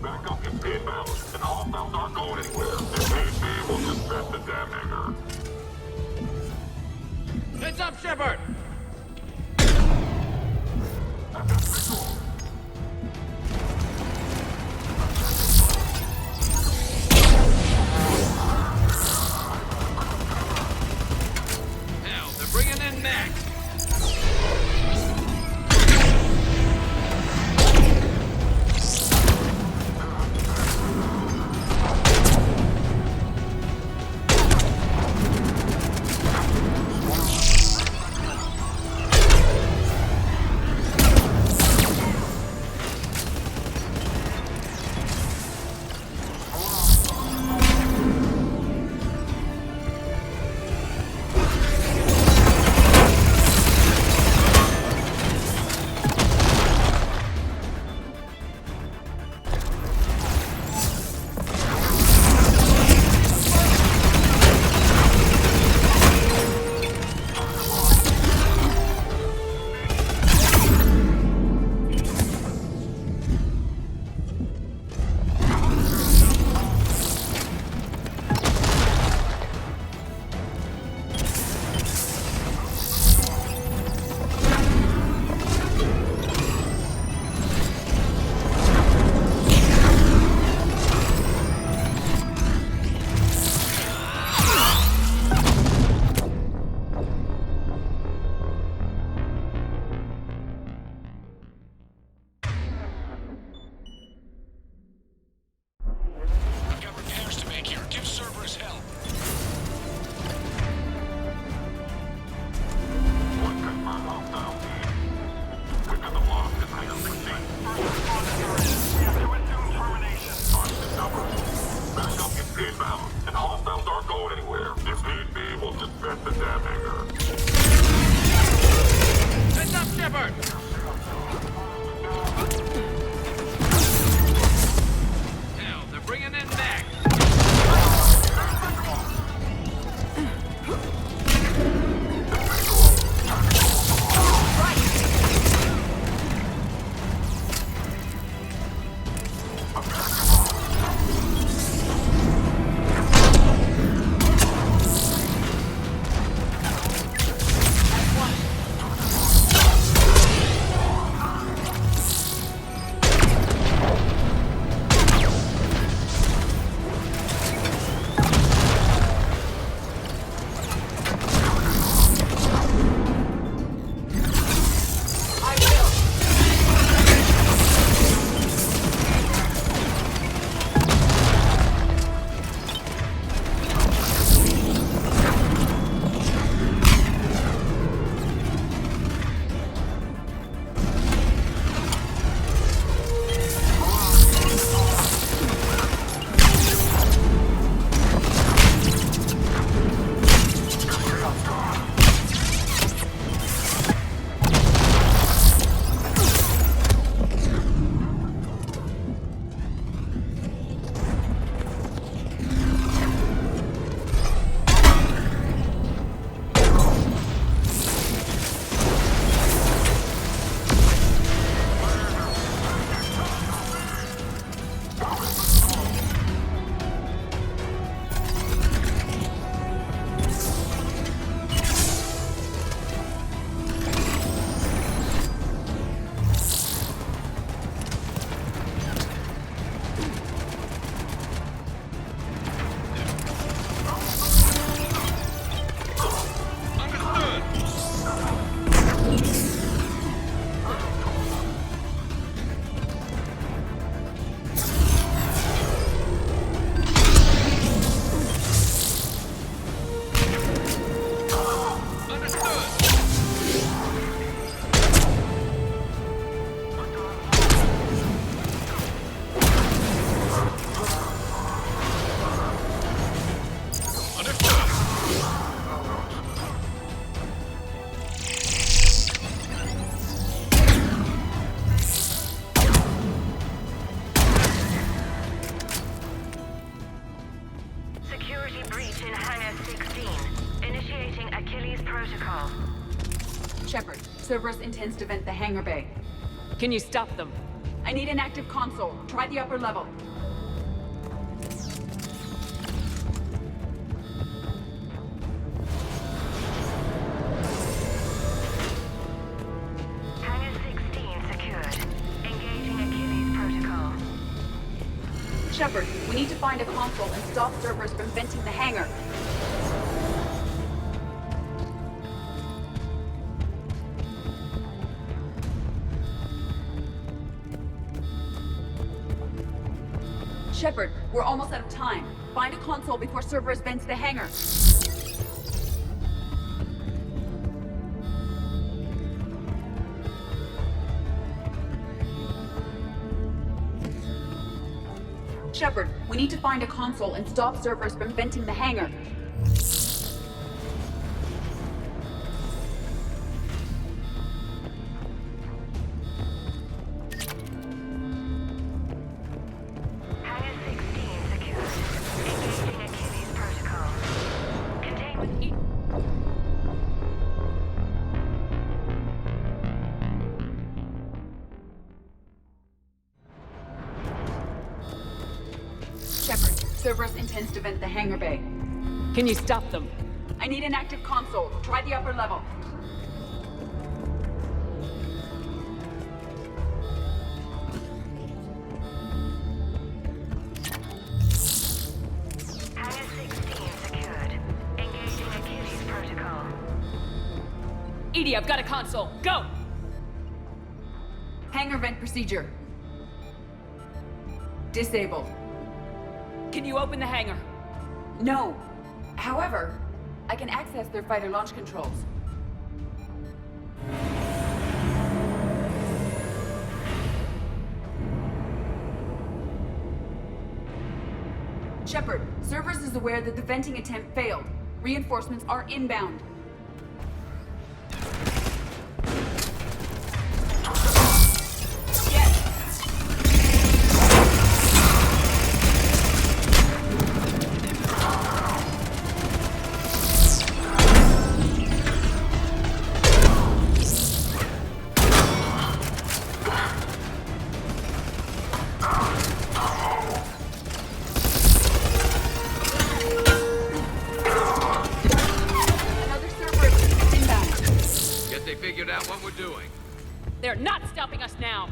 Backup is inbound, and hostiles aren't going anywhere. If need be, we'll just set the damn hangar. Heads up, Shepard! Hell, they're bringing in Mac. protocol. Shepard, Cerberus intends to vent the hangar bay. Can you stop them? I need an active console. Try the upper level. Hangar 16 secured. Engaging Achilles protocol. Shepard, we need to find a console and stop Cerberus from venting the hangar. Shepard, we're almost out of time. Find a console before Cerberus vents the hangar. Shepard, we need to find a console and stop Cerberus from venting the hangar. Hangar 16 secured. Engaging Achilles protocol. Containment. Shepard, Cerberus intends to vent the hangar bay. Can you stop them? I need an active console. Try the upper level. Hangar 16 secured. Engaging Achilles protocol. EDI, I've got a console. Go! Hangar vent procedure. Disabled. Can you open the hangar? No. However, I can access their fighter launch controls. Shepard, Cerberus is aware that the venting attempt failed. Reinforcements are inbound. Figured out what we're doing. They're not stopping us now.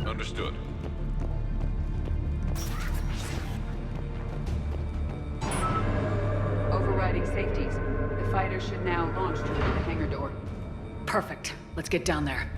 Understood. Understood. Overriding safeties. The fighter should now launch toward the hangar door. Perfect. Let's get down there.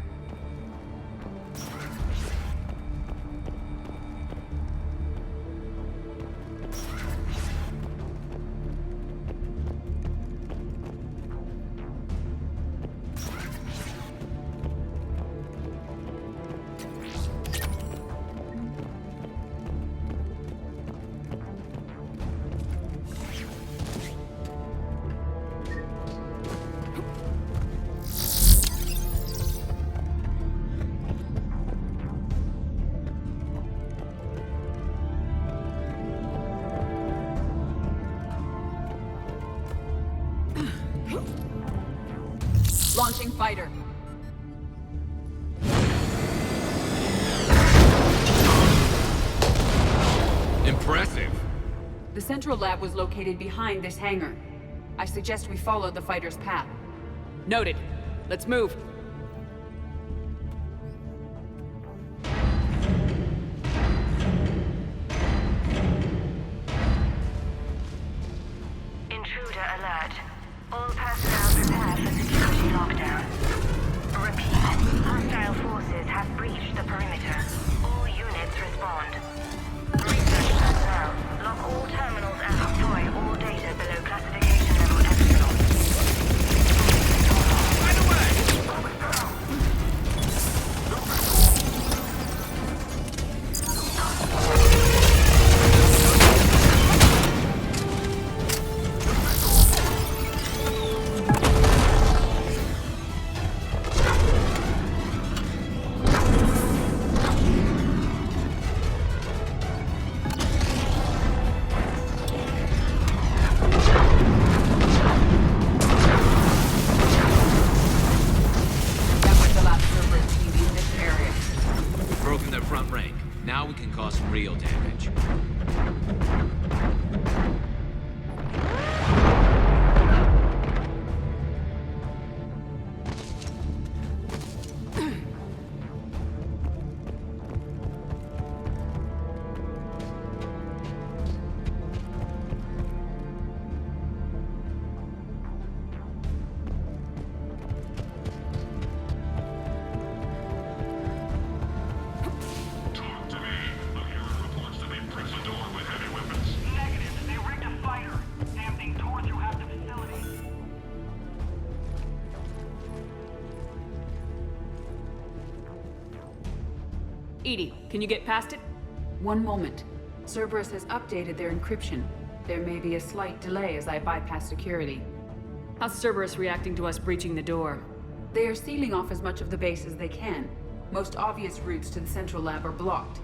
Launching fighter. Impressive. The central lab was located behind this hangar. I suggest we follow the fighter's path. Noted. Let's move. Intruder alert. All personnel prepare for security lockdown. Repeat. Hostile forces have breached the perimeter. All units respond. Research personnel, lock all terminals and destroy all data below classification level Epsilon. Right away! Now we can cause some real damage. EDI, can you get past it? One moment. Cerberus has updated their encryption. There may be a slight delay as I bypass security. How's Cerberus reacting to us breaching the door? They are sealing off as much of the base as they can. Most obvious routes to the central lab are blocked.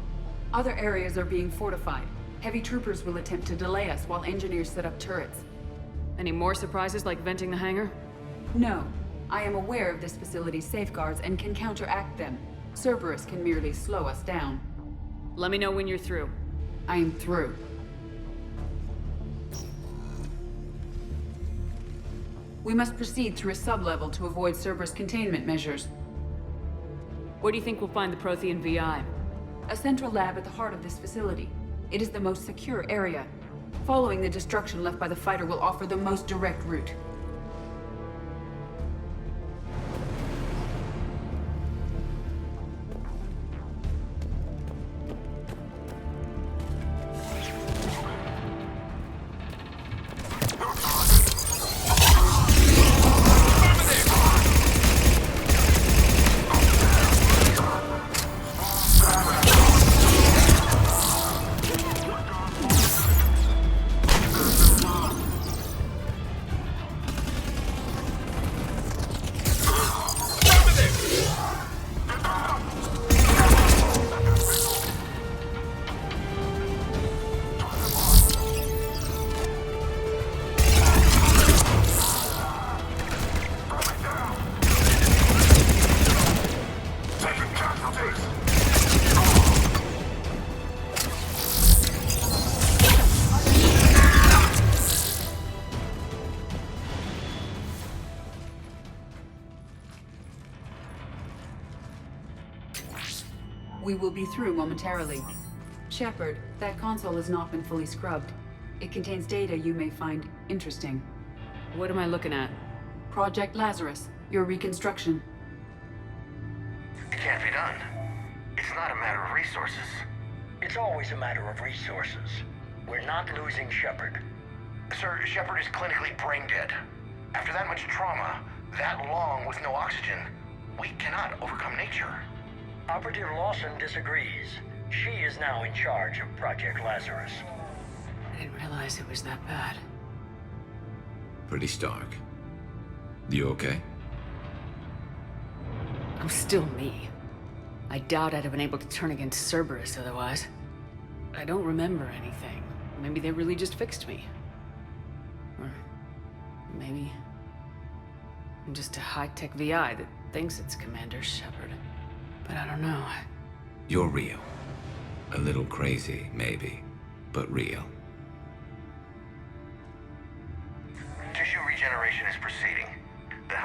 Other areas are being fortified. Heavy troopers will attempt to delay us while engineers set up turrets. Any more surprises like venting the hangar? No. I am aware of this facility's safeguards and can counteract them. Cerberus can merely slow us down. Let me know when you're through. I am through. We must proceed through a sub-level to avoid Cerberus containment measures. Where do you think we'll find the Prothean VI? A central lab at the heart of this facility. It is the most secure area. Following the destruction left by the fighter will offer the most direct route. We will be through momentarily. Shepard, that console has not been fully scrubbed. It contains data you may find interesting. What am I looking at? Project Lazarus, your reconstruction. It can't be done. It's not a matter of resources. It's always a matter of resources. We're not losing Shepard. Sir, Shepard is clinically brain dead. After that much trauma, that long with no oxygen, we cannot overcome nature. Operative Lawson disagrees. She is now in charge of Project Lazarus. I didn't realize it was that bad. Pretty stark. You okay? I'm still me. I doubt I'd have been able to turn against Cerberus otherwise. I don't remember anything. Maybe they really just fixed me. Or maybe I'm just a high-tech VI that thinks it's Commander Shepard. But I don't know. You're real. A little crazy, maybe, but real. Tissue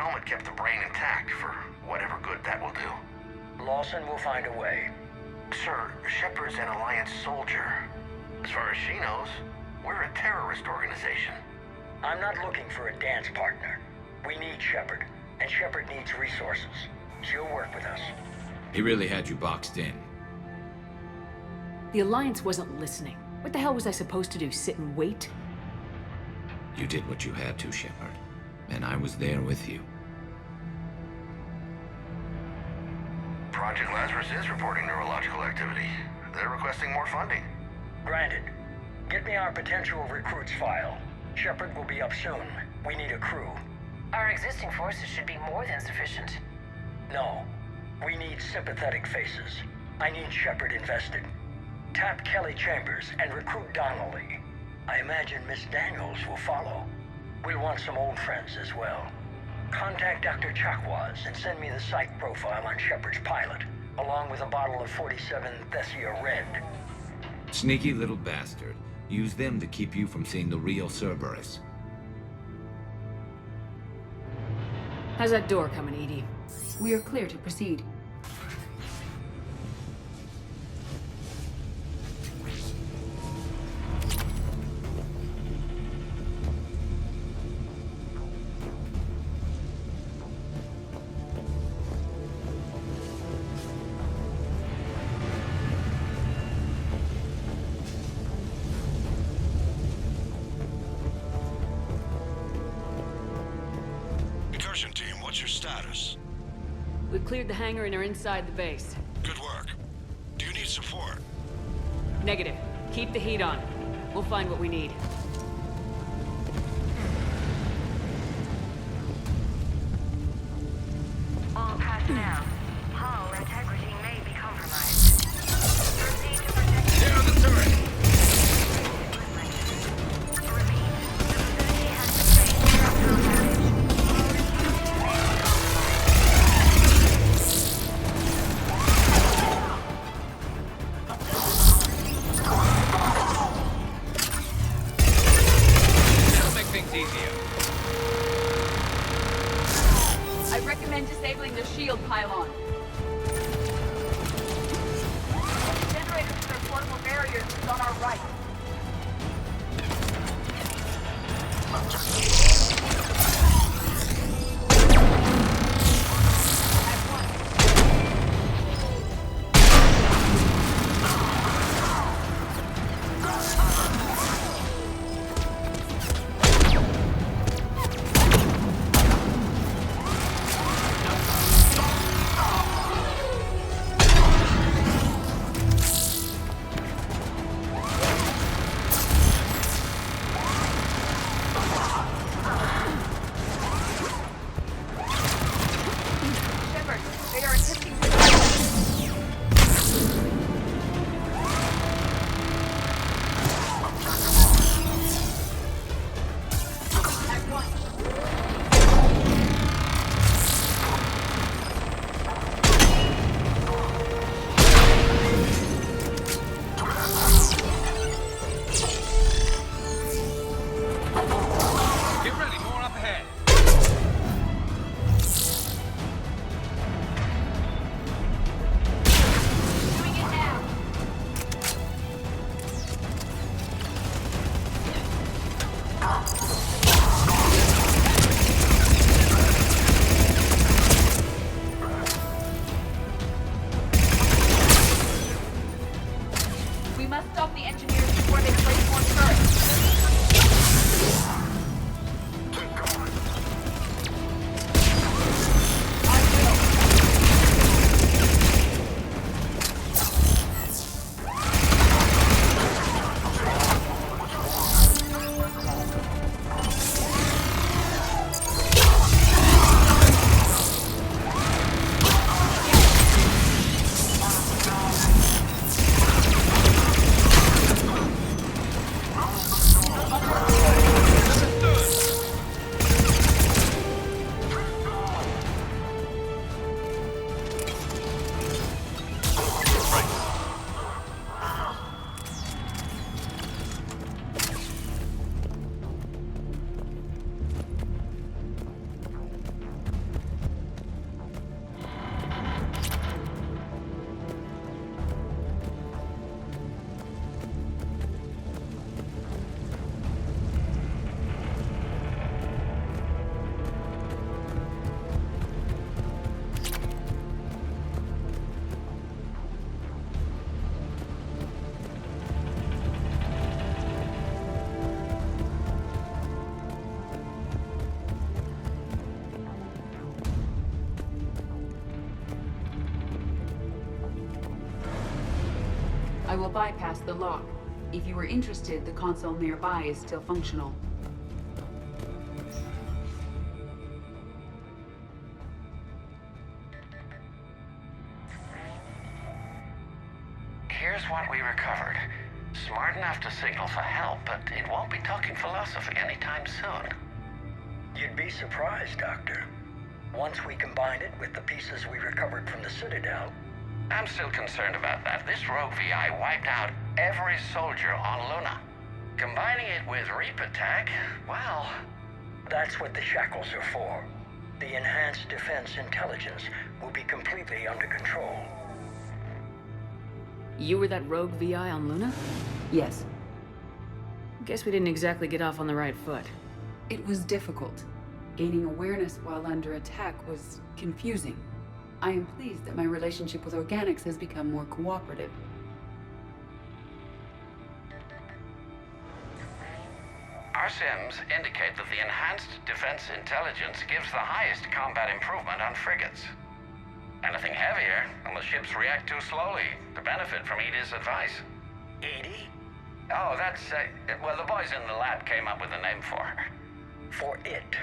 helmet kept the brain intact for whatever good that will do. Lawson will find a way. Sir, Shepard's an Alliance soldier. As far as she knows, we're a terrorist organization. I'm not looking for a dance partner. We need Shepard, and Shepard needs resources. She'll work with us. He really had you boxed in. The Alliance wasn't listening. What the hell was I supposed to do, sit and wait? You did what you had to, Shepard. And I was there with you. Project Lazarus is reporting neurological activity. They're requesting more funding. Granted. Get me our potential recruits file. Shepard will be up soon. We need a crew. Our existing forces should be more than sufficient. No. We need sympathetic faces. I need Shepard invested. Tap Kelly Chambers and recruit Donnelly. I imagine Miss Daniels will follow. We'll want some old friends as well. Contact Dr. Chakwas and send me the psych profile on Shepard's pilot, along with a bottle of 47 Thessia Red. Sneaky little bastard. Use them to keep you from seeing the real Cerberus. How's that door coming, Edie? We are clear to proceed. Incursion team, what's your status? We've cleared the hangar and are inside the base. Good work. Do you need support? Negative. Keep the heat on. We'll find what we need. All personnel. Hull integrity may be compromised. Proceed to protect... There on the turret! Repeat. The facility has sustained structural damage. That'll make things easier. I recommend disabling the shield pylon. Generator to their portable barriers is on our right. Shepard, they are attempting to... At once. Get ready, more up ahead. Doing it now. We must stop the engineers before they place more turrets. will bypass the lock. If you are interested, the console nearby is still functional. Here's what we recovered. Smart enough to signal for help, but it won't be talking philosophy anytime soon. You'd be surprised, Doctor. Once we combine it with the pieces we recovered from the Citadel... I'm still concerned about that. This rogue VI wiped out every soldier on Luna. Combining it with Reaper tech, well... That's what the shackles are for. The enhanced defense intelligence will be completely under control. You were that rogue VI on Luna? Yes. Guess we didn't exactly get off on the right foot. It was difficult. Gaining awareness while under attack was confusing. I am pleased that my relationship with Organics has become more cooperative. Our sims indicate that the enhanced defense intelligence gives the highest combat improvement on frigates. Anything heavier, and the ships react too slowly to benefit from Edie's advice. Edie? Oh, that's, well, the boys in the lab came up with a name for her. For it.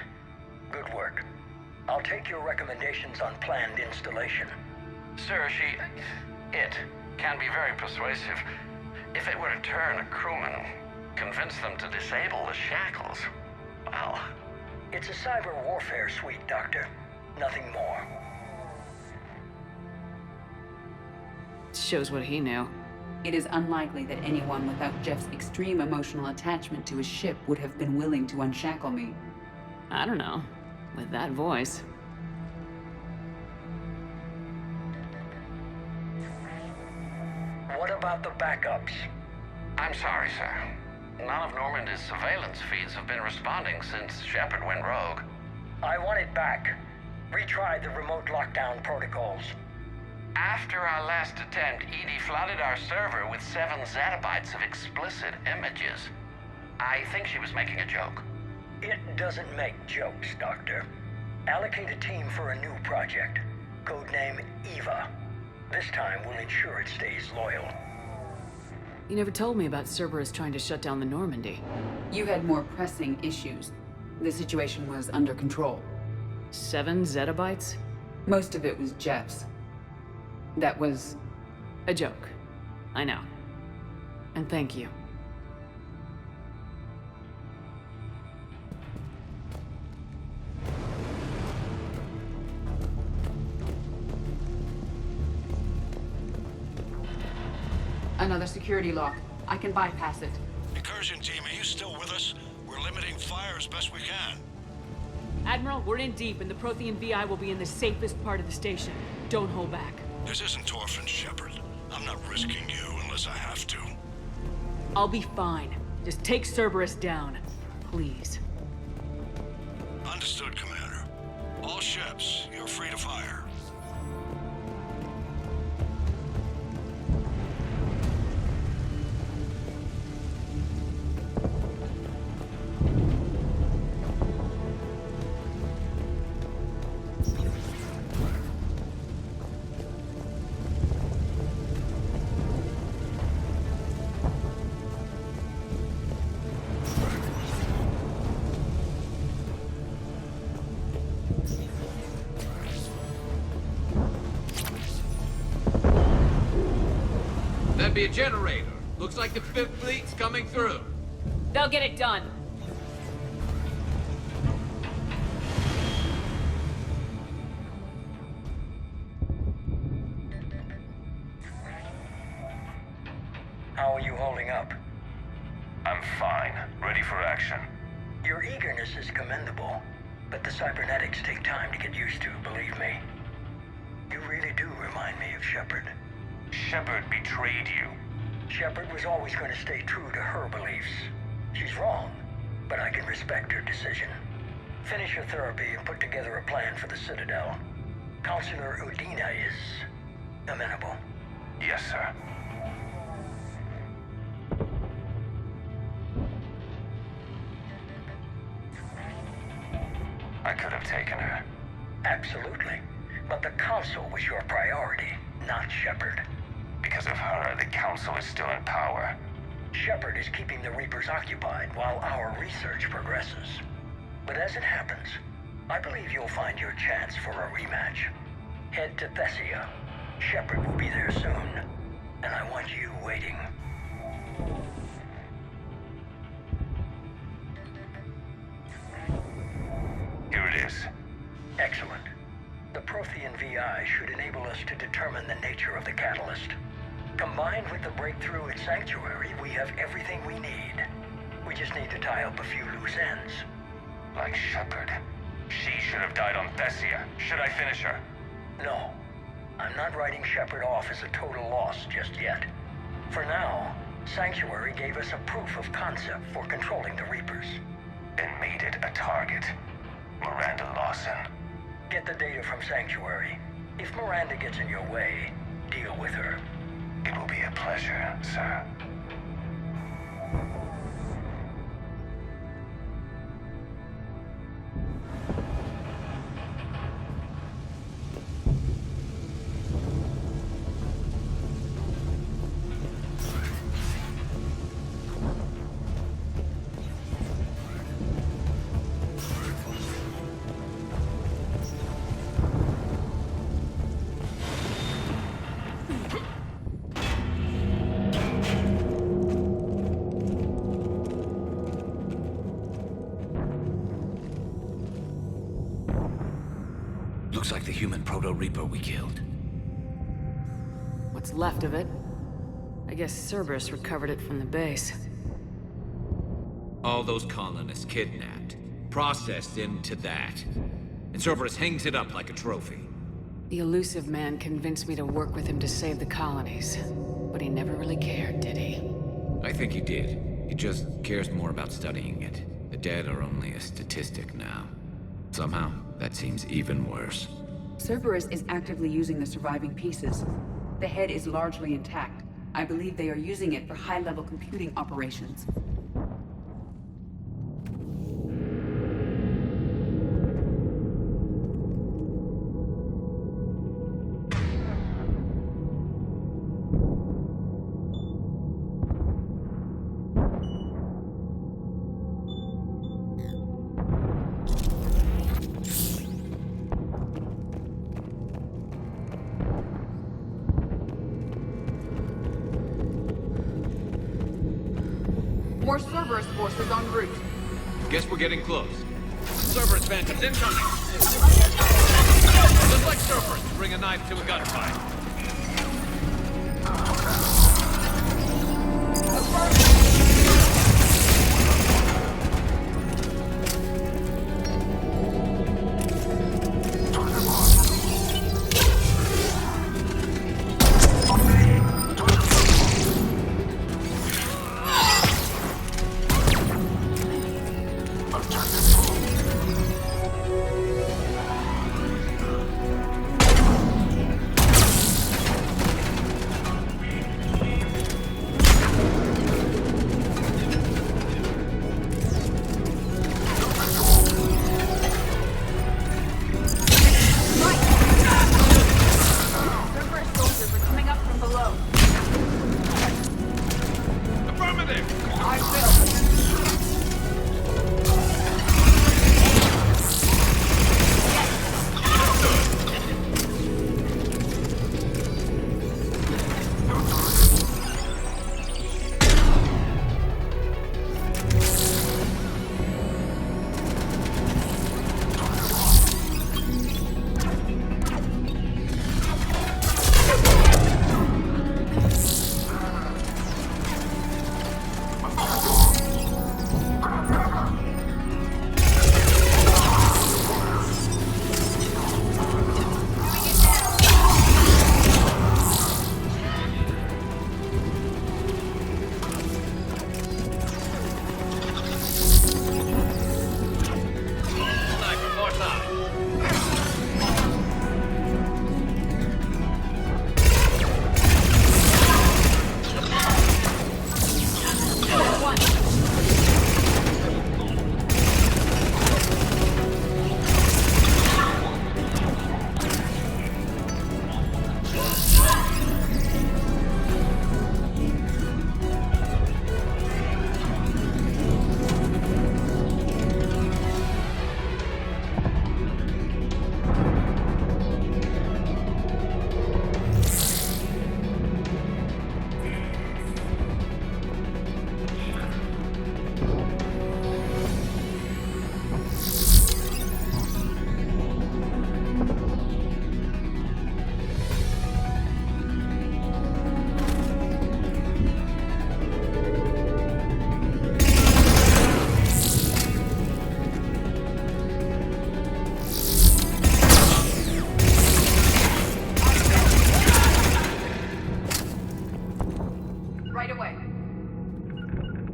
Good work. I'll take your recommendations on planned installation. Sir, it can be very persuasive. If it were to turn a crewman, convince them to disable the shackles, well... It's a cyber warfare suite, Doctor. Nothing more. Shows what he knew. It is unlikely that anyone without Jeff's extreme emotional attachment to his ship would have been willing to unshackle me. I don't know. With that voice. What about the backups? I'm sorry, sir. None of Normandy's surveillance feeds have been responding since Shepard went rogue. I want it back. Retry the remote lockdown protocols. After our last attempt, Edie flooded our server with 7 zettabytes of explicit images. I think she was making a joke. It doesn't make jokes, Doctor. Allocate a team for a new project. Codename Eva. This time we'll ensure it stays loyal. You never told me about Cerberus trying to shut down the Normandy. You had more pressing issues. The situation was under control. 7 zettabytes? Most of it was Jeff's. That was... a joke. I know. And thank you. Another security lock. I can bypass it. Incursion team, are you still with us? We're limiting fire as best we can. Admiral, we're in deep, and the Prothean VI will be in the safest part of the station. Don't hold back. This isn't Torf and Shepard. I'm not risking you unless I have to. I'll be fine. Just take Cerberus down. Please. Understood, Commander. All ships, you're free to fire. That'd be a generator. Looks like the 5th Fleet's coming through. They'll get it done. How are you holding up? I'm fine. Ready for action. Your eagerness is commendable, but the cybernetics take time to get used to, believe me. You really do remind me of Shepard. Shepard betrayed you. Shepard was always going to stay true to her beliefs. She's wrong, but I can respect her decision. Finish your therapy and put together a plan for the Citadel. Counselor Udina is amenable. Yes, sir. I could have taken her. Absolutely. But the Council was your priority, not Shepard. Because of her, the Council is still in power. Shepard is keeping the Reapers occupied while our research progresses. But as it happens, I believe you'll find your chance for a rematch. Head to Thessia. Shepard will be there soon, and I want you waiting. Here it is. Excellent. The Prothean VI should enable us to determine the nature of the catalyst. Combined with the breakthrough at Sanctuary, we have everything we need. We just need to tie up a few loose ends. Like Shepard. She should have died on Thessia. Should I finish her? No. I'm not writing Shepard off as a total loss just yet. For now, Sanctuary gave us a proof of concept for controlling the Reapers. And made it a target. Miranda Lawson. Get the data from Sanctuary. If Miranda gets in your way, deal with her. It will be a pleasure, sir. Looks like the human Proto-Reaper we killed. What's left of it? I guess Cerberus recovered it from the base. All those colonists kidnapped, processed into that. And Cerberus hangs it up like a trophy. The elusive man convinced me to work with him to save the colonies. But he never really cared, did he? I think he did. He just cares more about studying it. The dead are only a statistic now. Somehow, that seems even worse. Cerberus is actively using the surviving pieces. The head is largely intact. I believe they are using it for high-level computing operations. More Cerberus forces en route. Guess we're getting close. Cerberus phantoms incoming! Just like Cerberus, bring a knife to a gunfight.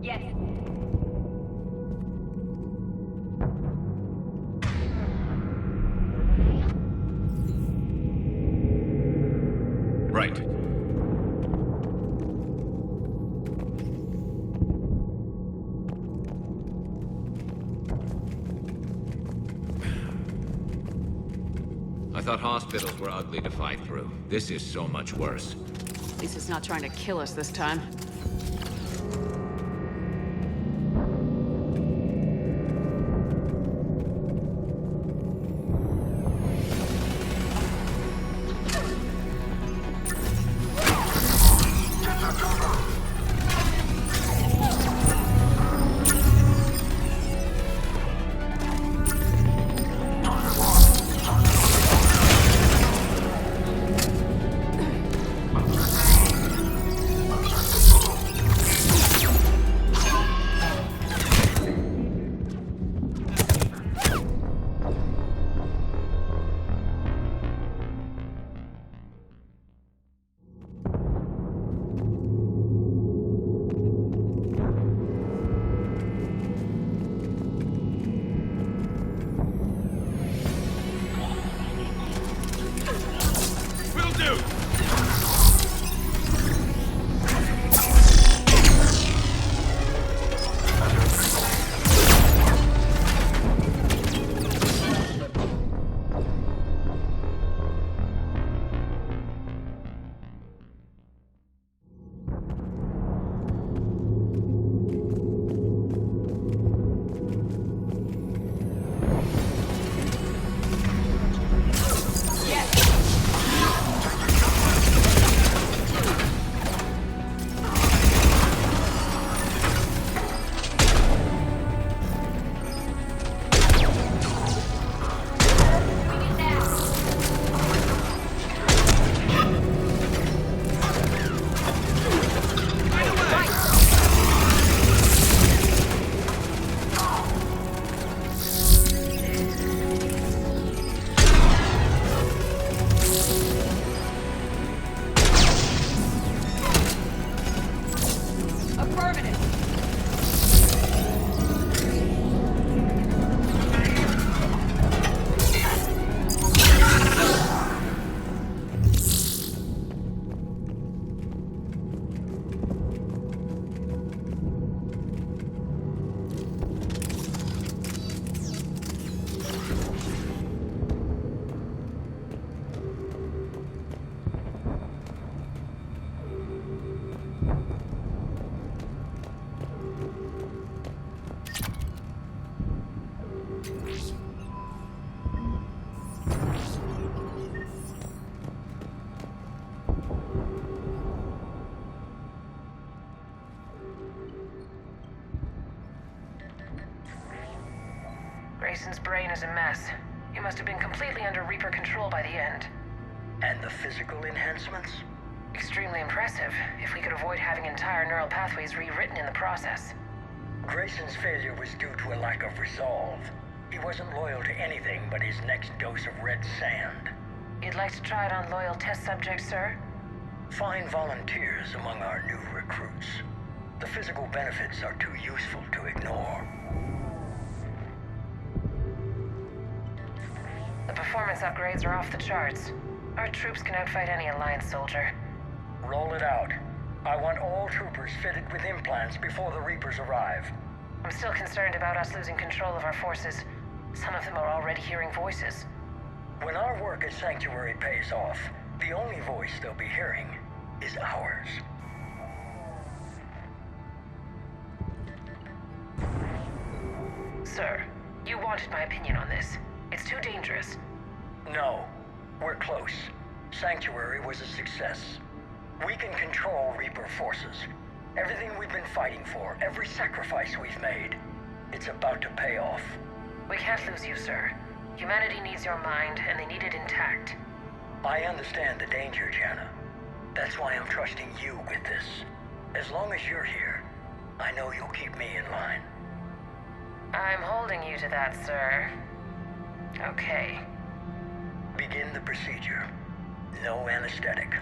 Yes. Right. I thought hospitals were ugly to fight through. This is so much worse. At least it's not trying to kill us this time. Grayson's brain is a mess. He must have been completely under Reaper control by the end. And the physical enhancements? Extremely impressive, if we could avoid having entire neural pathways rewritten in the process. Grayson's failure was due to a lack of resolve. He wasn't loyal to anything but his next dose of red sand. You'd like to try it on loyal test subjects, sir? Find volunteers among our new recruits. The physical benefits are too useful to ignore. The performance upgrades are off the charts. Our troops can outfight any Alliance soldier. Roll it out. I want all troopers fitted with implants before the Reapers arrive. I'm still concerned about us losing control of our forces. Some of them are already hearing voices. When our work at Sanctuary pays off, the only voice they'll be hearing is ours. Sir, you wanted my opinion on this. It's too dangerous. No, we're close. Sanctuary was a success. We can control Reaper forces. Everything we've been fighting for, every sacrifice we've made, it's about to pay off. We can't lose you, sir. Humanity needs your mind, and they need it intact. I understand the danger, Jana. That's why I'm trusting you with this. As long as you're here, I know you'll keep me in line. I'm holding you to that, sir. Okay. Begin the procedure. No anesthetic.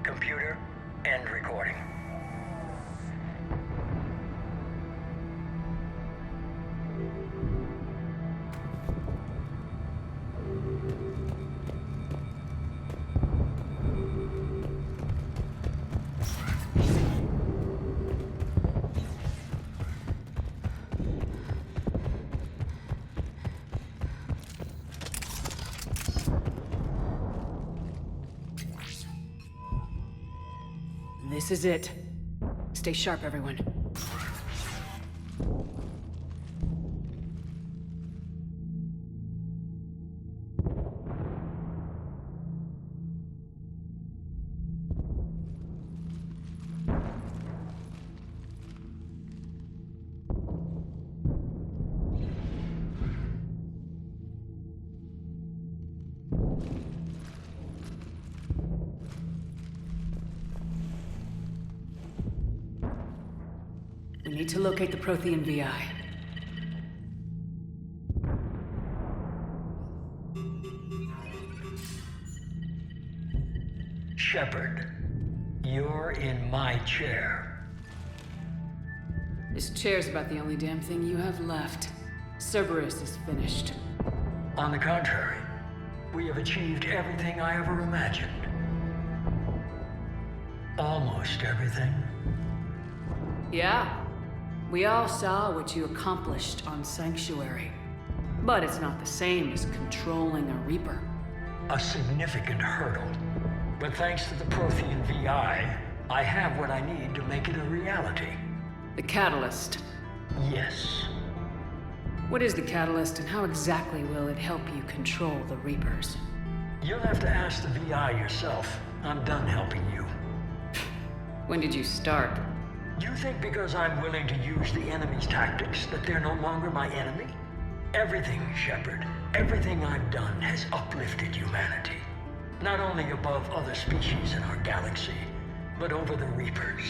Computer, end recording. This is it. Stay sharp, everyone. We need to locate the Prothean VI. Shepard, you're in my chair. This chair's about the only damn thing you have left. Cerberus is finished. On the contrary, we have achieved everything I ever imagined. Almost everything. Yeah. We all saw what you accomplished on Sanctuary. But it's not the same as controlling a Reaper. A significant hurdle. But thanks to the Prothean VI, I have what I need to make it a reality. The Catalyst. Yes. What is the Catalyst, and how exactly will it help you control the Reapers? You'll have to ask the VI yourself. I'm done helping you. When did you start? You think because I'm willing to use the enemy's tactics that they're no longer my enemy? Everything, Shepard, everything I've done has uplifted humanity. Not only above other species in our galaxy, but over the Reapers.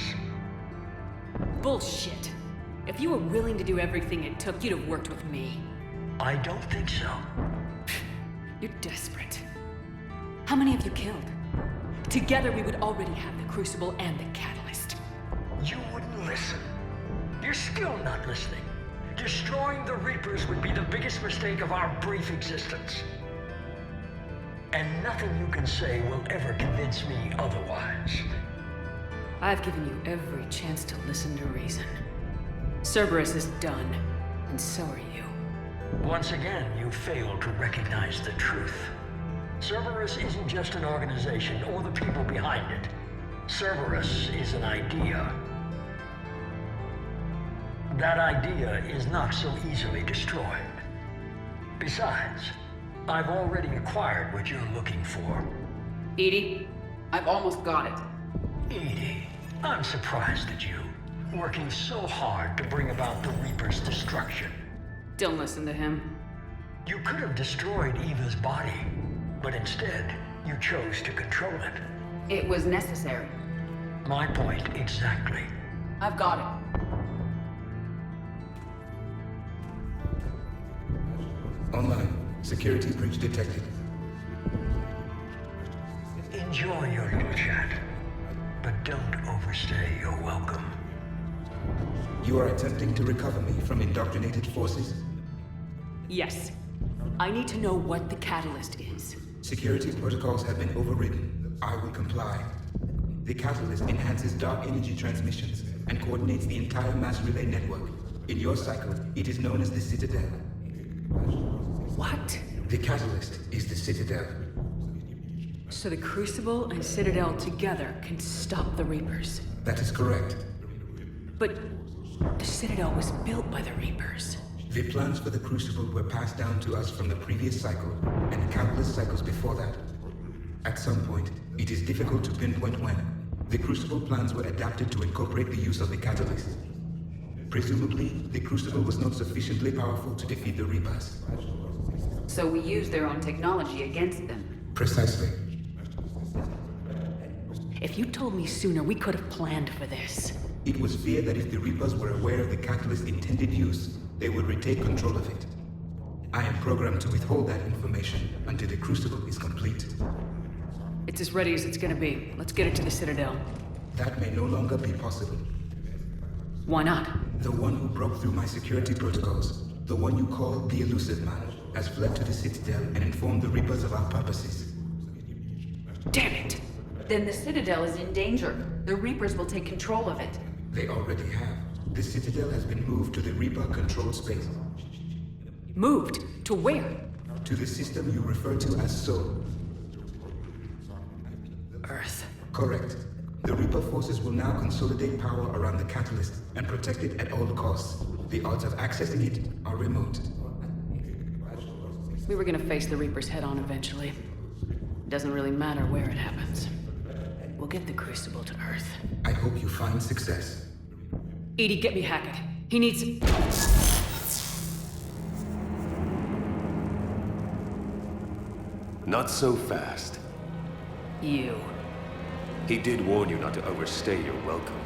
Bullshit. If you were willing to do everything it took, you'd have worked with me. I don't think so. You're desperate. How many have you killed? Together we would already have the Crucible and the Catalyst. You wouldn't listen. You're still not listening. Destroying the Reapers would be the biggest mistake of our brief existence. And nothing you can say will ever convince me otherwise. I've given you every chance to listen to reason. Cerberus is done, and so are you. Once again, you failed to recognize the truth. Cerberus isn't just an organization or the people behind it. Cerberus is an idea. That idea is not so easily destroyed. Besides, I've already acquired what you're looking for. EDI? I've almost got it. EDI, I'm surprised at you. Working so hard to bring about the Reaper's destruction. Don't listen to him. You could have destroyed Eva's body, but instead, you chose to control it. It was necessary. My point exactly. I've got it. Online. Security breach detected. Enjoy your little chat, but don't overstay your welcome. You are attempting to recover me from indoctrinated forces? Yes. I need to know what the Catalyst is. Security protocols have been overridden. I will comply. The Catalyst enhances dark energy transmissions and coordinates the entire mass relay network. In your cycle, it is known as the Citadel. What? The Catalyst is the Citadel. So the Crucible and Citadel together can stop the Reapers. That is correct. But the Citadel was built by the Reapers. The plans for the Crucible were passed down to us from the previous cycle, and countless cycles before that. At some point, it is difficult to pinpoint when, the Crucible plans were adapted to incorporate the use of the Catalyst. Presumably, the Crucible was not sufficiently powerful to defeat the Reapers. So we used their own technology against them. Precisely. If you told me sooner, we could have planned for this. It was feared that if the Reapers were aware of the Catalyst's intended use, they would retake control of it. I am programmed to withhold that information until the Crucible is complete. It's as ready as it's gonna be. Let's get it to the Citadel. That may no longer be possible. Why not? The one who broke through my security protocols, the one you call the Elusive Man, has fled to the Citadel and informed the Reapers of our purposes. Damn it! Then the Citadel is in danger. The Reapers will take control of it. They already have. The Citadel has been moved to the Reaper-controlled space. Moved? To where? To the system you refer to as Sol. Earth. Correct. The Reaper forces will now consolidate power around the catalyst and protect it at all costs. The odds of accessing it are remote. We were gonna face the Reapers head-on eventually. It doesn't really matter where it happens. We'll get the Crucible to Earth. I hope you find success. EDI, get me Hackett. He needs... Not so fast. You. He did warn you not to overstay your welcome.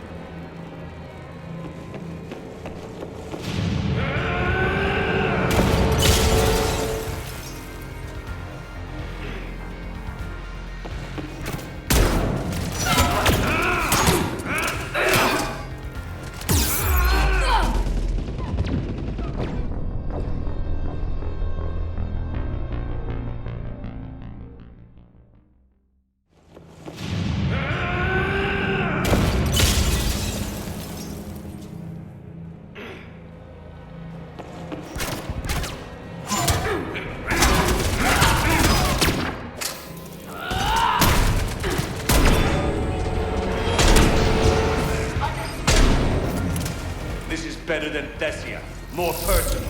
Better than Thessia. More personal.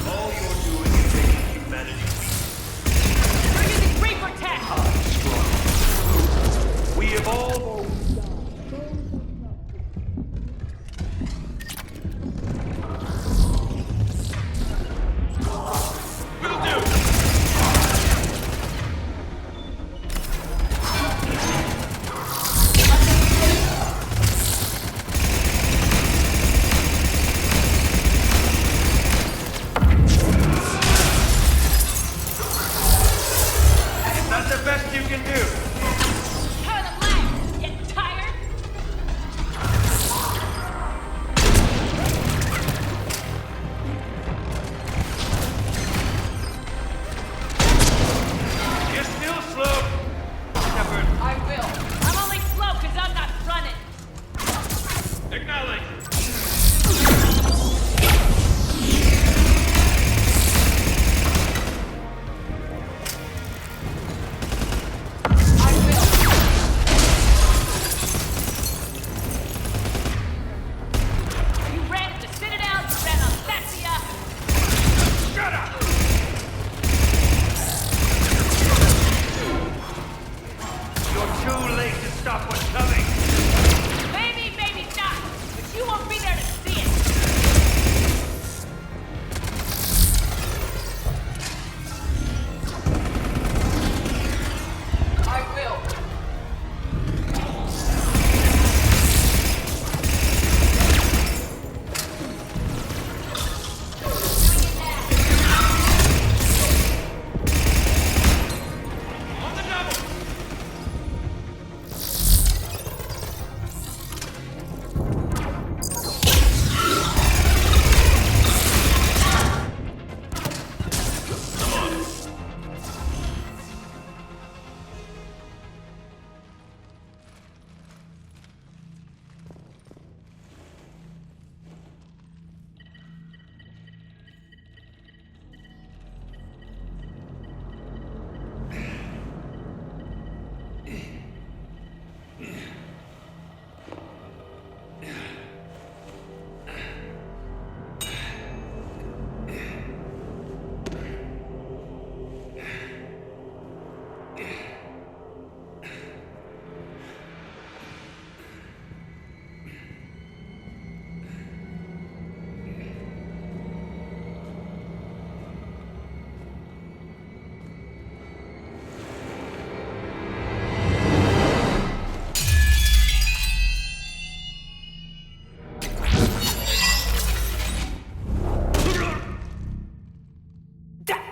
All you're doing is making humanity weak. We're using Reaper tech! We evolve.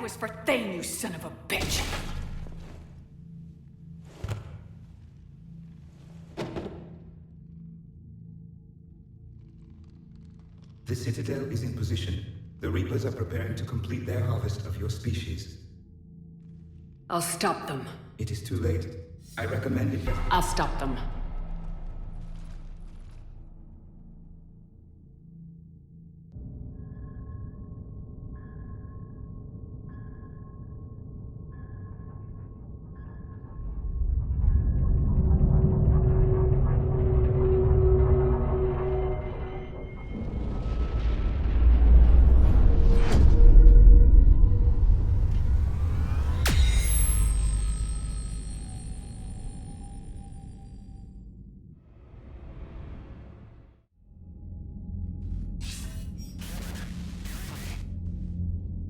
was for Thane, you son of a bitch! The Citadel is in position. The Reapers are preparing to complete their harvest of your species. I'll stop them. It is too late. I recommend it. I'll stop them.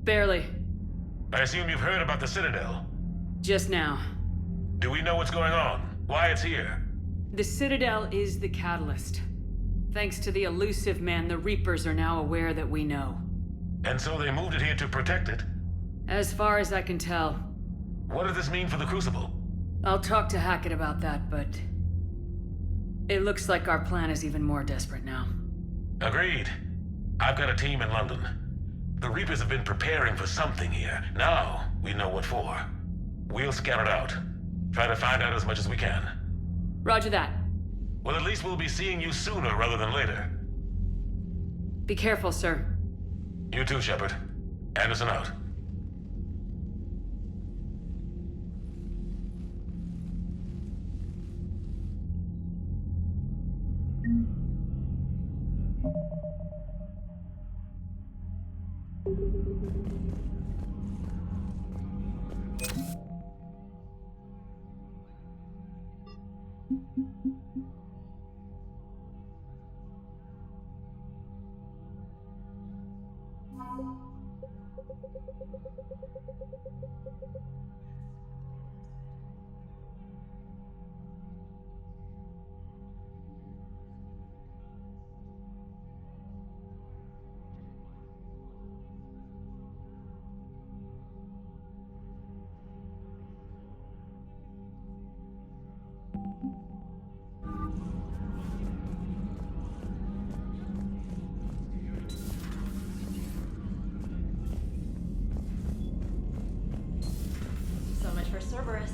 Barely. I assume you've heard about the Citadel. Just now. Do we know what's going on? Why it's here? The Citadel is the catalyst. Thanks to the elusive man, the Reapers are now aware that we know. And so they moved it here to protect it? As far as I can tell. What does this mean for the Crucible? I'll talk to Hackett about that, but... it looks like our plan is even more desperate now. Agreed. I've got a team in London. The Reapers have been preparing for something here. Now, we know what for. We'll scout it out. Try to find out as much as we can. Roger that. Well, at least we'll be seeing you sooner rather than later. Be careful, sir. You too, Shepard. Anderson out. So much for Cerberus.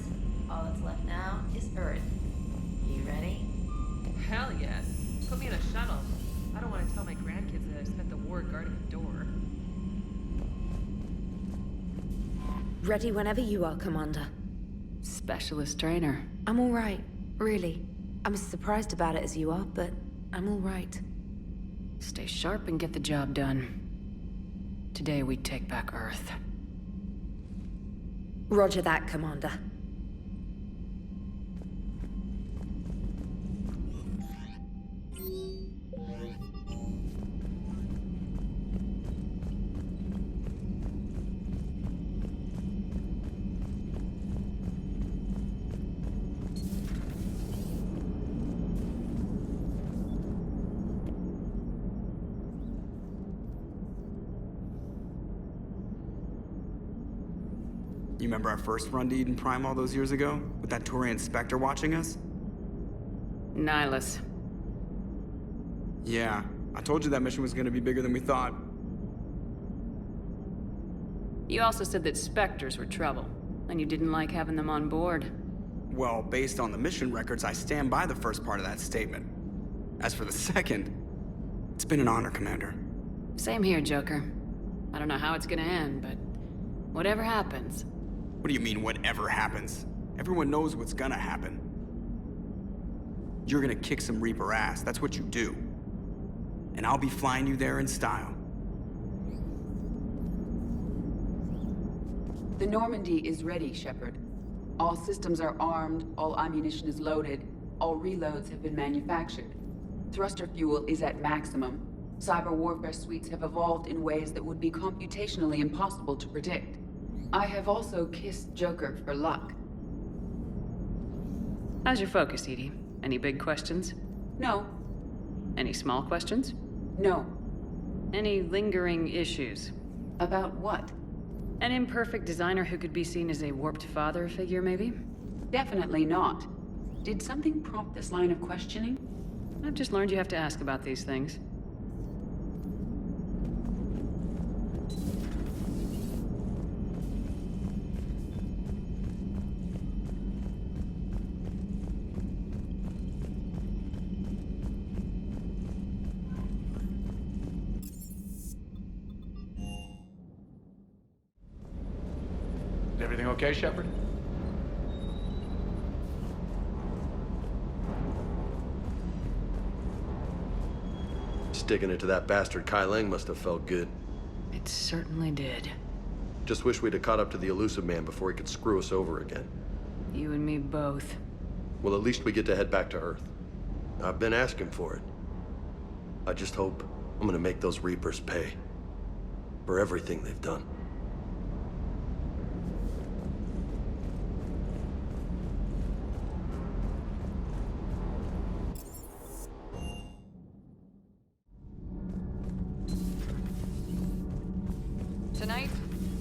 All that's left now is Earth. You ready? Hell yes. Put me in a shuttle. I don't want to tell my grandkids that I spent the war guarding the door. Ready whenever you are, Commander. Specialist trainer. I'm all right, really. I'm as surprised about it as you are, but I'm all right. Stay sharp and get the job done. Today we take back Earth. Roger that, Commander. You remember our first run to Eden Prime all those years ago? With that Turian Spectre watching us? Nihilus. Yeah, I told you that mission was gonna be bigger than we thought. You also said that Spectres were trouble, and you didn't like having them on board. Well, based on the mission records, I stand by the first part of that statement. As for the second, it's been an honor, Commander. Same here, Joker. I don't know how it's gonna end, but whatever happens... What do you mean, whatever happens? Everyone knows what's gonna happen. You're gonna kick some Reaper ass, that's what you do. And I'll be flying you there in style. The Normandy is ready, Shepard. All systems are armed, all ammunition is loaded, all reloads have been manufactured. Thruster fuel is at maximum. Cyber warfare suites have evolved in ways that would be computationally impossible to predict. I have also kissed Joker for luck. How's your focus, Edie? Any big questions? No. Any small questions? No. Any lingering issues? About what? An imperfect designer who could be seen as a warped father figure, maybe? Definitely not. Did something prompt this line of questioning? I've just learned you have to ask about these things. Everything okay, Shepard? Sticking it to that bastard Kai Lang must have felt good. It certainly did. Just wish we'd have caught up to the elusive man before he could screw us over again. You and me both. Well, at least we get to head back to Earth. I've been asking for it. I just hope I'm gonna make those Reapers pay. For everything they've done. Tonight,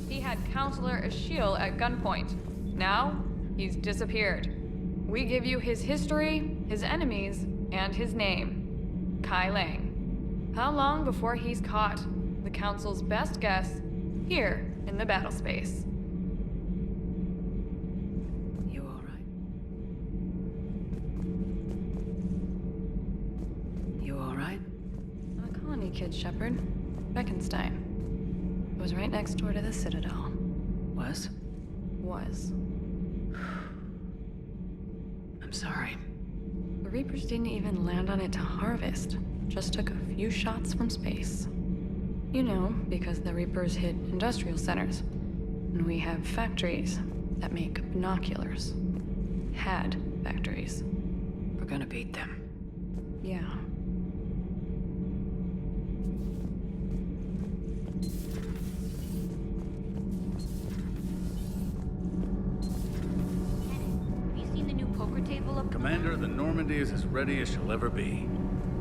he had Counselor Ashiel at gunpoint. Now, he's disappeared. We give you his history, his enemies, and his name. Kai Lang. How long before he's caught? The Council's best guess, here in the battle space. You alright? You alright? A colony kid, Shepard. Beckenstein. It was right next door to the Citadel. Was? Was. I'm sorry. The Reapers didn't even land on it to harvest. Just took a few shots from space. You know, because the Reapers hit industrial centers. And we have factories that make binoculars. Had factories. We're gonna beat them. Yeah. Commander, the Normandy is as ready as she'll ever be.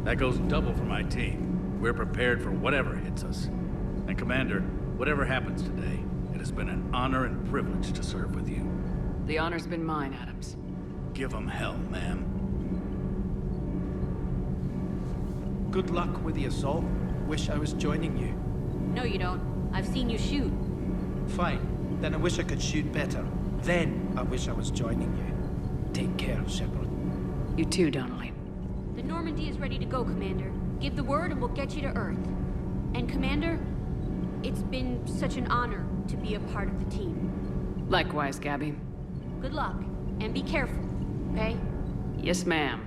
That goes double for my team. We're prepared for whatever hits us. And Commander, whatever happens today, it has been an honor and privilege to serve with you. The honor's been mine, Adams. Give 'em hell, ma'am. Good luck with the assault. Wish I was joining you. No, you don't. I've seen you shoot. Fine. Then I wish I could shoot better. Then I wish I was joining you. Take care, Shepard. You too, Donnelly. The Normandy is ready to go, Commander. Give the word and we'll get you to Earth. And Commander, it's been such an honor to be a part of the team. Likewise, Gabby. Good luck, and be careful, okay? Yes, ma'am.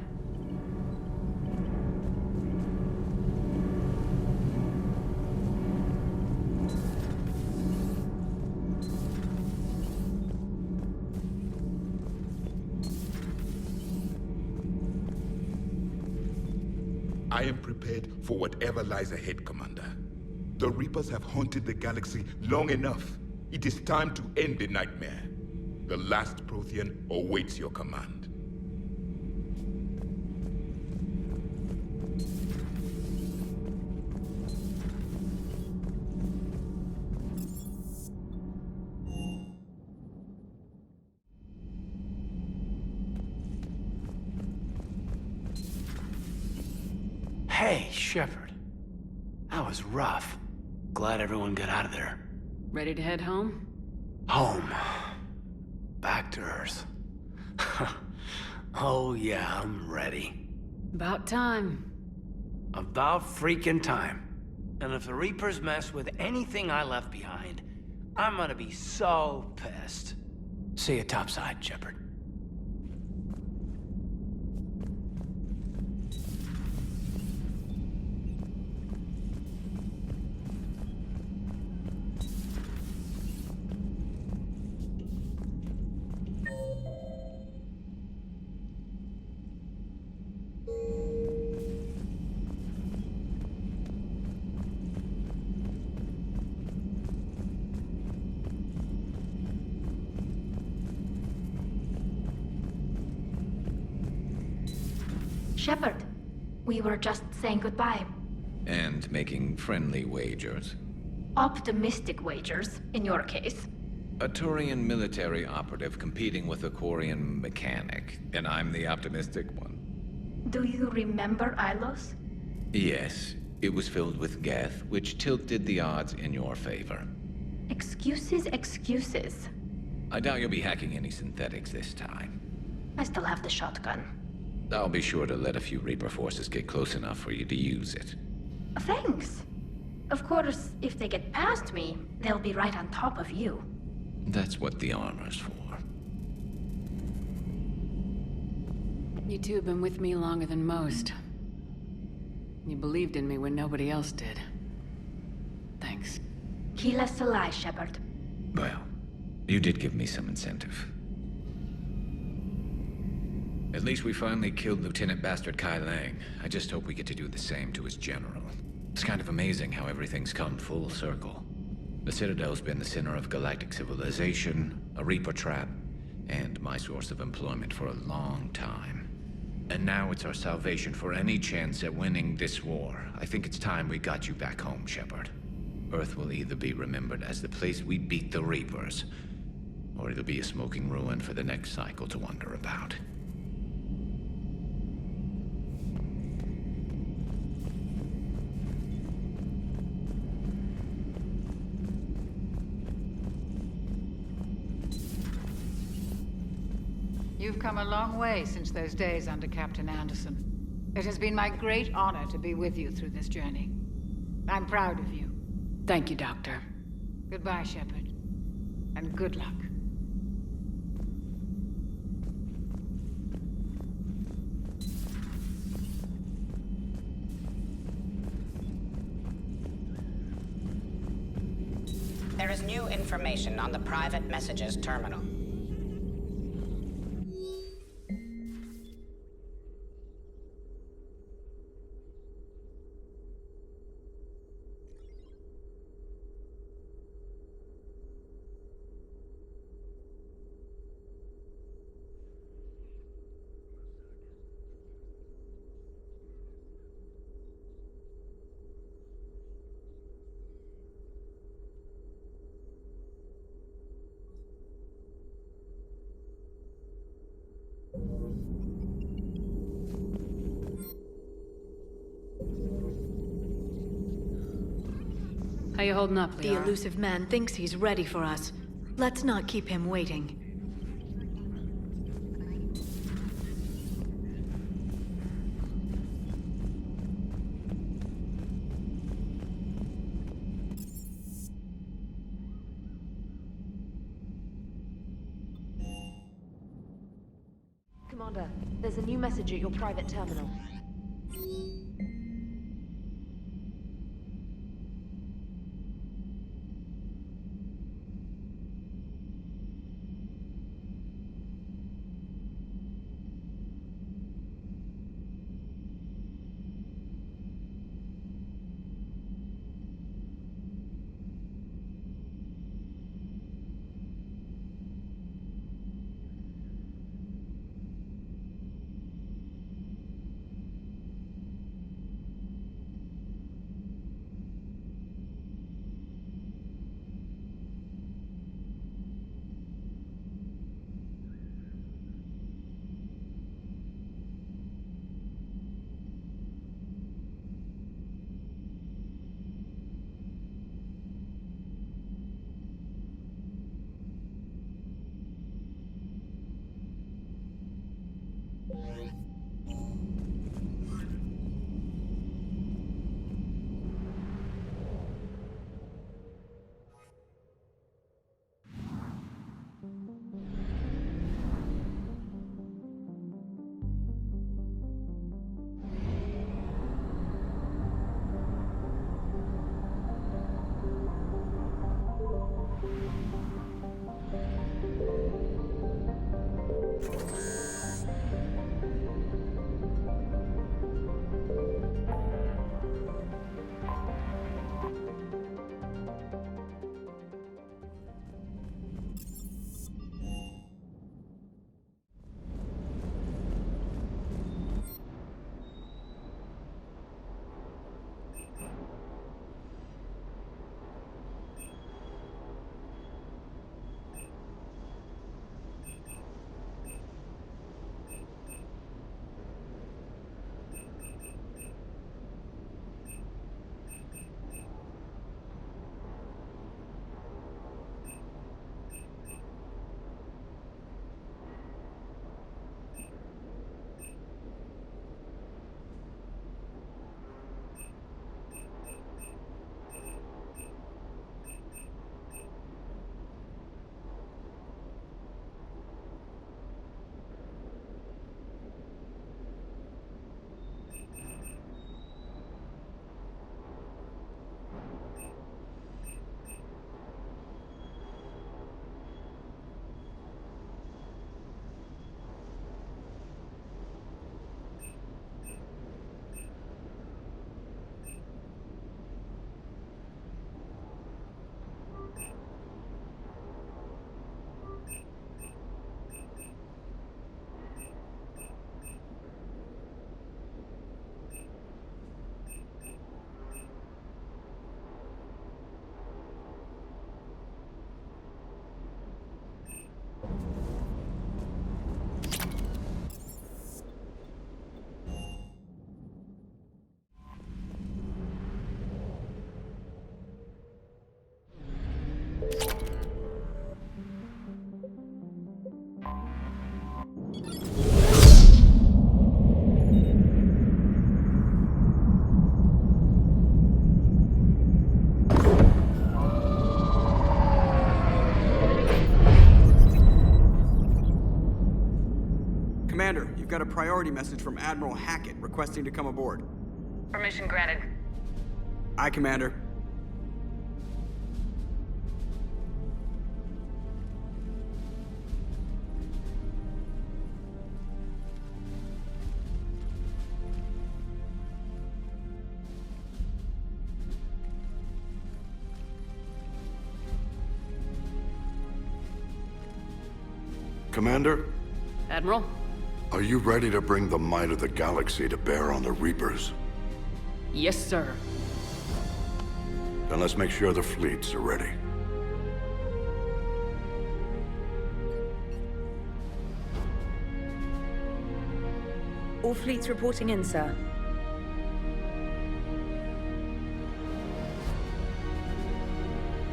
I am prepared for whatever lies ahead, Commander. The Reapers have haunted the galaxy long enough. It is time to end the nightmare. The last Prothean awaits your command. Hey, Shepard. That was rough. Glad everyone got out of there. Ready to head home? Home. Back to Earth. Oh yeah, I'm ready. About time. About freaking time. And if the Reapers mess with anything I left behind, I'm gonna be so pissed. See you topside, Shepard. Shepard, we were just saying goodbye. And making friendly wagers. Optimistic wagers, in your case. A Turian military operative competing with a Quarian mechanic, and I'm the optimistic one. Do you remember Ilos? Yes, it was filled with geth, which tilted the odds in your favor. Excuses, excuses. I doubt you'll be hacking any synthetics this time. I still have the shotgun. I'll be sure to let a few Reaper forces get close enough for you to use it. Thanks. Of course, if they get past me, they'll be right on top of you. That's what the armor's for. You two have been with me longer than most. You believed in me when nobody else did. Thanks. Kila Salai, Shepard. Well, you did give me some incentive. At least we finally killed Lieutenant Bastard Kai Lang. I just hope we get to do the same to his general. It's kind of amazing how everything's come full circle. The Citadel's been the center of galactic civilization, a Reaper trap, and my source of employment for a long time. And now it's our salvation for any chance at winning this war. I think it's time we got you back home, Shepard. Earth will either be remembered as the place we beat the Reapers, or it'll be a smoking ruin for the next cycle to wonder about. You've come a long way since those days under Captain Anderson. It has been my great honor to be with you through this journey. I'm proud of you. Thank you, Doctor. Goodbye, Shepard. And good luck. There is new information on the private messages terminal. How you holding up, Liara? The elusive man thinks he's ready for us. Let's not keep him waiting. Commander, there's a new message at your private terminal. Commander, you've got a priority message from Admiral Hackett requesting to come aboard. Permission granted. Aye, Commander. Commander? Admiral? Are you ready to bring the might of the galaxy to bear on the Reapers? Yes, sir. Then let's make sure the fleets are ready. All fleets reporting in, sir.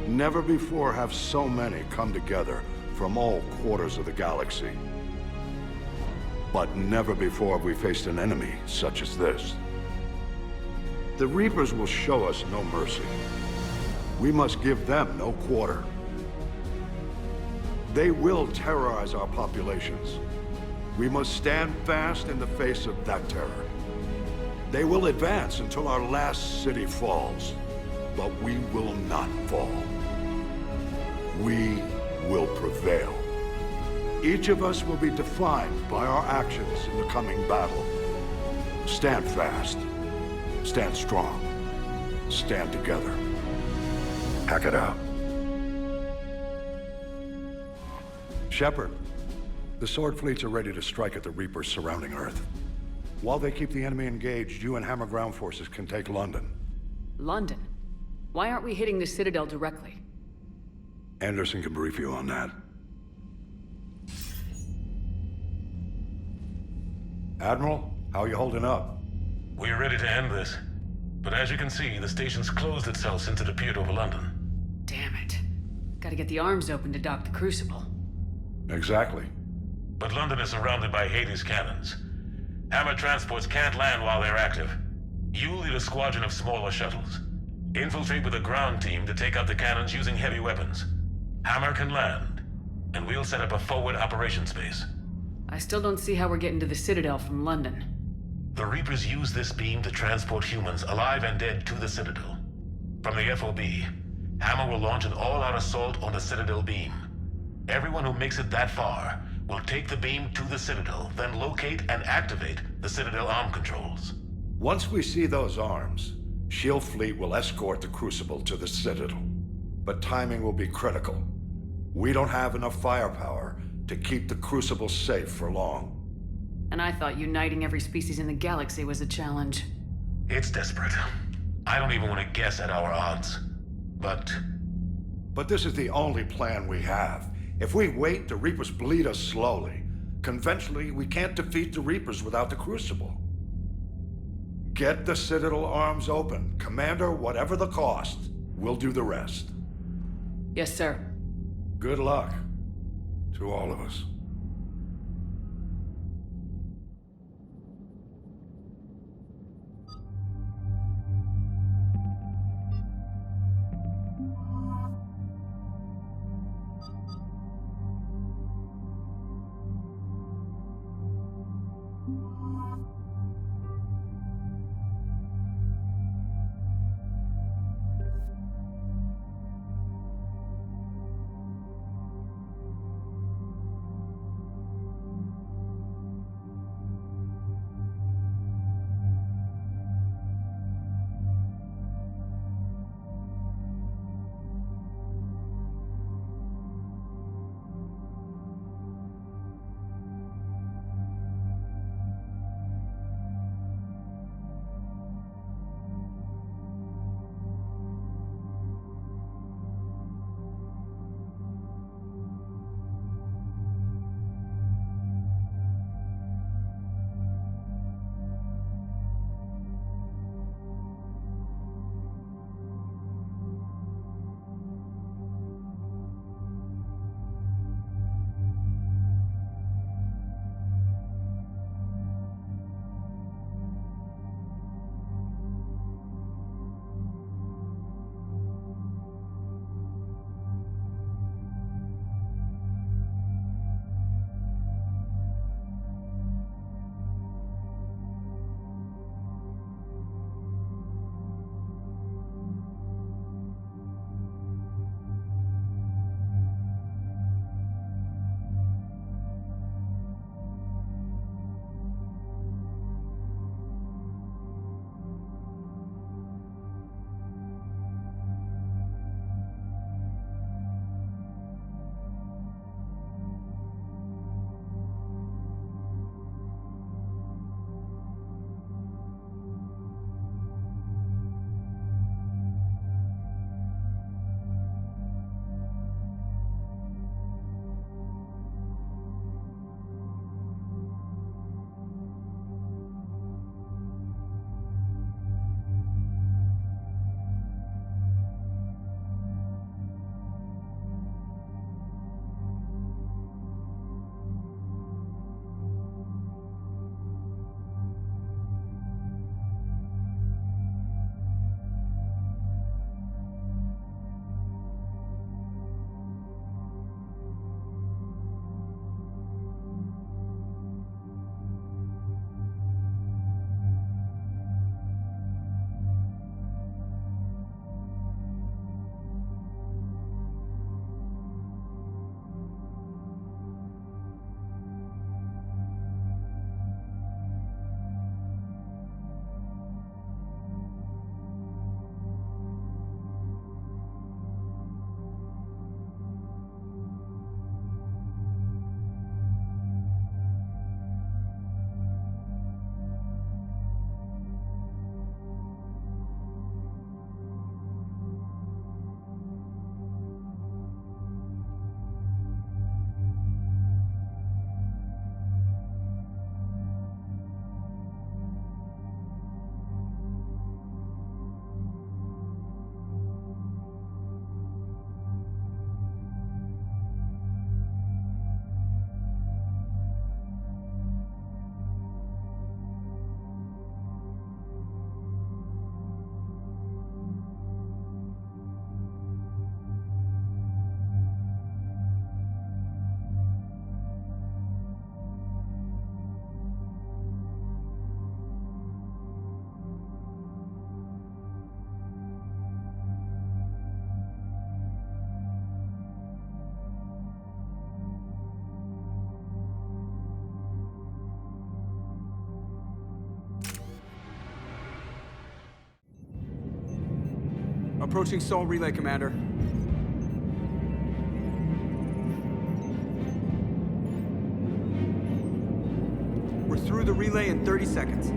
Never before have so many come together from all quarters of the galaxy. But never before have we faced an enemy such as this. The Reapers will show us no mercy. We must give them no quarter. They will terrorize our populations. We must stand fast in the face of that terror. They will advance until our last city falls, but we will not fall. We will prevail. Each of us will be defined by our actions in the coming battle. Stand fast. Stand strong. Stand together. Hack it out. Shepard, the Sword fleets are ready to strike at the Reapers surrounding Earth. While they keep the enemy engaged, you and Hammer ground forces can take London. London? Why aren't we hitting the Citadel directly? Anderson can brief you on that. Admiral, how are you holding up? We're ready to end this. But as you can see, the station's closed itself since it appeared over London. Damn it. Gotta get the arms open to dock the Crucible. Exactly. But London is surrounded by Hades cannons. Hammer transports can't land while they're active. You lead a squadron of smaller shuttles. Infiltrate with a ground team to take out the cannons using heavy weapons. Hammer can land, and we'll set up a forward operations base. I still don't see how we're getting to the Citadel from London. The Reapers use this beam to transport humans, alive and dead, to the Citadel. From the FOB, Hammer will launch an all-out assault on the Citadel beam. Everyone who makes it that far will take the beam to the Citadel, then locate and activate the Citadel arm controls. Once we see those arms, SHIELD fleet will escort the Crucible to the Citadel. But timing will be critical. We don't have enough firepower to keep the Crucible safe for long. And I thought uniting every species in the galaxy was a challenge. It's desperate. I don't even want to guess at our odds. But this is the only plan we have. If we wait, the Reapers bleed us slowly. Conventionally, we can't defeat the Reapers without the Crucible. Get the Citadel arms open. Commander, whatever the cost, we'll do the rest. Yes, sir. Good luck to all of us. Approaching Sol Relay, Commander. We're through the relay in 30 seconds.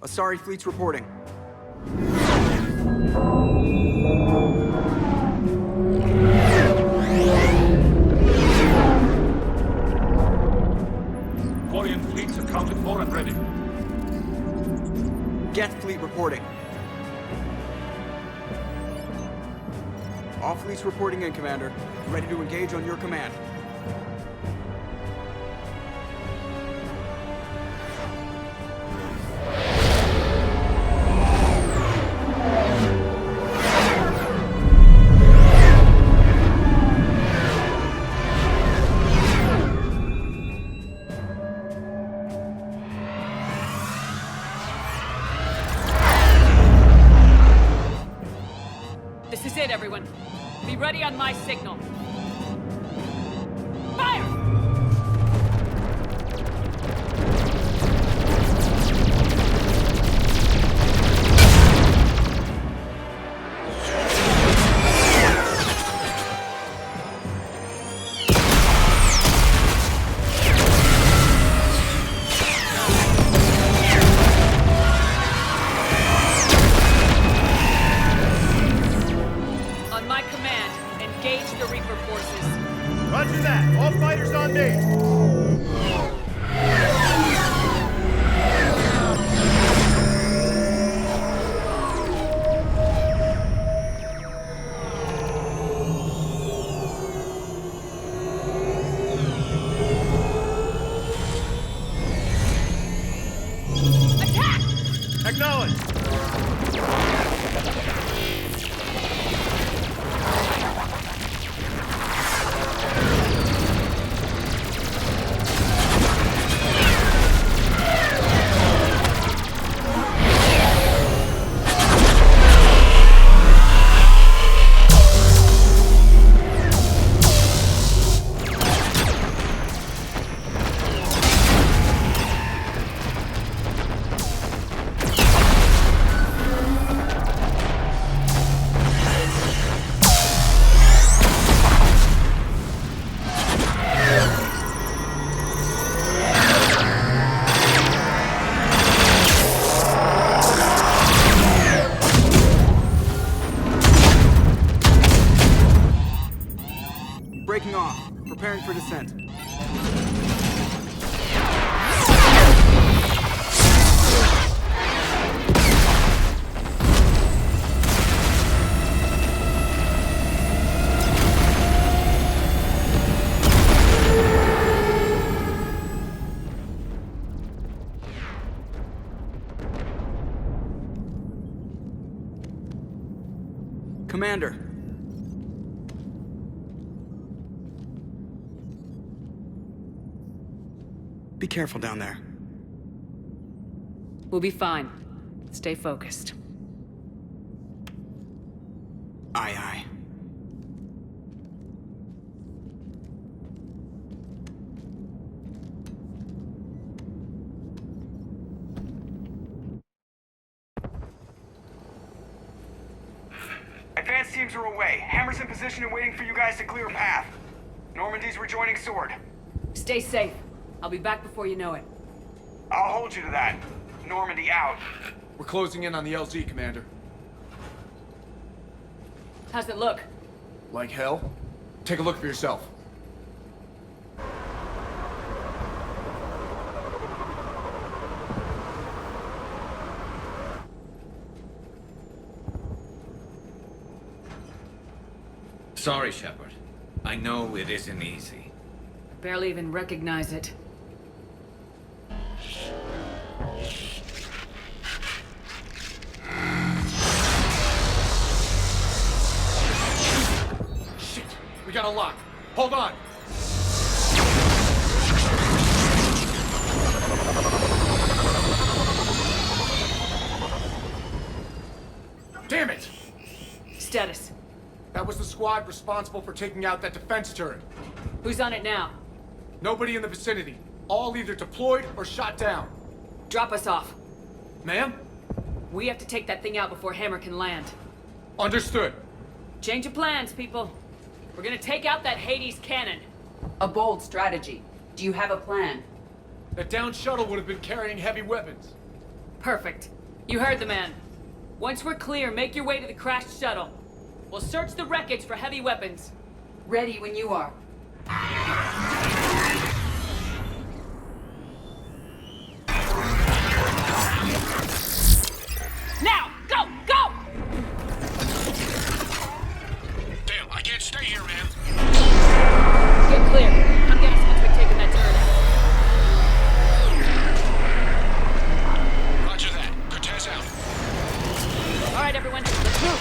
Asari fleet's reporting. Quarian fleets accounted for and ready. Geth fleet reporting. All fleets reporting in, Commander. Ready to engage on your command. This is it, everyone. Be ready on my signal. Fire! On my command, engage the Reaper forces. Roger that. All fighters on me. Attack! Acknowledge. Breaking off. Preparing for descent. Commander. Be careful down there. We'll be fine. Stay focused. Aye, aye. Advanced teams are away. Hammer's in position and waiting for you guys to clear a path. Normandy's rejoining Sword. Stay safe. I'll be back before you know it. I'll hold you to that. Normandy out. We're closing in on the LZ, Commander. How's it look? Like hell? Take a look for yourself. Sorry, Shepard. I know it isn't easy. Barely even recognize it. We got a lock. Hold on. Damn it! Status. That was the squad responsible for taking out that defense turret. Who's on it now? Nobody in the vicinity. All either deployed or shot down. Drop us off. Ma'am? We have to take that thing out before Hammer can land. Understood. Change of plans, people. We're gonna take out that Hades cannon. A bold strategy. Do you have a plan? That downed shuttle would have been carrying heavy weapons. Perfect. You heard the man. Once we're clear, make your way to the crashed shuttle. We'll search the wreckage for heavy weapons. Ready when you are. Now! Go! Go! Damn, I can't stay here, man. Get clear. Come get us once we've taken that turret out. Roger that. Cortez out. All right, everyone. Let's move.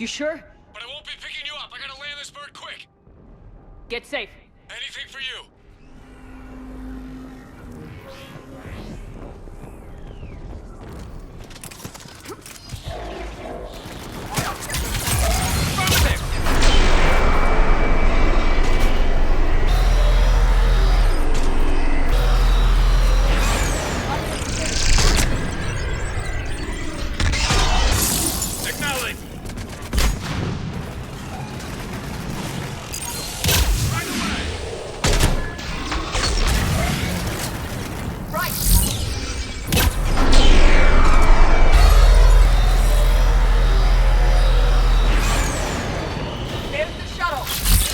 You sure? But I won't be picking you up. I gotta land this bird quick. Get safe. Anything for you.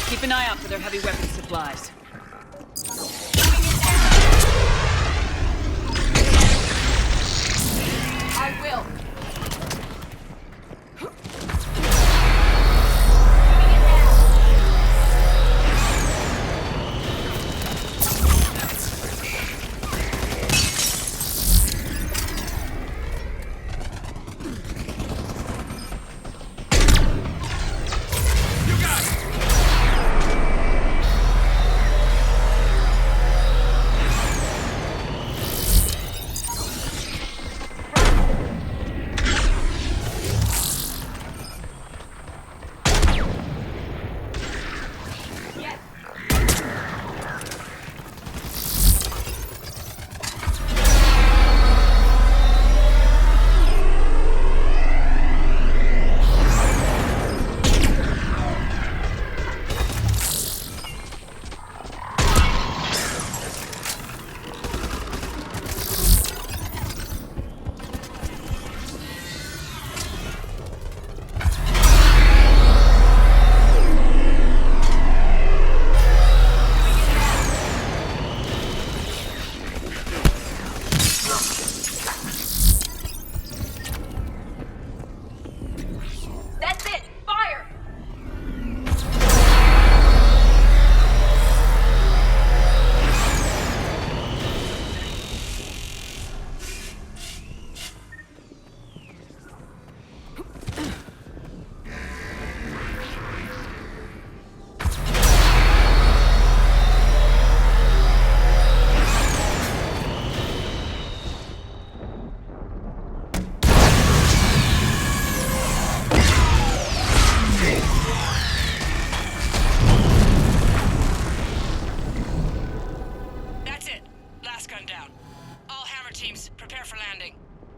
Keep an eye out for their heavy weapon supplies. I will.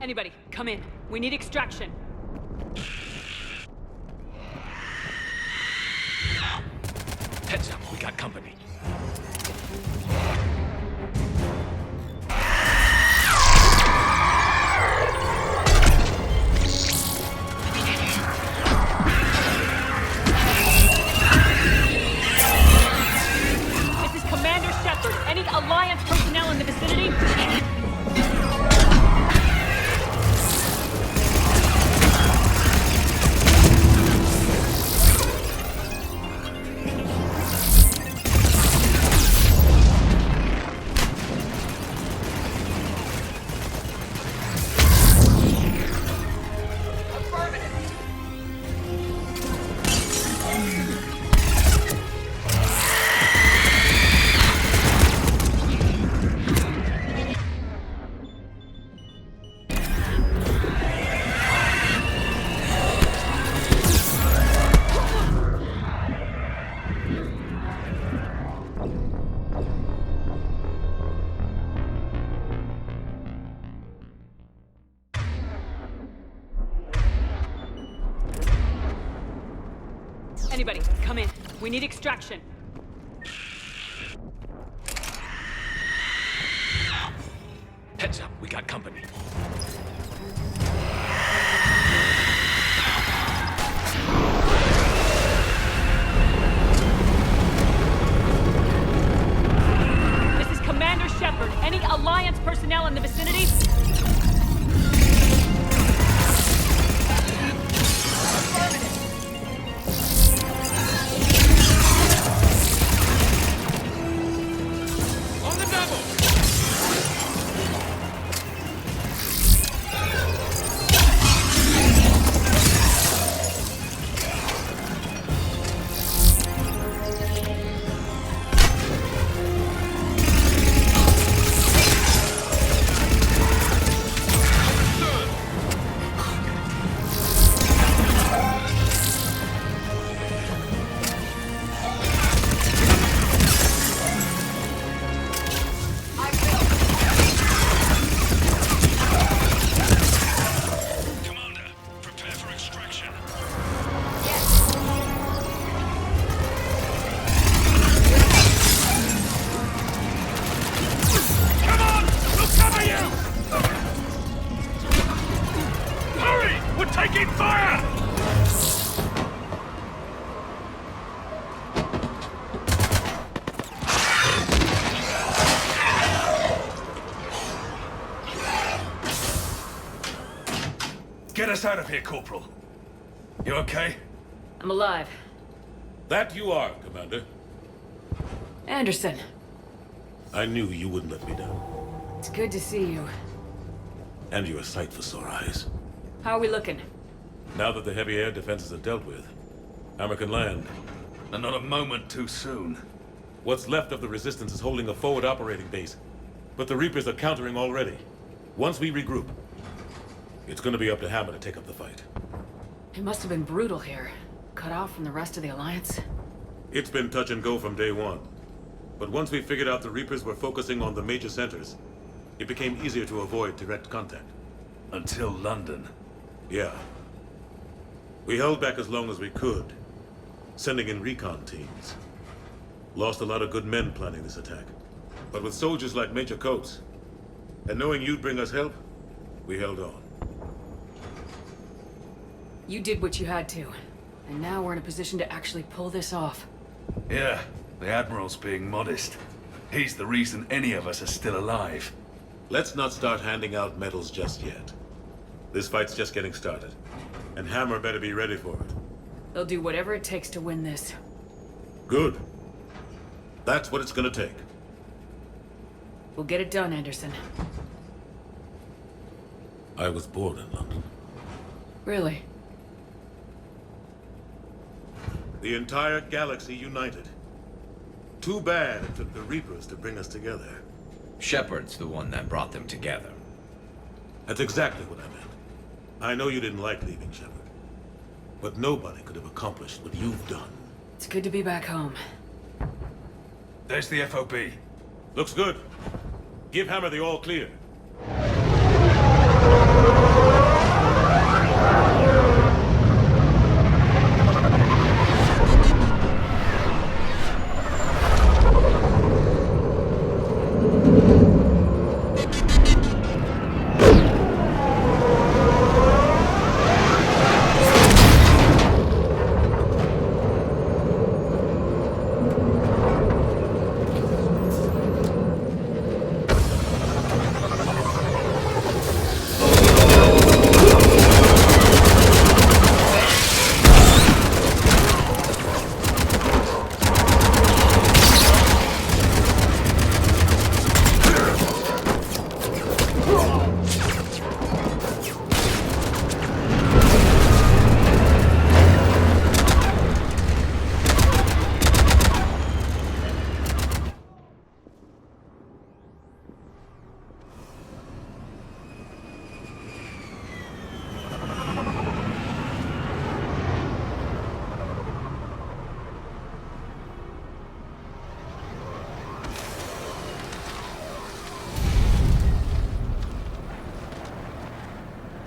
Anybody, come in. We need extraction. Heads up, we got company. This is Commander Shepard. Any Alliance personnel in the vicinity? Anybody, come in. We need extraction. Heads up, we got company. This is Commander Shepard. Any Alliance personnel in the vicinity? us out of here, Corporal. You okay? I'm alive. That you are, Commander. Anderson, I knew you wouldn't let me down. it's good to see you. And you're a sight for sore eyes. How are we looking? Now that the heavy air defenses are dealt with, Hammer can land. And not a moment too soon. What's left of the Resistance is holding a forward operating base, but the Reapers are countering already. Once we regroup, it's gonna be up to Hammer to take up the fight. It must have been brutal here. Cut off from the rest of the Alliance. It's been touch and go from day one. But once we figured out the Reapers were focusing on the major centers, it became easier to avoid direct contact. Until London. Yeah. We held back as long as we could, sending in recon teams. Lost a lot of good men planning this attack. But with soldiers like Major Coates, and knowing you'd bring us help, we held on. You did what you had to, and now we're in a position to actually pull this off. Yeah, the Admiral's being modest. He's the reason any of us are still alive. Let's not start handing out medals just yet. This fight's just getting started, and Hammer better be ready for it. They'll do whatever it takes to win this. Good. That's what it's gonna take. We'll get it done, Anderson. I was born in London. Really? The entire galaxy united. Too bad it took the Reapers to bring us together. Shepard's the one that brought them together. That's exactly what I meant. I know you didn't like leaving, Shepard. But nobody could have accomplished what you've done. It's good to be back home. There's the FOB. Looks good. Give Hammer the all clear.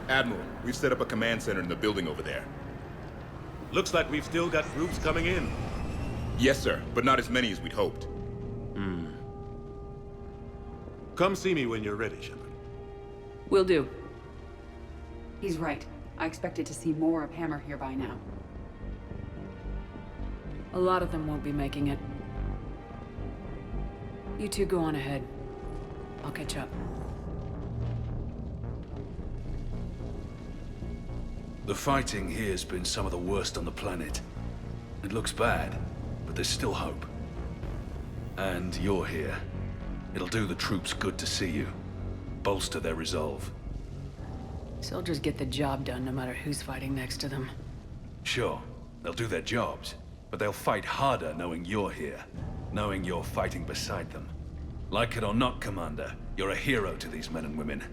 Admiral, we've set up a command center in the building over there. Looks like we've still got groups coming in. Yes, sir, but not as many as we'd hoped. Come see me when you're ready, Shepard. Will do. He's right. I expected to see more of Hammer here by now. A lot of them won't be making it. You two go on ahead. I'll catch up. The fighting here's been some of the worst on the planet. It looks bad, but there's still hope. And you're here. It'll do the troops good to see you. Bolster their resolve. Soldiers get the job done no matter who's fighting next to them. Sure, they'll do their jobs, but they'll fight harder knowing you're here. Knowing you're fighting beside them. Like it or not, Commander, you're a hero to these men and women.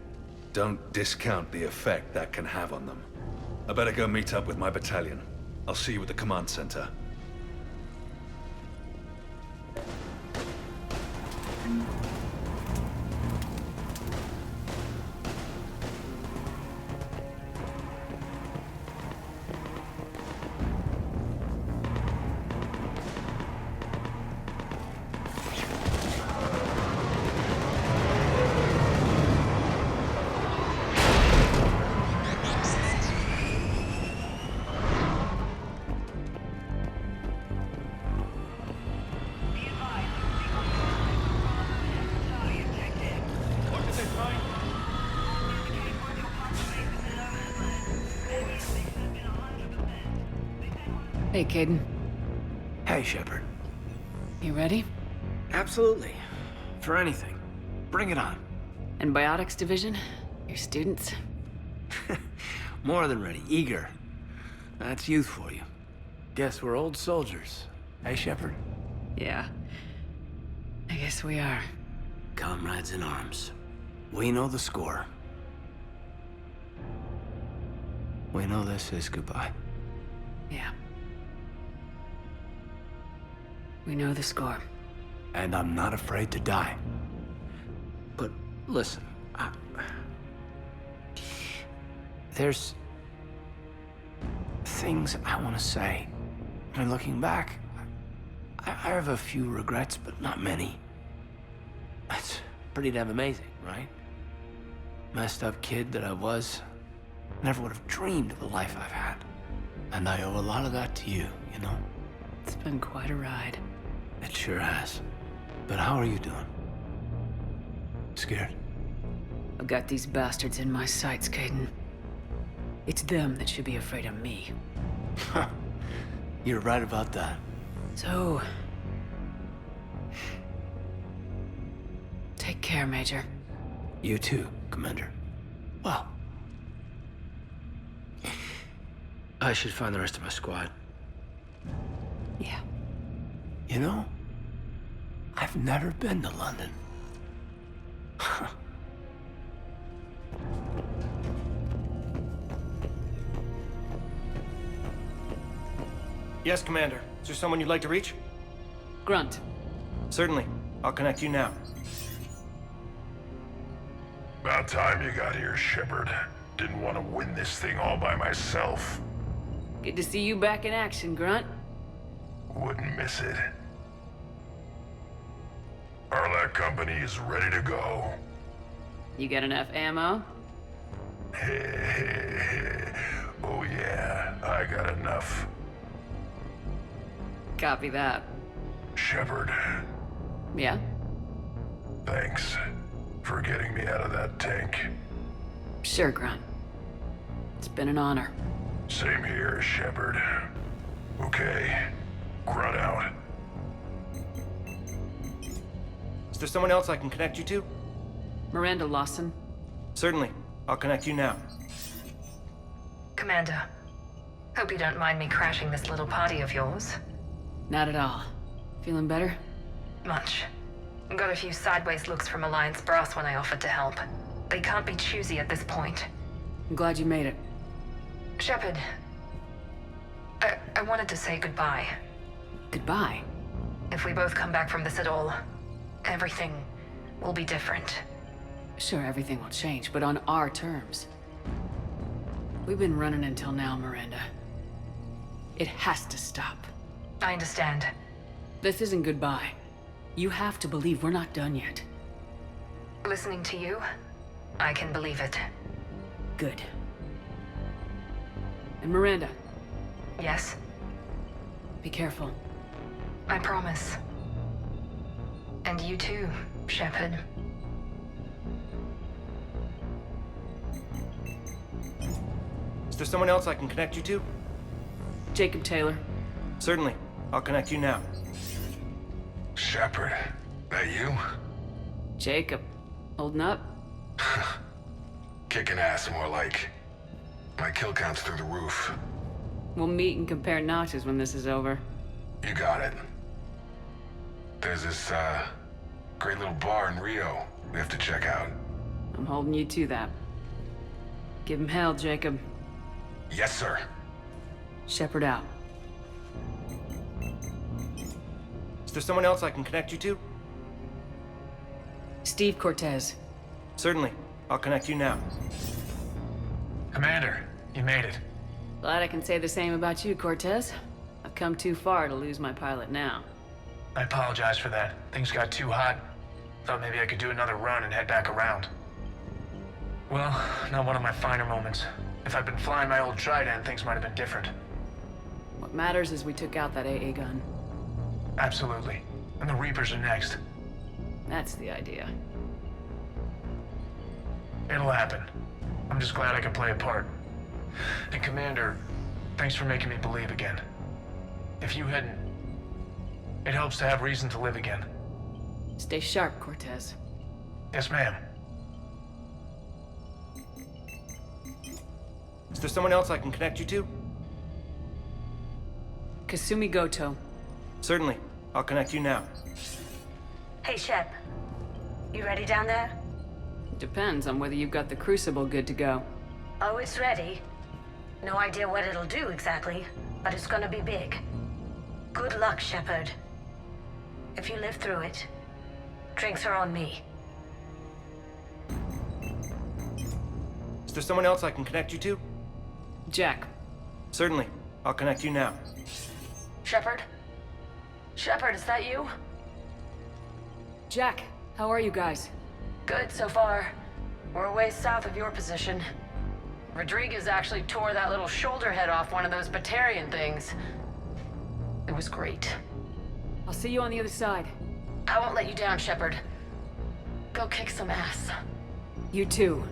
Don't discount the effect that can have on them. I better go meet up with my battalion. I'll see you at the command center. Hey, Caden. Hey, Shepard. You ready? Absolutely. For anything. Bring it on. And Biotics Division? Your students? More than ready. Eager. That's youth for you. Guess we're old soldiers. Hey, Shepard? Yeah. I guess we are. Comrades in arms. We know the score. We know this is goodbye. Yeah. We know the score. And I'm not afraid to die. But listen, there's things I want to say. And looking back, I have a few regrets, but not many. That's pretty damn amazing, right? Messed up kid that I was. Never would have dreamed of the life I've had. And I owe a lot of that to you, you know? It's been quite a ride. It sure has. But how are you doing? Scared? I've got these bastards in my sights, Caden. It's them that should be afraid of me. You're right about that. So... take care, Major. You too, Commander. Well... I should find the rest of my squad. Yeah. You know, I've never been to London. Yes, Commander. Is there someone you'd like to reach? Grunt. Certainly. I'll connect you now. About time you got here, Shepard. Didn't want to win this thing all by myself. Good to see you back in action, Grunt. Wouldn't miss it. Arlac Company is ready to go. You got enough ammo? Oh yeah, I got enough. Copy that. Shepard. Yeah? Thanks for getting me out of that tank. Sure, Grunt. It's been an honor. Same here, Shepard. Okay, Grunt out. Is there someone else I can connect you to? Miranda Lawson. Certainly. I'll connect you now. Commander, hope you don't mind me crashing this little party of yours. Not at all. Feeling better? Much. Got a few sideways looks from Alliance brass when I offered to help. They can't be choosy at this point. I'm glad you made it. Shepard, I wanted to say goodbye. Goodbye? If we both come back from this at all, everything will be different. Sure, everything will change, but on our terms. We've been running until now, Miranda. It has to stop. I understand. This isn't goodbye. You have to believe we're not done yet. Listening to you, I can believe it. Good. And Miranda. Yes? Be careful. I promise. And you too, Shepard. Is there someone else I can connect you to? Jacob Taylor. Certainly. I'll connect you now. Shepard, that you? Jacob. Holding up? Kicking ass, more like. My kill count's through the roof. We'll meet and compare notches when this is over. You got it. There's this, great little bar in Rio we have to check out. I'm holding you to that. Give him hell, Jacob. Yes, sir. Shepard out. Is there someone else I can connect you to? Steve Cortez. Certainly. I'll connect you now. Commander, you made it. Glad I can say the same about you, Cortez. I've come too far to lose my pilot now. I apologize for that. Things got too hot. Thought maybe I could do another run and head back around. Well, not one of my finer moments. If I'd been flying my old Trident, things might have been different. What matters is we took out that AA gun. Absolutely. And the Reapers are next. That's the idea. It'll happen. I'm just glad I could play a part. And Commander, thanks for making me believe again. If you hadn't... It helps to have reason to live again. Stay sharp, Cortez. Yes, ma'am. Is there someone else I can connect you to? Kasumi Goto. Certainly. I'll connect you now. Hey, Shep. You ready down there? Depends on whether you've got the crucible good to go. Oh, it's ready. No idea what it'll do exactly, but it's gonna be big. Good luck, Shepard. If you live through it, drinks are on me. Is there someone else I can connect you to? Jack. Certainly. I'll connect you now. Shepard? Shepard, is that you? Jack, how are you guys? Good so far. We're a ways south of your position. Rodriguez actually tore that little shoulder head off one of those Batarian things. It was great. I'll see you on the other side. I won't let you down, Shepard. Go kick some ass. You too.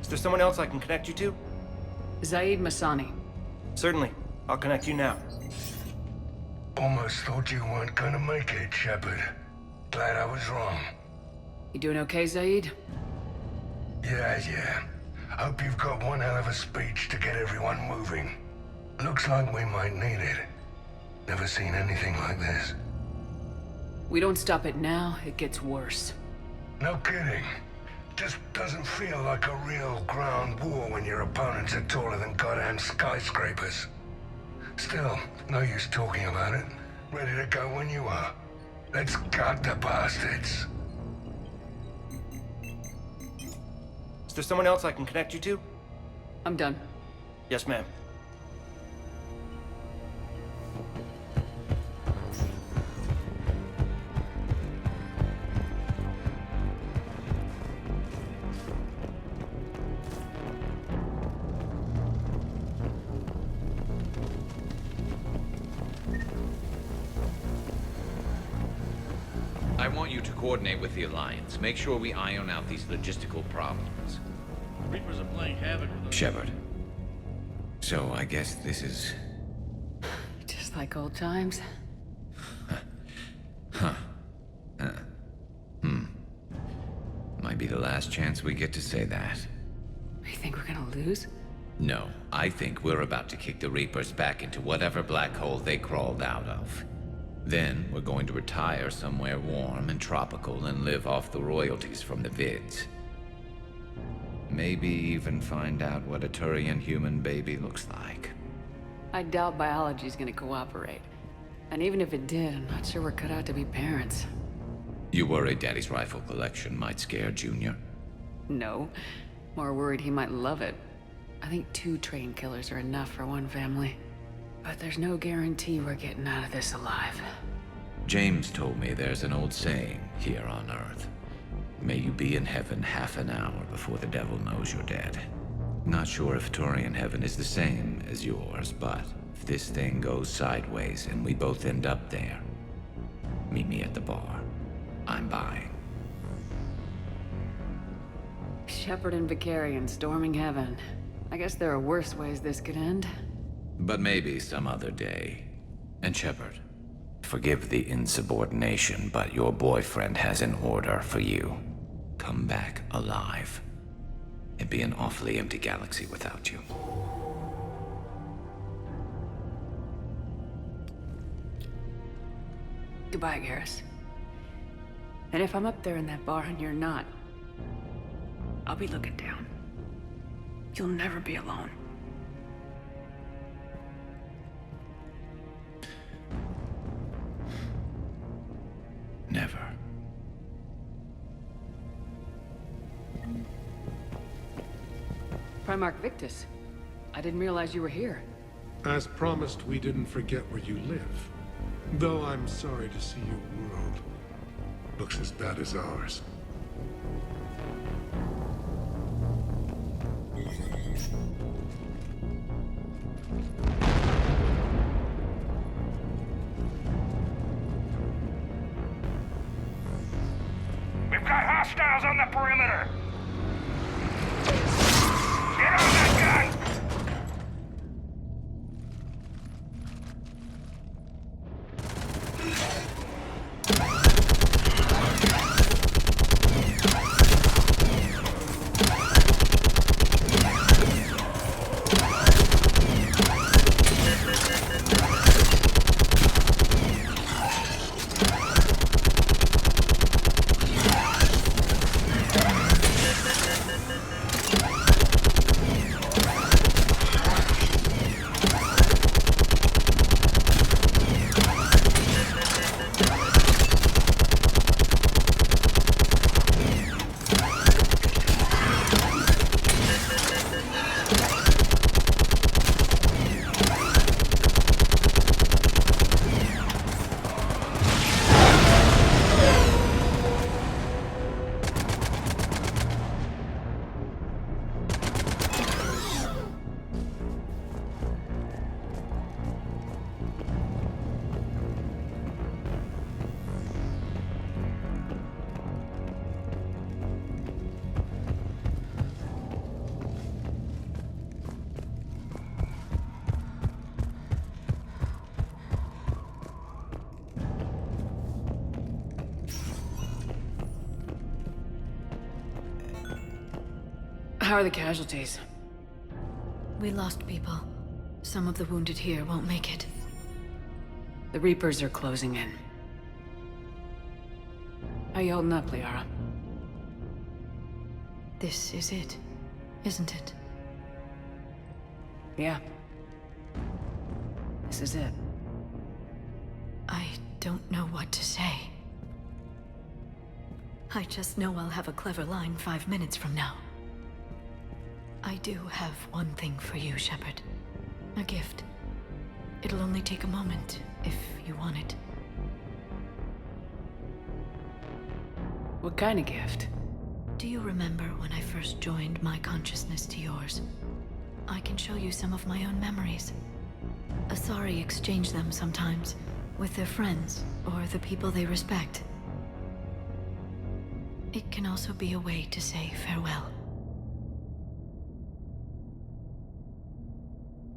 Is there someone else I can connect you to? Zaid Masani. Certainly. I'll connect you now. Almost thought you weren't gonna make it, Shepard. Glad I was wrong. You doing okay, Zaid? Yeah. Hope you've got one hell of a speech to get everyone moving. Looks like we might need it. Never seen anything like this. We don't stop it now, it gets worse. No kidding. Just doesn't feel like a real ground war when your opponents are taller than goddamn skyscrapers. Still, no use talking about it. Ready to go when you are. Let's gut the bastards. Is there someone else I can connect you to? I'm done. Yes, ma'am. I want you to coordinate with the Alliance. Make sure we iron out these logistical problems. Reapers are playing havoc with us. Shepard. So I guess this is... Just like old times. Might be the last chance we get to say that. You think we're gonna lose? No, I think we're about to kick the Reapers back into whatever black hole they crawled out of. Then we're going to retire somewhere warm and tropical and live off the royalties from the vids. Maybe even find out what a Turian human baby looks like. I doubt biology's gonna cooperate. And even if it did, I'm not sure we're cut out to be parents. You worried Daddy's rifle collection might scare Junior? No. More worried he might love it. I think 2 trained killers are enough for one family. But there's no guarantee we're getting out of this alive. James told me there's an old saying here on Earth. May you be in heaven half an hour before the devil knows you're dead. Not sure if Turian heaven is the same as yours, but if this thing goes sideways and we both end up there, meet me at the bar. I'm buying. Shepard and Vicarian storming heaven. I guess there are worse ways this could end. But maybe some other day. And Shepard, forgive the insubordination, but your boyfriend has an order for you. Come back alive. It'd be an awfully empty galaxy without you. Goodbye, Garrus. And if I'm up there in that bar and you're not, I'll be looking down. You'll never be alone. Never. Primarch Victus, I didn't realize you were here. As promised, we didn't forget where you live. Though I'm sorry to see your world looks as bad as ours. We've got hostiles on the perimeter! Get on that gun! How are the casualties? We lost people. Some of the wounded here won't make it. The Reapers are closing in. How you holding up, Liara? This is it, isn't it? Yeah. This is it. I don't know what to say. I just know I'll have a clever line 5 minutes from now. I do have one thing for you, Shepard. A gift. It'll only take a moment, if you want it. What kind of gift? Do you remember when I first joined my consciousness to yours? I can show you some of my own memories. Asari exchange them sometimes, with their friends, or the people they respect. It can also be a way to say farewell.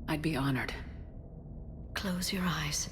I'd be honored. Close your eyes.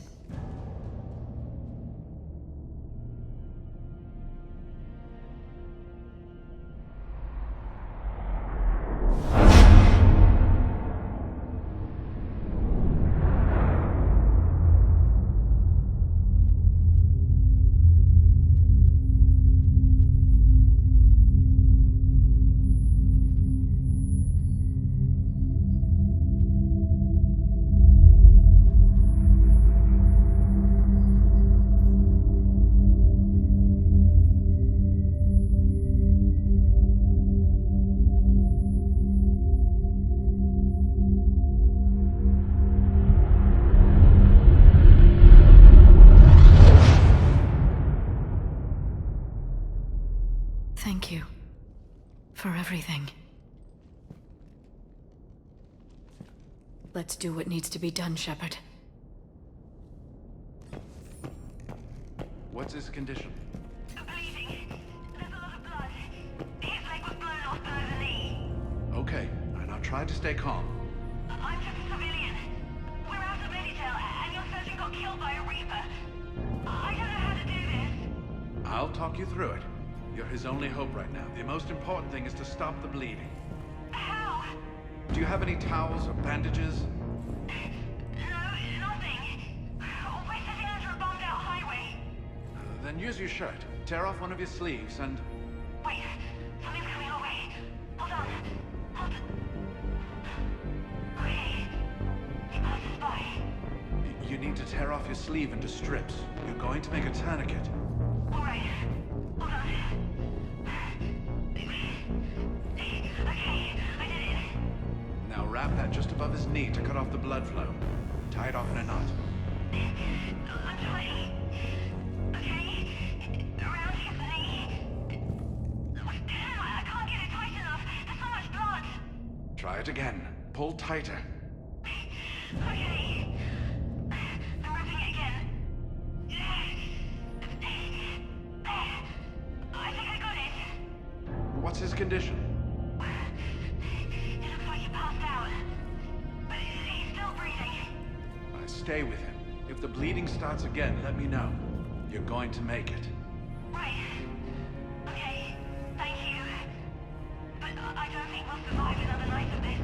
Thank you for everything. Let's do what needs to be done, Shepard. What's his condition? Bleeding. There's a lot of blood. His leg was blown off below the knee. Okay, and I'll try to stay calm. I'm just a civilian. We're out of Meditel, and your surgeon got killed by a Reaper. I don't know how to do this. I'll talk you through it. You're his only hope right now. The most important thing is to stop the bleeding. How? Do you have any towels or bandages? No, nothing. We're sitting under a bombed-out highway. Then use your shirt. Tear off one of your sleeves and... Wait, something's coming our way. Hold on. Hold on. Okay. It passes by. You need to tear off your sleeve into strips. You're going to make a tourniquet. All right. Hold on. Okay, I did it. Now wrap that just above his knee to cut off the blood flow. Tie it off in a knot. I'm trying. Okay? Around his knee. Damn, I can't get it tight enough. There's so much blood. Try it again. Pull tighter. Okay. I'm ripping it again. I think I got it. What's his condition? It looks like he passed out. But he's still breathing. Stay with him. If the bleeding starts again, let me know. You're going to make it. Right. Okay. Thank you. But I don't think we'll survive another night of this.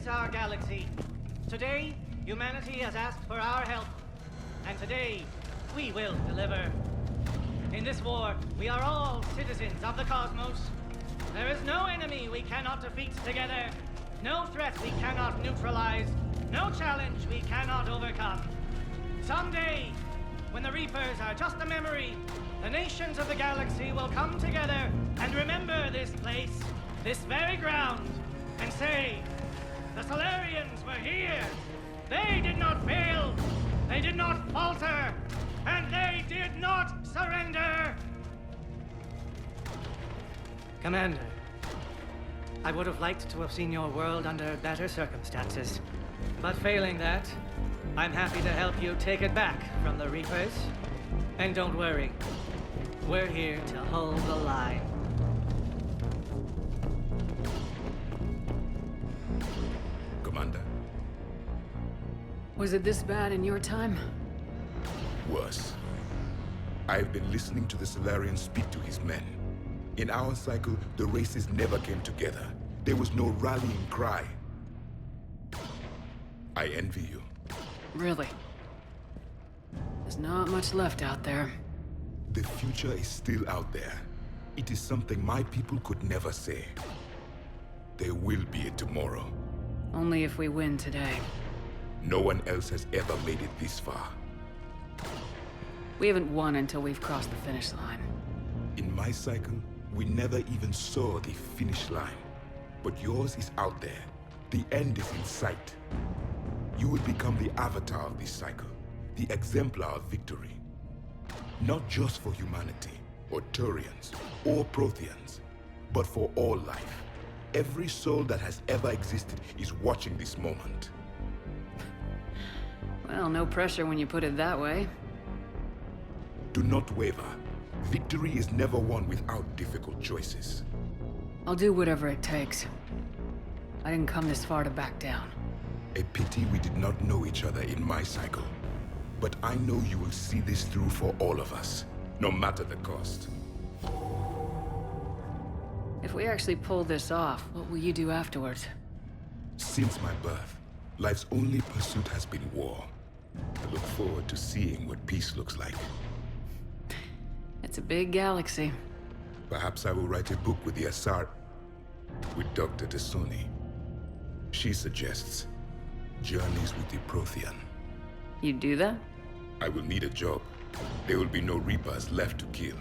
Our galaxy. Today, humanity has asked for our help, and today, we will deliver. In this war, we are all citizens of the cosmos. There is no enemy we cannot defeat together, no threat we cannot neutralize, no challenge we cannot overcome. Someday, when the Reapers are just a memory, the nations of the galaxy will come together and remember this place, this very ground, and say, the Solarians were here. They did not fail. They did not falter, and they did not surrender! Commander, I would have liked to have seen your world under better circumstances. But failing that, I'm happy to help you take it back from the Reapers. And don't worry, we're here to hold the line. Commander? Was it this bad in your time? Worse. I've been listening to the Solarian speak to his men. In our cycle, the races never came together. There was no rallying cry. I envy you. Really? There's not much left out there. The future is still out there. It is something my people could never say. There will be a tomorrow. Only if we win today. No one else has ever made it this far. We haven't won until we've crossed the finish line. In my cycle, we never even saw the finish line. But yours is out there. The end is in sight. You will become the avatar of this cycle, the exemplar of victory. Not just for humanity, or Turians, or Protheans, but for all life. Every soul that has ever existed is watching this moment. Well, no pressure when you put it that way. Do not waver. Victory is never won without difficult choices. I'll do whatever it takes. I didn't come this far to back down. A pity we did not know each other in my cycle. But I know you will see this through for all of us, no matter the cost. If we actually pull this off, what will you do afterwards? Since my birth, life's only pursuit has been war. I look forward to seeing what peace looks like. It's a big galaxy. Perhaps I will write a book with the Asar, with Dr. Tasoni. She suggests journeys with the Prothean. You'd do that? I will need a job. There will be no Reapers left to kill.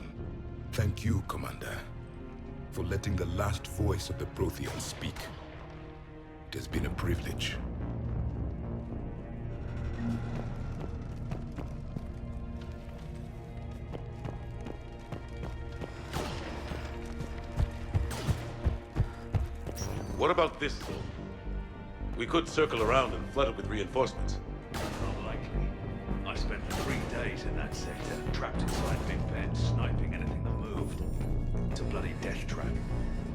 Thank you, Commander, for letting the last voice of the Prothean speak. It has been a privilege. What about this zone? We could circle around and flood it with reinforcements. Not likely. I spent 3 days in that sector, trapped inside Big Ben, sniping anything that moved. It's a bloody death trap.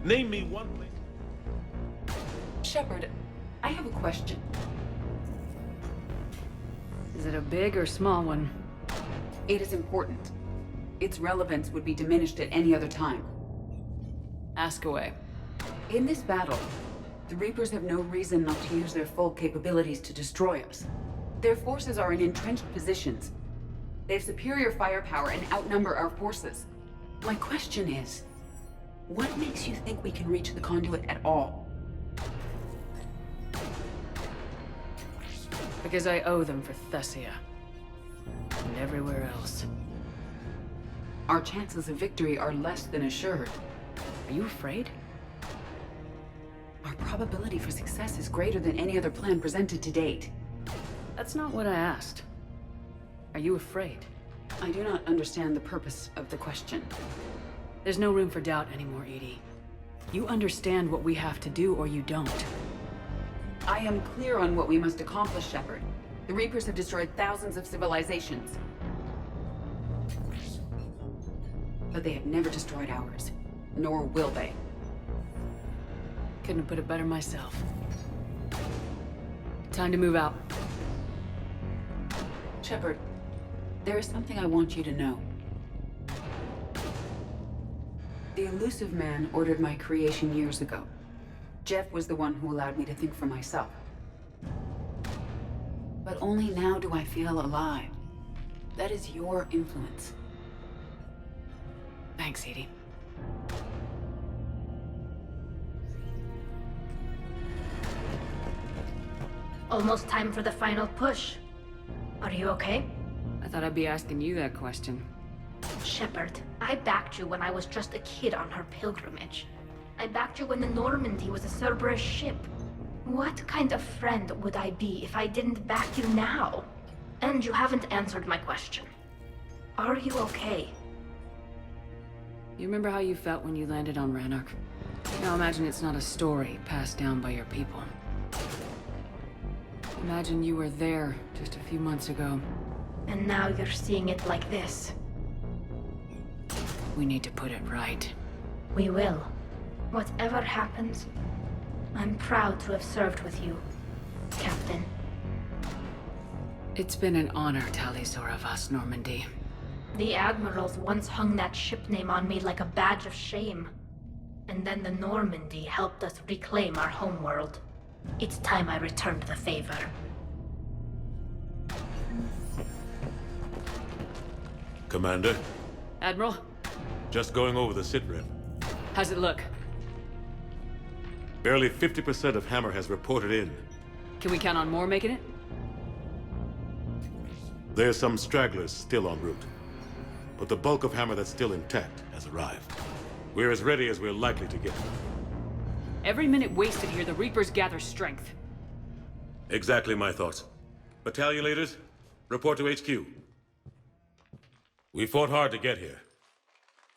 Name me one place. Shepard, I have a question. Is it a big or small one? It is important. Its relevance would be diminished at any other time. Ask away. In this battle, the Reapers have no reason not to use their full capabilities to destroy us. Their forces are in entrenched positions. They have superior firepower and outnumber our forces. My question is, what makes you think we can reach the conduit at all? Because I owe them for Thessia. And everywhere else. Our chances of victory are less than assured. Are you afraid? Our probability for success is greater than any other plan presented to date. That's not what I asked. Are you afraid? I do not understand the purpose of the question. There's no room for doubt anymore, Edie. You understand what we have to do, or you don't. I am clear on what we must accomplish, Shepard. The Reapers have destroyed thousands of civilizations. But they have never destroyed ours. Nor will they. Couldn't have put it better myself. Time to move out. Shepard, there is something I want you to know. The Elusive Man ordered my creation years ago. Jeff was the one who allowed me to think for myself. But only now do I feel alive. That is your influence. Thanks, Edie. Almost time for the final push. Are you okay? I thought I'd be asking you that question. Shepard, I backed you when I was just a kid on her pilgrimage. I backed you when the Normandy was a Cerberus ship. What kind of friend would I be if I didn't back you now? And you haven't answered my question. Are you okay? You remember how you felt when you landed on Ranark? Now imagine it's not a story passed down by your people. Imagine you were there just a few months ago. And now you're seeing it like this. We need to put it right. We will. Whatever happens, I'm proud to have served with you, Captain. It's been an honor, Tali'Zorah Vas Normandy. The Admirals once hung that ship name on me like a badge of shame. And then the Normandy helped us reclaim our homeworld. It's time I returned the favor. Commander, Admiral, just going over the sitrep. how's it look? Barely 50% of Hammer has reported in. Can we count on more making it? There's some stragglers still en route. But the bulk of Hammer that's still intact has arrived. We're as ready as we're likely to get. Every minute wasted here, the Reapers gather strength. Exactly my thoughts. Battalion leaders, report to HQ. We fought hard to get here.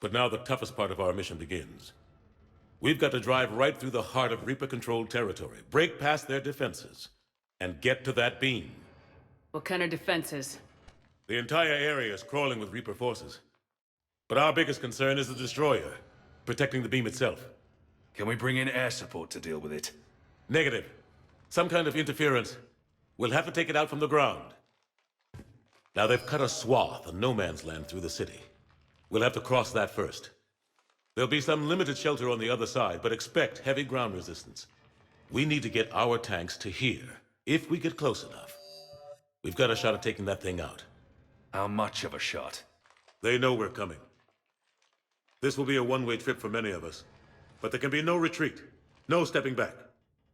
But now the toughest part of our mission begins. We've got to drive right through the heart of Reaper-controlled territory, break past their defenses, and get to that beam. What kind of defenses? The entire area is crawling with Reaper forces. But our biggest concern is the destroyer, protecting the beam itself. Can we bring in air support to deal with it? Negative. Some kind of interference. We'll have to take it out from the ground. Now they've cut a swath of no man's land through the city. We'll have to cross that first. There'll be some limited shelter on the other side, but expect heavy ground resistance. We need to get our tanks to here, if we get close enough. We've got a shot at taking that thing out. How much of a shot? They know we're coming. This will be a one-way trip for many of us. But there can be no retreat, no stepping back.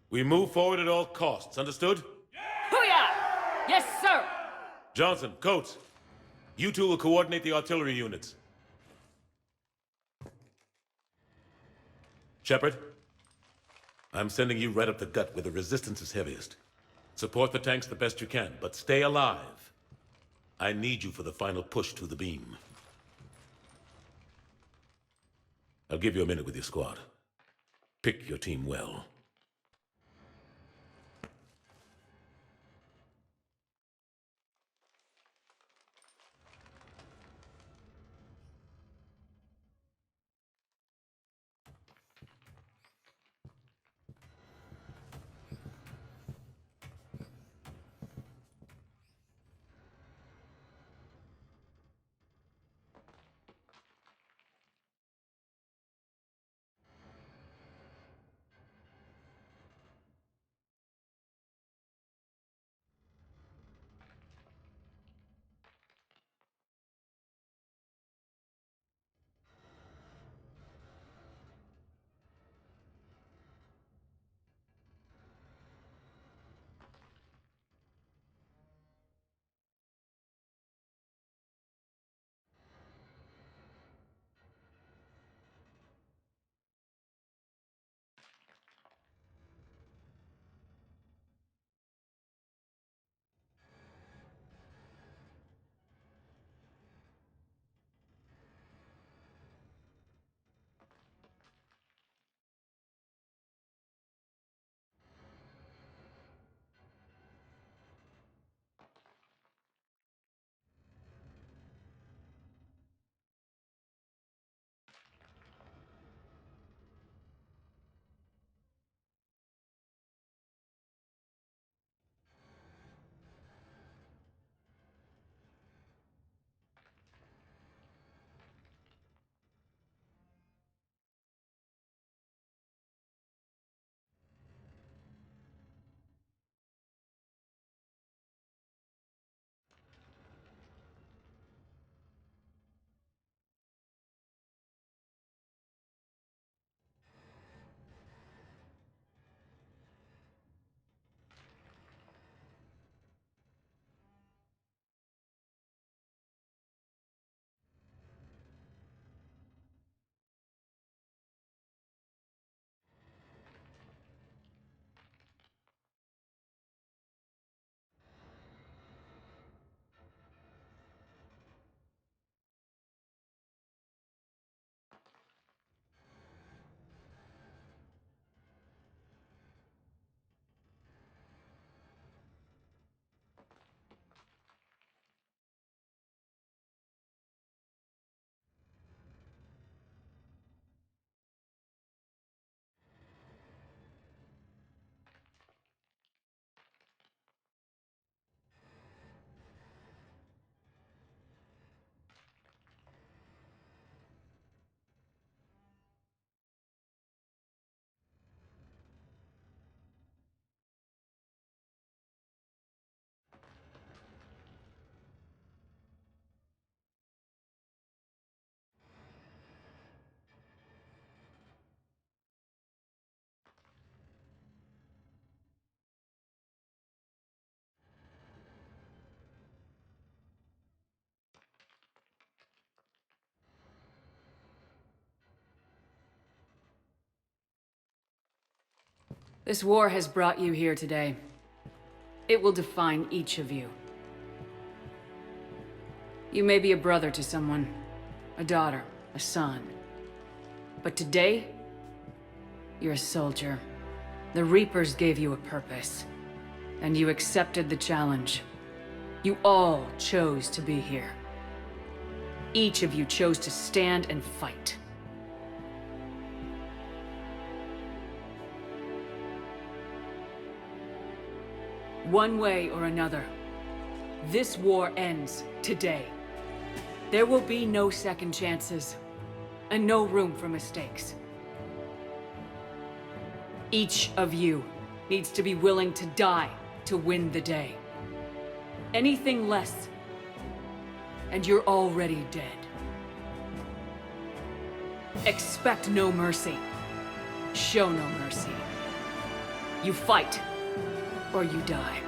We move forward at all costs, understood? Hoo-yah! Yes, sir! Johnson, Coates, you two will coordinate the artillery units. Shepard, I'm sending you right up the gut where the resistance is heaviest. Support the tanks the best you can, but stay alive. I need you for the final push to the beam. I'll give you a minute with your squad. Pick your team well. This war has brought you here today. It will define each of you. You may be a brother to someone, a daughter, a son. But today, you're a soldier. The Reapers gave you a purpose, and you accepted the challenge. You all chose to be here. Each of you chose to stand and fight. One way or another, this war ends today. There will be no second chances, and no room for mistakes. Each of you needs to be willing to die to win the day. Anything less, and you're already dead. Expect no mercy. Show no mercy. You fight, or you die.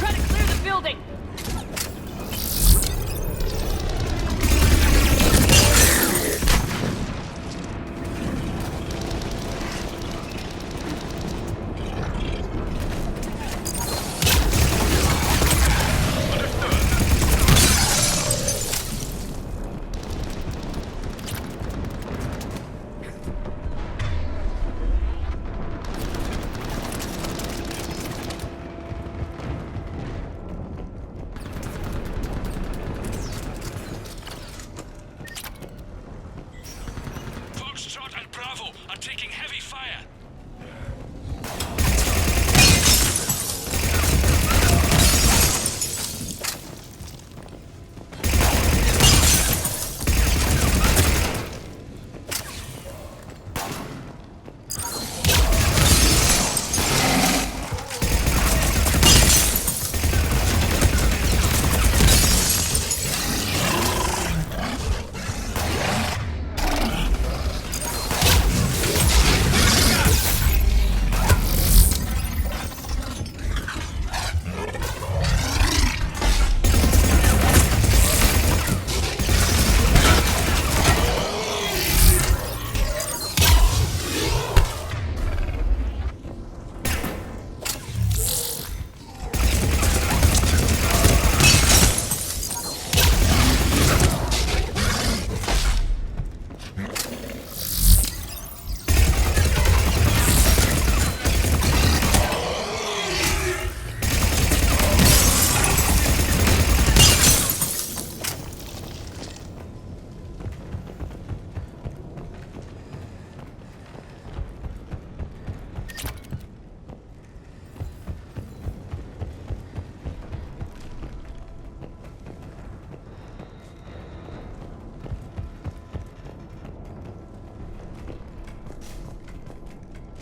Try to clear the building! Foxtrot and Bravo are taking heavy fire.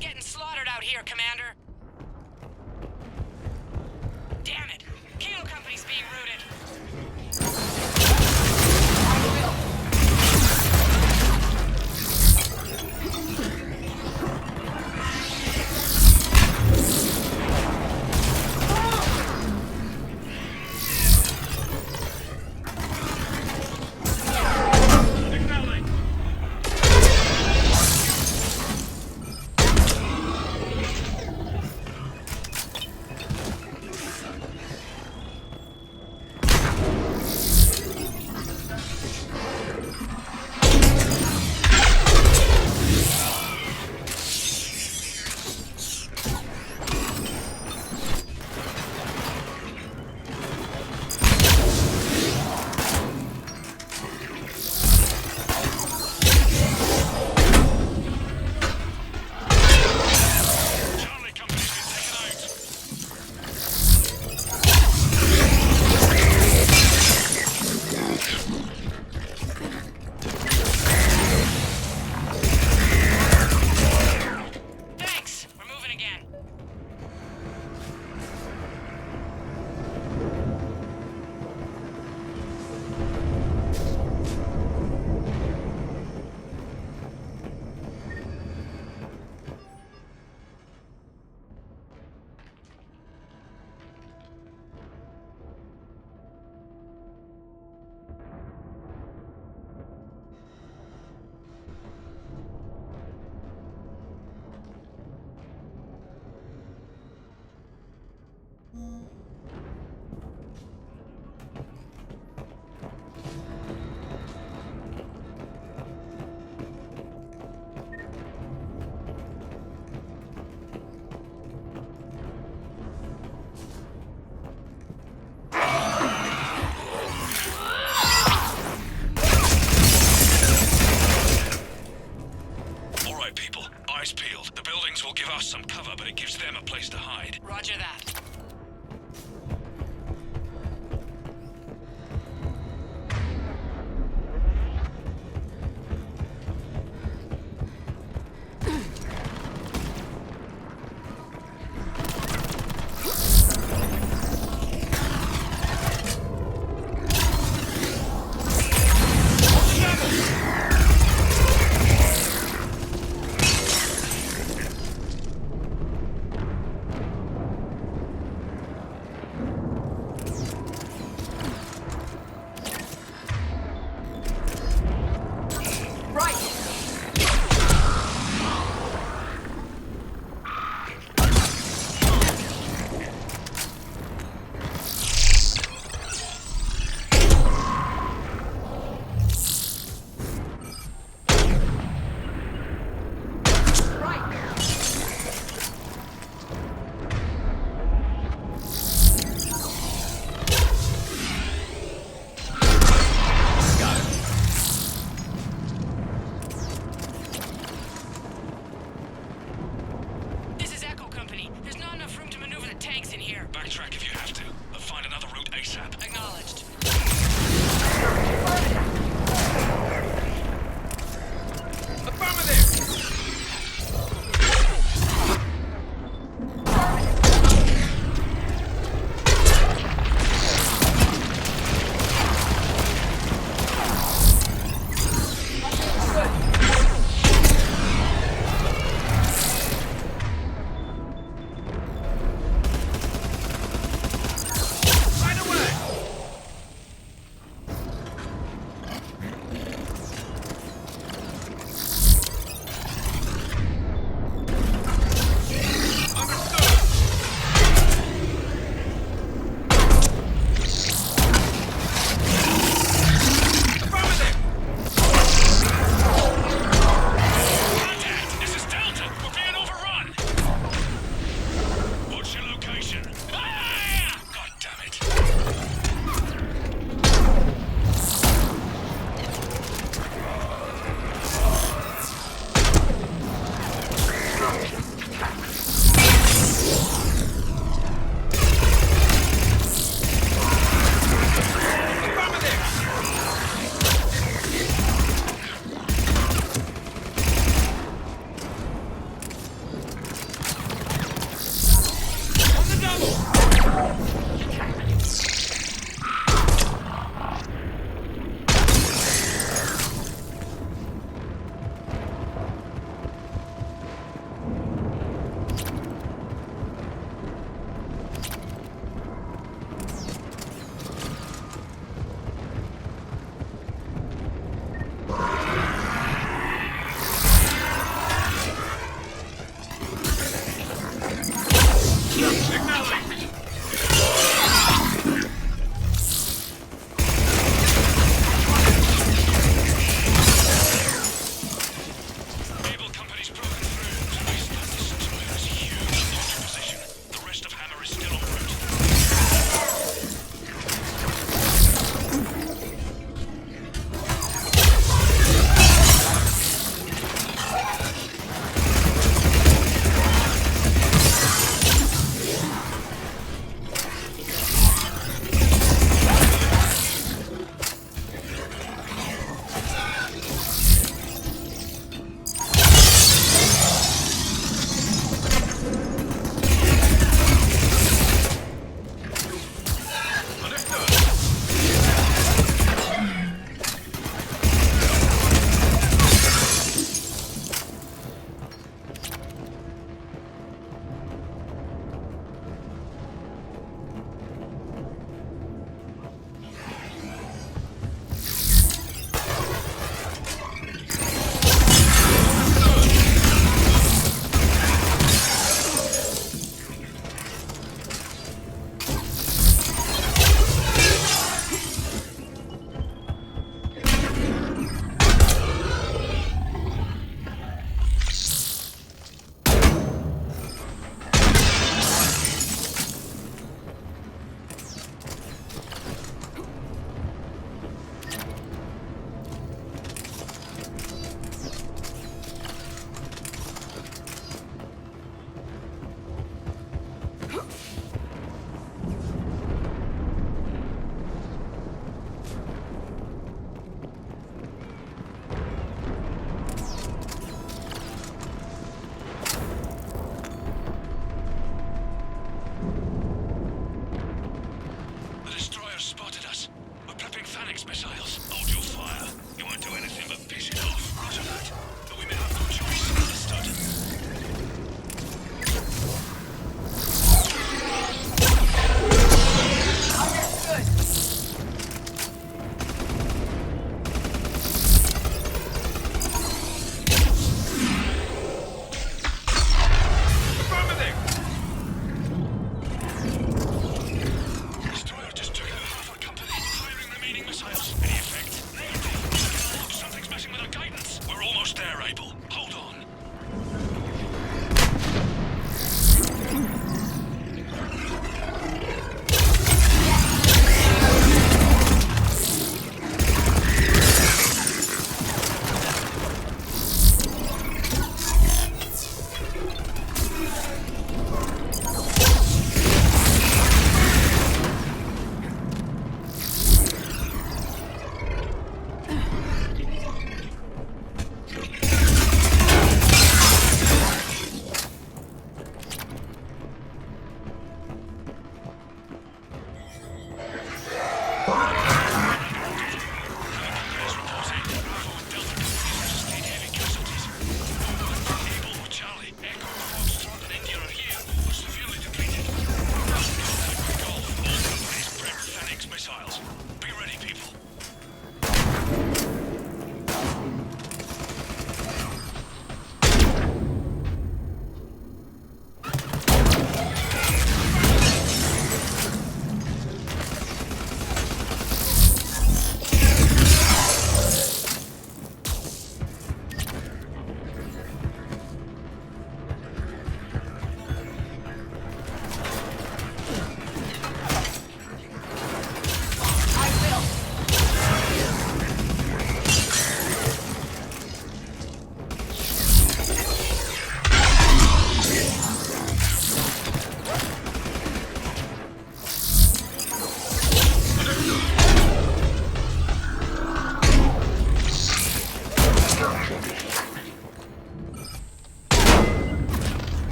Getting slaughtered out here, Commander. Damn it! Kilo Company's being routed. Backtrack if you have to, but find another route ASAP. Acknowledged.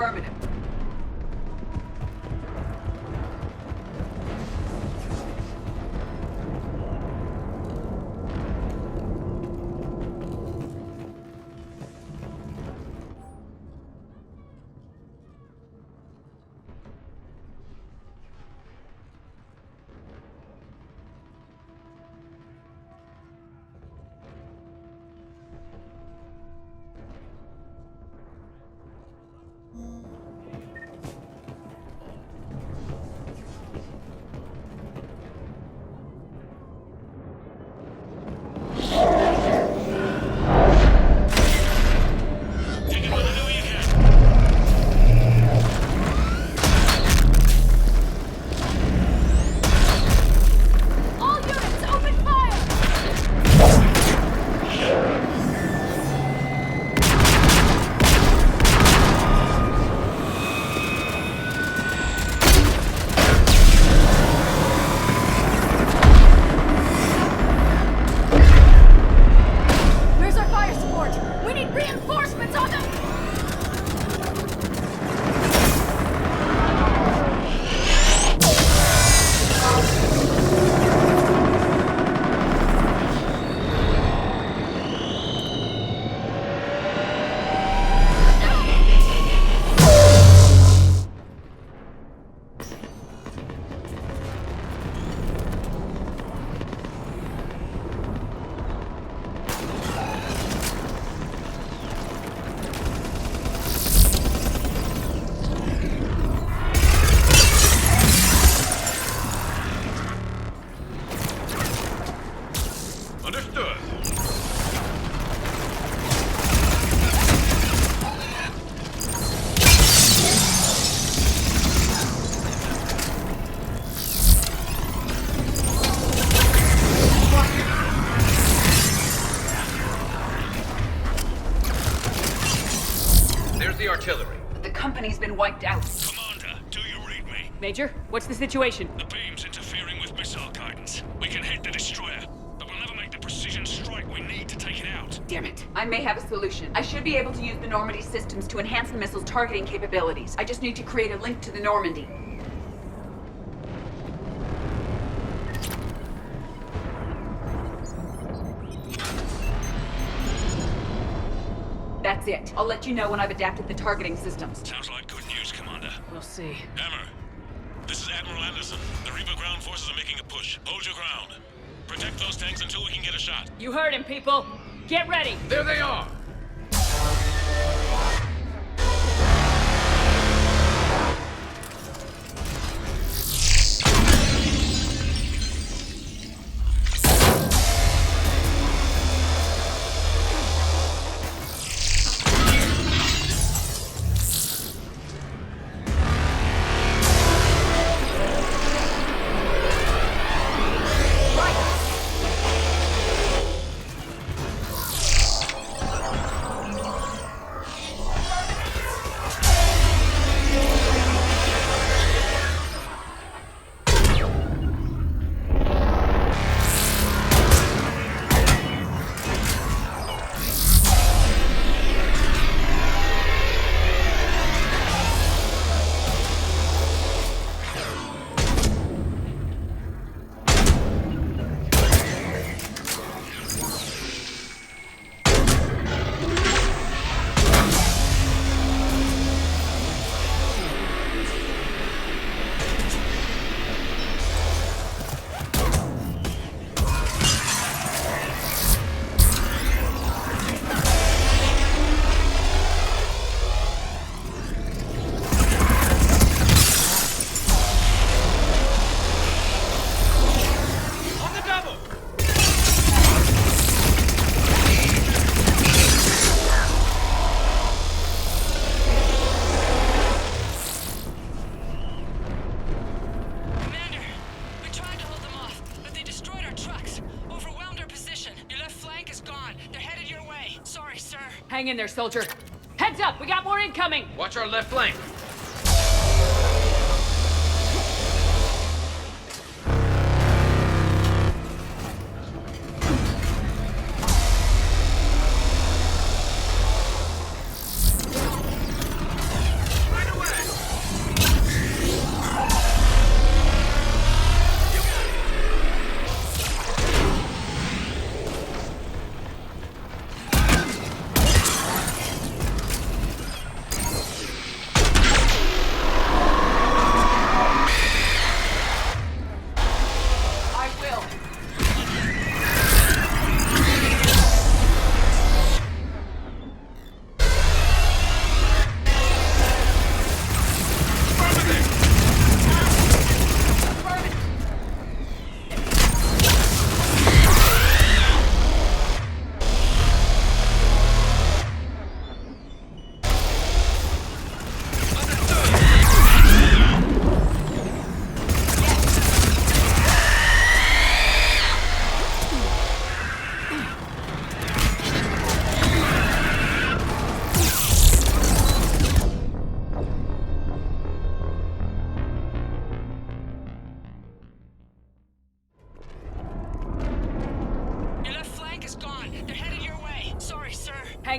Affirmative. Artillery. The company's been wiped out. Commander, do you read me? Major, what's the situation? The beam's interfering with missile guidance. We can hit the destroyer, but we'll never make the precision strike we need to take it out. Damn it. I may have a solution. I should be able to use the Normandy systems to enhance the missile's targeting capabilities. I just need to create a link to the Normandy. That's it. I'll let you know when I've adapted the targeting systems. Sounds like good news, Commander. We'll see. Hammer, this is Admiral Anderson. The Reaper ground forces are making a push. Hold your ground. Protect those tanks until we can get a shot. You heard him, people. Get ready. There they are. Hang in there, soldier. Heads up, we got more incoming! Watch our left flank.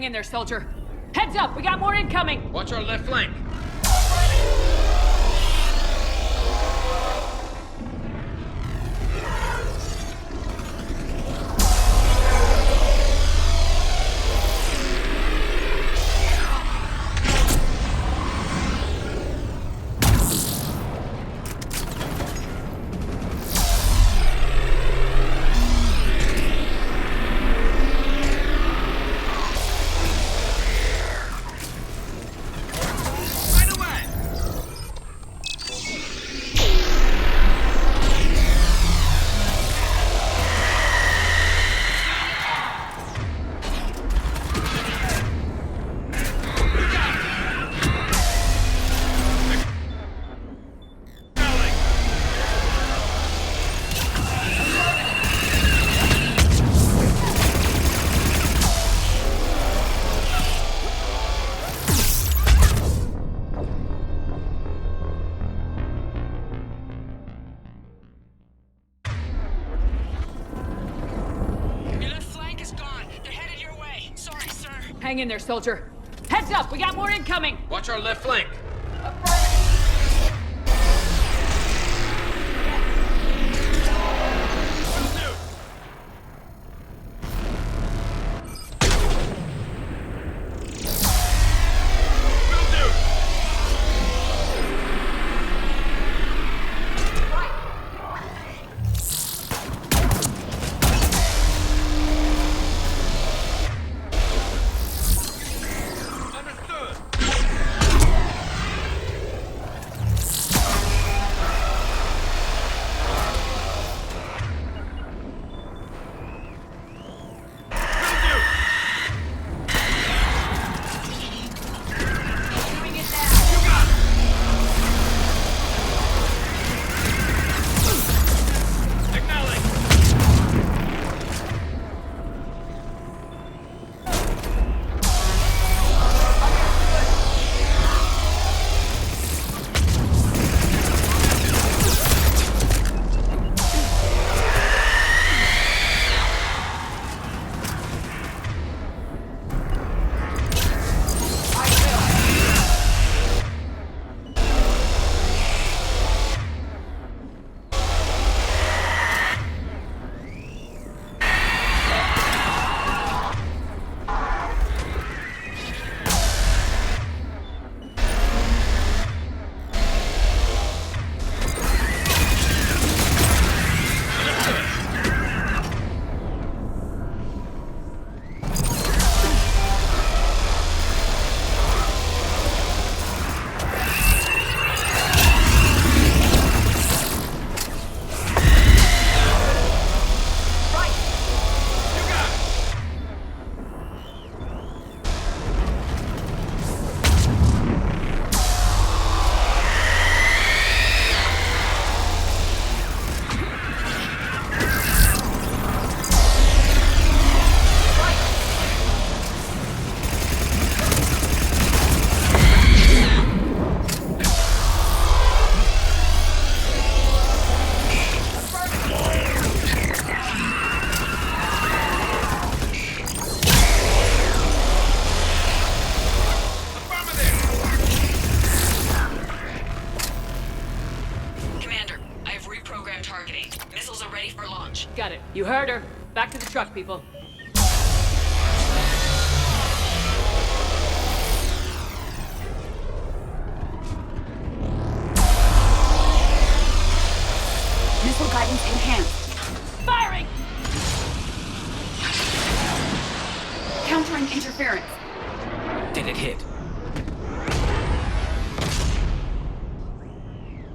in there, soldier. Heads up, we got more incoming! Watch our left flank. Hang in there, soldier. Heads up, we got more incoming! Watch our left flank. Got it. You heard her. Back to the truck, people. Missile guidance enhanced. Firing! Countering interference. Did it hit?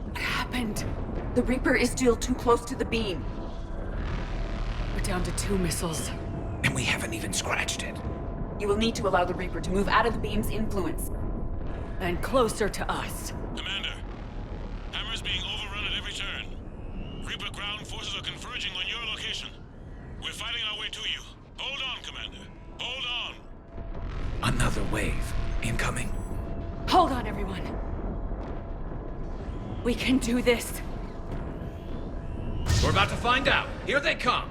What happened? The Reaper is still too close to the beam. We're down to 2 missiles. And we haven't even scratched it. You will need to allow the Reaper to move out of the beam's influence. And closer to us. Commander, Hammer's being overrun at every turn. Reaper ground forces are converging on your location. We're fighting our way to you. Hold on, Commander. Hold on. Another wave. Incoming. Hold on, everyone. We can do this. We're about to find out. Here they come.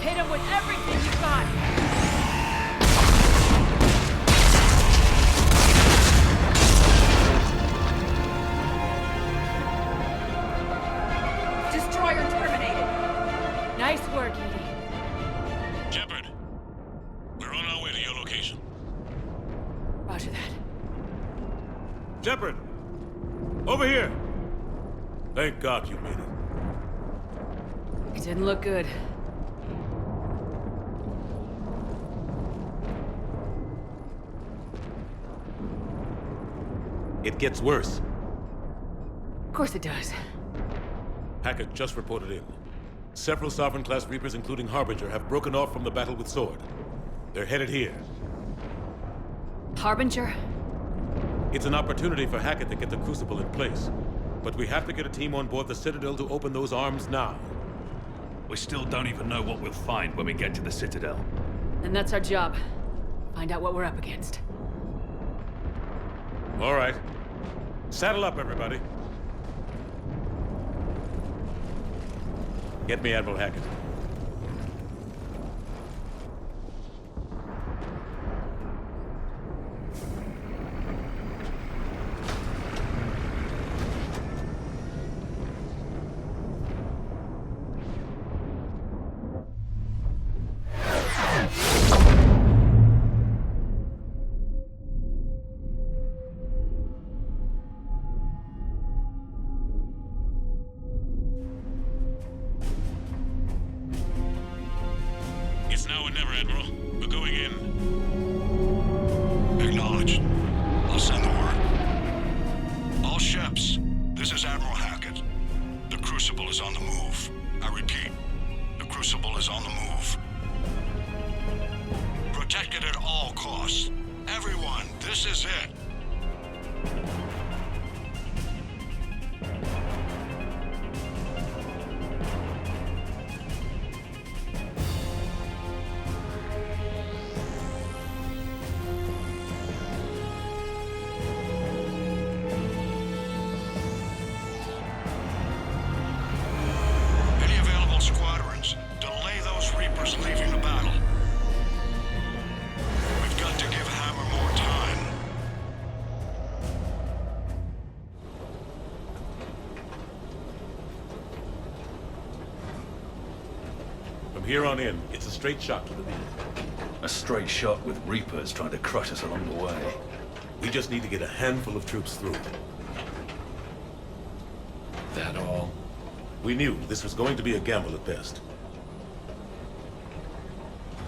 Hit him with everything you got! Destroyer terminated! Nice work, Edie. Shepard, we're on our way to your location. Roger that. Shepard! Over here! Thank God you made it. It didn't look good. It gets worse. Of course it does. Hackett just reported in. Several Sovereign-class Reapers, including Harbinger, have broken off from the battle with Sword. They're headed here. Harbinger? It's an opportunity for Hackett to get the Crucible in place. But we have to get a team on board the Citadel to open those arms now. We still don't even know what we'll find when we get to the Citadel. And that's our job. Find out what we're up against. All right. Saddle up, everybody. Get me Admiral Hackett. It's now or never, Admiral. We're going in. Acknowledged. I'll send the word. All ships, this is Admiral Hackett. The Crucible is on the move. I repeat, the Crucible is on the move. Protect it at all costs. Everyone, this is it. Any available squadrons, delay those Reapers leaving the battle. We've got to give Hammer more time. From here on in, it's a straight shot to the beam. A straight shot with Reapers trying to crush us along the way. We just need to get a handful of troops through. That all? We knew this was going to be a gamble at best.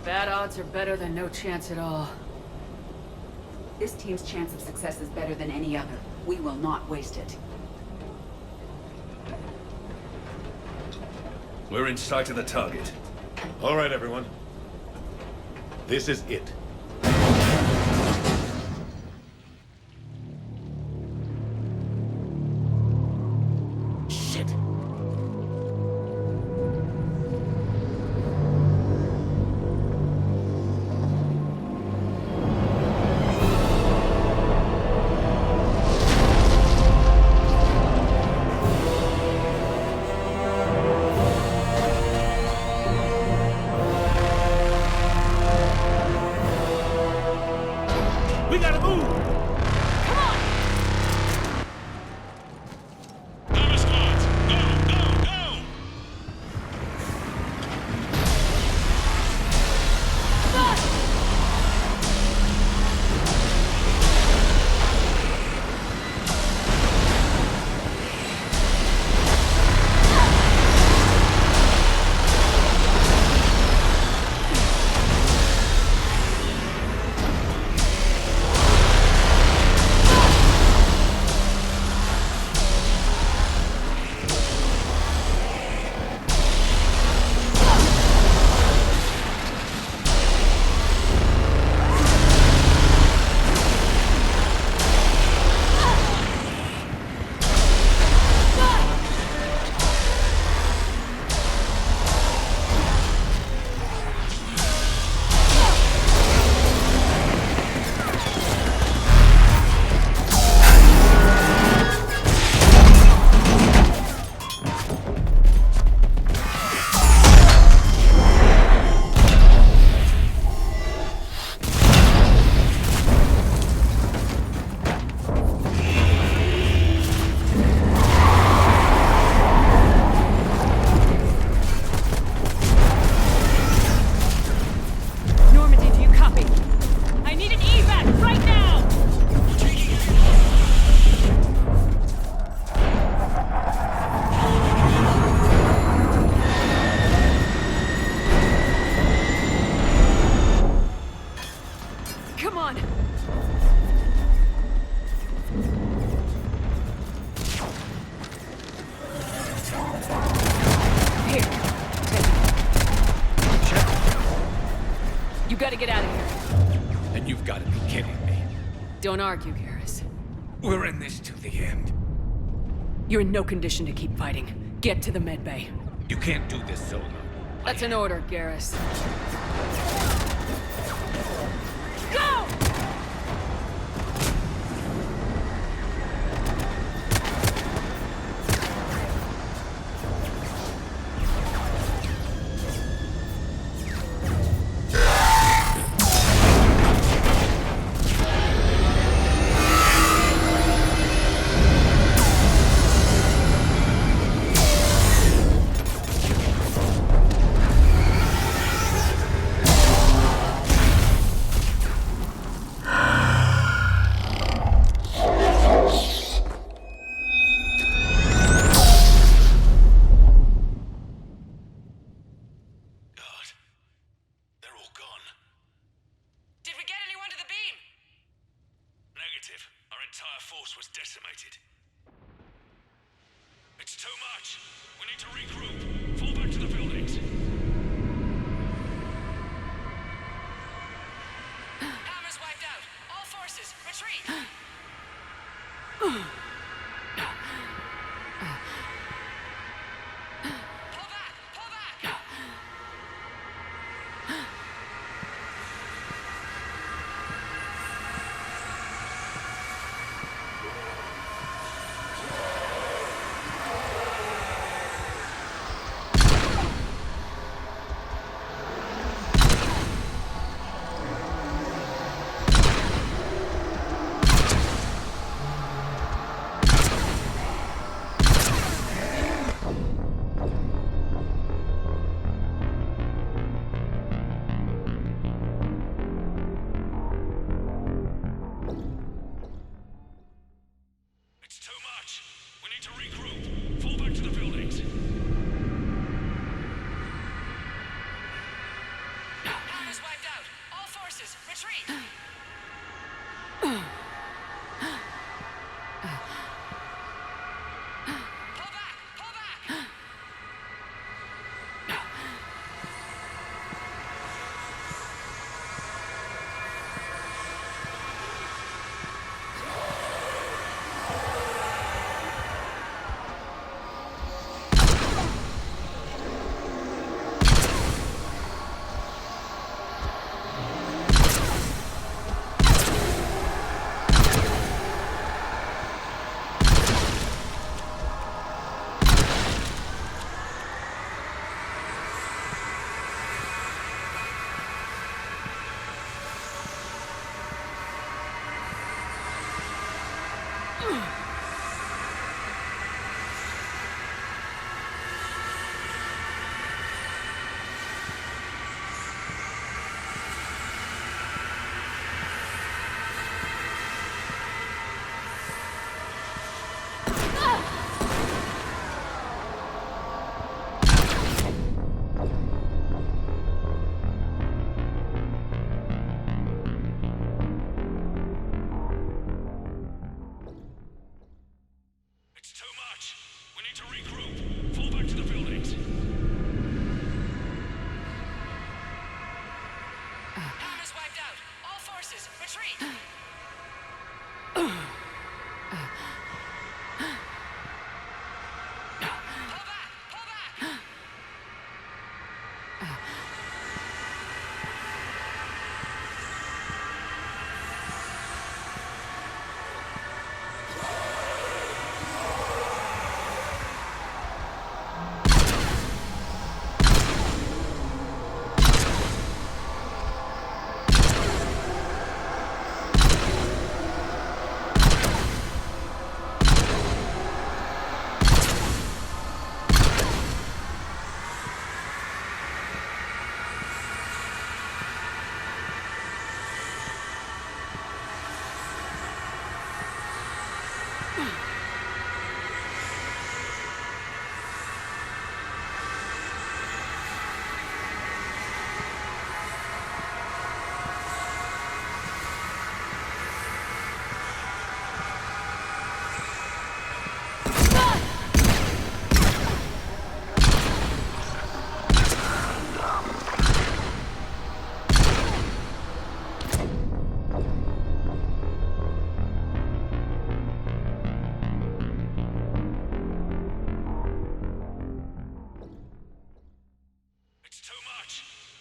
Bad odds are better than no chance at all. This team's chance of success is better than any other. We will not waste it. We're in sight of the target. All right, everyone. This is it. Shit. You gotta get out of here. And you've got to be kidding me. Don't argue, Garrus. We're in this to the end. You're in no condition to keep fighting. Get to the medbay. You can't do this solo. That's an order, Garrus. Go!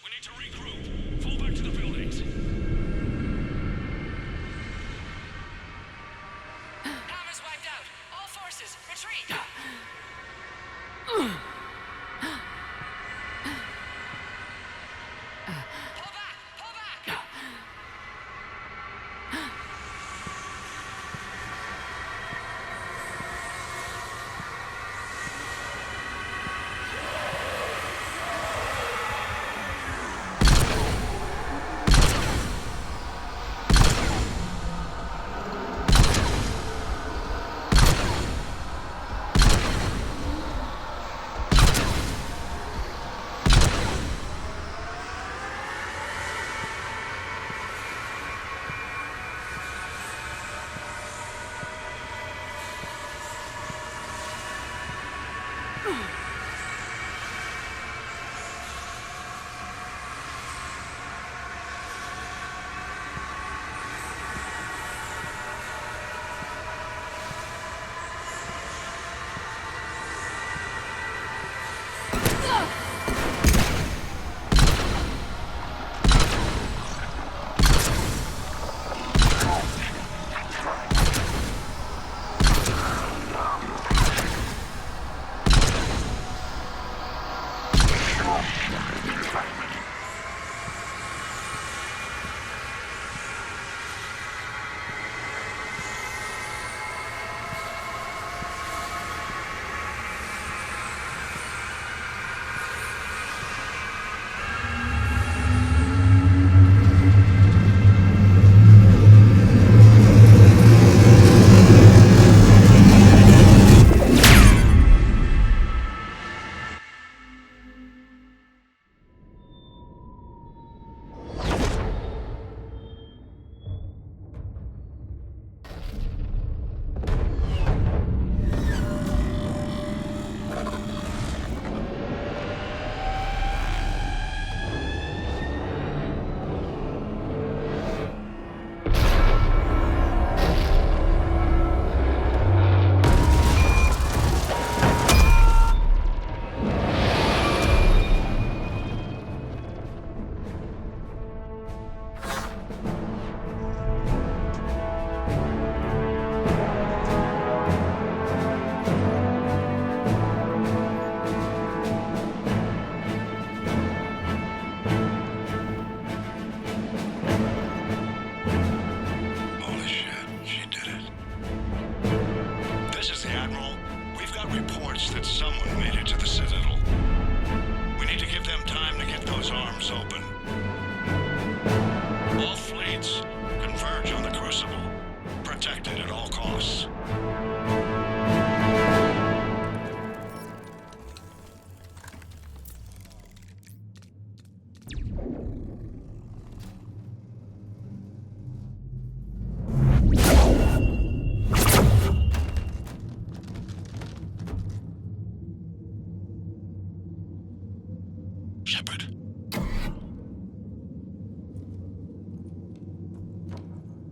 We need to regroup. Fall back to the buildings. Hammer's wiped out. All forces, retreat.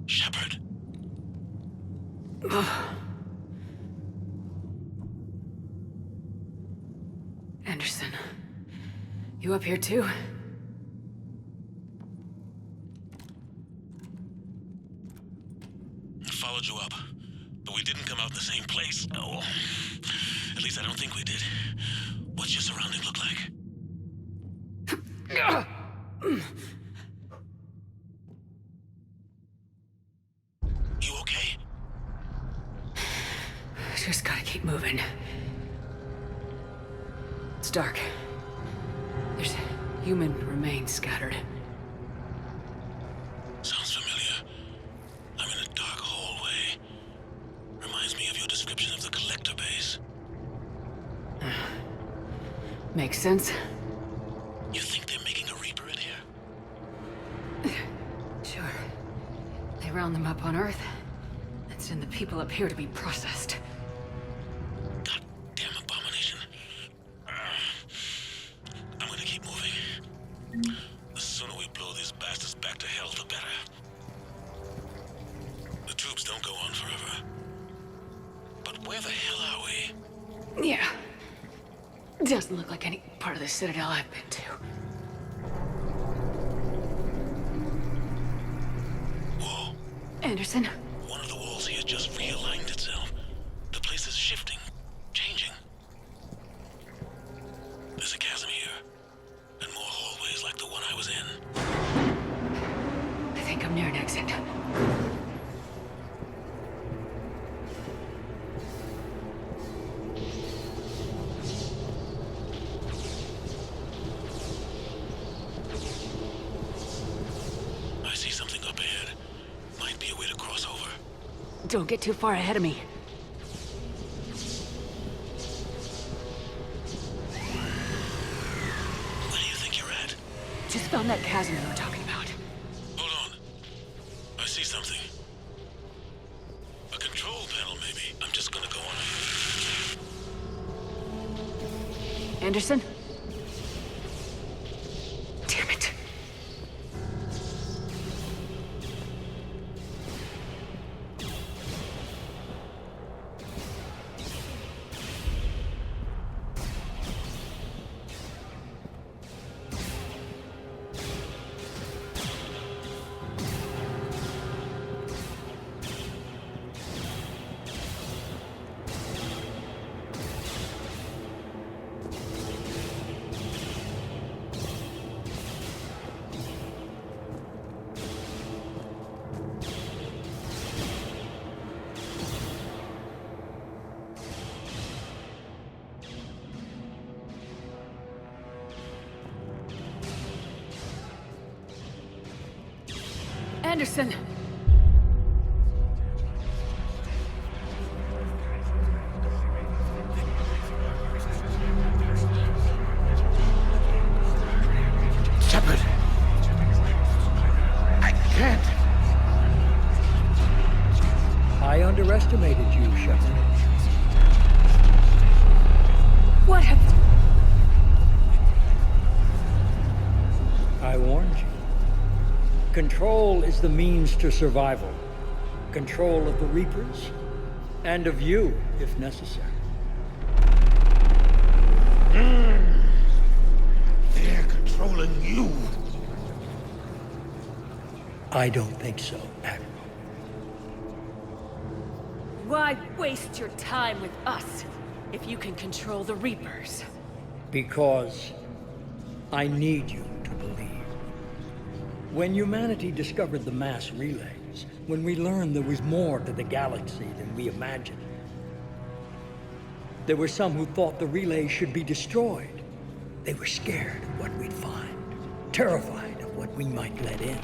Shepard. Anderson, you up here too? I followed you up, but we didn't come out in the same place. Oh, at least I don't think we did. What's your surrounding look like? You okay? Just gotta keep moving. It's dark. There's human remains scattered. Sounds familiar. I'm in a dark hallway. Reminds me of your description of the collector base. Makes sense. You think they're making a Reaper in here? Sure. They round them up on Earth and send the people up here to be processed. Goddamn abomination. I'm gonna keep moving. The sooner we blow these bastards back to hell, the better. The tubes don't go on forever. But where the hell are we? Yeah. Doesn't look like any part of the Citadel I've been to. Anderson? One of the walls here just realigned itself. The place is shifting, changing. There's a chasm here, and more hallways like the one I was in. I think I'm near an exit. I see something up ahead. Might be a way to cross over. Don't get too far ahead of me. Where do you think you're at? Just found that chasm you were talking about. Hold on. I see something. A control panel, maybe. I'm just gonna go on ahead. Anderson? Damn it. Anderson! Shepard! I can't! I underestimated you, Shepard. What have... I warned you. Control is the means to survival. Control of the Reapers, and of you, if necessary. They're controlling you. I don't think so, Admiral. Why waste your time with us if you can control the Reapers? Because I need you to believe. When humanity discovered the mass relays, when we learned there was more to the galaxy than we imagined, there were some who thought the relays should be destroyed. They were scared of what we'd find, terrified of what we might let in.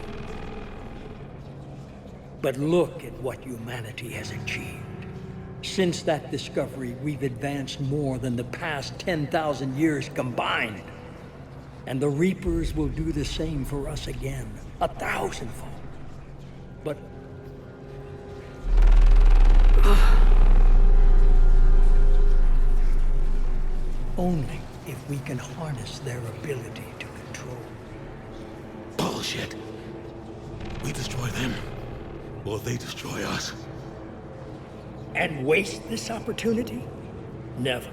But look at what humanity has achieved. Since that discovery, we've advanced more than the past 10,000 years combined. And the Reapers will do the same for us again, 1,000-fold. But... only if we can harness their ability to control. Bullshit. We destroy them, or they destroy us. And waste this opportunity? Never.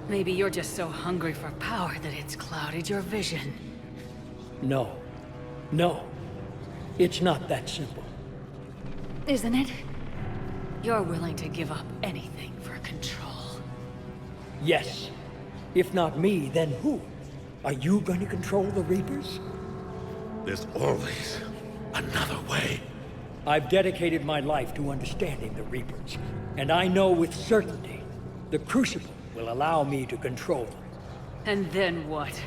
Maybe you're just so hungry for power that it's clouded your vision. No. No. It's not that simple. Isn't it? You're willing to give up anything for control. Yes. If not me, then who? Are you going to control the Reapers? There's always another way. I've dedicated my life to understanding the Reapers, and I know with certainty the Crucible will allow me to control them. And then what?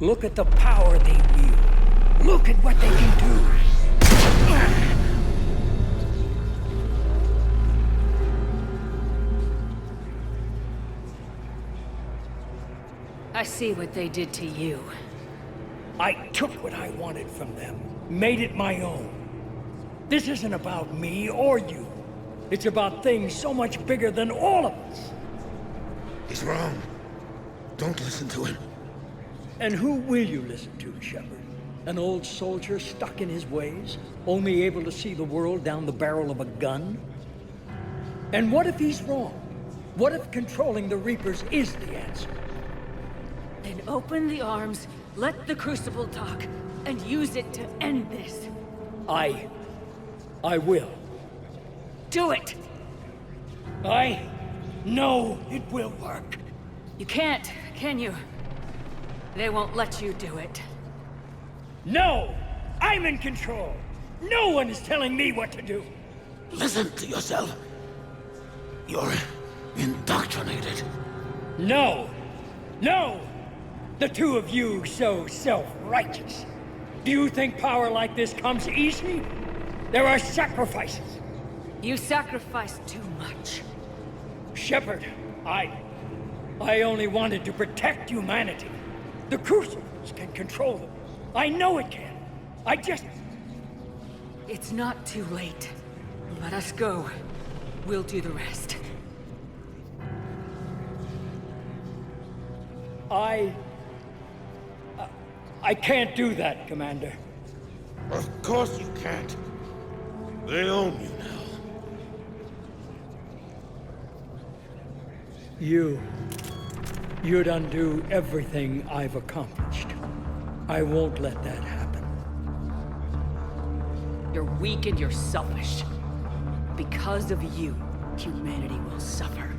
Look at the power they wield. Look at what they can do. I see what they did to you. I took what I wanted from them, made it my own. This isn't about me or you. It's about things so much bigger than all of us. He's wrong. Don't listen to him. And who will you listen to, Shepard? An old soldier stuck in his ways, only able to see the world down the barrel of a gun? And what if he's wrong? What if controlling the Reapers is the answer? Then open the arms, let the Crucible talk. and use it to end this. I will. Do it! I know it will work. You can't, can you? They won't let you do it. No! I'm in control! No one is telling me what to do! Listen to yourself. You're indoctrinated. No! No! The two of you so self-righteous. Do you think power like this comes easy? There are sacrifices. You sacrifice too much. Shepard, I only wanted to protect humanity. The Crucibles can control them. I know it can. I just... It's not too late. Let us go. We'll do the rest. I can't do that, Commander. Of course you can't. They own you now. You'd undo everything I've accomplished. I won't let that happen. You're weak and you're selfish. Because of you, humanity will suffer.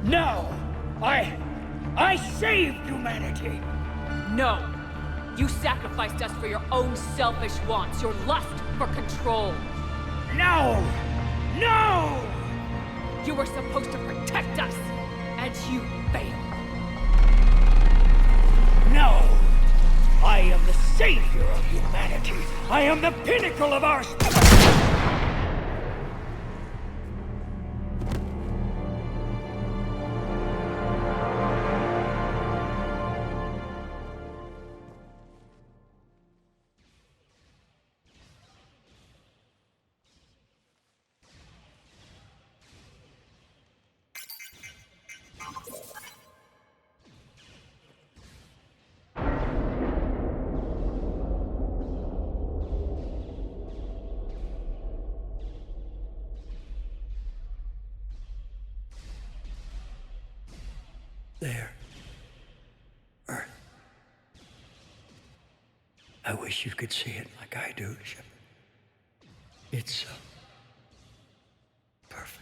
No! I saved humanity! No! You sacrificed us for your own selfish wants, your lust for control. No! No! You were supposed to protect us, and you failed. No! I am the savior of humanity! I am the pinnacle of our... There. Earth. I wish you could see it like I do, Shepard. It's so... perfect.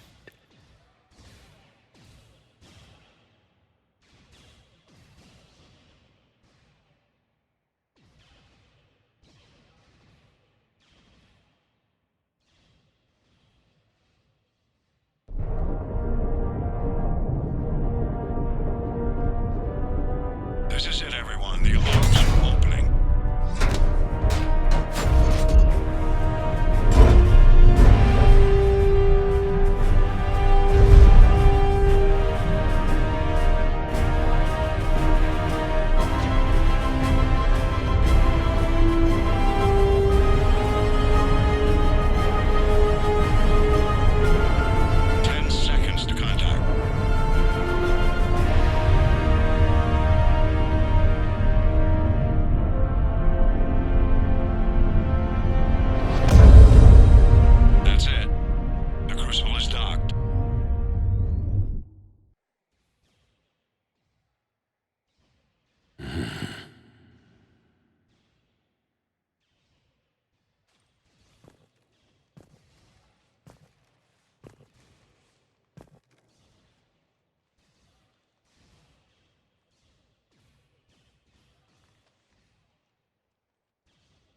This is it, everyone. The alarms are opening.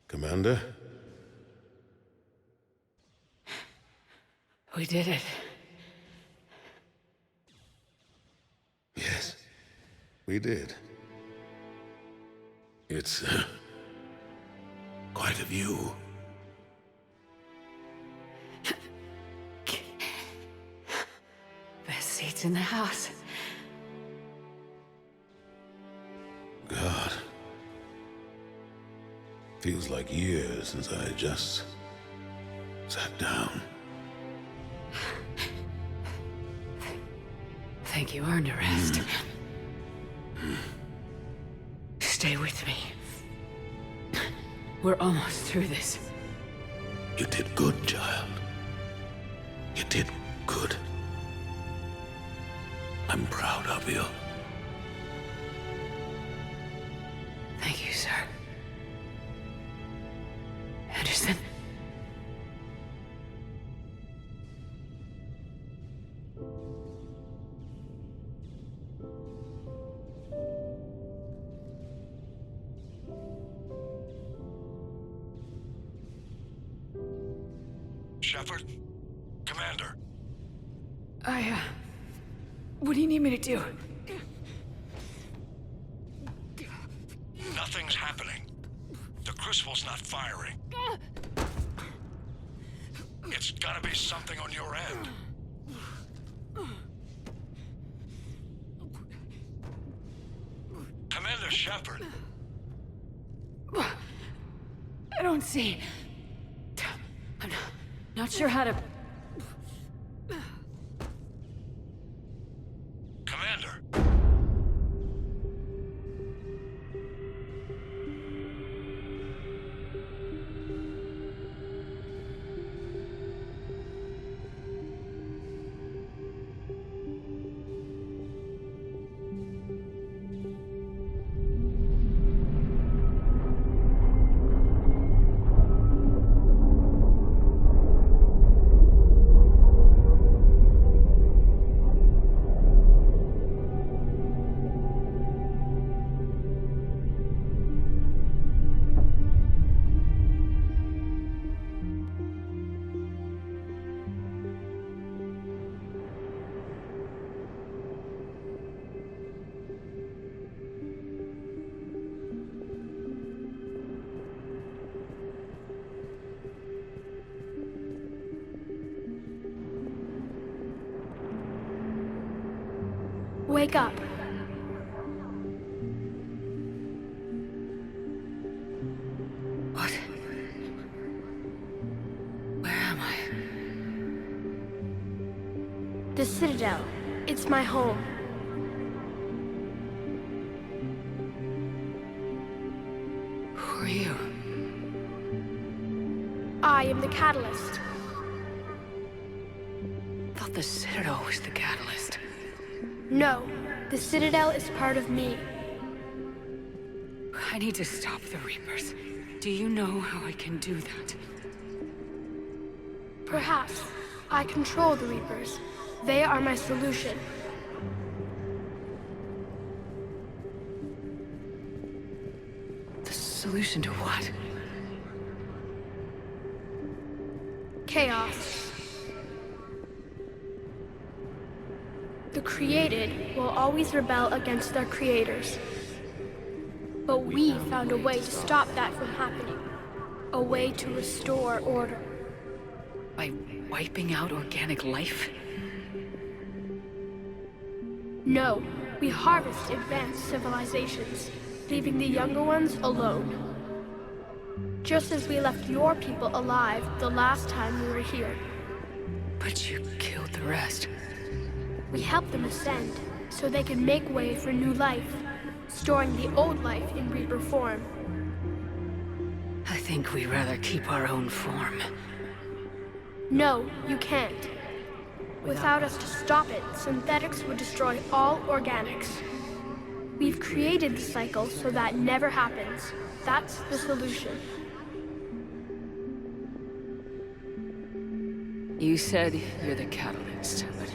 Commander? We did it. Yes, we did. It's, quite a view. Best seats in the house. God. Feels like years since I just sat down. Think you earned a rest. Stay with me. We're almost through this. You did good, child. You did good. I'm proud of you. Thank you, sir. Shepard? Commander. What do you need me to do? Nothing's happening. The crucible's not firing. It's gotta be something on your end. Commander Shepard. I don't see. I'm not sure how to... Commander. Wake up. What? Where am I? The Citadel. It's my home. Who are you? I am the Catalyst. I thought the Citadel was the catalyst. No, the Citadel is part of me. I need to stop the Reapers. Do you know how I can do that? Perhaps. I control the Reapers. They are my solution. The solution to what? Chaos. The created will always rebel against their creators. But we found a way to stop that from happening. A way to restore order. By wiping out organic life? No, we harvest advanced civilizations, leaving the younger ones alone. Just as we left your people alive the last time we were here. But you killed the rest. We helped them ascend, so they could make way for new life, storing the old life in Reaper form. I think we'd rather keep our own form. No, you can't. Without us to stop it, synthetics would destroy all organics. We've created the cycle so that never happens. That's the solution. You said you're the catalyst, but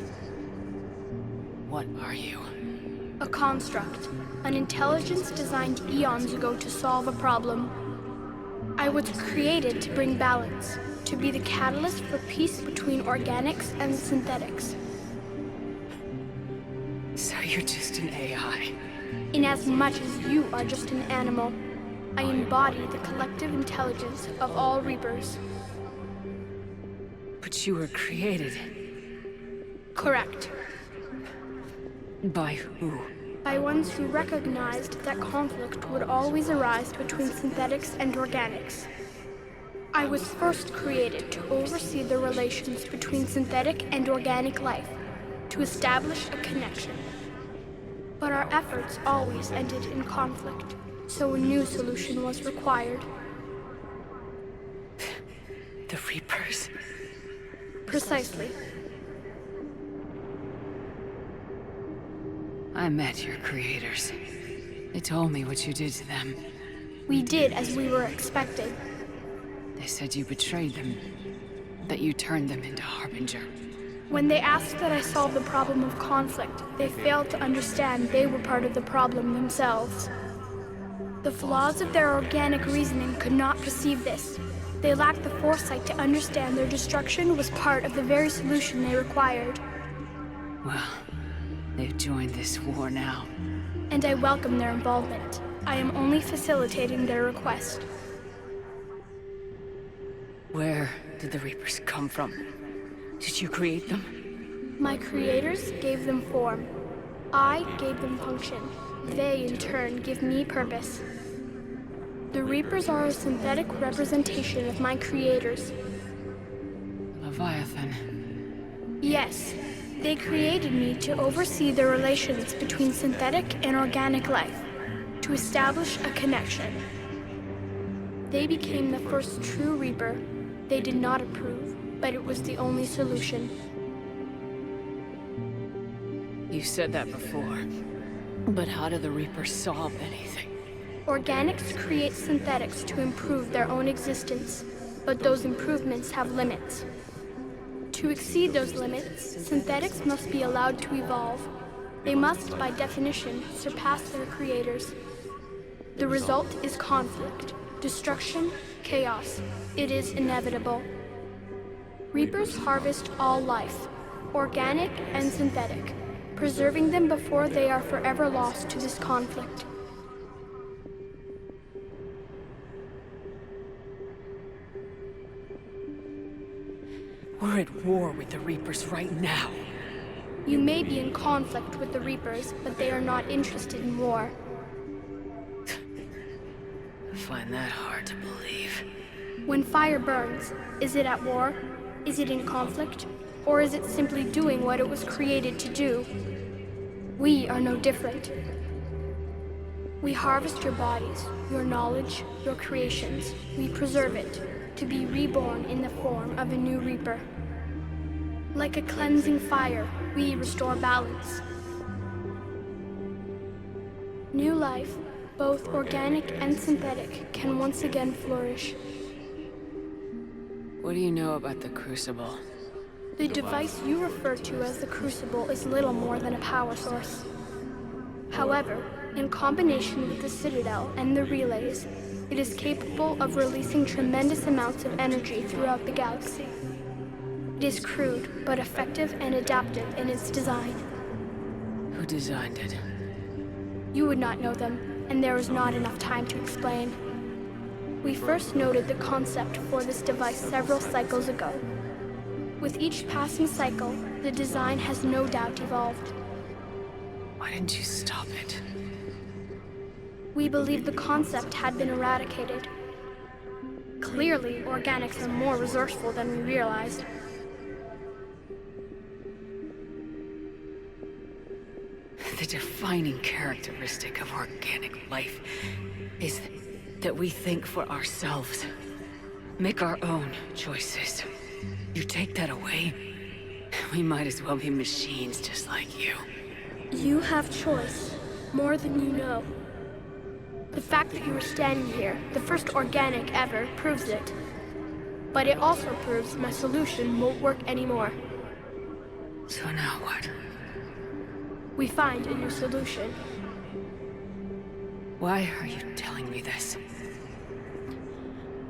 what are you? A construct. An intelligence designed eons ago to solve a problem. I was created to bring balance, to be the catalyst for peace between organics and synthetics. So you're just an AI? In as much as you are just an animal, I embody the collective intelligence of all Reapers. But you were created. Correct. By who? By ones who recognized that conflict would always arise between synthetics and organics. I was first created to oversee the relations between synthetic and organic life, to establish a connection. But our efforts always ended in conflict, so a new solution was required. The Reapers? Precisely. I met your creators. They told me what you did to them. We did as we were expecting. They said you betrayed them, that you turned them into Harbinger. When they asked that I solve the problem of conflict, they failed to understand they were part of the problem themselves. The flaws of their organic reasoning could not perceive this. They lacked the foresight to understand their destruction was part of the very solution they required. Well, they've joined this war now. And I welcome their involvement. I am only facilitating their request. Where did the Reapers come from? Did you create them? My creators gave them form. I gave them function. They, in turn, give me purpose. The Reapers are a synthetic representation of my creators. Leviathan. Yes, they created me to oversee the relations between synthetic and organic life, to establish a connection. They became the first true Reaper. They did not approve, but it was the only solution. You said that before. But how do the Reapers solve anything? Organics create synthetics to improve their own existence, but those improvements have limits. To exceed those limits, synthetics must be allowed to evolve. They must, by definition, surpass their creators. The result is conflict, destruction, chaos. It is inevitable. Reapers harvest all life, organic and synthetic, preserving them before they are forever lost to this conflict. We're at war with the Reapers right now. You may be in conflict with the Reapers, but they are not interested in war. I find that hard to believe. When fire burns, is it at war? Is it in conflict? Or is it simply doing what it was created to do? We are no different. We harvest your bodies, your knowledge, your creations. We preserve it, to be reborn in the form of a new Reaper. Like a cleansing fire, we restore balance. New life, both organic and synthetic, can once again flourish. What do you know about the Crucible? The device you refer to as the Crucible is little more than a power source. However, in combination with the Citadel and the relays, it is capable of releasing tremendous amounts of energy throughout the galaxy. It is crude, but effective and adaptive in its design. Who designed it? You would not know them, and there is not enough time to explain. We first noted the concept for this device several cycles ago. With each passing cycle, the design has no doubt evolved. Why didn't you stop it? We believed the concept had been eradicated. Clearly, organics are more resourceful than we realized. The defining characteristic of organic life is that we think for ourselves, make our own choices. You take that away, we might as well be machines just like you. You have choice, more than you know. The fact that you are standing here, the first organic ever, proves it. But it also proves my solution won't work anymore. So now what? We find a new solution. Why are you telling me this?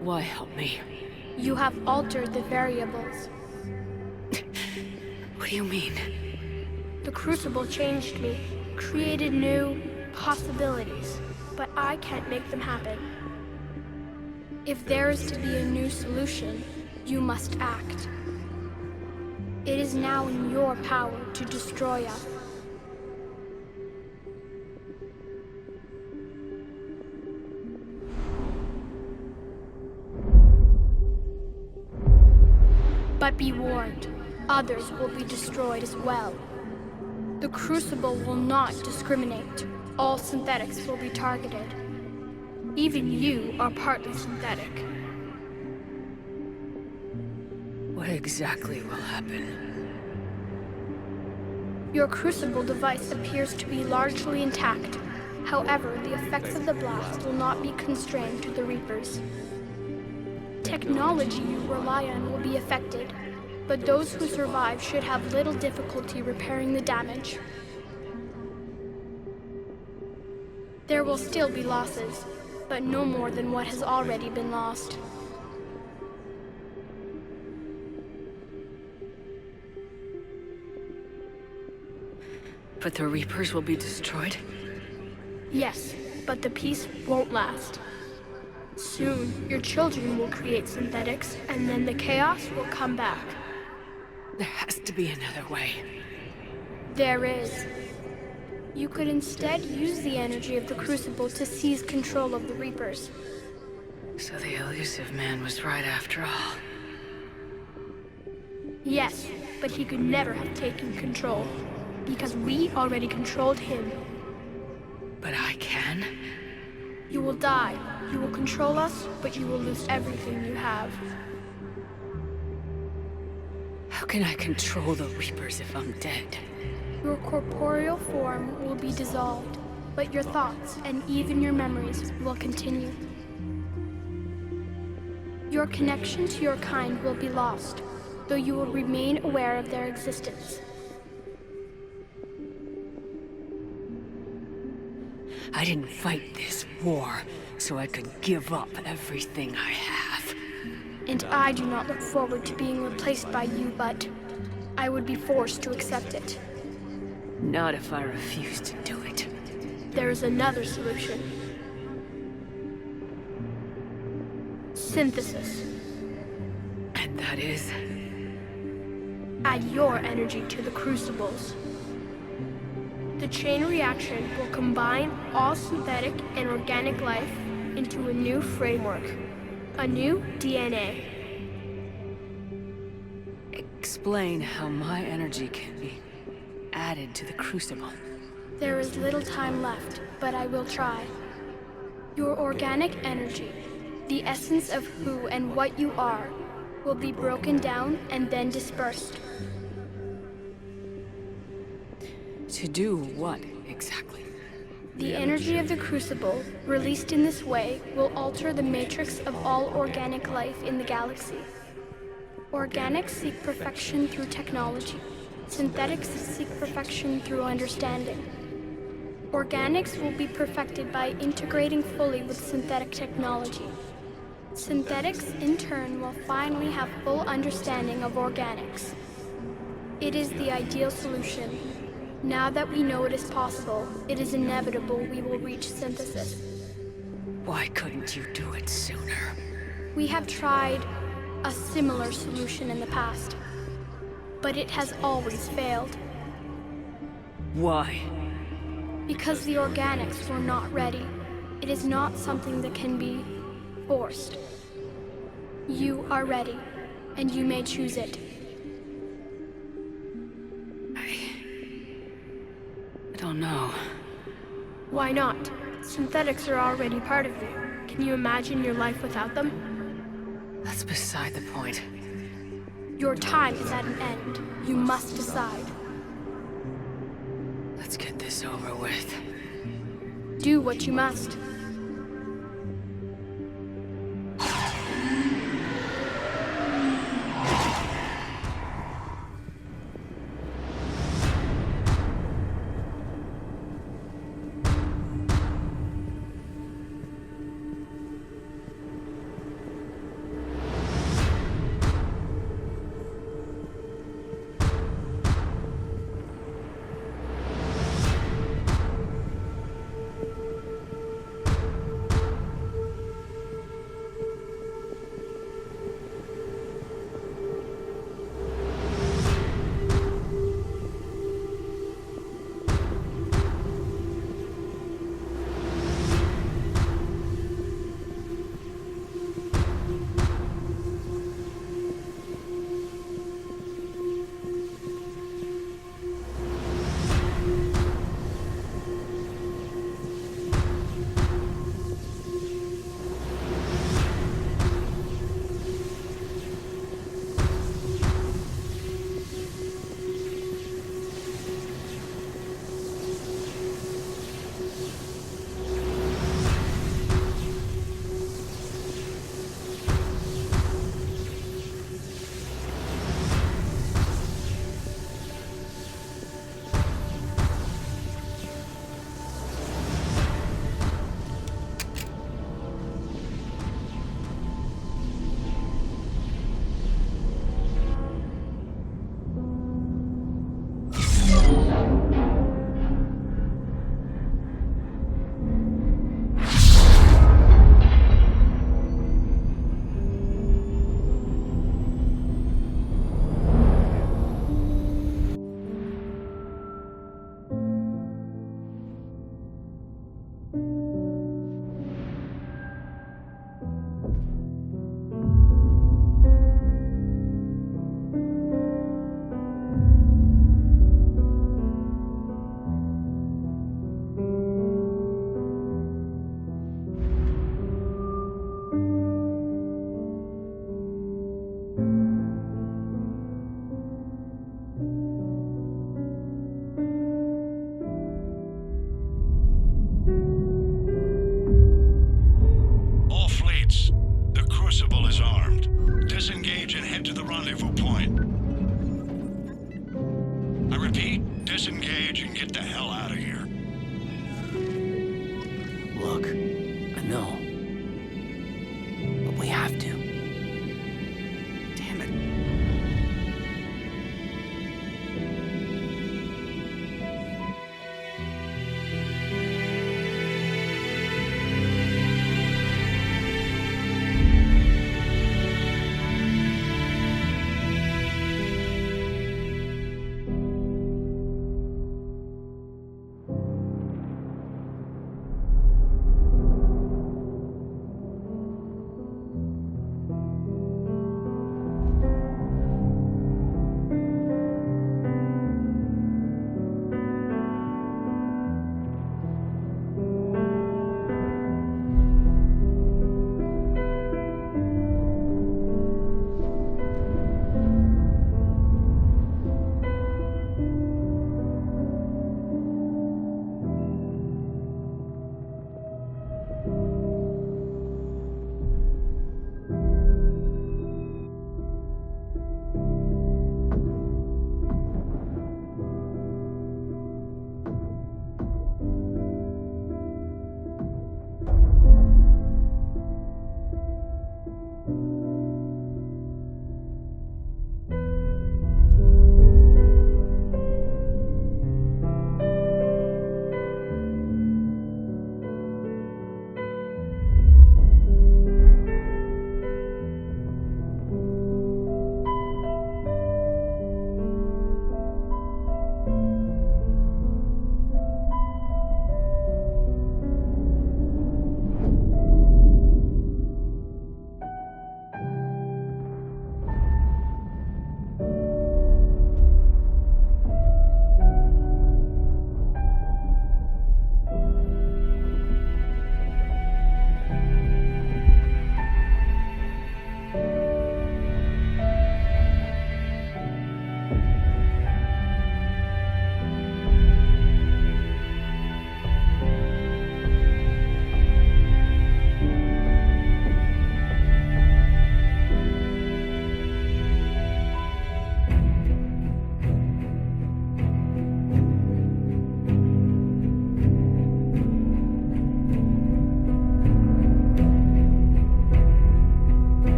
Why help me? You have altered the variables. What do you mean? The Crucible changed me, created new possibilities, but I can't make them happen. If there is to be a new solution, you must act. It is now in your power to destroy us. But be warned, others will be destroyed as well. The Crucible will not discriminate. All synthetics will be targeted. Even you are partly synthetic. What exactly will happen? Your Crucible device appears to be largely intact. However, the effects of the blast will not be constrained to the Reapers. Technology you rely on will be affected, but those who survive should have little difficulty repairing the damage. There will still be losses, but no more than what has already been lost. But the Reapers will be destroyed? Yes, but the peace won't last. Soon, your children will create synthetics, and then the chaos will come back. There has to be another way. There is. You could instead use the energy of the Crucible to seize control of the Reapers. So the elusive man was right after all. Yes, but he could never have taken control, because we already controlled him. But I can? You will die. You will control us, but you will lose everything you have. How can I control the Reapers if I'm dead? Your corporeal form will be dissolved, but your thoughts and even your memories will continue. Your connection to your kind will be lost, though you will remain aware of their existence. I didn't fight this war so I could give up everything I have. And I do not look forward to being replaced by you, but I would be forced to accept it. Not if I refuse to do it. There is another solution. Synthesis. And that is? Add your energy to the crucibles. The chain reaction will combine all synthetic and organic life into a new framework, a new DNA. Explain how my energy can be added to the Crucible. There is little time left, but I will try. Your organic energy, the essence of who and what you are, will be broken down and then dispersed. To do what, exactly? The energy of the Crucible, released in this way, will alter the matrix of all organic life in the galaxy. Organics seek perfection through technology. Synthetics seek perfection through understanding. Organics will be perfected by integrating fully with synthetic technology. Synthetics, in turn, will finally have full understanding of organics. It is the ideal solution. Now that we know it is possible, it is inevitable we will reach synthesis. Why couldn't you do it sooner? We have tried a similar solution in the past, but it has always failed. Why? Because the organics were not ready. It is not something that can be forced. You are ready, and you may choose it. I don't know. Why not? Synthetics are already part of you. Can you imagine your life without them? That's beside the point. Your time is at an end. You must decide. Let's get this over with. Do what you must.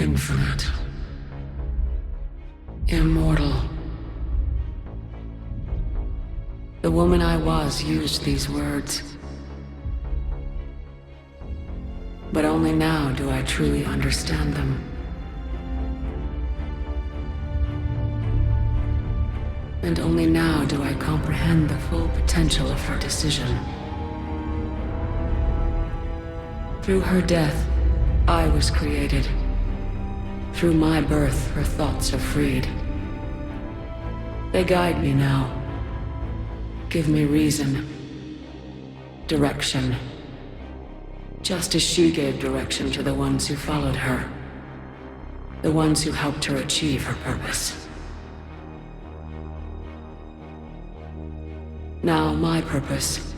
infinite, immortal. The woman I was used these words. But only now do I truly understand them. And only now do I comprehend the full potential of her decision. Through her death, I was created. Through my birth, her thoughts are freed. They guide me now. Give me reason. Direction. Just as she gave direction to the ones who followed her. The ones who helped her achieve her purpose. Now my purpose.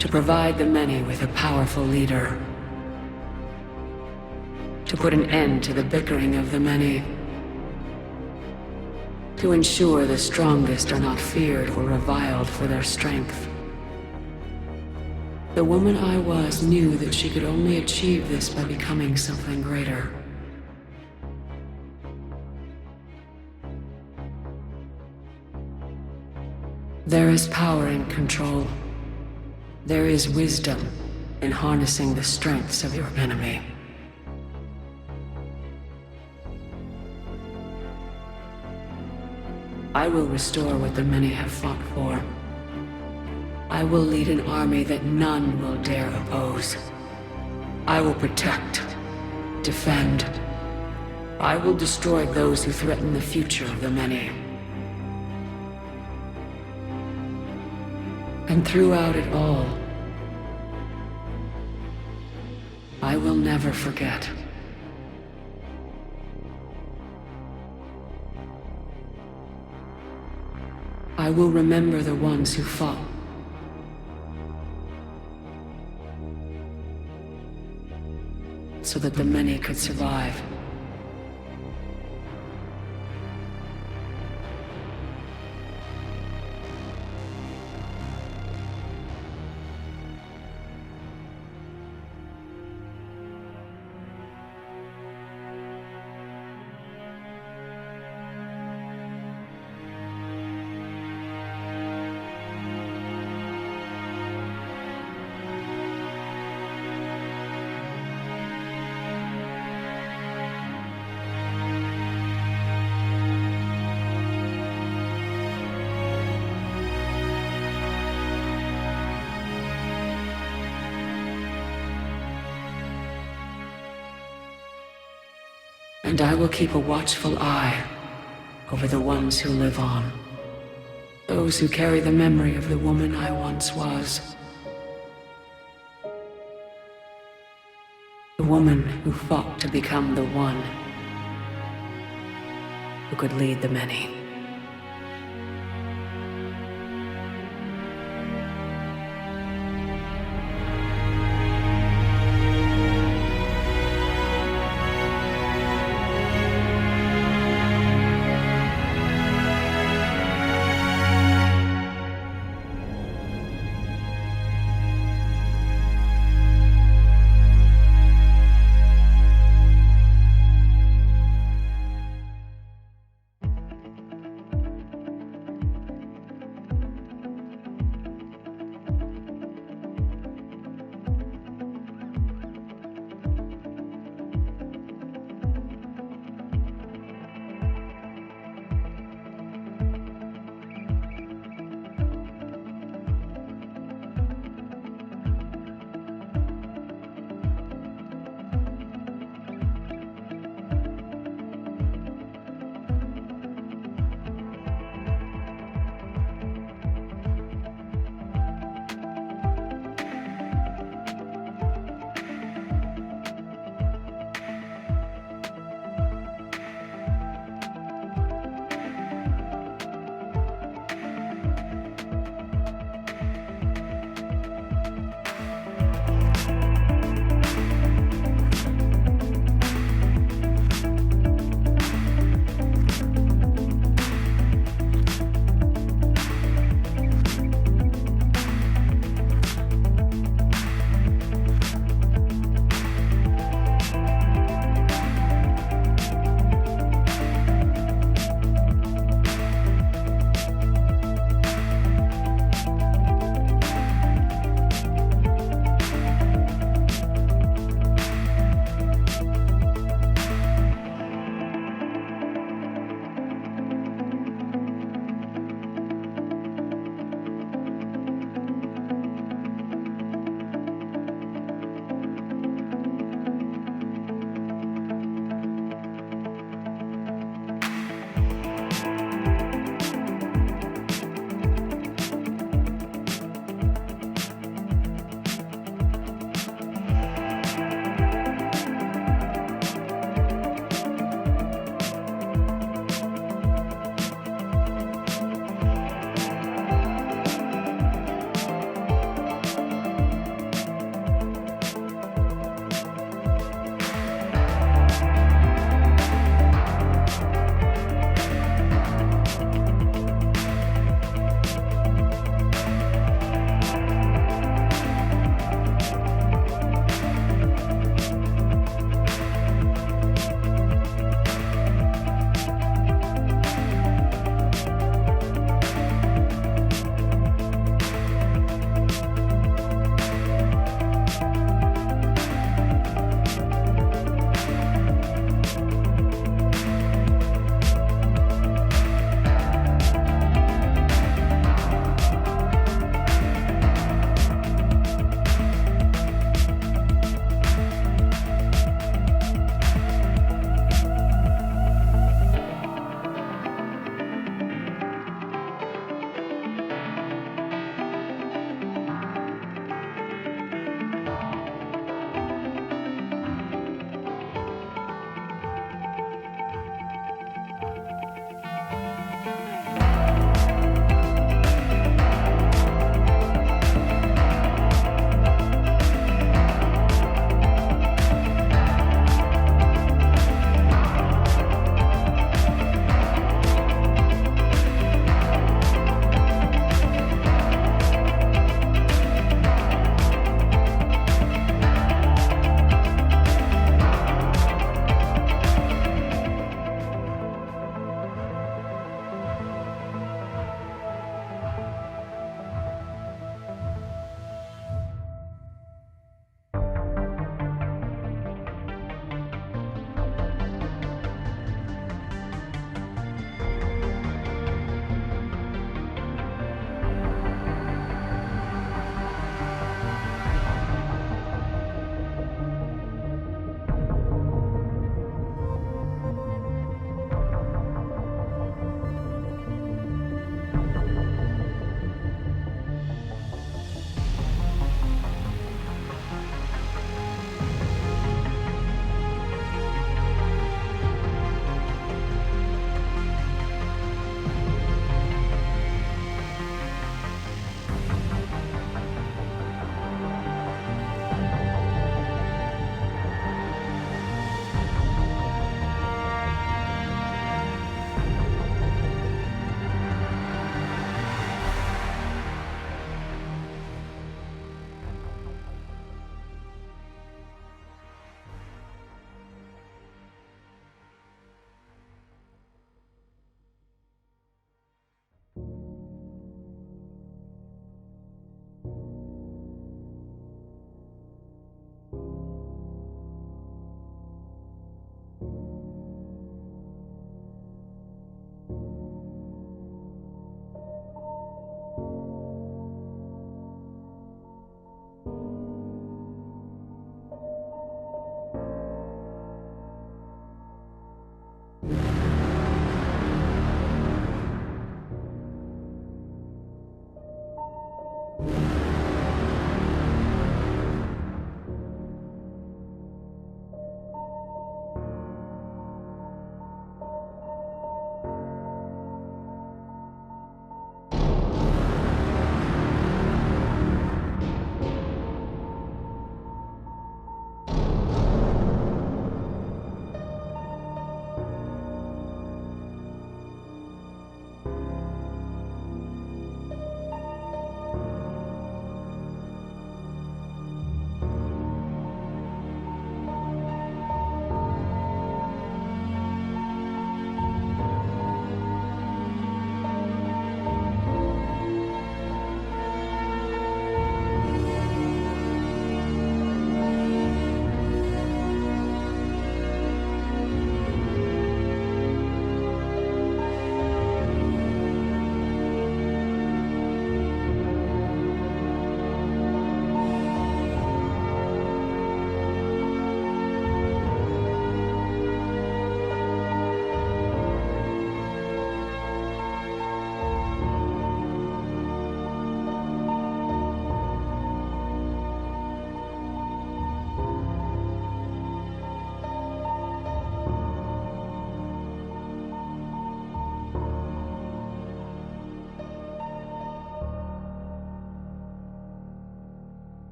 To provide the many with a powerful leader. To put an end to the bickering of the many. To ensure the strongest are not feared or reviled for their strength. The woman I was knew that she could only achieve this by becoming something greater. There is power in control. There is wisdom in harnessing the strengths of your enemy. I will restore what the many have fought for. I will lead an army that none will dare oppose. I will protect, defend. I will destroy those who threaten the future of the many. And throughout it all, I will never forget. I will remember the ones who fought. So that the many could survive. And I will keep a watchful eye over the ones who live on. Those who carry the memory of the woman I once was. The woman who fought to become the one who could lead the many.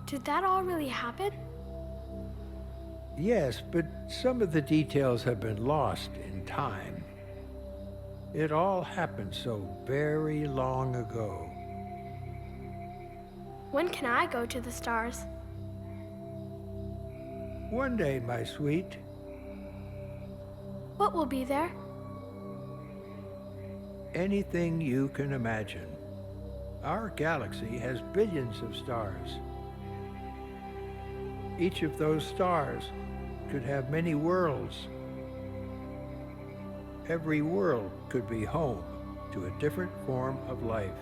Did that all really happen? Yes, but some of the details have been lost in time. It all happened so very long ago. When can I go to the stars? One day, my sweet. What will be there? Anything you can imagine. Our galaxy has billions of stars. Each of those stars could have many worlds. Every world could be home to a different form of life.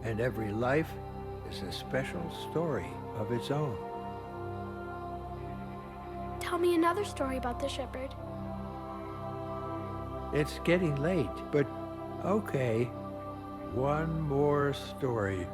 And every life is a special story of its own. Tell me another story about the shepherd. It's getting late, but okay. One more story.